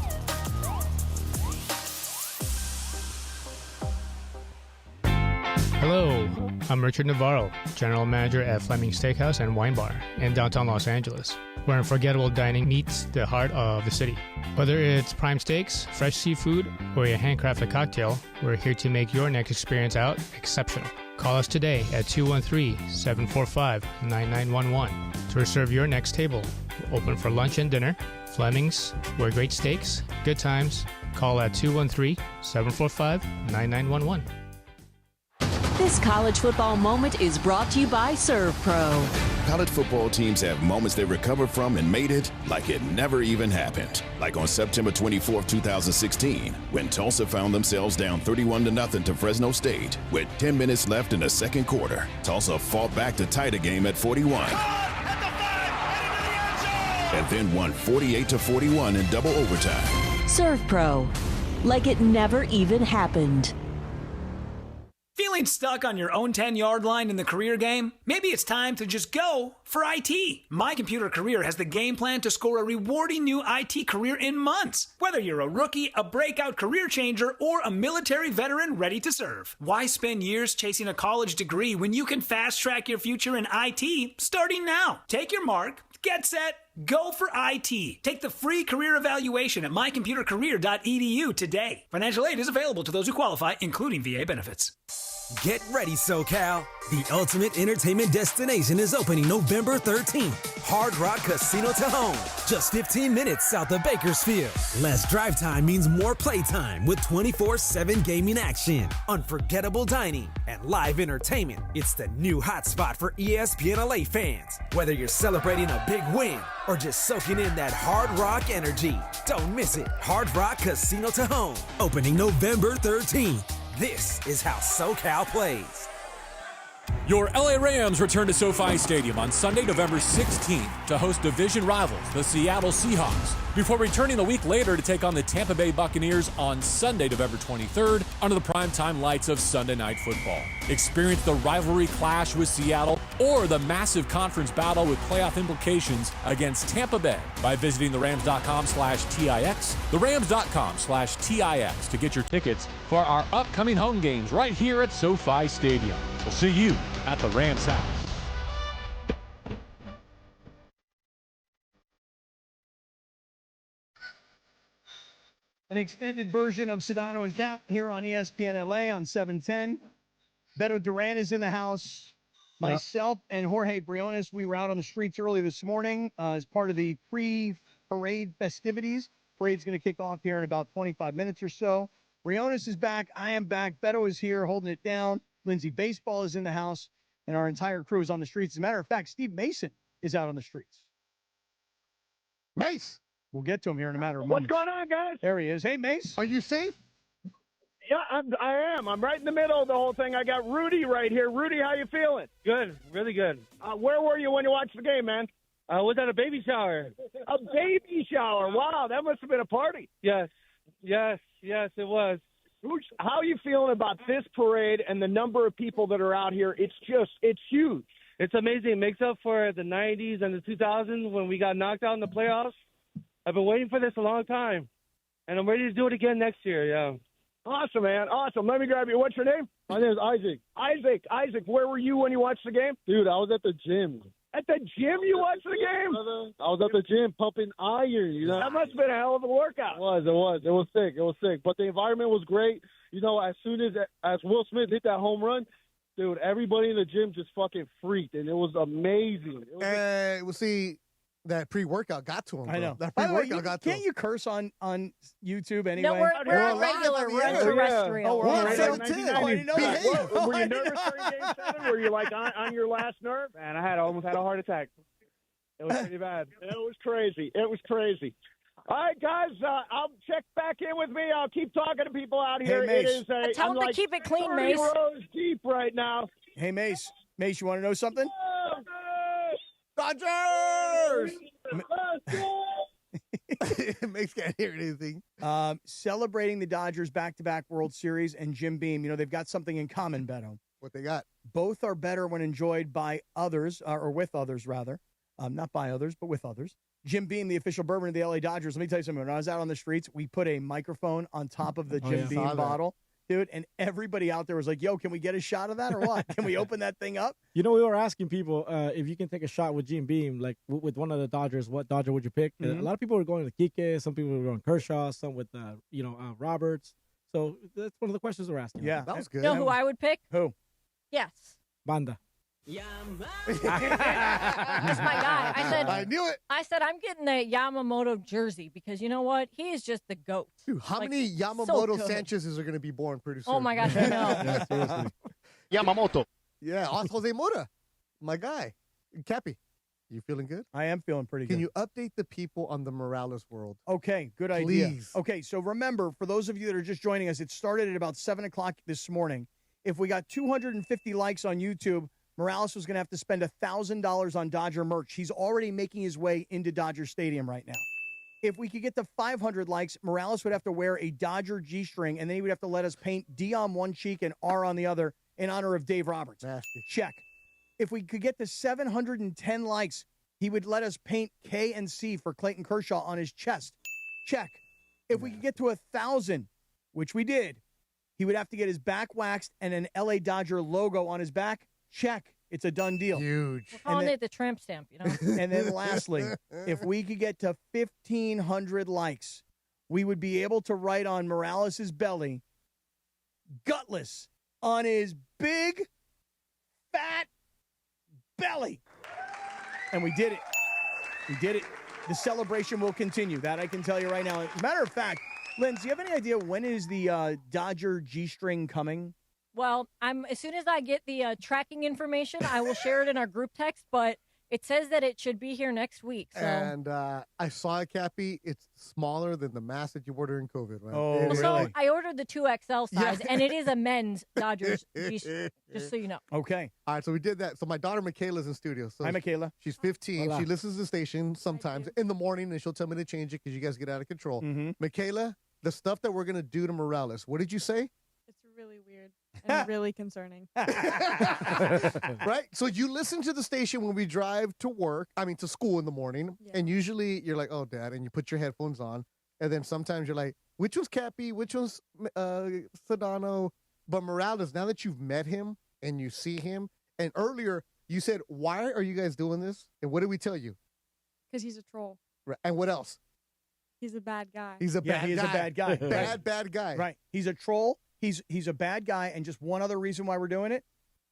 Hello, I'm Richard Navarro, General Manager at Fleming Steakhouse and Wine Bar in downtown Los Angeles, where unforgettable dining meets the heart of the city. Whether it's prime steaks, fresh seafood, or a handcrafted cocktail, we're here to make your next experience out exceptional. Call us today at 213-745-9911 to reserve your next table. We're open for lunch and dinner. Fleming's, where great steaks, good times. Call at 213-745-9911. This college football moment is brought to you by Serve Pro. College football teams have moments they recover from and made it like it never even happened. Like on September 24, 2016, when Tulsa found themselves down 31-0 to Fresno State with 10 minutes left in the second quarter. Tulsa fought back to tie the game at 41. And then won 48-41 in double overtime. Serve Pro. Like it never even happened. Feeling stuck on your own 10-yard line in the career game? Maybe it's time to just go for IT. My Computer Career has the game plan to score a rewarding new IT career in months. Whether you're a rookie, a breakout career changer, or a military veteran ready to serve. Why spend years chasing a college degree when you can fast-track your future in IT starting now? Take your mark, get set, go for IT. Take the free career evaluation at mycomputercareer.edu today. Financial aid is available to those who qualify, including VA benefits. Get ready, SoCal. The ultimate entertainment destination is opening November 13th. Hard Rock Casino Tahoe. Just 15 minutes south of Bakersfield. Less drive time means more playtime with 24/7 gaming action, unforgettable dining, and live entertainment. It's the new hotspot for ESPN LA fans. Whether you're celebrating a big win or just soaking in that Hard Rock energy, don't miss it. Hard Rock Casino Tahoe. Opening November 13th. This is how SoCal plays. Your LA Rams return to SoFi Stadium on Sunday, November 16th to host division rivals, the Seattle Seahawks, before returning a week later to take on the Tampa Bay Buccaneers on Sunday, November 23rd, under the primetime lights of Sunday Night Football. Experience the rivalry clash with Seattle or the massive conference battle with playoff implications against Tampa Bay by visiting therams.com/TIX, therams.com/TIX to get your tickets for our upcoming home games right here at SoFi Stadium. We'll see you at the Rams house. An extended version of Sedano and Kap here on ESPN LA on 710. Beto Duran is in the house. Myself and Jorge Briones, we were out on the streets early this morning as part of the pre-parade festivities. Parade's going to kick off here in about 25 minutes or so. Briones is back. I am back. Beto is here holding it down. Lindsay Baseball is in the house. and our entire crew is on the streets. As a matter of fact, Steve Mason is out on the streets. Mace! We'll get to him here in a matter of What's moments. going on, guys? There he is. Hey, Mace. Are you safe? Yeah, I am. I'm right in the middle of the whole thing. I got Rudy right here. Rudy, how you feeling? Good, really good. Where were you when you watched the game, man? I was at a baby shower. A baby shower. Wow, that must have been a party. Yes, it was. How are you feeling about this parade and the number of people that are out here? It's huge. It's amazing. It makes up for the 90s and the 2000s when we got knocked out in the playoffs. I've been waiting for this a long time, and I'm ready to do it again next year, yeah. Awesome, man. Awesome. Let me grab you. What's your name? My name is Isaac. Isaac, where were you when you watched the game? Dude, I was at the gym. At the gym you watched the game? I was at the gym pumping iron, you know. That must have been a hell of a workout. It was sick. But the environment was great. You know, as soon as Will Smith hit that home run, dude, everybody in the gym just fucking freaked, and it was amazing. We'll see. That pre-workout got to him. Bro. I know. That By the way, pre-workout got to him. Can't you curse on YouTube anyway? No, we're on regular. We're on terrestrial. Oh, we're on terrestrial. Oh, I didn't know that. Were you nervous during Game 7? Were you like on your last nerve? Man, I almost had a heart attack. It was pretty bad. It was crazy. All right, guys, I'll check back in with me. I'll keep talking to people out here. Hey, Mace. Tell them to keep it clean, 30 Mace. rows deep right now. Hey, Mace. Mace, you want to know something? Dodgers! Mace can't hear anything. Celebrating the Dodgers back-to-back World Series and Jim Beam. You know, they've got something in common, Beto. What they got? Both are better when enjoyed by others, or with others, rather. Not by others, but with others. Jim Beam, the official bourbon of the LA Dodgers. Let me tell you something. When I was out on the streets, we put a microphone on top of the Jim Beam bottle. Dude, and everybody out there was like, yo, can we get a shot of that or what? Can we open that thing up? You know, we were asking people if you can take a shot with Jim Beam, like with one of the Dodgers, what Dodger would you pick? Mm-hmm. A lot of people were going to Kike, some people were going Kershaw, some with, Roberts. So that's one of the questions we're asking. Yeah. That was good. You know who I would pick? Who? Yes. Banda. That's my guy. I knew it. I said I'm getting a Yamamoto jersey because you know what? He is just the GOAT. Dude, how many Yamamoto Sanchez's are going to be born pretty soon? Oh my gosh, I know. Yeah, seriously. Yamamoto. Yeah, Jose Mota, my guy. Cappy, you feeling good? I am feeling pretty good. Can you update the people on the Morales world? Okay, good idea. Please. Okay, so remember, for those of you that are just joining us, it started at about 7 o'clock this morning. If we got 250 likes on YouTube, Morales was going to have to spend $1,000 on Dodger merch. He's already making his way into Dodger Stadium right now. If we could get to 500 likes, Morales would have to wear a Dodger G-string, and then he would have to let us paint D on one cheek and R on the other in honor of Dave Roberts. Nasty. Check. If we could get to 710 likes, he would let us paint K and C for Clayton Kershaw on his chest. Check. If we could get to 1,000, which we did, he would have to get his back waxed and an LA Dodger logo on his back. Check. It's a done deal. Huge. We're calling it the tramp stamp, you know? And then lastly, if we could get to 1,500 likes, we would be able to write on Morales' belly, gutless, on his big, fat belly. And we did it. We did it. The celebration will continue. That I can tell you right now. As a matter of fact, Lynn, do you have any idea when is the Dodger G-string coming? Well, as soon as I get the tracking information, I will share it in our group text, but it says that it should be here next week. So. And I saw it, Cappy. It's smaller than the mask that you ordered in COVID, right? Oh, really? So I ordered the 2XL size, and it is a men's Dodgers G-string, just so you know. Okay. All right, so we did that. So my daughter Michaela's in studio. So Hi, Michaela. She's 15. Hola. She listens to the station sometimes in the morning, and she'll tell me to change it because you guys get out of control. Mm-hmm. Michaela, the stuff that we're going to do to Morales, what did you say? It's really weird and really concerning. Right? So you listen to the station when we drive to school in the morning, and usually you're like, oh, Dad, and you put your headphones on, and then sometimes you're like, which one's Cappy, which one's Sedano? But Morales, now that you've met him and you see him, and earlier you said, why are you guys doing this? And what did we tell you? Because he's a troll. Right. And what else? He's a bad guy. He's a bad guy. He is a bad guy. Bad guy. Right. He's a troll. He's a bad guy, and just one other reason why we're doing it,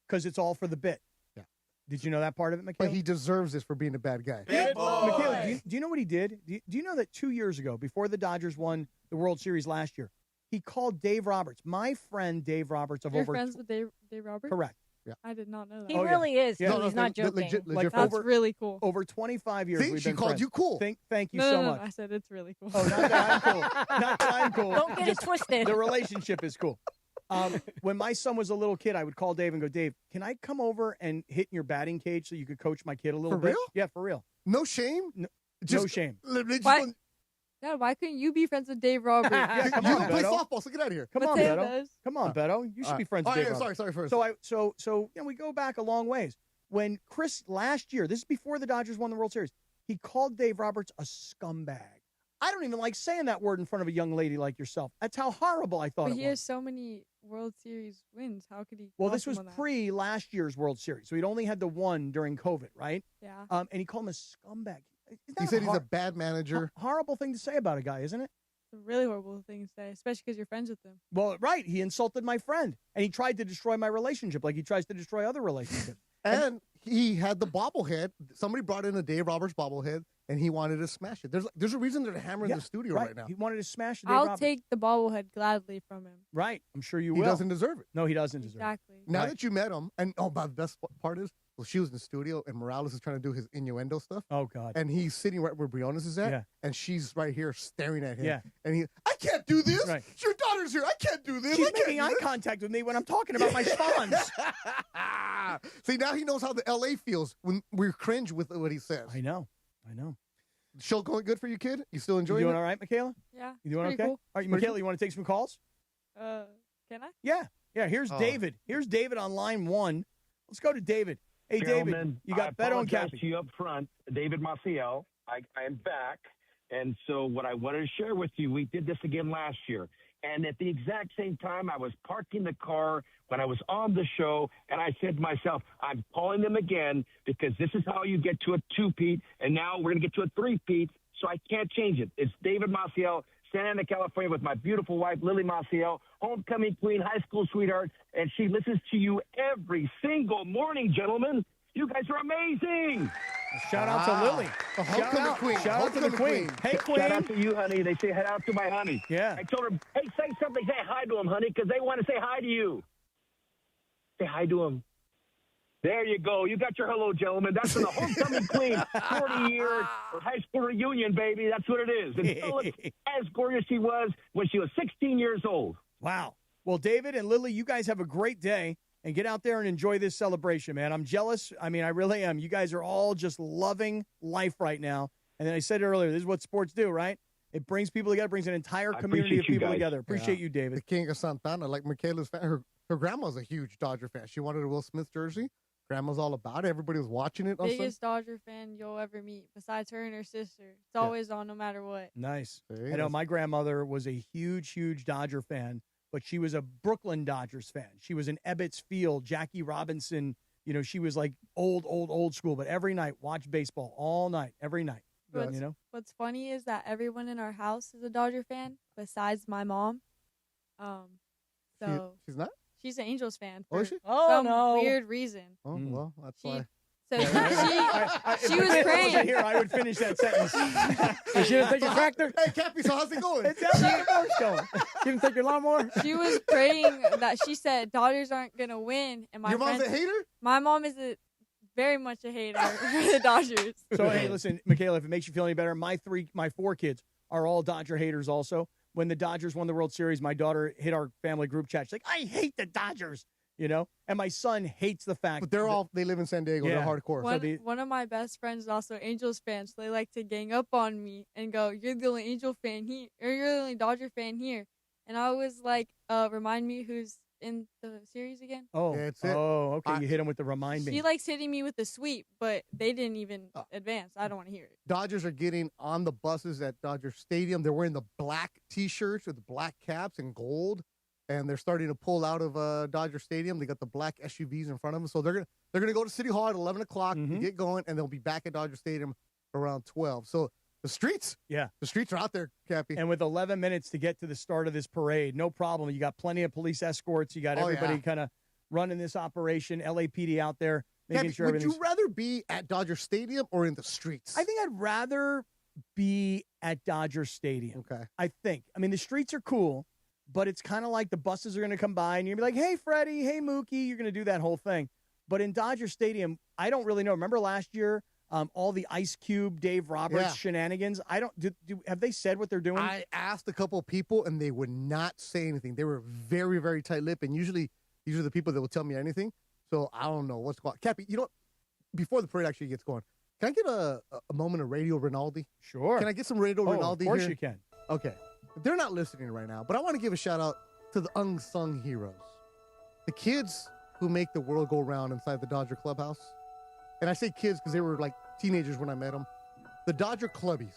because it's all for the bit. Yeah. Did you know that part of it, Michaela? But he deserves this for being a bad guy. Michaela, do you know what he did? Do you know that 2 years ago, before the Dodgers won the World Series last year, he called Dave Roberts, my friend Dave Roberts of You're friends with Dave Roberts? Correct. Yeah. I did not know that. He really is. Yeah. Too. He's not joking. Legit That's really cool. Over 25 years, See, we've she been called friends. you cool. Thank you No, so no, much. I said it's really cool. Oh, not that I'm cool. Not that I'm cool. Don't get it Just twisted. The relationship is cool. When my son was a little kid, I would call Dave and go, Dave, can I come over and hit in your batting cage so you could coach my kid a little For bit? real? Yeah, for real. No shame? No shame. Why? Dad, why couldn't you be friends with Dave Roberts? Yeah, come You on, don't play Beto. softball, so get out of here. Come on, Mateo Beto. does. Come on, Beto. You should be friends with Dave Roberts. Sorry first. So we go back a long ways. When Chris last year, this is before the Dodgers won the World Series, he called Dave Roberts a scumbag. I don't even like saying that word in front of a young lady like yourself. That's how horrible I thought But it he was. has so many World Series wins. How could he? Well, call this was someone that? pre last year's World Series, so he'd only had the one during COVID, right? Yeah. And he called him a scumbag. Isn't He that said he's a bad manager. horrible thing to say about a guy, isn't it? It's a really horrible thing to say, especially because you're friends with him. Well, right. He insulted my friend, and he tried to destroy my relationship like he tries to destroy other relationships. And he had the bobblehead. Somebody brought in a Dave Roberts bobblehead, and he wanted to smash it. There's a reason they're hammering the studio right now. He wanted to smash the Dave I'll Roberts. take the bobblehead gladly from him. Right. I'm sure you He will. doesn't deserve it. No, he doesn't deserve Exactly. Now that you met him, and but the best part is, well, she was in the studio, and Morales is trying to do his innuendo stuff. Oh, God. And he's sitting right where Briones is at, Yeah. and she's right here staring at him. Yeah. And I can't do this. Right. Your daughter's here. I can't do this. She's I can't making do eye this. contact with me when I'm talking about my spawns. See, now he knows how the LA feels when we cringe with what he says. I know. Show going good for you, kid? You still You enjoying doing it? all right, Michaela? Yeah. You doing pretty okay? Cool. All right, Michaela, you want to take some calls? Can I? Yeah. Here's David. Here's David on line 1. Let's go to David. Hey, David, Gentlemen, you got I Beto and apologize Cappy. to you up front, David Maciel. I am back. And so what I wanted to share with you, we did this again last year. And at the exact same time, I was parking the car when I was on the show, and I said to myself, I'm calling them again because this is how you get to a two-peat, and now we're going to get to a three-peat, so I can't change it. It's David Maciel, Santa Ana, California, with my beautiful wife, Lily Maciel, homecoming queen, high school sweetheart, and she listens to you every single morning, gentlemen. You guys are amazing. Shout out to Lily. The homecoming queen. Shout out to the queen. Hey, queen. Shout out to you, honey. They say head out to my honey. Yeah. I told her, hey, say something. Say hi to him, honey, because they want to say hi to you. Say hi to him. There you go. You got your hello, gentlemen. That's from the homecoming queen, 40-year high school reunion, baby. That's what it is. And still looks as gorgeous she was when she was 16 years old. Wow. Well, David and Lily, you guys have a great day. And get out there and enjoy this celebration, man. I'm jealous. I mean, I really am. You guys are all just loving life right now. And then I said it earlier, this is what sports do, right? It brings people together, brings an entire community of people together. Appreciate you, David. The king of Santana, like Michaela's fan. Her grandma's a huge Dodger fan. She wanted a Will Smith jersey. Grandma's all about it. Everybody was watching it. Biggest Dodger fan you'll ever meet, besides her and her sister. It's always on no matter what. Nice. I know my grandmother was a huge, huge Dodger fan. But she was a Brooklyn Dodgers fan. She was an Ebbets Field, Jackie Robinson. You know, she was like old school. But every night, watch baseball all night, every night. What's funny is that everyone in our house is a Dodger fan, besides my mom. She's not? She's an Angels fan. Oh, is she? Some weird reason. Oh, well, that's why. So she was praying. Here, I would finish that sentence. You shouldn't take your tractor. Hey, Cappy, so how's it going? It's how's the divorce going? You didn't take your lawnmower? She was praying that she said Dodgers aren't going to win. And Your mom's a hater? My mom is very much a hater for the Dodgers. So, hey, listen, Michaela, if it makes you feel any better, my 4 kids are all Dodger haters also. When the Dodgers won the World Series, my daughter hit our family group chat. She's like, I hate the Dodgers. You know, and my son hates the fact. But they live in San Diego. Yeah. They're hardcore. One of my best friends is also Angels fans. So they like to gang up on me and go, "You're the only Angel fan here, or you're the only Dodger fan here." And I was like, "Remind me who's in the series again?" Oh, yeah, that's it. Oh, okay. You hit him with the remind me. She likes hitting me with the sweep, but they didn't even advance. I don't want to hear it. Dodgers are getting on the buses at Dodger Stadium. They're wearing the black T-shirts with the black caps and gold. And they're starting to pull out of Dodger Stadium. They got the black SUVs in front of them. So they're gonna go to City Hall at 11 o'clock to get going, and they'll be back at Dodger Stadium around 12. So the streets are out there, Cappy. And with 11 minutes to get to the start of this parade, no problem. You got plenty of police escorts. You got everybody kind of running this operation. LAPD out there making Cappy, sure would everything's... you rather be at Dodger Stadium or in the streets? I think I'd rather be at Dodger Stadium. Okay. I think. I mean, the streets are cool. But it's kind of like the buses are going to come by, and you're going to be like, hey, Freddie, hey, Mookie. You're going to do that whole thing. But in Dodger Stadium, I don't really know. Remember last year, all the Ice Cube, Dave Roberts shenanigans? Have they said what they're doing? I asked a couple of people, and they would not say anything. They were very, very tight-lipped, and usually these are the people that will tell me anything. So I don't know what's going on. Cappy, you know what? Before the parade actually gets going, can I get a moment of Radio Rinaldi? Sure. Can I get some Radio Rinaldi here? Of course you can. Okay. They're not listening right now, but I want to give a shout-out to the unsung heroes. The kids who make the world go round inside the Dodger clubhouse. And I say kids because they were like teenagers when I met them. The Dodger clubbies,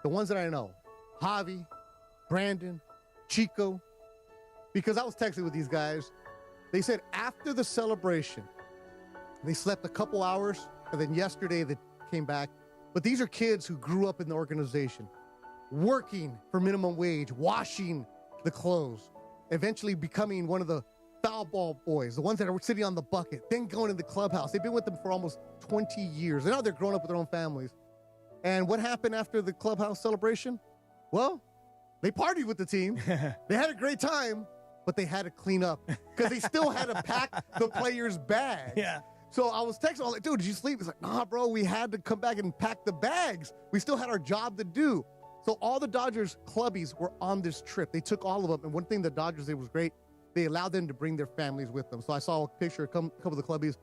the ones that I know, Javi, Brandon, Chico, because I was texting with these guys. They said after the celebration, they slept a couple hours, and then yesterday they came back. But these are kids who grew up in the organization, working for minimum wage, washing the clothes, eventually becoming one of the foul ball boys, the ones that are sitting on the bucket, then going to the clubhouse. They've been with them for almost 20 years. And now they're grown up with their own families. And what happened after the clubhouse celebration? Well, they partied with the team. They had a great time, but they had to clean up because they still had to pack the players' bags. Yeah. So I was texting, I was like, dude, did you sleep? He's like, nah, bro, we had to come back and pack the bags. We still had our job to do. So all the Dodgers clubbies were on this trip. They took all of them. And one thing the Dodgers did was great. They allowed them to bring their families with them. So I saw a picture, a couple of the clubbies,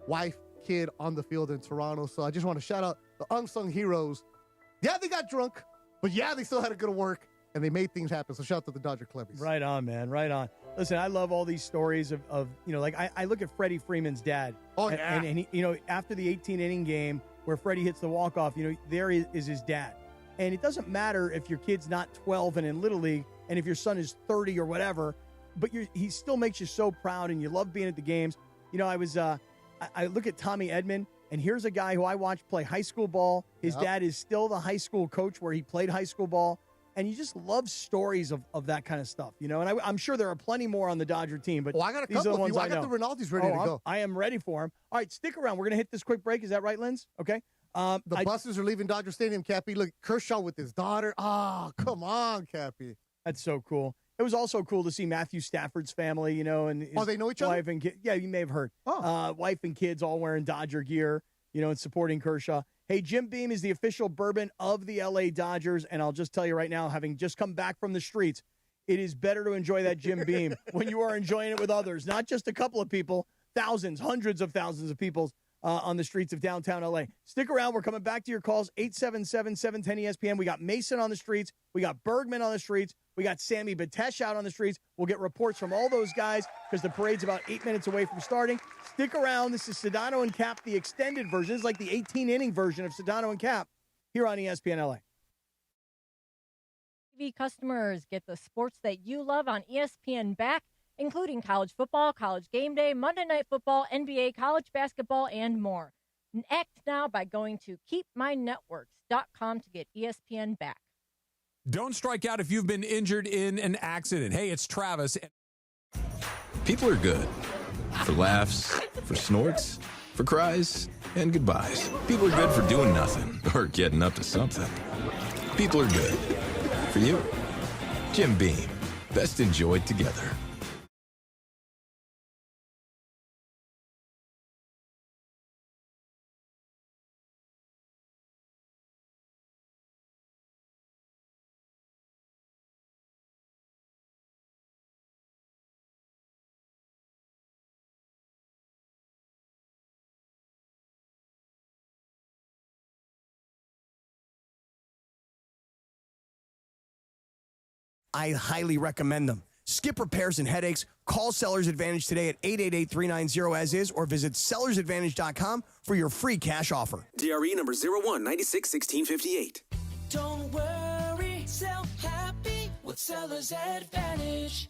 wife, kid on the field in Toronto. So I just want to shout out the unsung heroes. Yeah, they got drunk, but yeah, they still had to go to work, and they made things happen. So shout out to the Dodger clubbies. Right on, man. Right on. Listen, I love all these stories of like I look at Freddie Freeman's dad. Oh, yeah. And he, after the 18-inning game where Freddie hits the walk-off, there is his dad. And it doesn't matter if your kid's not 12 and in Little League, and if your son is 30 or whatever, but he still makes you so proud, and you love being at the games. I look at Tommy Edman, and here's a guy who I watched play high school ball. His dad is still the high school coach where he played high school ball, and you just love stories of that kind of stuff, And I'm sure there are plenty more on the Dodger team, but I got a these are couple the ones I got the Rinaldis ready to go. I am ready for them. All right, stick around. We're going to hit this quick break. Is that right, Linz? Okay. The buses are leaving Dodger Stadium, Cappy. Look, Kershaw with his daughter. Come on, Cappy. That's so cool. It was also cool to see Matthew Stafford's family, and his they know each wife other? and kid. Yeah, you may have heard. Wife and kids all wearing Dodger gear, and supporting Kershaw. Hey, Jim Beam is the official bourbon of the L.A. Dodgers, and I'll just tell you right now, having just come back from the streets, it is better to enjoy that Jim Beam when you are enjoying it with others, not just a couple of people, thousands, hundreds of thousands of people on the streets of downtown L.A. Stick around. We're coming back to your calls, 877-710-ESPN. We got Mason on the streets. We got Bergman on the streets. We got Sammy Batesh out on the streets. We'll get reports from all those guys because the parade's about 8 minutes away from starting. Stick around. This is Sedano and Kap, the extended version. It's like the 18-inning version of Sedano and Kap here on ESPN LA. TV customers get the sports that you love on ESPN back, including college football, college game day, Monday Night Football, NBA, college basketball, and more. Act now by going to keepmynetworks.com to get ESPN back. Don't strike out if you've been injured in an accident. Hey, it's Travis. People are good. For laughs, for snorts, for cries, and goodbyes. People are good for doing nothing or getting up to something. People are good. For you, Jim Beam. Best enjoyed together. I highly recommend them. Skip repairs and headaches. Call Sellers Advantage today at 888-390-AS-IS or visit sellersadvantage.com for your free cash offer. DRE number 01961658. Don't worry, sell happy with Sellers Advantage.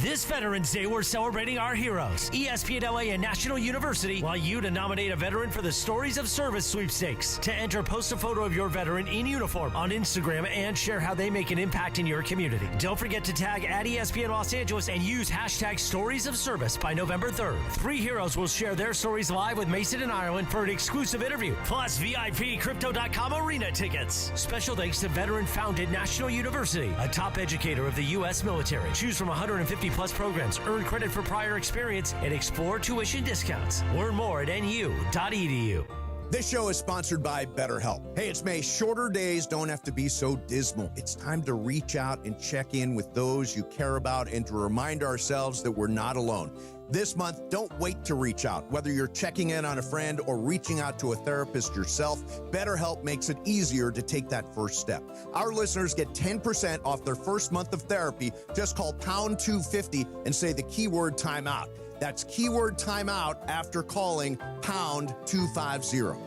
This Veterans Day, we're celebrating our heroes, ESPN LA and National University, want you to nominate a veteran for the Stories of Service sweepstakes. To enter, post a photo of your veteran in uniform on Instagram and share how they make an impact in your community. Don't forget to tag at ESPN Los Angeles and use hashtag Stories of Service by November 3rd. 3 heroes will share their stories live with Mason in Ireland for an exclusive interview, plus VIP Crypto.com arena tickets. Special thanks to veteran-founded National University, a top educator of the U.S. military. Choose from 150 50-plus programs, earn credit for prior experience, and explore tuition discounts. Learn more at nu.edu. This show is sponsored by BetterHelp. Hey, it's May. Shorter days don't have to be so dismal. It's time to reach out and check in with those you care about and to remind ourselves that we're not alone. This month, don't wait to reach out. Whether you're checking in on a friend or reaching out to a therapist yourself, BetterHelp makes it easier to take that first step. Our listeners get 10% off their first month of therapy. Just call pound 250 and say the keyword timeout. That's keyword timeout after calling pound 250.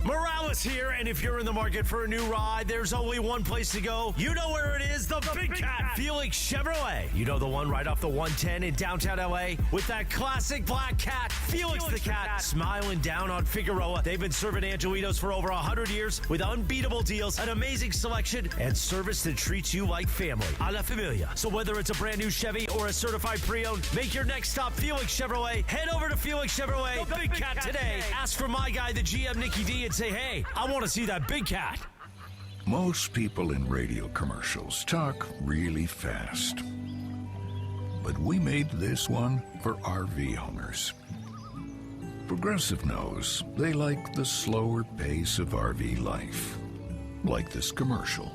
Morales here, and if you're in the market for a new ride, there's only one place to go. You know where it is, the Big Cat, Felix Chevrolet. You know the one right off the 110 in downtown L.A. with that classic black cat, Felix the Cat, smiling down on Figueroa. They've been serving Angelitos for over 100 years with unbeatable deals, an amazing selection, and service that treats you like family. A la familia. So whether it's a brand new Chevy or a certified pre-owned, make your next stop Felix Chevrolet. Head over to Felix Chevrolet, the Big Cat today. Ask for my guy, the GM Nicky D, and say, hey, I want to see that big cat. Most people in radio commercials talk really fast. But we made this one for RV owners. Progressive knows they like the slower pace of RV life, like this commercial.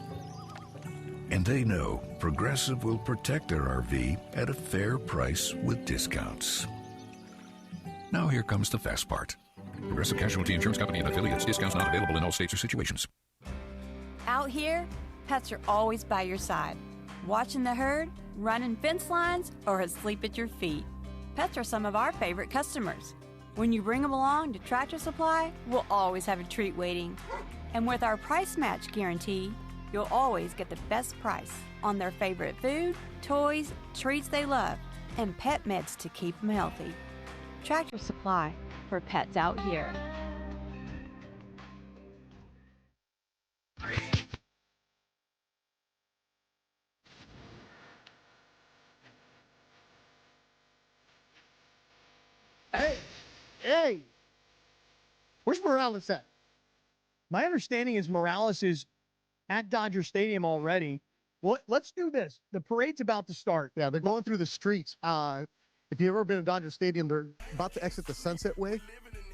And they know Progressive will protect their RV at a fair price with discounts. Now here comes the fast part. Progressive Casualty Insurance Company and affiliates. Discounts not available in all states or situations. Out here, pets are always by your side, watching the herd, running fence lines, or asleep at your feet. Pets are some of our favorite customers. When you bring them along to Tractor Supply, we'll always have a treat waiting. And with our price match guarantee, you'll always get the best price on their favorite food, toys, treats they love, and pet meds to keep them healthy. Tractor Supply, for pets out here. Hey, where's Morales at? My understanding is Morales is at Dodger Stadium already. Well, let's do this. The parade's about to start. Yeah, they're going through the streets. If you've ever been to Dodger Stadium, they're about to exit the Sunset Way.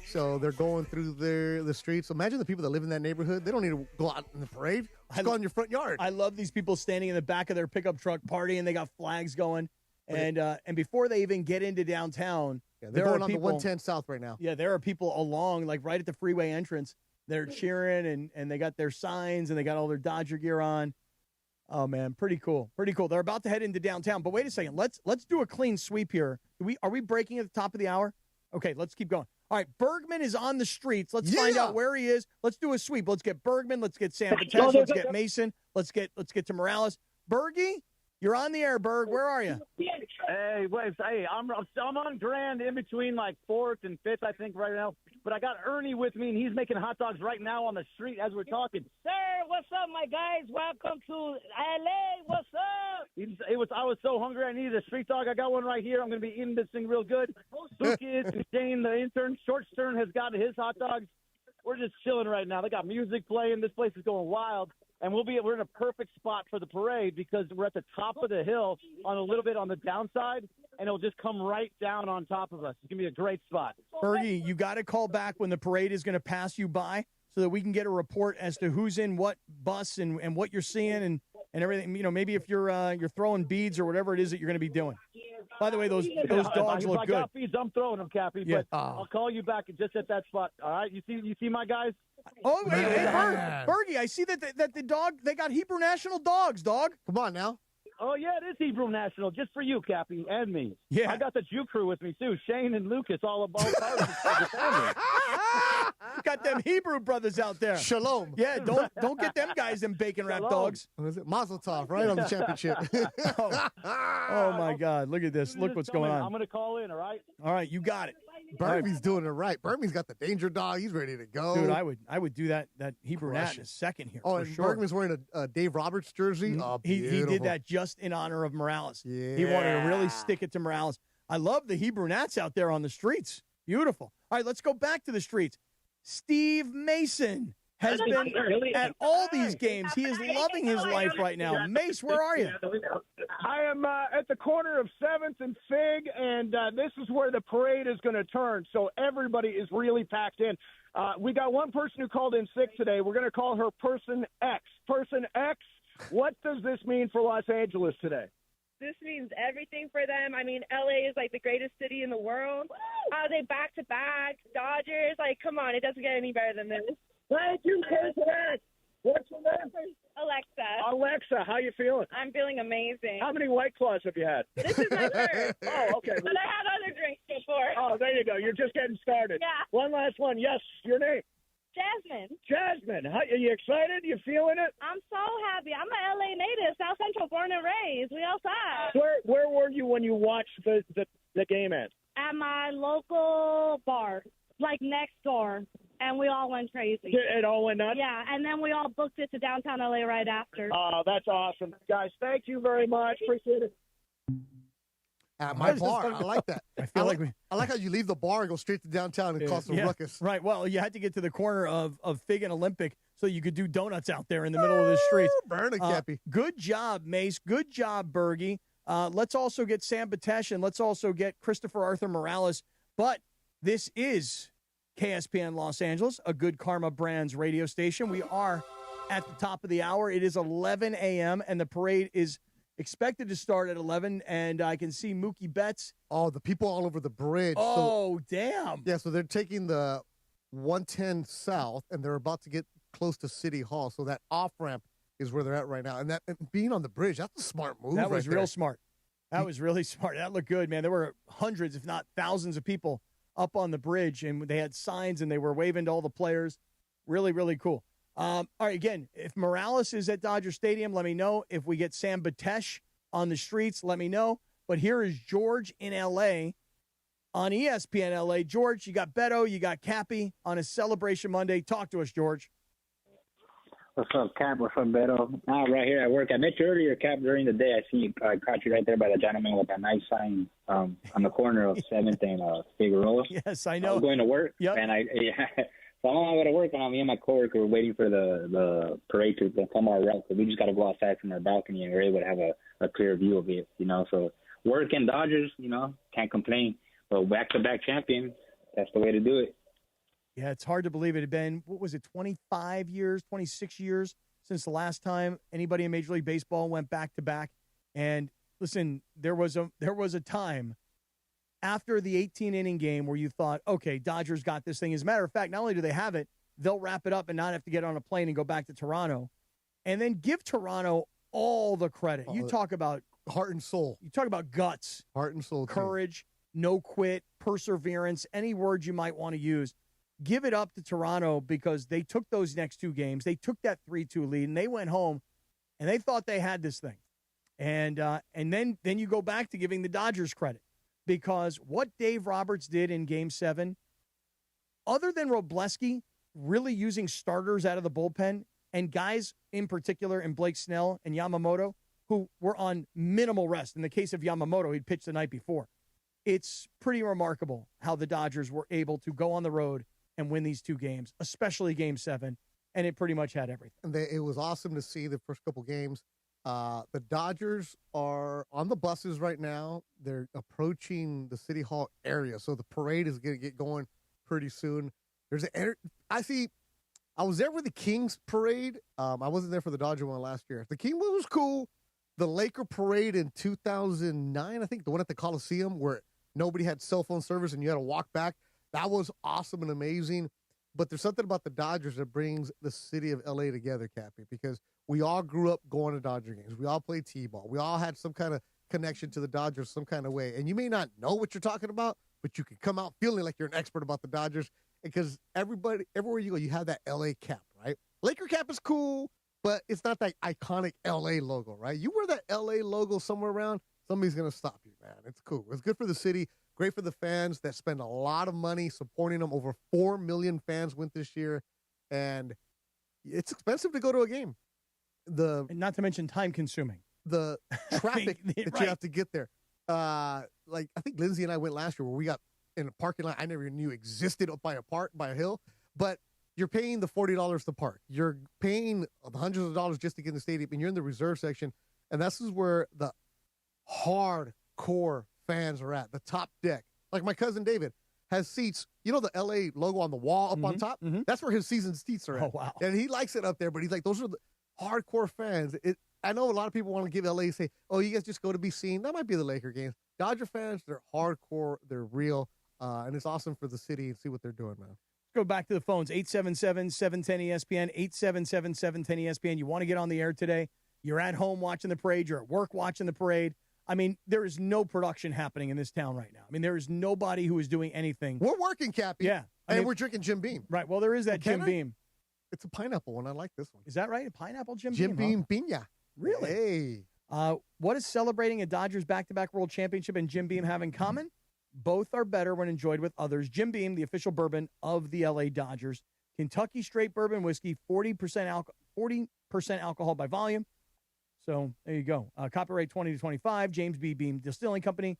So they're going through the streets. Imagine the people that live in that neighborhood. They don't need to go out in the parade. Just go in your front yard. I love these people standing in the back of their pickup truck partying. They got flags going. And before they even get into downtown, they're going on the 110 South right now. Yeah, there are people along, like right at the freeway entrance. They're cheering, and they got their signs, and they got all their Dodger gear on. Oh, man, pretty cool. Pretty cool. They're about to head into downtown. But wait a second. Let's do a clean sweep here. Are we breaking at the top of the hour? Okay, let's keep going. All right, Bergman is on the streets. Let's find out where he is. Let's do a sweep. Let's get Bergman. Let's get Sam Patesh. Let's get Mason. Let's get to Morales. Bergie, you're on the air, Berg. Where are you? Hey, wait. Hey, I'm on Grand in between like 4th and 5th, I think, right now. But I got Ernie with me, and he's making hot dogs right now on the street as we're talking. Sir, what's up, my guys? Welcome to LA. What's up? I was so hungry, I needed a street dog. I got one right here. I'm going to be eating this thing real good. Lucas and Shane, the intern, Short Stern, has got his hot dogs. We're just chilling right now. They got music playing. This place is going wild. And we're in a perfect spot for the parade because we're at the top of the hill on a little bit on the downside, and it'll just come right down on top of us. It's going to be a great spot. Bergie, you got to call back when the parade is going to pass you by so that we can get a report as to who's in what bus and what you're seeing and everything. You know, maybe if you're throwing beads or whatever it is that you're going to be doing. By the way, those dogs look good. If I got beads, I'm throwing them, Cappy. Yeah. But I'll call you back just at that spot. All right? You see my guys? Oh, wait, Bergie, I see that the dog, they got Hebrew National dogs, dog. Come on now. Oh, yeah, it is Hebrew National, just for you, Cappy, and me. Yeah. I got the Jew crew with me, too. Shane and Lucas, all about the family. Got them Hebrew brothers out there. Shalom. Yeah, don't get them guys them bacon wrap dogs. What is it? Mazel tov, right on the championship. Oh, my God. Look at this. Look what's going on. I'm going to call in, all right? All right, you got it. Burmese doing it right. Burmese got the danger dog. He's ready to go. Dude, I would do that Hebrew Nat in a second here. Oh, and sure. Bergman's wearing a Dave Roberts jersey. Mm-hmm. Oh, he did that just in honor of Morales. Yeah. He wanted to really stick it to Morales. I love the Hebrew Nats out there on the streets. Beautiful. All right, let's go back to the streets. Steve Mason, has been at all these games. He is loving his life right now. Mace, where are you? I am at the corner of 7th and Fig, and this is where the parade is going to turn. So everybody is really packed in. We got one person who called in sick today. We're going to call her Person X. Person X, what does this mean for Los Angeles today? This means everything for them. I mean, LA is like the greatest city in the world. They back-to-back, Dodgers. Like, come on, it doesn't get any better than this. Thank you, Person X. What's your name? Alexa. Alexa, how you feeling? I'm feeling amazing. How many White Claws have you had? This is my third. Oh, okay. But I had other drinks before. Oh, there you go. You're just getting started. Yeah. One last one. Yes, your name? Jasmine. Jasmine, are you excited? You feeling it? I'm so happy. I'm an LA native, South Central, born and raised. We outside. Where were you when you watched the game end? At my local bar, like next door, and we all went crazy. It all went nuts? Yeah, and then we all booked it to downtown LA right after. Oh, that's awesome. Guys, thank you very much. Appreciate it. At my bar. I like that. I like how you leave the bar and go straight to downtown and cause some ruckus. Right. Well, you had to get to the corner of Fig and Olympic so you could do donuts out there in the middle of the streets. Burn it, Cappy. Good job, Mace. Good job, Bergie. Let's also get Sam Batesh, and let's also get Christopher Arthur Morales. But this is KSPN Los Angeles, a Good Karma Brands radio station. We are at the top of the hour. It is 11 a.m., and the parade is expected to start at 11, and I can see Mookie Betts. Oh, the people all over the bridge. Oh, damn. Yeah, so they're taking the 110 south, and they're about to get close to City Hall. So that off-ramp is where they're at right now. And that being on the bridge, that's a smart move. That was real smart. That was really smart. That looked good, man. There were hundreds, if not thousands of people up on the bridge, and they had signs, and they were waving to all the players. Really, really cool. All right, again, if Morales is at Dodger Stadium, let me know. If we get Sam Batesh on the streets, let me know. But here is George in L.A. on ESPN L.A. George, you got Beto, you got Cappy on a Celebration Monday. Talk to us, George. What's up, Cap? What's up, Beto? Right here at work. I met you earlier, Cap, during the day. I see you. I caught you right there by the gentleman with that nice sign on the corner of 7th and Figueroa. Yes, I know. I was going to work, yep. And so I'm on my way to work, and me and my coworker were waiting for the parade to come our route. So we just got to go outside from our balcony, and we're able to have a clear view of it, So work and Dodgers, can't complain. But back-to-back champion, that's the way to do it. Yeah, it's hard to believe it had been, 25 years, 26 years since the last time anybody in Major League Baseball went back-to-back. And listen, there was a time after the 18-inning game where you thought, okay, Dodgers got this thing. As a matter of fact, not only do they have it, they'll wrap it up and not have to get on a plane and go back to Toronto. And then give Toronto all the credit. You talk about heart and soul. You talk about guts. Heart and soul. Courage, no quit, perseverance, any word you might want to use. Give it up to Toronto because they took those next two games. They took that 3-2 lead, and they went home, and they thought they had this thing. And then you go back to giving the Dodgers credit. Because what Dave Roberts did in Game 7, other than Robleski really using starters out of the bullpen, and guys in particular in Blake Snell and Yamamoto, who were on minimal rest. In the case of Yamamoto, he'd pitched the night before. It's pretty remarkable how the Dodgers were able to go on the road and win these two games, especially Game 7, and it pretty much had everything. And it was awesome to see the first couple games. The Dodgers are on the buses right now. They're approaching the City Hall area, so the parade is going to get going pretty soon. I was there for the Kings parade. I wasn't there for the Dodger one last year. The King one was cool. The Laker parade in 2009, I think, the one at the Coliseum where nobody had cell phone service and you had to walk back, that was awesome and amazing. But there's something about the Dodgers that brings the city of L.A. together, Cappy, because we all grew up going to Dodger games. We all played T-ball. We all had some kind of connection to the Dodgers some kind of way. And you may not know what you're talking about, but you can come out feeling like you're an expert about the Dodgers because everywhere you go, you have that L.A. cap, right? Laker cap is cool, but it's not that iconic L.A. logo, right? You wear that L.A. logo somewhere around, somebody's going to stop you, man. It's cool. It's good for the city. Great for the fans that spend a lot of money supporting them. Over 4 million fans went this year, and it's expensive to go to a game. And not to mention time-consuming. The traffic that you have to get there. I think Lindsay and I went last year where we got in a parking lot I never even knew existed up by a hill. But you're paying the $40 to park. You're paying hundreds of dollars just to get in the stadium, and you're in the reserve section. And this is where the hardcore fans are at, the top deck. Like my cousin David has seats. You know the LA logo on the wall up on top? Mm-hmm. That's where his season seats are at. Oh, wow. And he likes it up there, but he's like, those are the hardcore fans. I know a lot of people want to give LA, say, oh, you guys just go to be seen. That might be the Laker games. Dodger fans, they're hardcore. They're real. And it's awesome for the city and see what they're doing, man. Let's go back to the phones. 877-710-ESPN, 877-710-ESPN. You want to get on the air today? You're at home watching the parade. You're at work watching the parade. I mean, there is no production happening in this town right now. I mean, there is nobody who is doing anything. We're working, Cappy. Yeah. And we're drinking Jim Beam. Right. Well, there is that Jim Beam. It's a pineapple one. I like this one. Is that right? A pineapple Jim Beam? Jim Beam Piña. Really? Hey. What does celebrating a Dodgers back-to-back World Championship and Jim Beam have in common? Both are better when enjoyed with others. Jim Beam, the official bourbon of the LA Dodgers. Kentucky straight bourbon whiskey, 40% alcohol by volume. So there you go. Copyright 20-25, James B. Beam Distilling Company,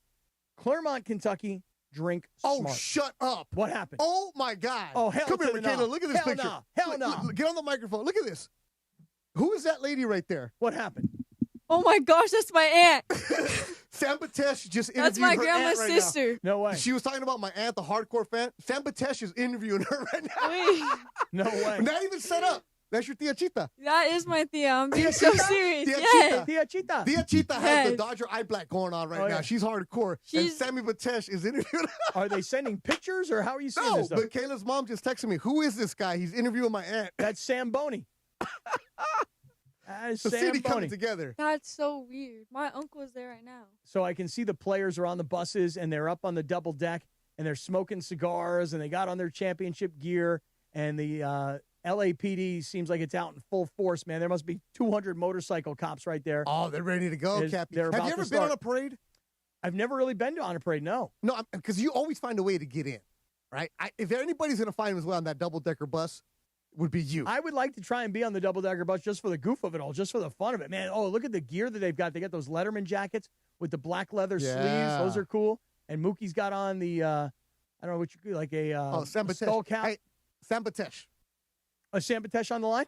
Claremont, Kentucky. Drink smart. Oh, shut up. What happened? Oh, my God. Oh, hell Come to here, the Michaela. no. Look at this hell picture. No. Hell no. Get on the microphone. Look at this. Who is that lady right there? What happened? Oh, my gosh, that's my aunt. Sam Batesh just interviewed That's my her grandma's aunt right sister. Now. No way. She was talking about my aunt, the hardcore fan. Sam Batesh is interviewing her right now. No way. Not even set up. That's your Tia Chita. That is my tia. I'm being so serious. Tia Yes. Chita. Tia Chita. Tia Chita has the Yes. Dodger eye black going on right now. Yeah. She's hardcore. And Sammy Batesh is interviewing her. Are they sending pictures, or how are you seeing No, this stuff? but Kayla's mom just texted me. Who is this guy? He's interviewing my aunt. That's Sam Boney. That is The Sam city Boney. coming together. That's so weird. My uncle is there right now. So I can see the players are on the buses, and they're up on the double deck, and they're smoking cigars, and they got on their championship gear, and the LAPD seems like it's out in full force, man. There must be 200 motorcycle cops right there. Oh, they're ready to go, Cappy. They're Have about you to ever been on start. a parade? I've never really been on a parade, no. No, because you always find a way to get in, right? If anybody's going to find his way on that double-decker bus, it would be you. I would like to try and be on the double-decker bus just for the goof of it all, just for the fun of it. Man, look at the gear that they've got. They got those Letterman jackets with the black leather sleeves. Those are cool. And Mookie's got on the, I don't know what you like a Sam Batesh. skull cap. Hey, Sam Batesh. Sam Batesh on the line?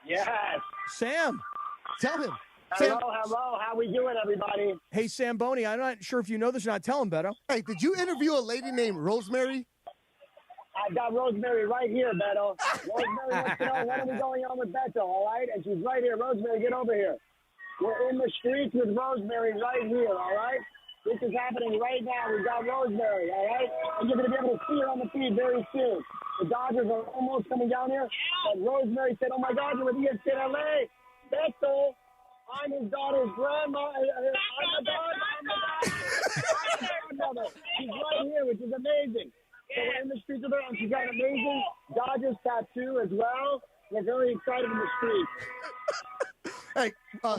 Yes. Sam. Tell him. Hello. How we doing, everybody? Hey, Sam Boney, I'm not sure if you know this or not. Tell him, Beto. Hey, did you interview a lady named Rosemary? I've got Rosemary right here, Beto. Rosemary wants to know what are we going on with Beto, all right? And she's right here. Rosemary, get over here. We're in the streets with Rosemary right here, all right? This is happening right now. We've got Rosemary, all right? And you're going to be able to see her on the feed very soon. The Dodgers are almost coming down here. And Rosemary said, oh, my God, you're with ESPN LA. Beto, I'm his daughter's grandma. I'm the godmother. She's right here, which is amazing. So we're in the streets of her, and she's got an amazing Dodgers tattoo as well. We're very excited in the streets. Hey,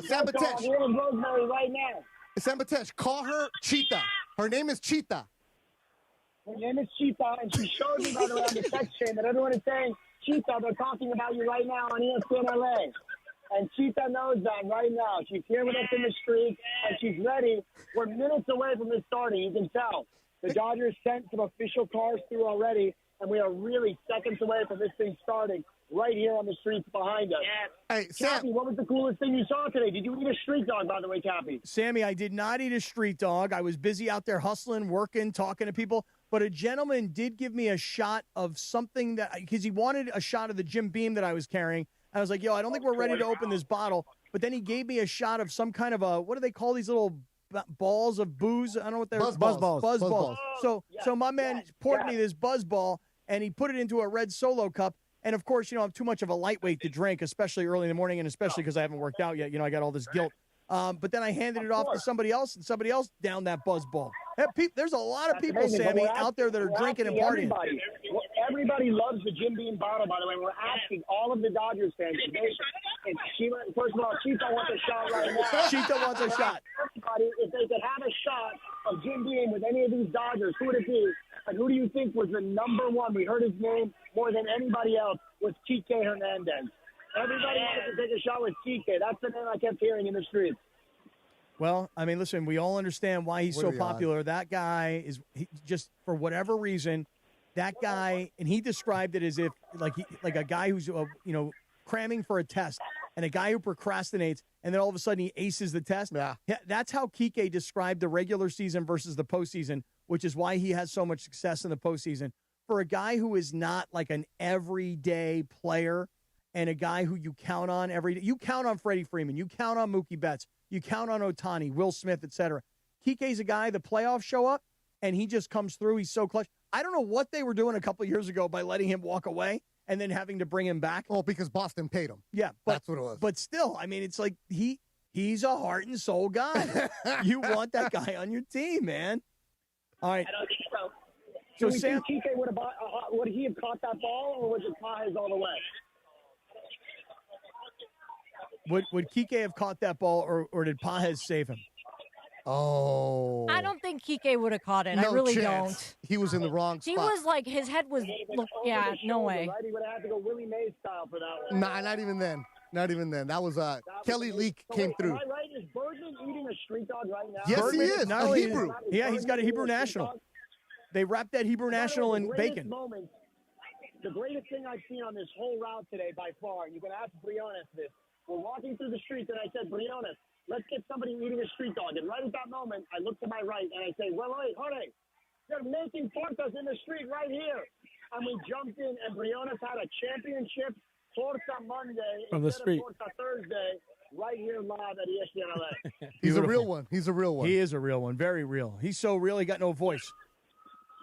Sam Batesh. We're in Rosemary right now. Sam Batesh, call her Cheetah. Her name is Cheetah. Her name is Cheetah, and she showed me, by the way, on the text chain that everyone is saying, Cheetah, they're talking about you right now on ESPN LA. And Cheetah knows that right now. She's here with us in the streets, and she's ready. We're minutes away from this starting. You can tell. The Dodgers sent some official cars through already, and we are really seconds away from this thing starting right here on the streets behind us. Hey, Sam. Cappy, what was the coolest thing you saw today? Did you eat a street dog, by the way, Cappy? Sammy, I did not eat a street dog. I was busy out there hustling, working, talking to people. But a gentleman did give me a shot of something that, because he wanted a shot of the Jim Beam that I was carrying. I was like, I don't think we're ready to open this bottle. But then he gave me a shot of some kind of what do they call these little balls of booze? I don't know what they're Buzz balls. So my man poured me this buzz ball, and he put it into a red Solo cup. And of course, I'm too much of a lightweight to drink, especially early in the morning, and especially because I haven't worked out yet. I got all this guilt. But then I handed it off to somebody else, and somebody else downed that buzz ball. There's a lot of people, Sammy, out there that are drinking and partying. Everybody loves the Jim Beam bottle, by the way. We're asking all of the Dodgers fans. First of all, Cheetah wants a shot right now. Cheetah wants a shot. Everybody, if they could have a shot of Jim Beam with any of these Dodgers, who would it be? And who do you think was the number one? We heard his name more than anybody else, was Kike Hernandez. Everybody wanted to take a shot with Kike. That's the name I kept hearing in the streets. Well, I mean, listen, we all understand why he's so popular. That guy is just, for whatever reason, that guy, and he described it as if like a guy who's cramming for a test, and a guy who procrastinates, and then all of a sudden he aces the test. Yeah, that's how Kike described the regular season versus the postseason, which is why he has so much success in the postseason. For a guy who is not like an everyday player, and a guy who you count on every day, you count on Freddie Freeman, you count on Mookie Betts, you count on Ohtani, Will Smith, etc. Kike's a guy, the playoffs show up, and he just comes through. He's so clutch. I don't know what they were doing a couple of years ago by letting him walk away and then having to bring him back. Oh, because Boston paid him. Yeah, that's what it was. But still, I mean, it's like he's a heart and soul guy. You want that guy on your team, man. All right. I don't think so. So Do we Sam, think Kike would he have caught that ball, or was it Pages all the way? would Kike have caught that ball, or did Pages save him? Oh. I don't think Kike would have caught it. No I really chance. don't. He was in the wrong spot. He was like, his head was, yeah, no way. Right? He would have had to go Willie Mays style for that one. Nah, not even then. Not even then. That was Kelly Leak came through. Am I right? Is Bergman eating a street dog right now? Yes, Bergman, he is. not A only- Hebrew. Yeah, he's got a Hebrew national. They wrapped that Hebrew national in bacon. The greatest thing I've seen on this whole route today by far, and you can ask Briones this. We're walking through the streets, and I said, Briones, let's get somebody eating a street dog. And right at that moment, I look to my right, and I say, well, wait, honey, they're making tortas in the street right here. And we jumped in, and Briones had a championship torta Monday From the instead street. of torta Thursday right here live at ESPN LA. He's a real one. He's a real one. He is a real one. Very real. He's so real, he got no voice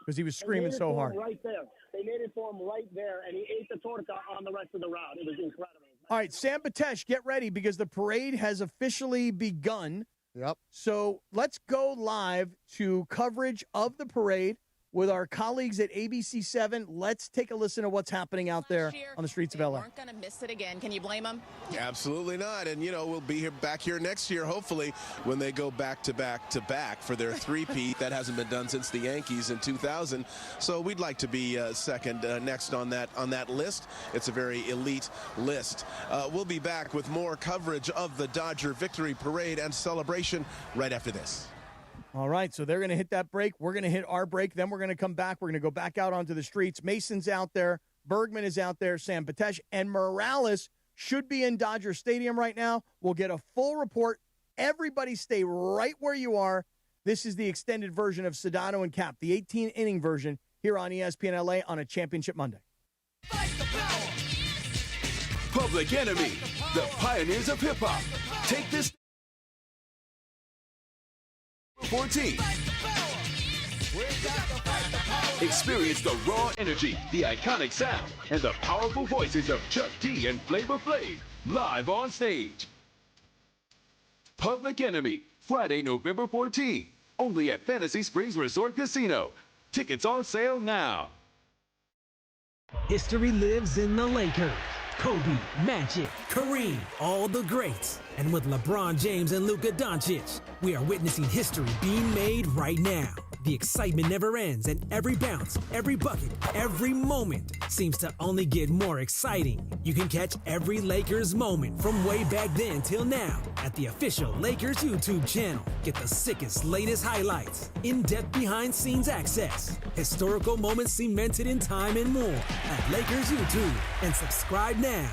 because he was screaming so hard. Right there. They made it for him right there, and he ate the torta on the rest of the route. It was incredible. All right, Sam Patesh, get ready because the parade has officially begun. Yep. So let's go live to coverage of the parade with our colleagues at ABC7. Let's take a listen to what's happening out there on the streets of LA. Aren't going to miss it again. Can you blame them? Absolutely not. And, we'll be back here next year, hopefully, when they go back to back for their three-peat. That hasn't been done since the Yankees in 2000. So we'd like to be second next on that list. It's a very elite list. We'll be back with more coverage of the Dodger Victory Parade and celebration right after this. All right, so they're going to hit that break. We're going to hit our break. Then we're going to come back. We're going to go back out onto the streets. Mason's out there. Bergman is out there. Sam Patesh. And Morales should be in Dodger Stadium right now. We'll get a full report. Everybody stay right where you are. This is the extended version of Sedano and Kap, the 18-inning version here on ESPN LA on a championship Monday. Public Enemy, the pioneers of hip-hop. Take this 14. Experience the raw energy, the iconic sound, and the powerful voices of Chuck D and Flavor Flav live on stage. Public Enemy, Friday, November 14, only at Fantasy Springs Resort Casino. Tickets on sale now. History lives in the Lakers. Kobe, Magic, Kareem, all the greats. And with LeBron James and Luka Doncic, we are witnessing history being made right now. The excitement never ends, and every bounce, every bucket, every moment seems to only get more exciting. You can catch every Lakers moment from way back then till now at the official Lakers YouTube channel. Get the sickest, latest highlights, in-depth behind-scenes access, historical moments cemented in time, and more at Lakers YouTube. And subscribe now.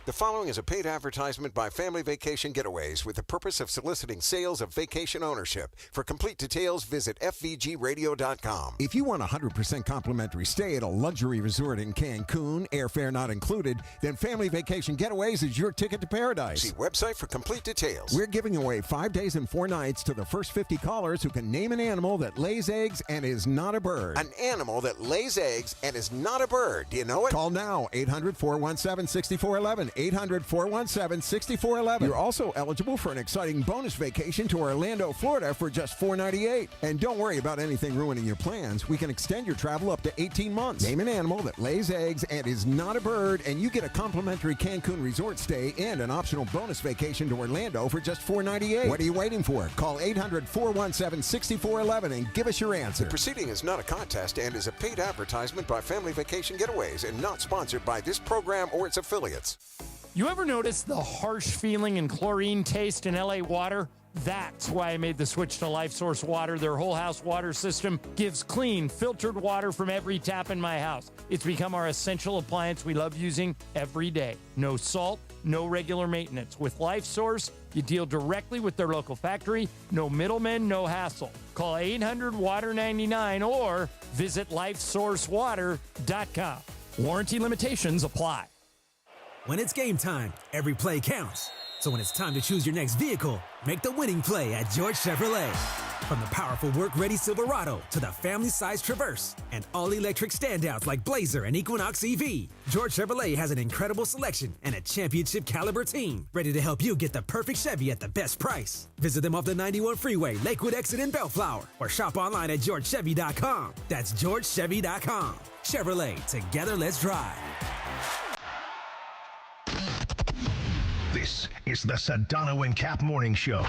The following is a paid advertisement by Family Vacation Getaways with the purpose of soliciting sales of vacation ownership. For complete details, visit FVGradio.com. If you want a 100% complimentary stay at a luxury resort in Cancun, airfare not included, then Family Vacation Getaways is your ticket to paradise. See website for complete details. We're giving away 5 days and 4 nights to the first 50 callers who can name an animal that lays eggs and is not a bird. An animal that lays eggs and is not a bird. Do you know it? Call now, 800-417-6411. 800-417-6411. You're also eligible for an exciting bonus vacation to Orlando, Florida for just $498. And don't worry about anything ruining your plans. We can extend your travel up to 18 months. Name an animal that lays eggs and is not a bird, and you get a complimentary Cancun resort stay and an optional bonus vacation to Orlando for just $498. What are you waiting for? Call 800-417-6411 and give us your answer. The proceeding is not a contest and is a paid advertisement by Family Vacation Getaways and not sponsored by this program or its affiliates. You ever notice the harsh feeling and chlorine taste in LA water? That's why I made the switch to Life Source Water. Their whole house water system gives clean, filtered water from every tap in my house. It's become our essential appliance we love using every day. No salt, no regular maintenance. With Life Source, you deal directly with their local factory. No middlemen, no hassle. Call 800-WATER-99 or visit lifesourcewater.com. Warranty limitations apply. When it's game time, every play counts. So when it's time to choose your next vehicle, make the winning play at George Chevrolet. From the powerful work-ready Silverado to the family-sized Traverse and all-electric standouts like Blazer and Equinox EV, George Chevrolet has an incredible selection and a championship-caliber team ready to help you get the perfect Chevy at the best price. Visit them off the 91 freeway, Lakewood exit in Bellflower, or shop online at georgechevy.com. That's georgechevy.com. Chevrolet, together let's drive. This is the Sedano and Kap Morning Show.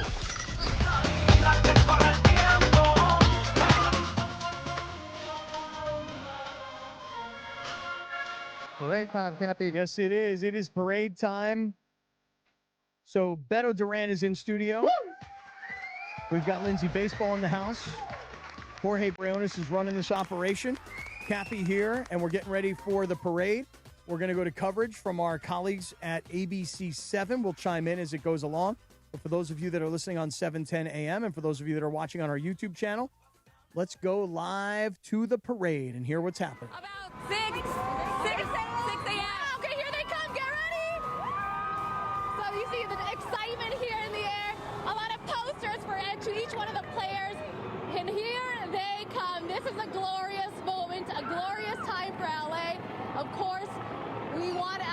Parade time, Cappy. Yes, it is. It is parade time. So Beto Duran is in studio. Woo! We've got Lindsay Baseball in the house. Jorge Briones is running this operation. Cappy here, and we're getting ready for the parade. We're going to go to coverage from our colleagues at ABC 7. We'll chime in as it goes along. But for those of you that are listening on 710 a.m. and for those of you that are watching on our YouTube channel, let's go live to the parade and hear what's happening. About 6 a.m. Okay, here they come. Get ready. So you see the excitement here in the air. A lot of posters for each one of the players. And here they come. This is a glorious moment, a glorious time for LA. Of course, we want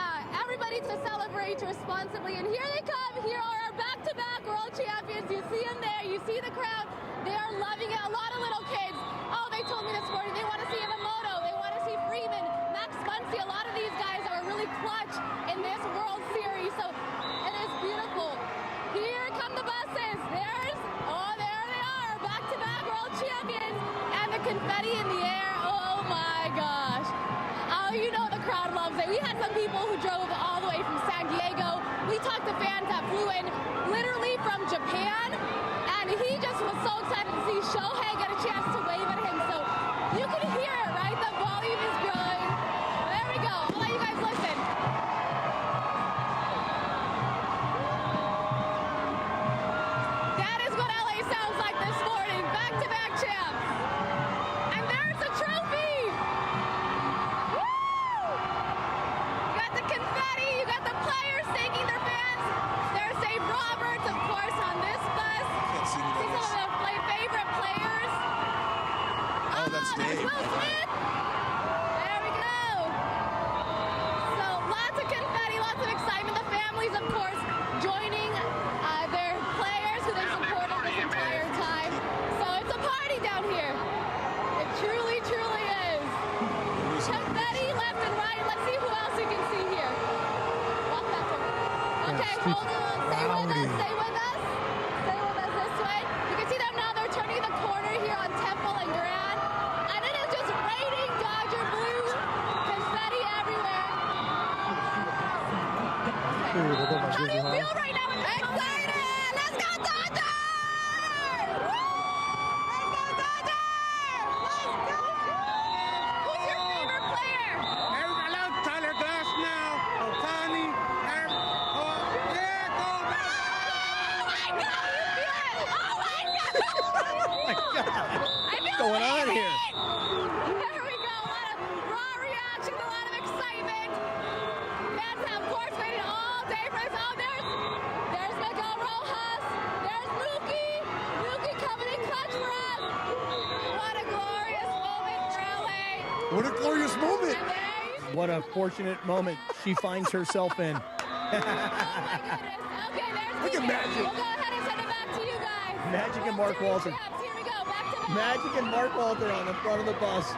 everybody to celebrate responsibly. And here they come. Here are our back-to-back world champions. You see them there. You see the crowd. They are loving it. A lot of little kids. Oh, they told me this morning they want to see Yamamoto. They want to see Freeman, Max Muncy. A lot of these guys are really clutch in this World Series. So it is beautiful. Here come the buses. There they are. Back-to-back world champions. And the confetti in the air. Oh, my gosh. Oh, you know the crowd loves it. We had some people who drove all the way from San Diego. We talked to fans that flew in literally from Japan, and he just was so excited to see Shohei get a chance to wave at him. So you can hear it, right? The volume is growing. There we go. I'll let you guys listen. That is what LA sounds like this morning. Back-to-back champs. And there's the trophy. You got the confetti, you got the players thanking their fans. There's Dave Roberts, of course, on this bus. See some of the favorite players. Oh, that's Dave. Will Smith. There we go. So lots of confetti, lots of excitement. The families, of course, joining their players who they've supported this entire time. So it's a party down here. It truly, truly is. Confetti left and right. Let's see who else we can see here. Walk that way. Okay, hold on. Stay with us. Stay with us. Stay with us this way. You can see them now. They're turning the corner here on Temple and Grand. And it is just raining Dodger blue. Confetti everywhere. How do you feel right now? Excited! Let's go Dodgers! Woo! Let's go Dodgers! Let's go! Who's your favorite player? I love Tyler Glass now. Otani. What's going on here? Here we go. A lot of raw reactions, a lot of excitement. Fans have, of course, waited all day for this. Oh, there's Miguel Rojas. There's Mookie. Mookie coming in clutch for us. What a glorious moment for LA. What a glorious moment. What a fortunate moment she finds herself in. Okay, there's Look at Magic. We'll go ahead and send it back to you guys. Magic and Mark Walter. Here we go. Back to Magic and Mark Walter on the front of the bus.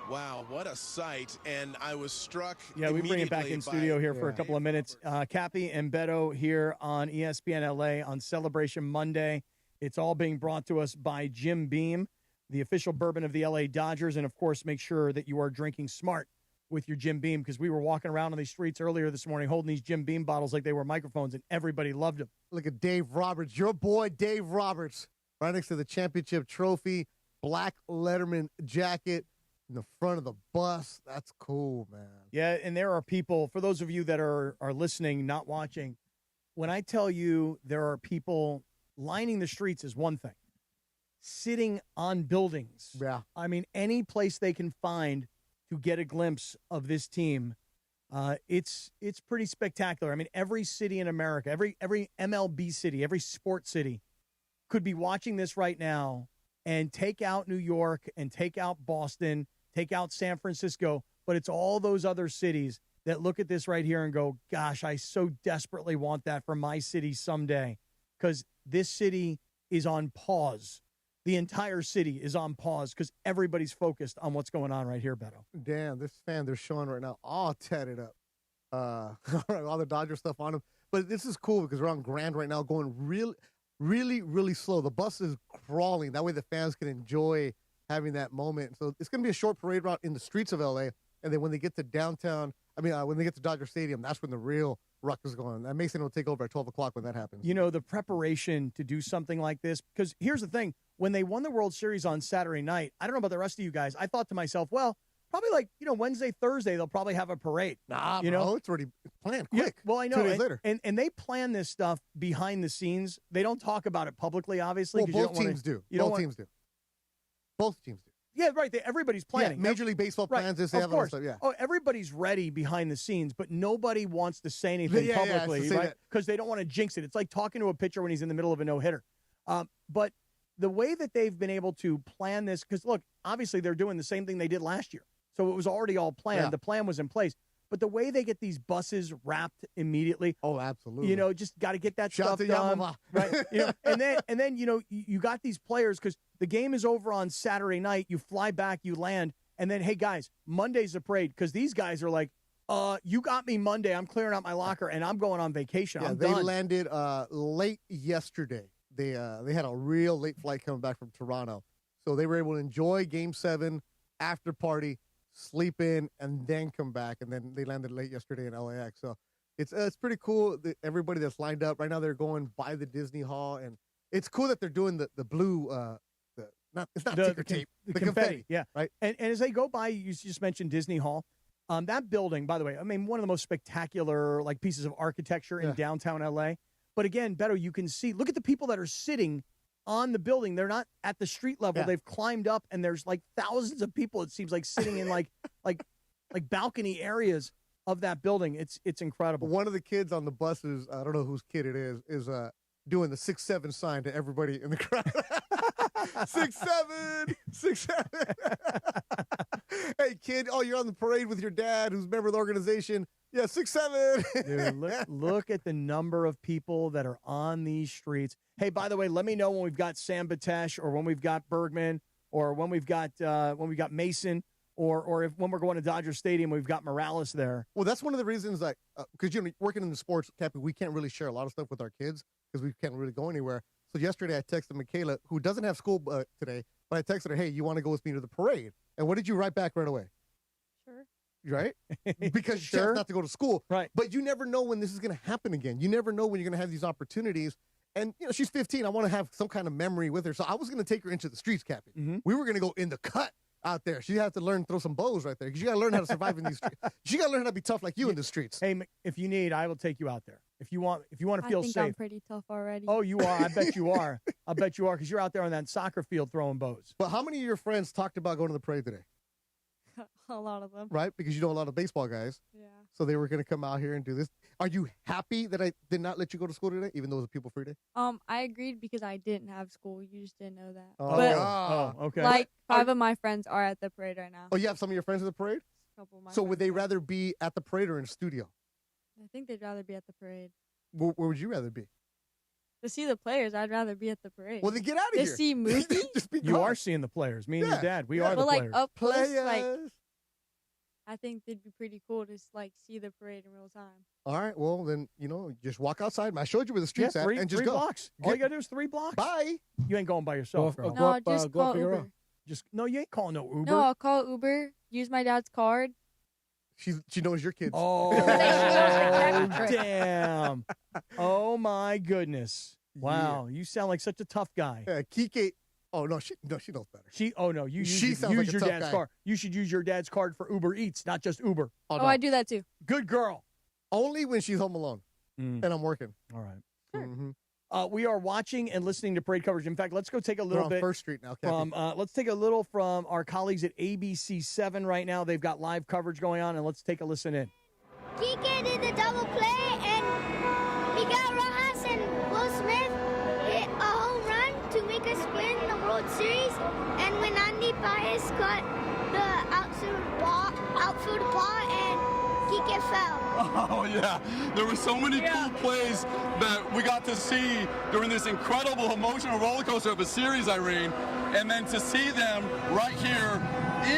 Wow, what a sight. And I was struck. Yeah, we bring it back in studio here for a couple of minutes. Cappy and Beto here on ESPN LA on Celebration Monday. It's all being brought to us by Jim Beam, the official bourbon of the LA Dodgers. And, of course, make sure that you are drinking smart with your Jim Beam, because we were walking around on these streets earlier this morning holding these Jim Beam bottles like they were microphones, and everybody loved them. Look at Dave Roberts, your boy Dave Roberts, right next to the championship trophy, black Letterman jacket in the front of the bus. That's cool, man. Yeah, and there are people, for those of you that are listening, not watching, when I tell you there are people lining the streets is one thing. Sitting on buildings. Yeah. I mean, any place they can find to get a glimpse of this team, it's pretty spectacular. I mean, every city in America, every MLB city, every sports city could be watching this right now and take out New York and take out Boston, take out San Francisco, but it's all those other cities that look at this right here and go, gosh, I so desperately want that for my city someday, because this city is on pause. The entire city is on pause because everybody's focused on what's going on right here, Beto. Damn, this fan they're showing right now, all tatted up. All the Dodger stuff on them. But this is cool because we're on Grand right now going really slow. The bus is crawling. That way the fans can enjoy having that moment. So it's going to be a short parade route in the streets of L.A., and then when they get to downtown, when they get to Dodger Stadium, that's when the real ruck is going. That Mason will take over at 12 o'clock when that happens. You know, the preparation to do something like this, because here's the thing. When they won the World Series on Saturday night, I don't know about the rest of you guys, I thought to myself, well, probably Wednesday, Thursday, they'll probably have a parade. Nah, bro, it's already planned quick. Yeah, well, I know. 2 days later. And they plan this stuff behind the scenes. They don't talk about it publicly, obviously. Well, both teams do. Both teams do. Yeah, right. Everybody's planning. Yeah, Major League Baseball plans this. They have all this stuff, yeah. Oh, everybody's ready behind the scenes, but nobody wants to say anything publicly, right? Because they don't want to jinx it. It's like talking to a pitcher when he's in the middle of a no-hitter. But the way that they've been able to plan this, because, look, obviously they're doing the same thing they did last year. So it was already all planned. Yeah. The plan was in place. But the way they get these buses wrapped immediately. Oh, absolutely. Just got to get that Shout stuff to done. Yamamoto. Right. And then you got these players, because the game is over on Saturday night. You fly back, you land. And then, hey, guys, Monday's the parade, because these guys are like, you got me Monday. I'm clearing out my locker, and I'm going on vacation. Yeah, I'm they done. landed late yesterday. They had a real late flight coming back from Toronto. So they were able to enjoy Game 7, after party, sleep in, and then come back. And then they landed late yesterday in LAX. So it's pretty cool. Everybody that's lined up right now, they're going by the Disney Hall, and it's cool that they're doing the blue. It's not ticker tape. The confetti. Yeah. Right. And as they go by, you just mentioned Disney Hall. That building, by the way, one of the most spectacular pieces of architecture in downtown LA. But again, Beto, you can see. Look at the people that are sitting on the building. They're not at the street level. Yeah. They've climbed up, and there's thousands of people, it seems like, sitting in like balcony areas of that building. It's incredible. One of the kids on the buses, I don't know whose kid it is doing the 6-7 sign to everybody in the crowd. 6-7, 6-7. Hey, kid, you're on the parade with your dad, who's a member of the organization. Yeah, 6-7. Dude, look at the number of people that are on these streets. Hey, by the way, let me know when we've got Sam Batesh, or when we've got Bergman, or when we've got Mason, or when we're going to Dodger Stadium, we've got Morales there. Well, that's one of the reasons, because working in the sports, Cappy, we can't really share a lot of stuff with our kids because we can't really go anywhere. So yesterday I texted Michaela, who doesn't have school today, but I texted her, hey, you want to go with me to the parade? And what did you write back right away? Sure. Right? Because she has not to go to school. Right. But you never know when this is going to happen again. You never know when you're going to have these opportunities. And, she's 15. I want to have some kind of memory with her. So I was going to take her into the streets, Cappy. Mm-hmm. We were going to go in the cut out there. She had to learn to throw some bows right there, because you got to learn how to survive in these streets. She got to learn how to be tough like you in the streets. Hey, if you need, I will take you out there. If you want to feel I think safe. I'm pretty tough already. Oh, you are. I bet you are. I bet you are, because you're out there on that soccer field throwing bows. But how many of your friends talked about going to the parade today? A lot of them. Right? Because you know a lot of baseball guys. Yeah. So they were going to come out here and do this. Are you happy that I did not let you go to school today, even though it was a people free day? I agreed because I didn't have school. You just didn't know that. Oh, okay. 5 of my friends are at the parade right now. Oh, you have some of your friends at the parade? A couple of my So would friends they rather be at the parade or in studio? I think they'd rather be at the parade. Where would you rather be? To see the players, I'd rather be at the parade. Well, then get out of here. To see Mookie? You are seeing the players. Me and your dad. We are the but players. up close, Players. I think it'd be pretty cool to see the parade in real time. All right. Well, then, just walk outside. I showed you where the street's at, and just three go. blocks. All you got to do is 3 blocks. Bye. You ain't going by yourself, girl. No, just call Uber. No, you ain't calling no Uber. No, I'll call Uber, use my dad's card, She knows your kids. Oh, damn. Oh, my goodness. Wow. You sound like such a tough guy. Yeah, Kike. Oh, no, she knows better. You use sounds like a your tough dad's guy. car. You should use your dad's card for Uber Eats, not just Uber. Oh, I do that too. Good girl. Only when she's home alone and I'm working. All right. Mm-hmm. We are watching and listening to parade coverage. In fact, let's go take a We're little on bit First Street now, Cappy. let's take a little from our colleagues at ABC7 right now. They've got live coverage going on, and let's take a listen in. Kike did the double play, and Miguel Rojas and Will Smith hit a home run to make us win the World Series. And when Andy Paez caught the outfield ball, and Kike fell. Oh, yeah. There were so many cool plays that we got to see during this incredible emotional roller coaster of a series, Irene. And then to see them right here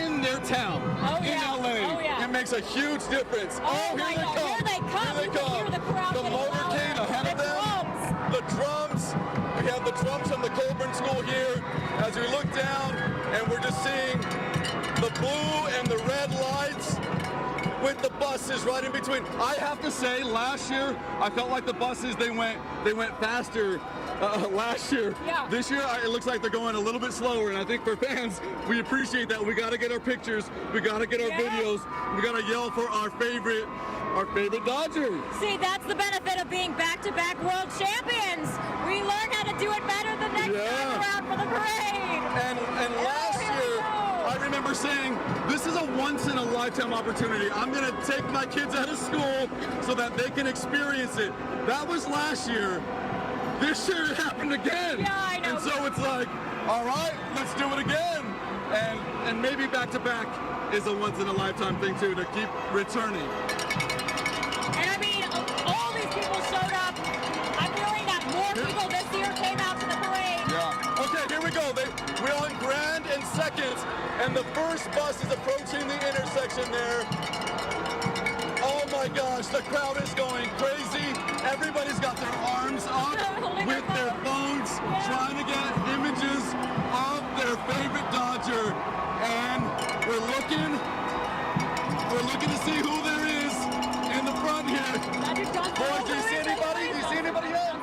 in their town, in LA, it makes a huge difference. Here they come. Here they come. The motorcade ahead of them. The drums. We have the drums from the Colburn School here as we look down, and we're just seeing the blue and the red lights with the buses right in between. I have to say, last year, I felt like the buses, they went faster last year. Yeah. This year, it looks like they're going a little bit slower, and I think for fans, we appreciate that. We got to get our pictures. We got to get our videos. We got to yell for our favorite Dodgers. See, that's the benefit of being back-to-back world champions. We learn how to do it better the next time around for the parade. And last year, I remember saying, this is a once-in-a-lifetime opportunity. I'm going to take my kids out of school so that they can experience it. That was last year. This year it happened again. Yeah, I know. And so it's like, all right, let's do it again. And maybe back-to-back is a once-in-a-lifetime thing, too, to keep returning. And I mean, all these people showed up. I'm feeling that more people this year came out to the parade. Yeah. Okay, here we go. We're on Grand and Second, and the first bus is approaching the intersection there. Oh my gosh, the crowd is going crazy. Everybody's got their arms up with their phones, trying to get images of their favorite Dodger. And we're looking to see who there is in the front here. Boys, do you see anybody? Do you see anybody else?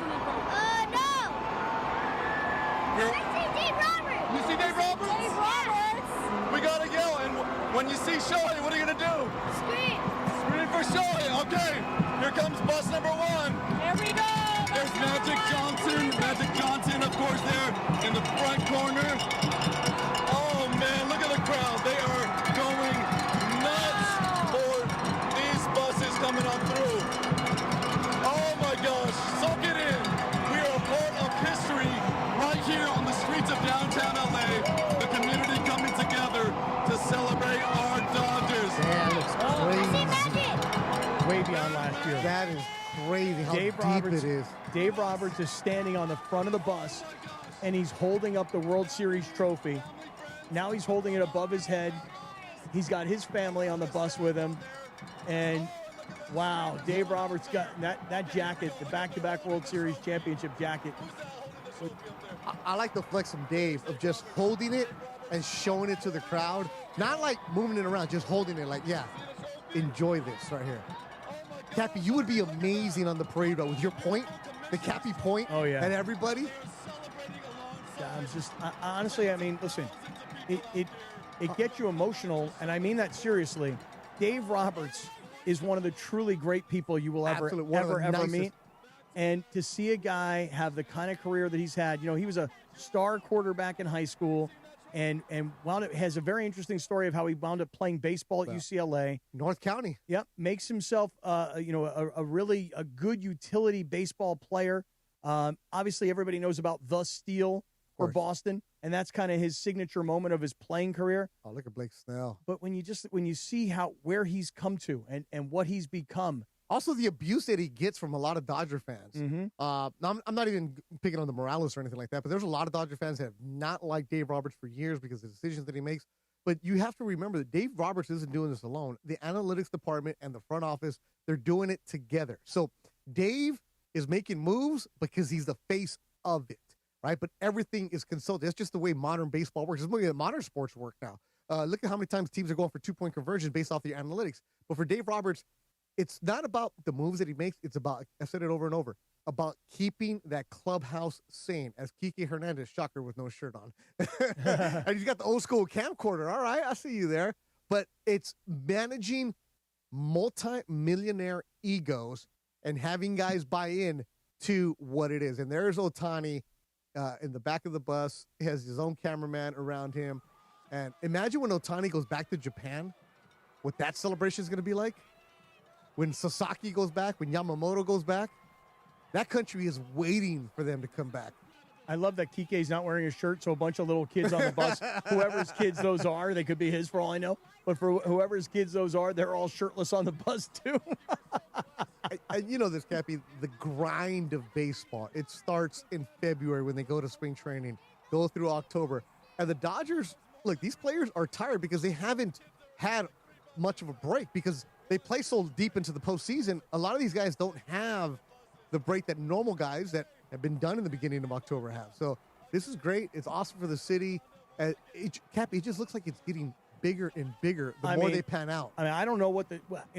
No. I see Dave Roberts. You see Dave Roberts? Dave Roberts. We gotta yell, and when you see Shohei, what are you gonna do? Scream. Scream for Shohei. Okay, here comes bus number one. Here we go. There's Magic Johnson. Magic Johnson, of course, there in the front corner. Oh man, look at the crowd. They are going nuts for these buses coming on through. Oh my gosh, soak it in. We are a part of history right here on the streets of downtown LA. The community coming together to celebrate our Dodgers. That looks crazy. Way beyond last year. That is crazy how deep it is. Dave Roberts is standing on the front of the bus, and he's holding up the World Series trophy. Now he's holding it above his head. He's got his family on the bus with him. And, wow, Dave Roberts got that jacket, the back-to-back World Series championship jacket. I like the flex from Dave of just holding it and showing it to the crowd. Not like moving it around, just holding it like, yeah, enjoy this right here. Cappy, you would be amazing on the parade route with your point, the Cappy point, and everybody. Yeah, honestly, I mean, listen, it gets you emotional, and I mean that seriously. Dave Roberts is one of the truly great people you will ever meet. And to see a guy have the kind of career that he's had, he was a star quarterback in high school, and has a very interesting story of how he wound up playing baseball at UCLA. North County. Yep. Makes himself, a really good utility baseball player. Obviously, everybody knows about the steal for Boston, and that's kind of his signature moment of his playing career. Oh, look at Blake Snell. But when you see where he's come to and what he's become. Also, the abuse that he gets from a lot of Dodger fans. Mm-hmm. I'm not even picking on the Morales or anything like that, but there's a lot of Dodger fans that have not liked Dave Roberts for years because of the decisions that he makes. But you have to remember that Dave Roberts isn't doing this alone. The analytics department and the front office, they're doing it together. So Dave is making moves because he's the face of it, right? But everything is consulted. That's just the way modern baseball works. It's the way that modern sports work now. Look at how many times teams are going for 2-point conversions based off the analytics. But for Dave Roberts, it's not about the moves that he makes. It's about, I've said it over and over, about keeping that clubhouse sane. As Kike Hernandez, shocker, with no shirt on. And he's got the old school camcorder. All right, I see you there. But it's managing multi-millionaire egos and having guys buy in to what it is. And there's Ohtani in the back of the bus. He has his own cameraman around him. And imagine when Ohtani goes back to Japan, what that celebration is going to be like. When Sasaki goes back, when Yamamoto goes back, that country is waiting for them to come back. I love that Kike's not wearing a shirt, so a bunch of little kids on the bus, whoever's kids those are, they could be his for all I know. But for whoever's kids those are, they're all shirtless on the bus too. And you know this, Cappy, the grind of baseball. It starts in February when they go to spring training, go through October. And the Dodgers, look, these players are tired because they haven't had much of a break because they play so deep into the postseason. A lot of these guys don't have the break that normal guys that have been done in the beginning of October have. So this is great. It's awesome for the city. Cappy, it just looks like it's getting bigger and bigger the more they pan out. I mean, I don't know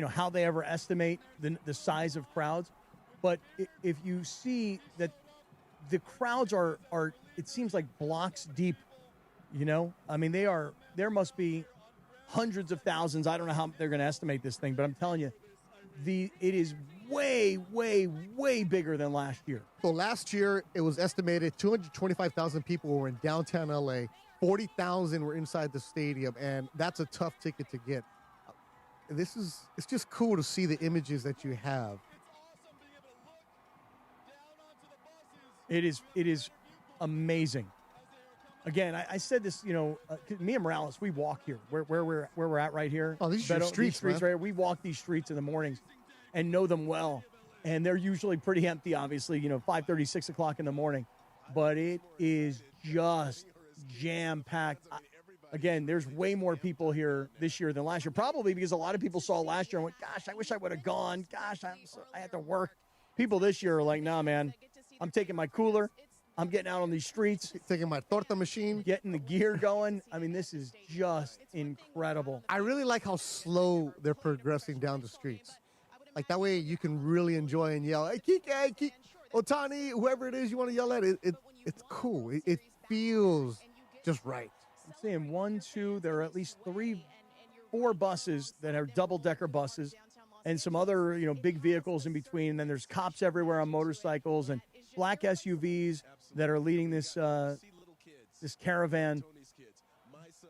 how they ever estimate the size of crowds, but if you see that the crowds are it seems like blocks deep, I mean, there must be hundreds of thousands. I don't know how they're going to estimate this thing, but I'm telling you, it is way, way, way bigger than last year. So last year, it was estimated 225,000 people were in downtown L.A., 40,000 were inside the stadium, and that's a tough ticket to get. It's just cool to see the images that you have. It is amazing. Again, I said this, me and Morales, we walk here, where we're at right here. Oh, these are streets, right here. We walk these streets in the mornings and know them well. And they're usually pretty empty, obviously, 5:30, 6 o'clock in the morning. But it is just jam-packed. Again, there's way more people here this year than last year, probably because a lot of people saw last year and went, gosh, I wish I would have gone. Gosh, I had to work. People this year are like, nah, man, I'm taking my cooler. I'm getting out on these streets. Taking my torta machine. Getting the gear going. I mean, this is just incredible. I really like how slow they're progressing down the streets. Like, that way you can really enjoy and yell, hey, Kike, Ohtani, whoever it is you want to yell at. It's cool. It feels just right. I'm seeing 1, 2, there are at least 3, 4 buses that are double-decker buses and some other, big vehicles in between. And then there's cops everywhere on motorcycles and black SUVs that are leading this caravan.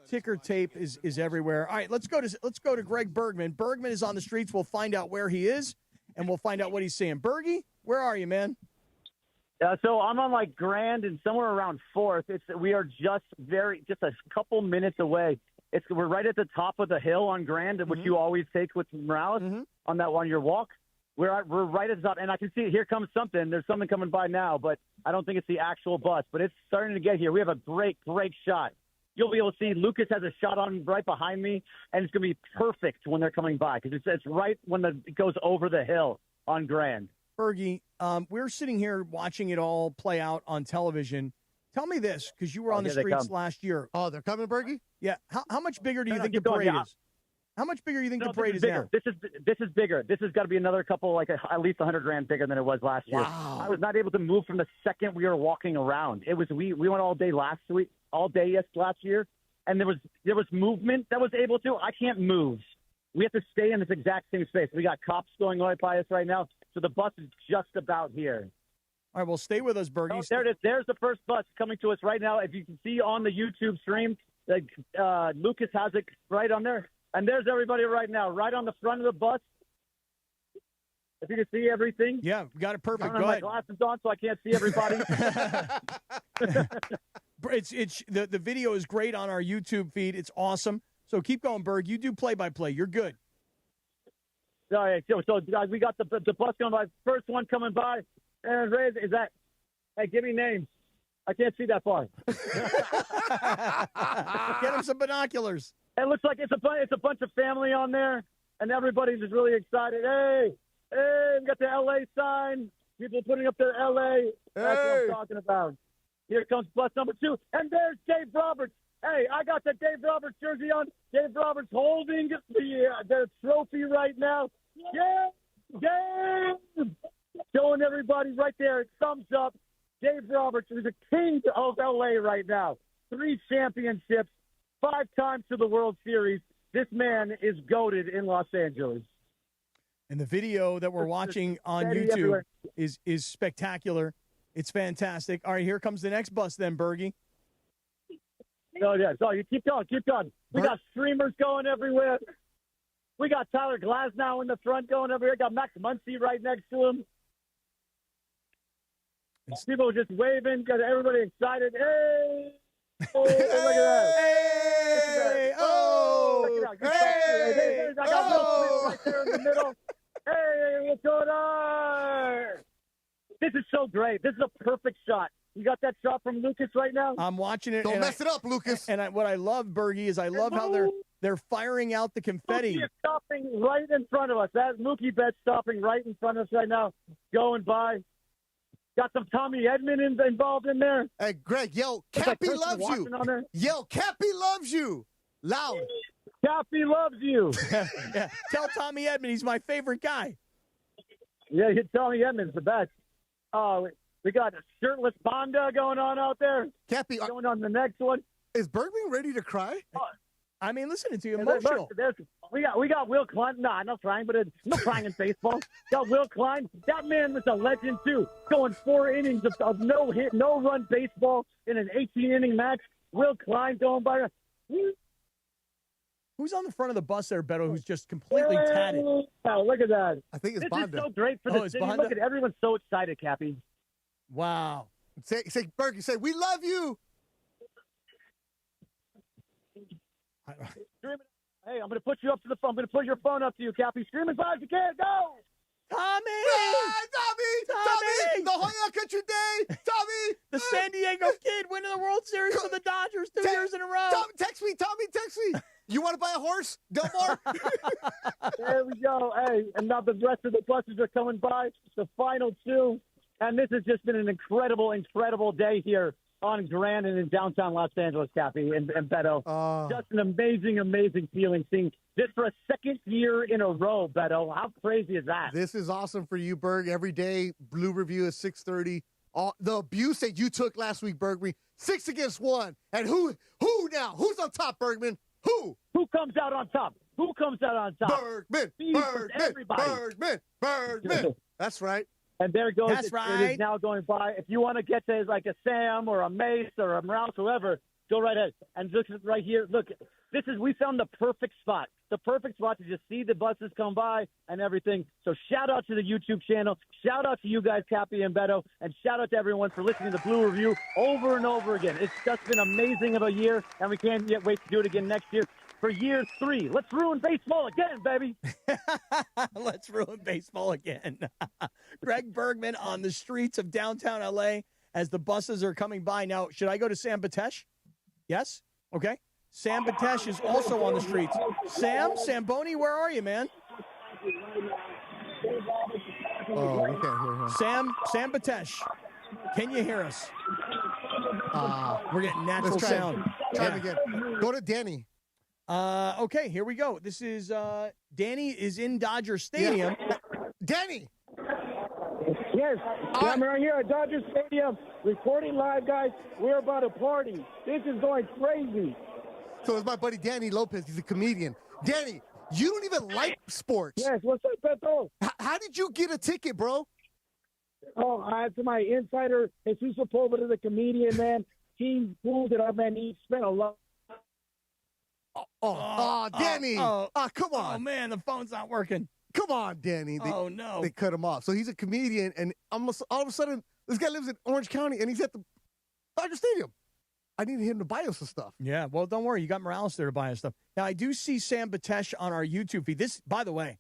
Ticker tape is everywhere. All right, let's go to Greg Bergman. Bergman is on the streets. We'll find out where he is, and we'll find out what he's seeing. Bergie, where are you, man? So I'm on Grand and somewhere around 4th. We are just a couple minutes away. We're right at the top of the hill on Grand, which you always take with Morales on that 1-year walk. We're right at the top, and I can see here comes something. There's something coming by now, but I don't think it's the actual bus. But it's starting to get here. We have a great shot. You'll be able to see Lucas has a shot on right behind me, and it's going to be perfect when they're coming by because it's right when it goes over the hill on Grand. Bergie, we're sitting here watching it all play out on television. Tell me this, because you were on the streets last year. Oh, they're coming, Bergie? Yeah. How much bigger do you think the parade is? How much bigger do you think the parade is now? This is bigger. This has got to be another couple, at least $100,000 bigger than it was last year. Wow. I was not able to move from the second we were walking around. It was we went all day last year, and there was movement that was able to. I can't move. We have to stay in this exact same space. We got cops going right by us right now, so the bus is just about here. All right, well, stay with us, Bergie. Oh, there it is. There's the first bus coming to us right now. If you can see on the YouTube stream, Lucas has it right on there. And there's everybody right now, right on the front of the bus. If you can see everything. Yeah, got it perfect. I don't have my glasses on, so I can't see everybody. The video is great on our YouTube feed. It's awesome. So keep going, Berg. You do play-by-play. You're good. All right, so guys, we got the bus going by. First one coming by. And Reyes, is that? Hey, give me names. I can't see that far. Get him some binoculars. It looks like it's a bunch of family on there, and everybody's just really excited. Hey, we got the LA sign. People putting up their LA. That's what I'm talking about. Here comes bus number 2, and there's Dave Roberts. Hey, I got the Dave Roberts jersey on. Dave Roberts holding the trophy right now. Yeah, Dave! Showing everybody right there, thumbs up. Dave Roberts is the king of L.A. right now. 3 championships, 5 times to the World Series. This man is goated in Los Angeles. And the video that we're watching on YouTube is spectacular. It's fantastic. All right, here comes the next bus then, Bergie. Oh, yeah. So you keep going, keep going. We got streamers going everywhere. We got Tyler Glasnow in the front going everywhere. We got Max Muncy right next to him. People just waving, got everybody excited. Hey! Oh, look at that. Hey! Oh! Hey! I got Will Smith right there in the middle. Hey, what's going on? This is so great. This is a perfect shot. You got that shot from Lucas right now? I'm watching it. Don't mess it up, Lucas. And what I love, Bergie, is I love how they're firing out the confetti. Mookie is stopping right in front of us. That's Mookie Betts stopping right in front of us right now, going by. Got some Tommy Edman involved in there. Hey, Greg, yell, Cappy loves you. Yell, Cappy loves you. Loud. Cappy loves you. Yeah. Tell Tommy Edman he's my favorite guy. Yeah, Tommy Edman's the best. Oh, we got a shirtless Bonda going on out there. Cappy. Going on the next one. Is Bergman ready to cry? I mean, listening to you, emotional. We got Will Klein. Nah, no crying, but no crying in baseball. Got Will Klein. That man was a legend too. Going 4 innings of no hit, no run baseball in an 18-inning match. Will Klein going by. Who's on the front of the bus there, Beto, who's just completely tatted? Oh, look at that. I think it's Bonda. This is so great for the city. Bonda? Look at everyone's so excited, Cappy. Wow. Say, Bergie, say, we love you. Hey, I'm going to put you up to the phone. I'm going to put your phone up to you, Cappy. Scream as loud as you can. Go! Tommy! Tommy! The Hoya Country Day! Tommy! The San Diego Kid winning the World Series for the Dodgers 2 years in a row. Tommy, text me. You want to buy a horse? Delmar? There we go. Hey, and now the rest of the buses are coming by. The final 2. And this has just been an incredible, incredible day here on Grand and in downtown Los Angeles, Cappy and Beto. Just an amazing, amazing feeling seeing this for a second year in a row, Beto. How crazy is that? This is awesome for you, Berg. Every day, Blue Review is 6:30. The abuse that you took last week, Bergman, 6 against 1. And who now? Who's on top, Bergman? Who comes out on top? Who comes out on top? Bergman. Everybody. Bergman. That's right. And there goes. That's right. It is now going by. If you want to get to like a Sam or a Mace or a Rouse, whoever, go right ahead. And look right here. Look, we found the perfect spot. The perfect spot to just see the buses come by and everything. So shout out to the YouTube channel. Shout out to you guys, Cappy and Beto. And shout out to everyone for listening to Blue Review over and over again. It's just been amazing of a year, and we can't yet wait to do it again next year. For year 3. Let's ruin baseball again, baby. Let's ruin baseball again. Greg Bergman on the streets of downtown L.A. as the buses are coming by. Now, should I go to Sam Batesh? Yes? Okay. Sam Batesh is also on the streets. Samboni, where are you, man? Oh, we can't hear him. Sam Batesh, can you hear us? We're getting natural sound. Try it again. Go to Danny. Okay, here we go. This is Danny is in Dodger Stadium. Yeah. Danny. Yes, I'm right here at Dodger Stadium, recording live, guys. We're about to party. This is going crazy. So it's my buddy Danny Lopez. He's a comedian. Danny, you don't even like sports. Yes, what's up, Beto? How did you get a ticket, bro? Oh, I had to my insider, Jesus Sepulveda, the comedian, man. He pulled it up, man. He spent a lot. Danny. Come on. Oh, man, the phone's not working. Come on, Danny. No. They cut him off. So he's a comedian, and almost all of a sudden, this guy lives in Orange County, and he's at the Dodger Stadium. I need him to buy us some stuff. Yeah, well, don't worry. You got Morales there to buy us stuff. Now, I do see Sam Batesh on our YouTube feed. This, by the way,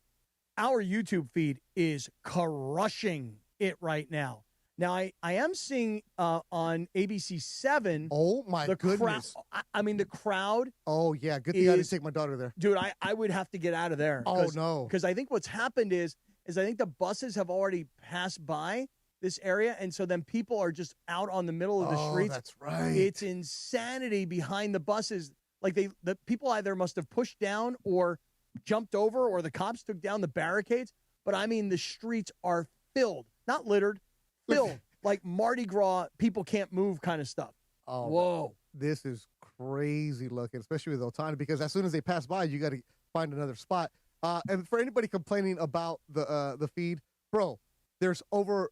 our YouTube feed is crushing it right now. Now, I am seeing on ABC 7. Oh, my goodness. I mean, the crowd. Oh, yeah. Good thing I didn't take my daughter there. Dude, I would have to get out of there. Oh, no. Because I think what's happened is I think the buses have already passed by, this area, and so then people are just out on the middle of the streets. That's right. It's insanity behind the buses. Like the people either must have pushed down or jumped over, or the cops took down the barricades. But I mean, the streets are filled, not littered, filled, like Mardi Gras, people can't move kind of stuff. Oh, whoa. This is crazy looking, especially with Ohtani, because as soon as they pass by, you got to find another spot. And for anybody complaining about the feed, bro, there's over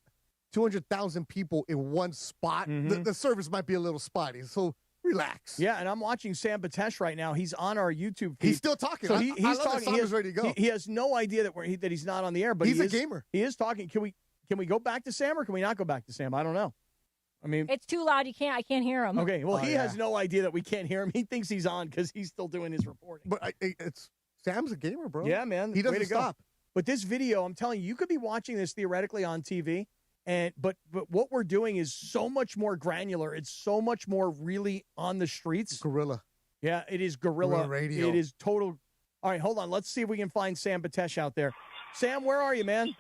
200,000 people in one spot. The service might be a little spotty, so relax. Yeah, and I'm watching Sam Batesh right now. He's on our YouTube feed. He's still talking. So he's talking. He's ready to go. He has no idea that he's not on the air, but he's a gamer. He is talking. Can we go back to Sam, or can we not go back to Sam? I don't know. I mean, it's too loud. I can't hear him. Okay, well, he has no idea that we can't hear him. He thinks he's on because he's still doing his reporting. But Sam's a gamer, bro. Yeah, man. He doesn't Way to stop. Go. But this video, I'm telling you, you could be watching this theoretically on TV, but what we're doing is so much more granular. It's so much more really on the streets. Guerrilla. Yeah, it is guerrilla radio. It is total. All right, hold on. Let's see if we can find Sam Batesh out there. Sam, where are you, man?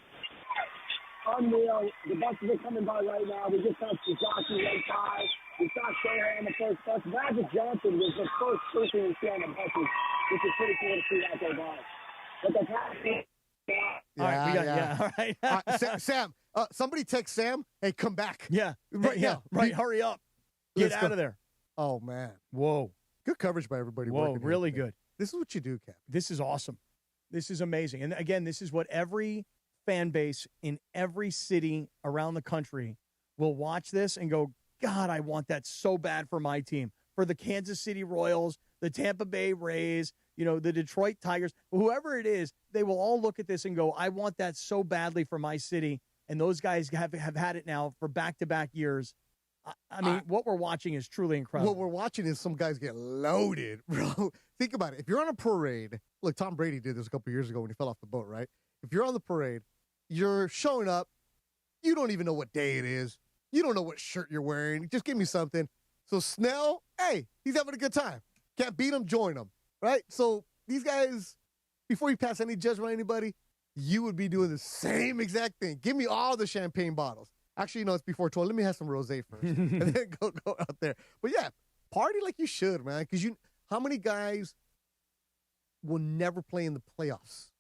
Unreal. The buses are coming by right now. We just saw Suzuki went by. We saw Shea on the first bus. Magic Johnson was the first person we see on the buses, which is pretty cool to see that go by. But the passing. All right. Sam, somebody text Sam, hey, come back. Yeah. Right. Hurry up. Get out of there. Oh, man. Whoa. Good coverage by everybody. Whoa, really good. This is what you do, Cap. This is awesome. This is amazing. And again, this is what every fan base in every city around the country will watch this and go, God, I want that so bad for my team. For the Kansas City Royals, the Tampa Bay Rays, the Detroit Tigers, whoever it is, they will all look at this and go, I want that so badly for my city. And those guys have had it now for back-to-back years. I mean, what we're watching is truly incredible. What we're watching is some guys get loaded, bro. Think about it. If you're on a parade, look, Tom Brady did this a couple years ago when he fell off the boat, right? If you're on the parade, you're showing up. You don't even know what day it is. You don't know what shirt you're wearing. Just give me something. So Snell, hey, he's having a good time. Can't beat him, join him, right? So these guys, before you pass any judgment on anybody, you would be doing the same exact thing. Give me all the champagne bottles. Actually, it's before 12. Let me have some rosé first, and then go out there. But yeah, party like you should, man. Because how many guys will never play in the playoffs?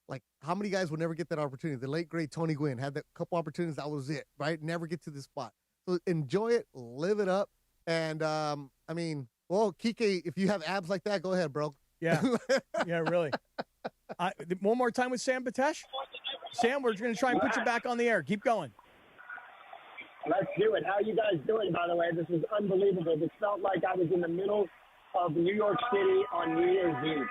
Like, how many guys will never get that opportunity? The late, great Tony Gwynn had that couple opportunities. That was it, right? Never get to this spot. So enjoy it, live it up. And, Kike, if you have abs like that, go ahead, bro. Yeah. Yeah, really. One more time with Sam Batesh. Sam, we're going to try and put you back on the air. Keep going. Let's do it. How are you guys doing, by the way? This is unbelievable. This felt like I was in the middle of New York City on New Year's Eve.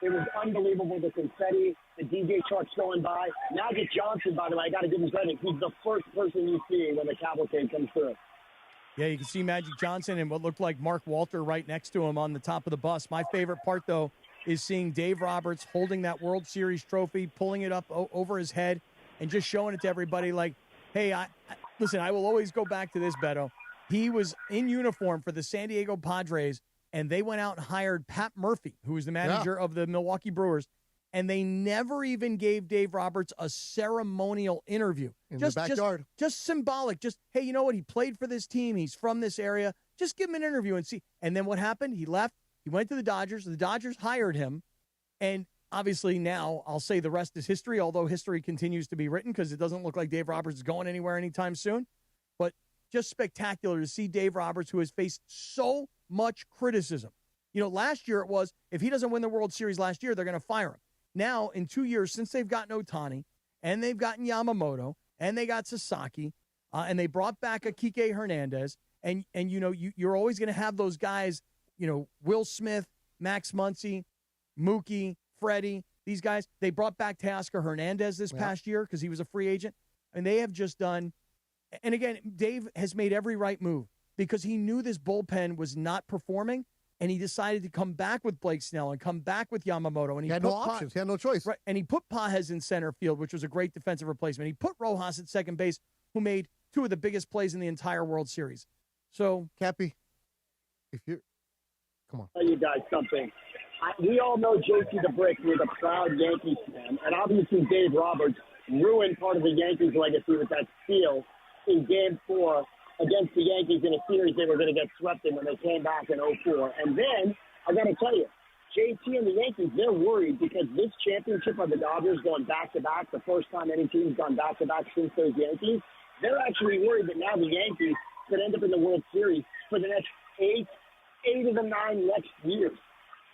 It was unbelievable, the confetti, the DJ trucks going by. Magic Johnson, by the way, I got to give him credit. He's the first person you see when the cavalcade comes through. Yeah, you can see Magic Johnson and what looked like Mark Walter right next to him on the top of the bus. My favorite part, though, is seeing Dave Roberts holding that World Series trophy, pulling it up over his head, and just showing it to everybody like, hey, listen, I will always go back to this, Beto. He was in uniform for the San Diego Padres, and they went out and hired Pat Murphy, who is the manager of the Milwaukee Brewers, and they never even gave Dave Roberts a ceremonial interview. In the backyard. Just symbolic. Just, hey, you know what? He played for this team. He's from this area. Just give him an interview and see. And then what happened? He left. He went to the Dodgers. The Dodgers hired him. And obviously now I'll say the rest is history, although history continues to be written because it doesn't look like Dave Roberts is going anywhere anytime soon. But just spectacular to see Dave Roberts, who has faced so much criticism. Last year it was, if he doesn't win the World Series last year, they're going to fire him. Now, in 2 years, since they've gotten Ohtani, and they've gotten Yamamoto, and they got Sasaki, and they brought back a Kike Hernandez, and you're always going to have those guys, Will Smith, Max Muncy, Mookie, Freddie, these guys. They brought back Teoscar Hernandez this past year because he was a free agent. And they have just done, and again, Dave has made every right move because he knew this bullpen was not performing, and he decided to come back with Blake Snell and come back with Yamamoto. And he had no options. He had no choice. Right, and he put Pages in center field, which was a great defensive replacement. He put Rojas at second base, who made two of the biggest plays in the entire World Series. So, Cappy, come on. Tell you guys something. We all know JT the Brick was a proud Yankees fan, and obviously Dave Roberts ruined part of the Yankees' legacy with that steal in Game 4 against the Yankees in a series they were going to get swept in when they came back in 04. And then, I got to tell you, JT and the Yankees, they're worried because this championship of the Dodgers going back-to-back, the first time any team's gone back-to-back since those Yankees, they're actually worried that now the Yankees could end up in the World Series for the next eight of the 9 next years.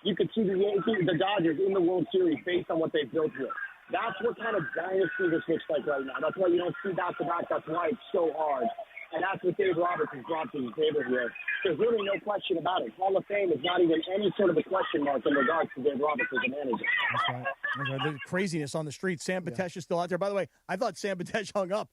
You could see the Dodgers in the World Series based on what they've built here. That's what kind of dynasty this looks like right now. That's why you don't see back-to-back. That's why it's so hard. And that's what Dave Roberts has brought to the table here. There's really no question about it. Hall of Fame is not even any sort of a question mark in regards to Dave Roberts as a manager. That's right. That's right. There's craziness on the street. Sam Batesh is still out there. By the way, I thought Sam Batesh hung up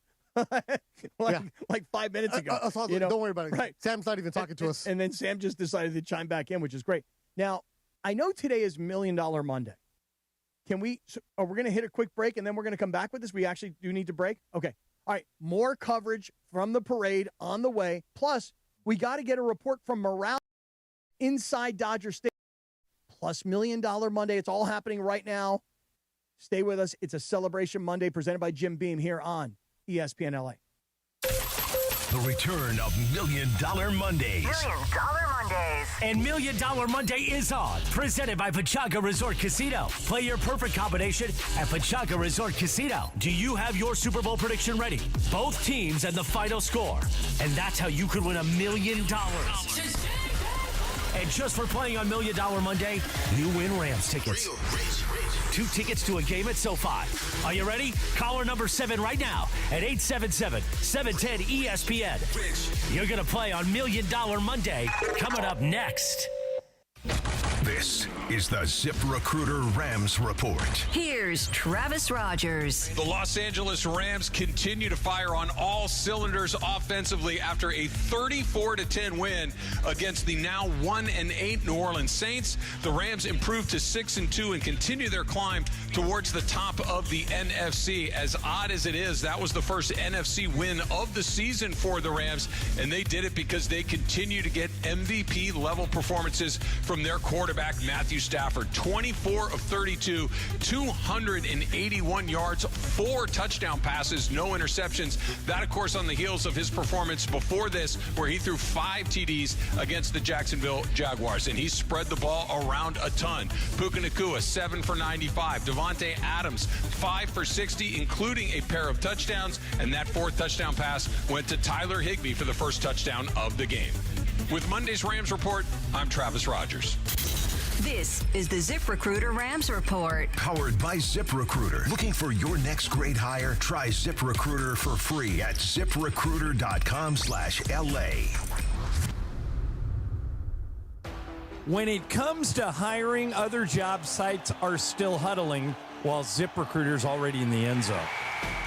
like 5 minutes ago. Don't worry about it. Right. Sam's not even talking to us. And then Sam just decided to chime back in, which is great. Now, I know today is $1 Million Monday. We're going to hit a quick break, and then we're going to come back with this? We actually do need to break? Okay. All right, more coverage from the parade on the way. Plus, we got to get a report from Morales inside Dodger Stadium. Plus $1 Million Monday. It's all happening right now. Stay with us. It's a Celebration Monday presented by Jim Beam here on ESPN LA. The return of $1 Million Mondays. $1 Million Mondays. And $1 Million Monday is on. Presented by Pachanga Resort Casino. Play your perfect combination at Pachanga Resort Casino. Do you have your Super Bowl prediction ready? Both teams and the final score. And that's how you could win $1 million. And just for playing on $1 Million Monday, you win Rams tickets. 2 tickets to a game at SoFi. Are you ready? Caller number 7 right now at 877-710-ESPN. You're going to play on $1 Million Monday coming up next. This is the ZipRecruiter Rams Report. Here's Travis Rogers. The Los Angeles Rams continue to fire on all cylinders offensively after a 34-10 win against the now 1-8 New Orleans Saints. The Rams improved to 6-2 and continue their climb towards the top of the NFC. As odd as it is, that was the first NFC win of the season for the Rams, and they did it because they continue to get MVP-level performances from their quarterback, Matthew Stafford. 24 of 32, 281 yards, 4 touchdown passes, no interceptions. That, of course, on the heels of his performance before this, where he threw 5 TDs against the Jacksonville Jaguars, and he spread the ball around a ton. Puka Nacua, 7 for 95. Devontae Adams, 5 for 60, including a pair of touchdowns, and that 4th touchdown pass went to Tyler Higbee for the first touchdown of the game. With Monday's Rams Report, I'm Travis Rogers. This is the ZipRecruiter Rams Report. Powered by ZipRecruiter. Looking for your next great hire? Try ZipRecruiter for free at ZipRecruiter.com/LA. When it comes to hiring, other job sites are still huddling while ZipRecruiter's already in the end zone.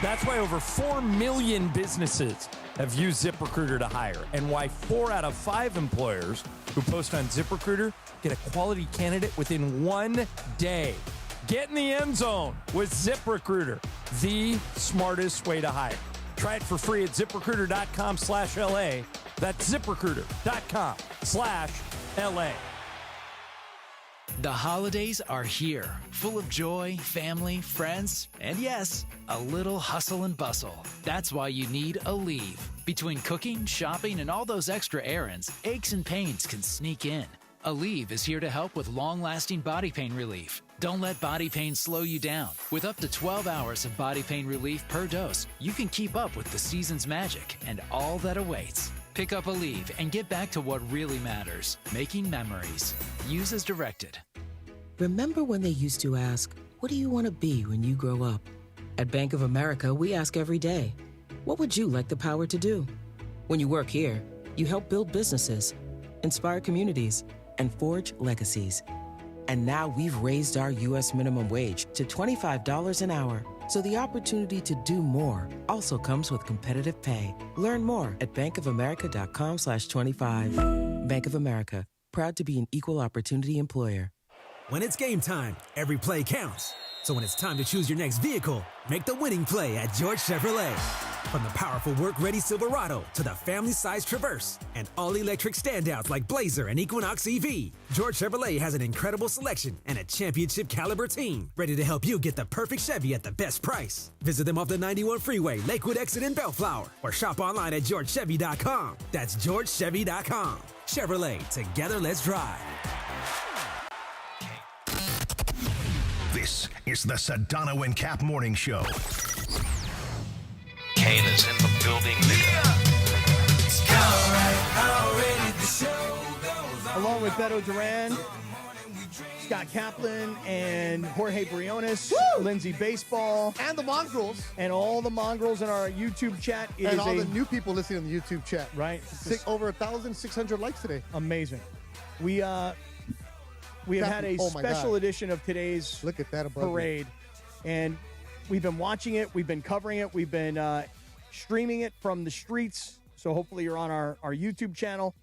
That's why over 4 million businesses have used ZipRecruiter to hire, and why 4 out of 5 employers who post on ZipRecruiter get a quality candidate within 1 day. Get in the end zone with ZipRecruiter, the smartest way to hire. Try it for free at ZipRecruiter.com/LA. That's ZipRecruiter.com/LA. The holidays are here, full of joy, family, friends, and yes, a little hustle and bustle. That's why you need Aleve. Between cooking, shopping, and all those extra errands, aches and pains can sneak in. Aleve is here to help with long-lasting body pain relief. Don't let body pain slow you down. With up to 12 hours of body pain relief per dose, you can keep up with the season's magic and all that awaits. Pick up Aleve and get back to what really matters, making memories. Use as directed. Remember when they used to ask, what do you want to be when you grow up? At Bank of America, we ask every day, what would you like the power to do? When you work here, you help build businesses, inspire communities, and forge legacies. And now we've raised our U.S. minimum wage to $25 an hour. So the opportunity to do more also comes with competitive pay. Learn more at bankofamerica.com/25. Bank of America, proud to be an equal opportunity employer. When it's game time, every play counts. So when it's time to choose your next vehicle, make the winning play at George Chevrolet. From the powerful work-ready Silverado to the family-sized Traverse and all-electric standouts like Blazer and Equinox EV, George Chevrolet has an incredible selection and a championship-caliber team ready to help you get the perfect Chevy at the best price. Visit them off the 91 Freeway, Lakewood Exit in Bellflower, or shop online at georgechevy.com. That's georgechevy.com. Chevrolet, together let's drive. This is the Sedano and Kap Morning Show. Kane is in the building. Along with Beto Duran, Scott Kaplan, and Jorge Briones, Lindsay Baseball. And the Mongrels. And all the Mongrels in our YouTube chat. And all the new people listening on the YouTube chat. Right. Over 1,600 likes today. Amazing. We have had a special edition of today's Look at that parade. And we've been watching it. We've been covering it. We've been streaming it from the streets. So hopefully you're on our YouTube channel.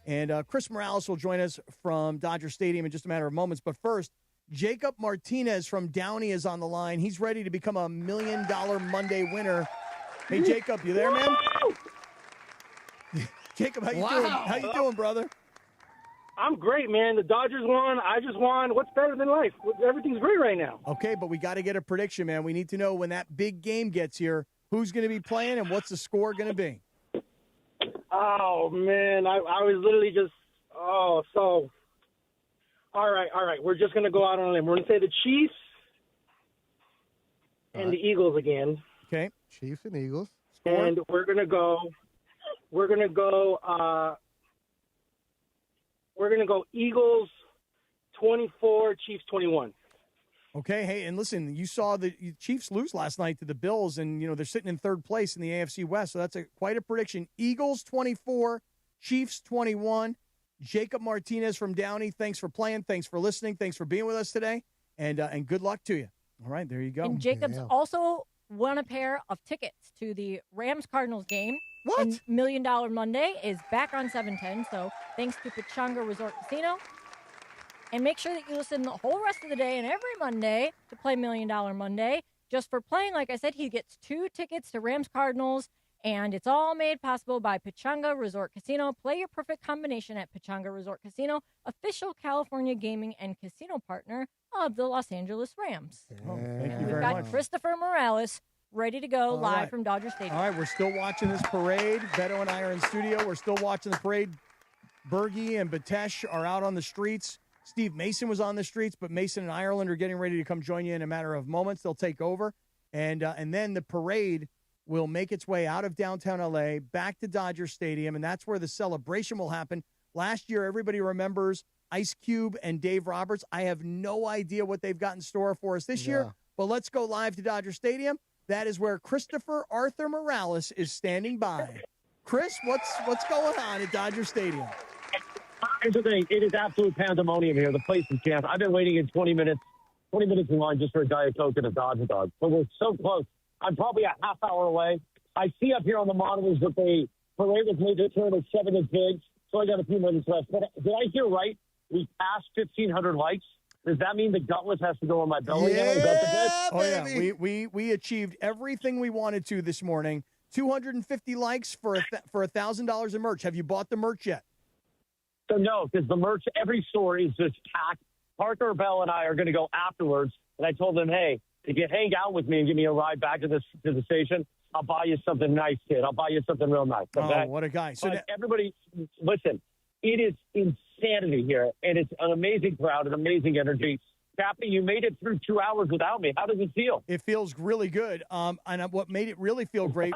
And Chris Morales will join us from Dodger Stadium in just a matter of moments. But first, Jacob Martinez from Downey is on the line. He's ready to become a $1 Million Monday winner. Hey, Jacob, you there, man? Jacob, how you doing? How you doing, brother? I'm great, man. The Dodgers won. I just won. What's better than life? Everything's great right now. Okay, but we got to get a prediction, man. We need to know when that big game gets here, who's going to be playing and what's the score going to be. Oh, man. I was literally just – all right. We're just going to go out on a limb. We're going to say the Chiefs and the Eagles again. Okay. Chiefs and Eagles. Score. And we're going to go Eagles 24, Chiefs 21. Okay, hey, and listen, you saw the Chiefs lose last night to the Bills, and, they're sitting in third place in the AFC West, so that's quite a prediction. Eagles 24, Chiefs 21. Jacob Martinez from Downey, thanks for playing, thanks for listening, thanks for being with us today, and good luck to you. All right, there you go. And Jacob's also won a pair of tickets to the Rams-Cardinals game. What? And $1 Million Monday is back on 710, so thanks to Pechanga Resort Casino. And make sure that you listen the whole rest of the day and every Monday to play $1 Million Monday. Just for playing, like I said, he gets 2 tickets to Rams-Cardinals, and it's all made possible by Pechanga Resort Casino. Play your perfect combination at Pechanga Resort Casino, official California gaming and casino partner of the Los Angeles Rams. Oh, thank you We've very got much. Christopher Morales ready to go live right. from Dodger Stadium. All right, we're still watching this parade. Beto and I are in studio. We're still watching the parade. Bergie and Batesh are out on the streets. Steve Mason was on the streets, but Mason and Ireland are getting ready to come join you in a matter of moments. They'll take over. And then the parade will make its way out of downtown L.A., back to Dodger Stadium, and that's where the celebration will happen. Last year, everybody remembers Ice Cube and Dave Roberts. I have no idea what they've got in store for us this year, but let's go live to Dodger Stadium. That is where Christopher Arthur Morales is standing by. Chris, what's going on at Dodger Stadium? Here's the thing. It is absolute pandemonium here. The place is jammed. I've been waiting in 20 minutes in line just for a Diet Coke and a Dodger dog. But we're so close. I'm probably a half hour away. I see up here on the monitors that the parade was made to turn at 7 and pigs, so I got a few minutes left. But did I hear right? We passed 1,500 likes. Does that mean the gutless has to go on my belly now? Is that the bit? Oh, yeah. We achieved everything we wanted to this morning. 250 likes for $1,000 in merch. Have you bought the merch yet? So no, because the merch, every store is just packed. Parker Bell and I are going to go afterwards, and I told them, hey, if you hang out with me and give me a ride back to the station, I'll buy you something nice, kid. I'll buy you something real nice. Okay? Oh, what a guy. So everybody, listen, it is insanity here, and it's an amazing crowd, an amazing energy. Cappy, you made it through 2 hours without me. How does it feel? It feels really good. And what made it really feel great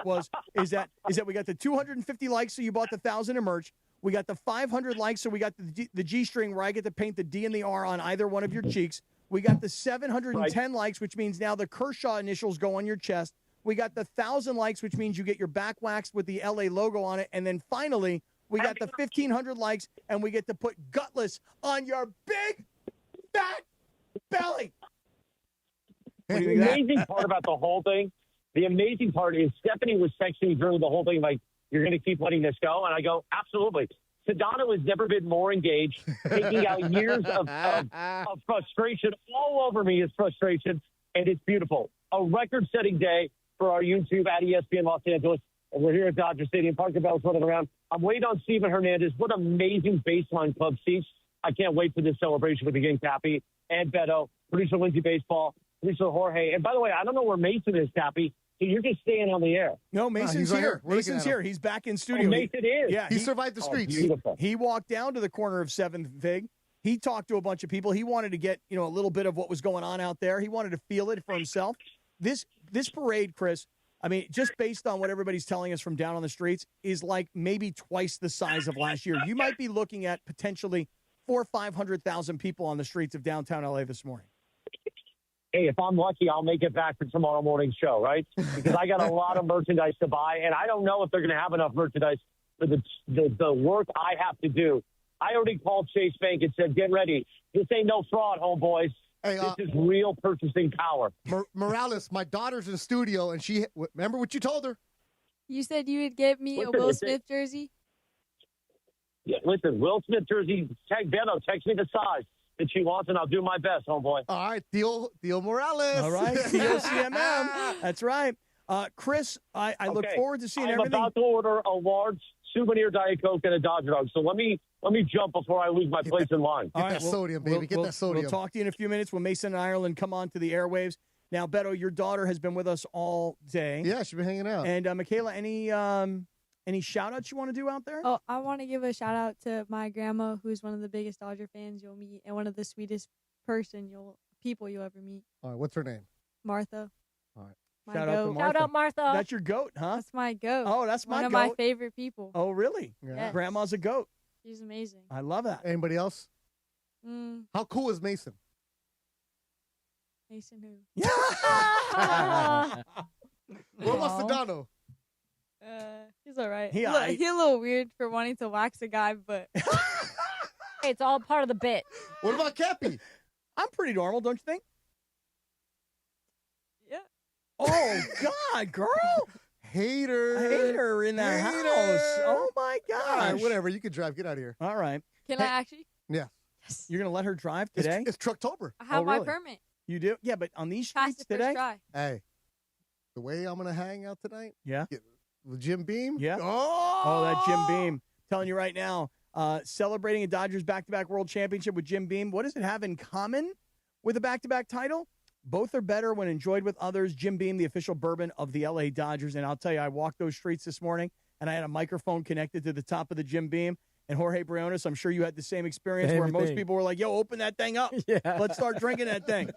is that we got the 250 likes, so you bought the 1,000 in merch. We got the 500 likes, so we got the G-string where I get to paint the D and the R on either one of your cheeks. We got the 710 likes, which means now the Kershaw initials go on your chest. We got the 1,000 likes, which means you get your back waxed with the LA logo on it. And then finally, we got the 1,500 likes, and we get to put gutless on your big, fat belly. The amazing part about the whole thing, the amazing part is Stephanie was texting me during the whole thing, like, you're going to keep letting this go? And I go, absolutely. Sedano has never been more engaged, taking out years of frustration all over me is frustration, and it's beautiful. A record-setting day. for our YouTube at ESPN Los Angeles. And we're here at Dodger Stadium. Parker Bell's running around. I'm waiting on Steven Hernandez. What amazing baseline club seats. I can't wait for this celebration to begin, Cappy and Beto, producer Lindsay Baseball, producer Jorge. And by the way, I don't know where Mason is, Cappy. So you're just staying on the air. No, Mason's right here. here. Mason's here. He's back in studio. Oh, Mason is? Yeah, He survived the streets. Beautiful. He walked down to the corner of 7th Fig. He talked to a bunch of people. He wanted to get, a little bit of what was going on out there. He wanted to feel it for himself. This parade, Chris, I mean, just based on what everybody's telling us from down on the streets, is like maybe twice the size of last year. You might be looking at potentially 400,000 or 500,000 people on the streets of downtown LA this morning. Hey, if I'm lucky, I'll make it back for tomorrow morning's show, right? Because I got a lot of merchandise to buy, and I don't know if they're going to have enough merchandise for the work I have to do. I already called Chase Bank and said, get ready. This ain't no fraud, homeboys. Hey, this is real purchasing power. Morales, my daughter's in the studio, and she remember what you told her? You said you would get me a Will Smith jersey? Yeah, listen, Will Smith jersey, Beto, text me the size that she wants, and I'll do my best, homeboy. All right, Theo Morales. All right, CMM. That's right. Chris, I look forward to seeing everything. I'm about to order a large souvenir Diet Coke and a Dodger dog, so let me jump before I lose my place in line. Get that sodium, baby. Get that sodium. We'll talk to you in a few minutes when Mason and Ireland come on to the airwaves. Now, Beto, your daughter has been with us all day. Yeah, she's been hanging out. And Michaela, any shout-outs you want to do out there? Oh, I want to give a shout-out to my grandma, who's one of the biggest Dodger fans you'll meet and one of the sweetest people you'll ever meet. All right, what's her name? Martha. All right. Shout out to Martha. Shout out, Martha. That's your goat, huh? That's my goat. Oh, that's my one of goat. my favorite people. Oh, really? Yeah. Yes. Grandma's a goat. She's amazing. I love that. Anybody else? How cool is Mason? Mason who? What about Sedano? He's all right. He's a little weird for wanting to wax a guy, but it's all part of the bit. What about Cappy? I'm pretty normal, don't you think? Yeah. Oh, God, girl. Hater in the house. Oh, my gosh. All right, whatever. You can drive. Get out of here. All right. Can I actually? Yeah. Yes. You're going to let her drive today? It's Trucktober. I have my really? permit. You do? Yeah, but on these Pass streets the first today? try. Hey, the way I'm going to hang out tonight, Yeah. with Jim Beam. Yeah. Oh, that Jim Beam. Telling you right now, celebrating a Dodgers back-to-back World Championship with Jim Beam. What does it have in common with a back-to-back title? Both are better when enjoyed with others. Jim Beam, the official bourbon of the L.A. Dodgers. And I'll tell you, I walked those streets this morning, and I had a microphone connected to the top of the Jim Beam. And Jorge Briones, I'm sure you had the same experience where most people were like, yo, open that thing up. Yeah. Let's start drinking that thing.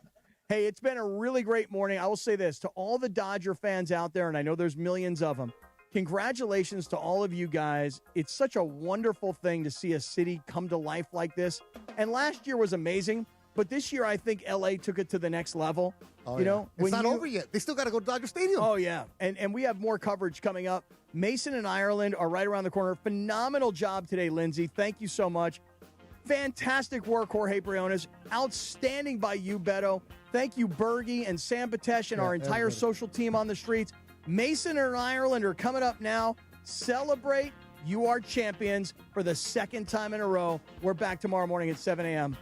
Hey, it's been a really great morning. I will say this to all the Dodger fans out there, and I know there's millions of them. Congratulations to all of you guys. It's such a wonderful thing to see a city come to life like this. And last year was amazing, but this year I think LA took it to the next level. Oh, you yeah. know, it's not over yet. They still got to go to Dodger Stadium. Oh, yeah. And we have more coverage coming up. Mason and Ireland are right around the corner. Phenomenal job today, Lindsay. Thank you so much. Fantastic work, Jorge Briones. Outstanding by you, Beto. Thank you, Bergie and Sam Patesh and our entire social team on the streets. Mason and Ireland are coming up now. Celebrate. You are champions for the second time in a row. We're back tomorrow morning at 7 a.m.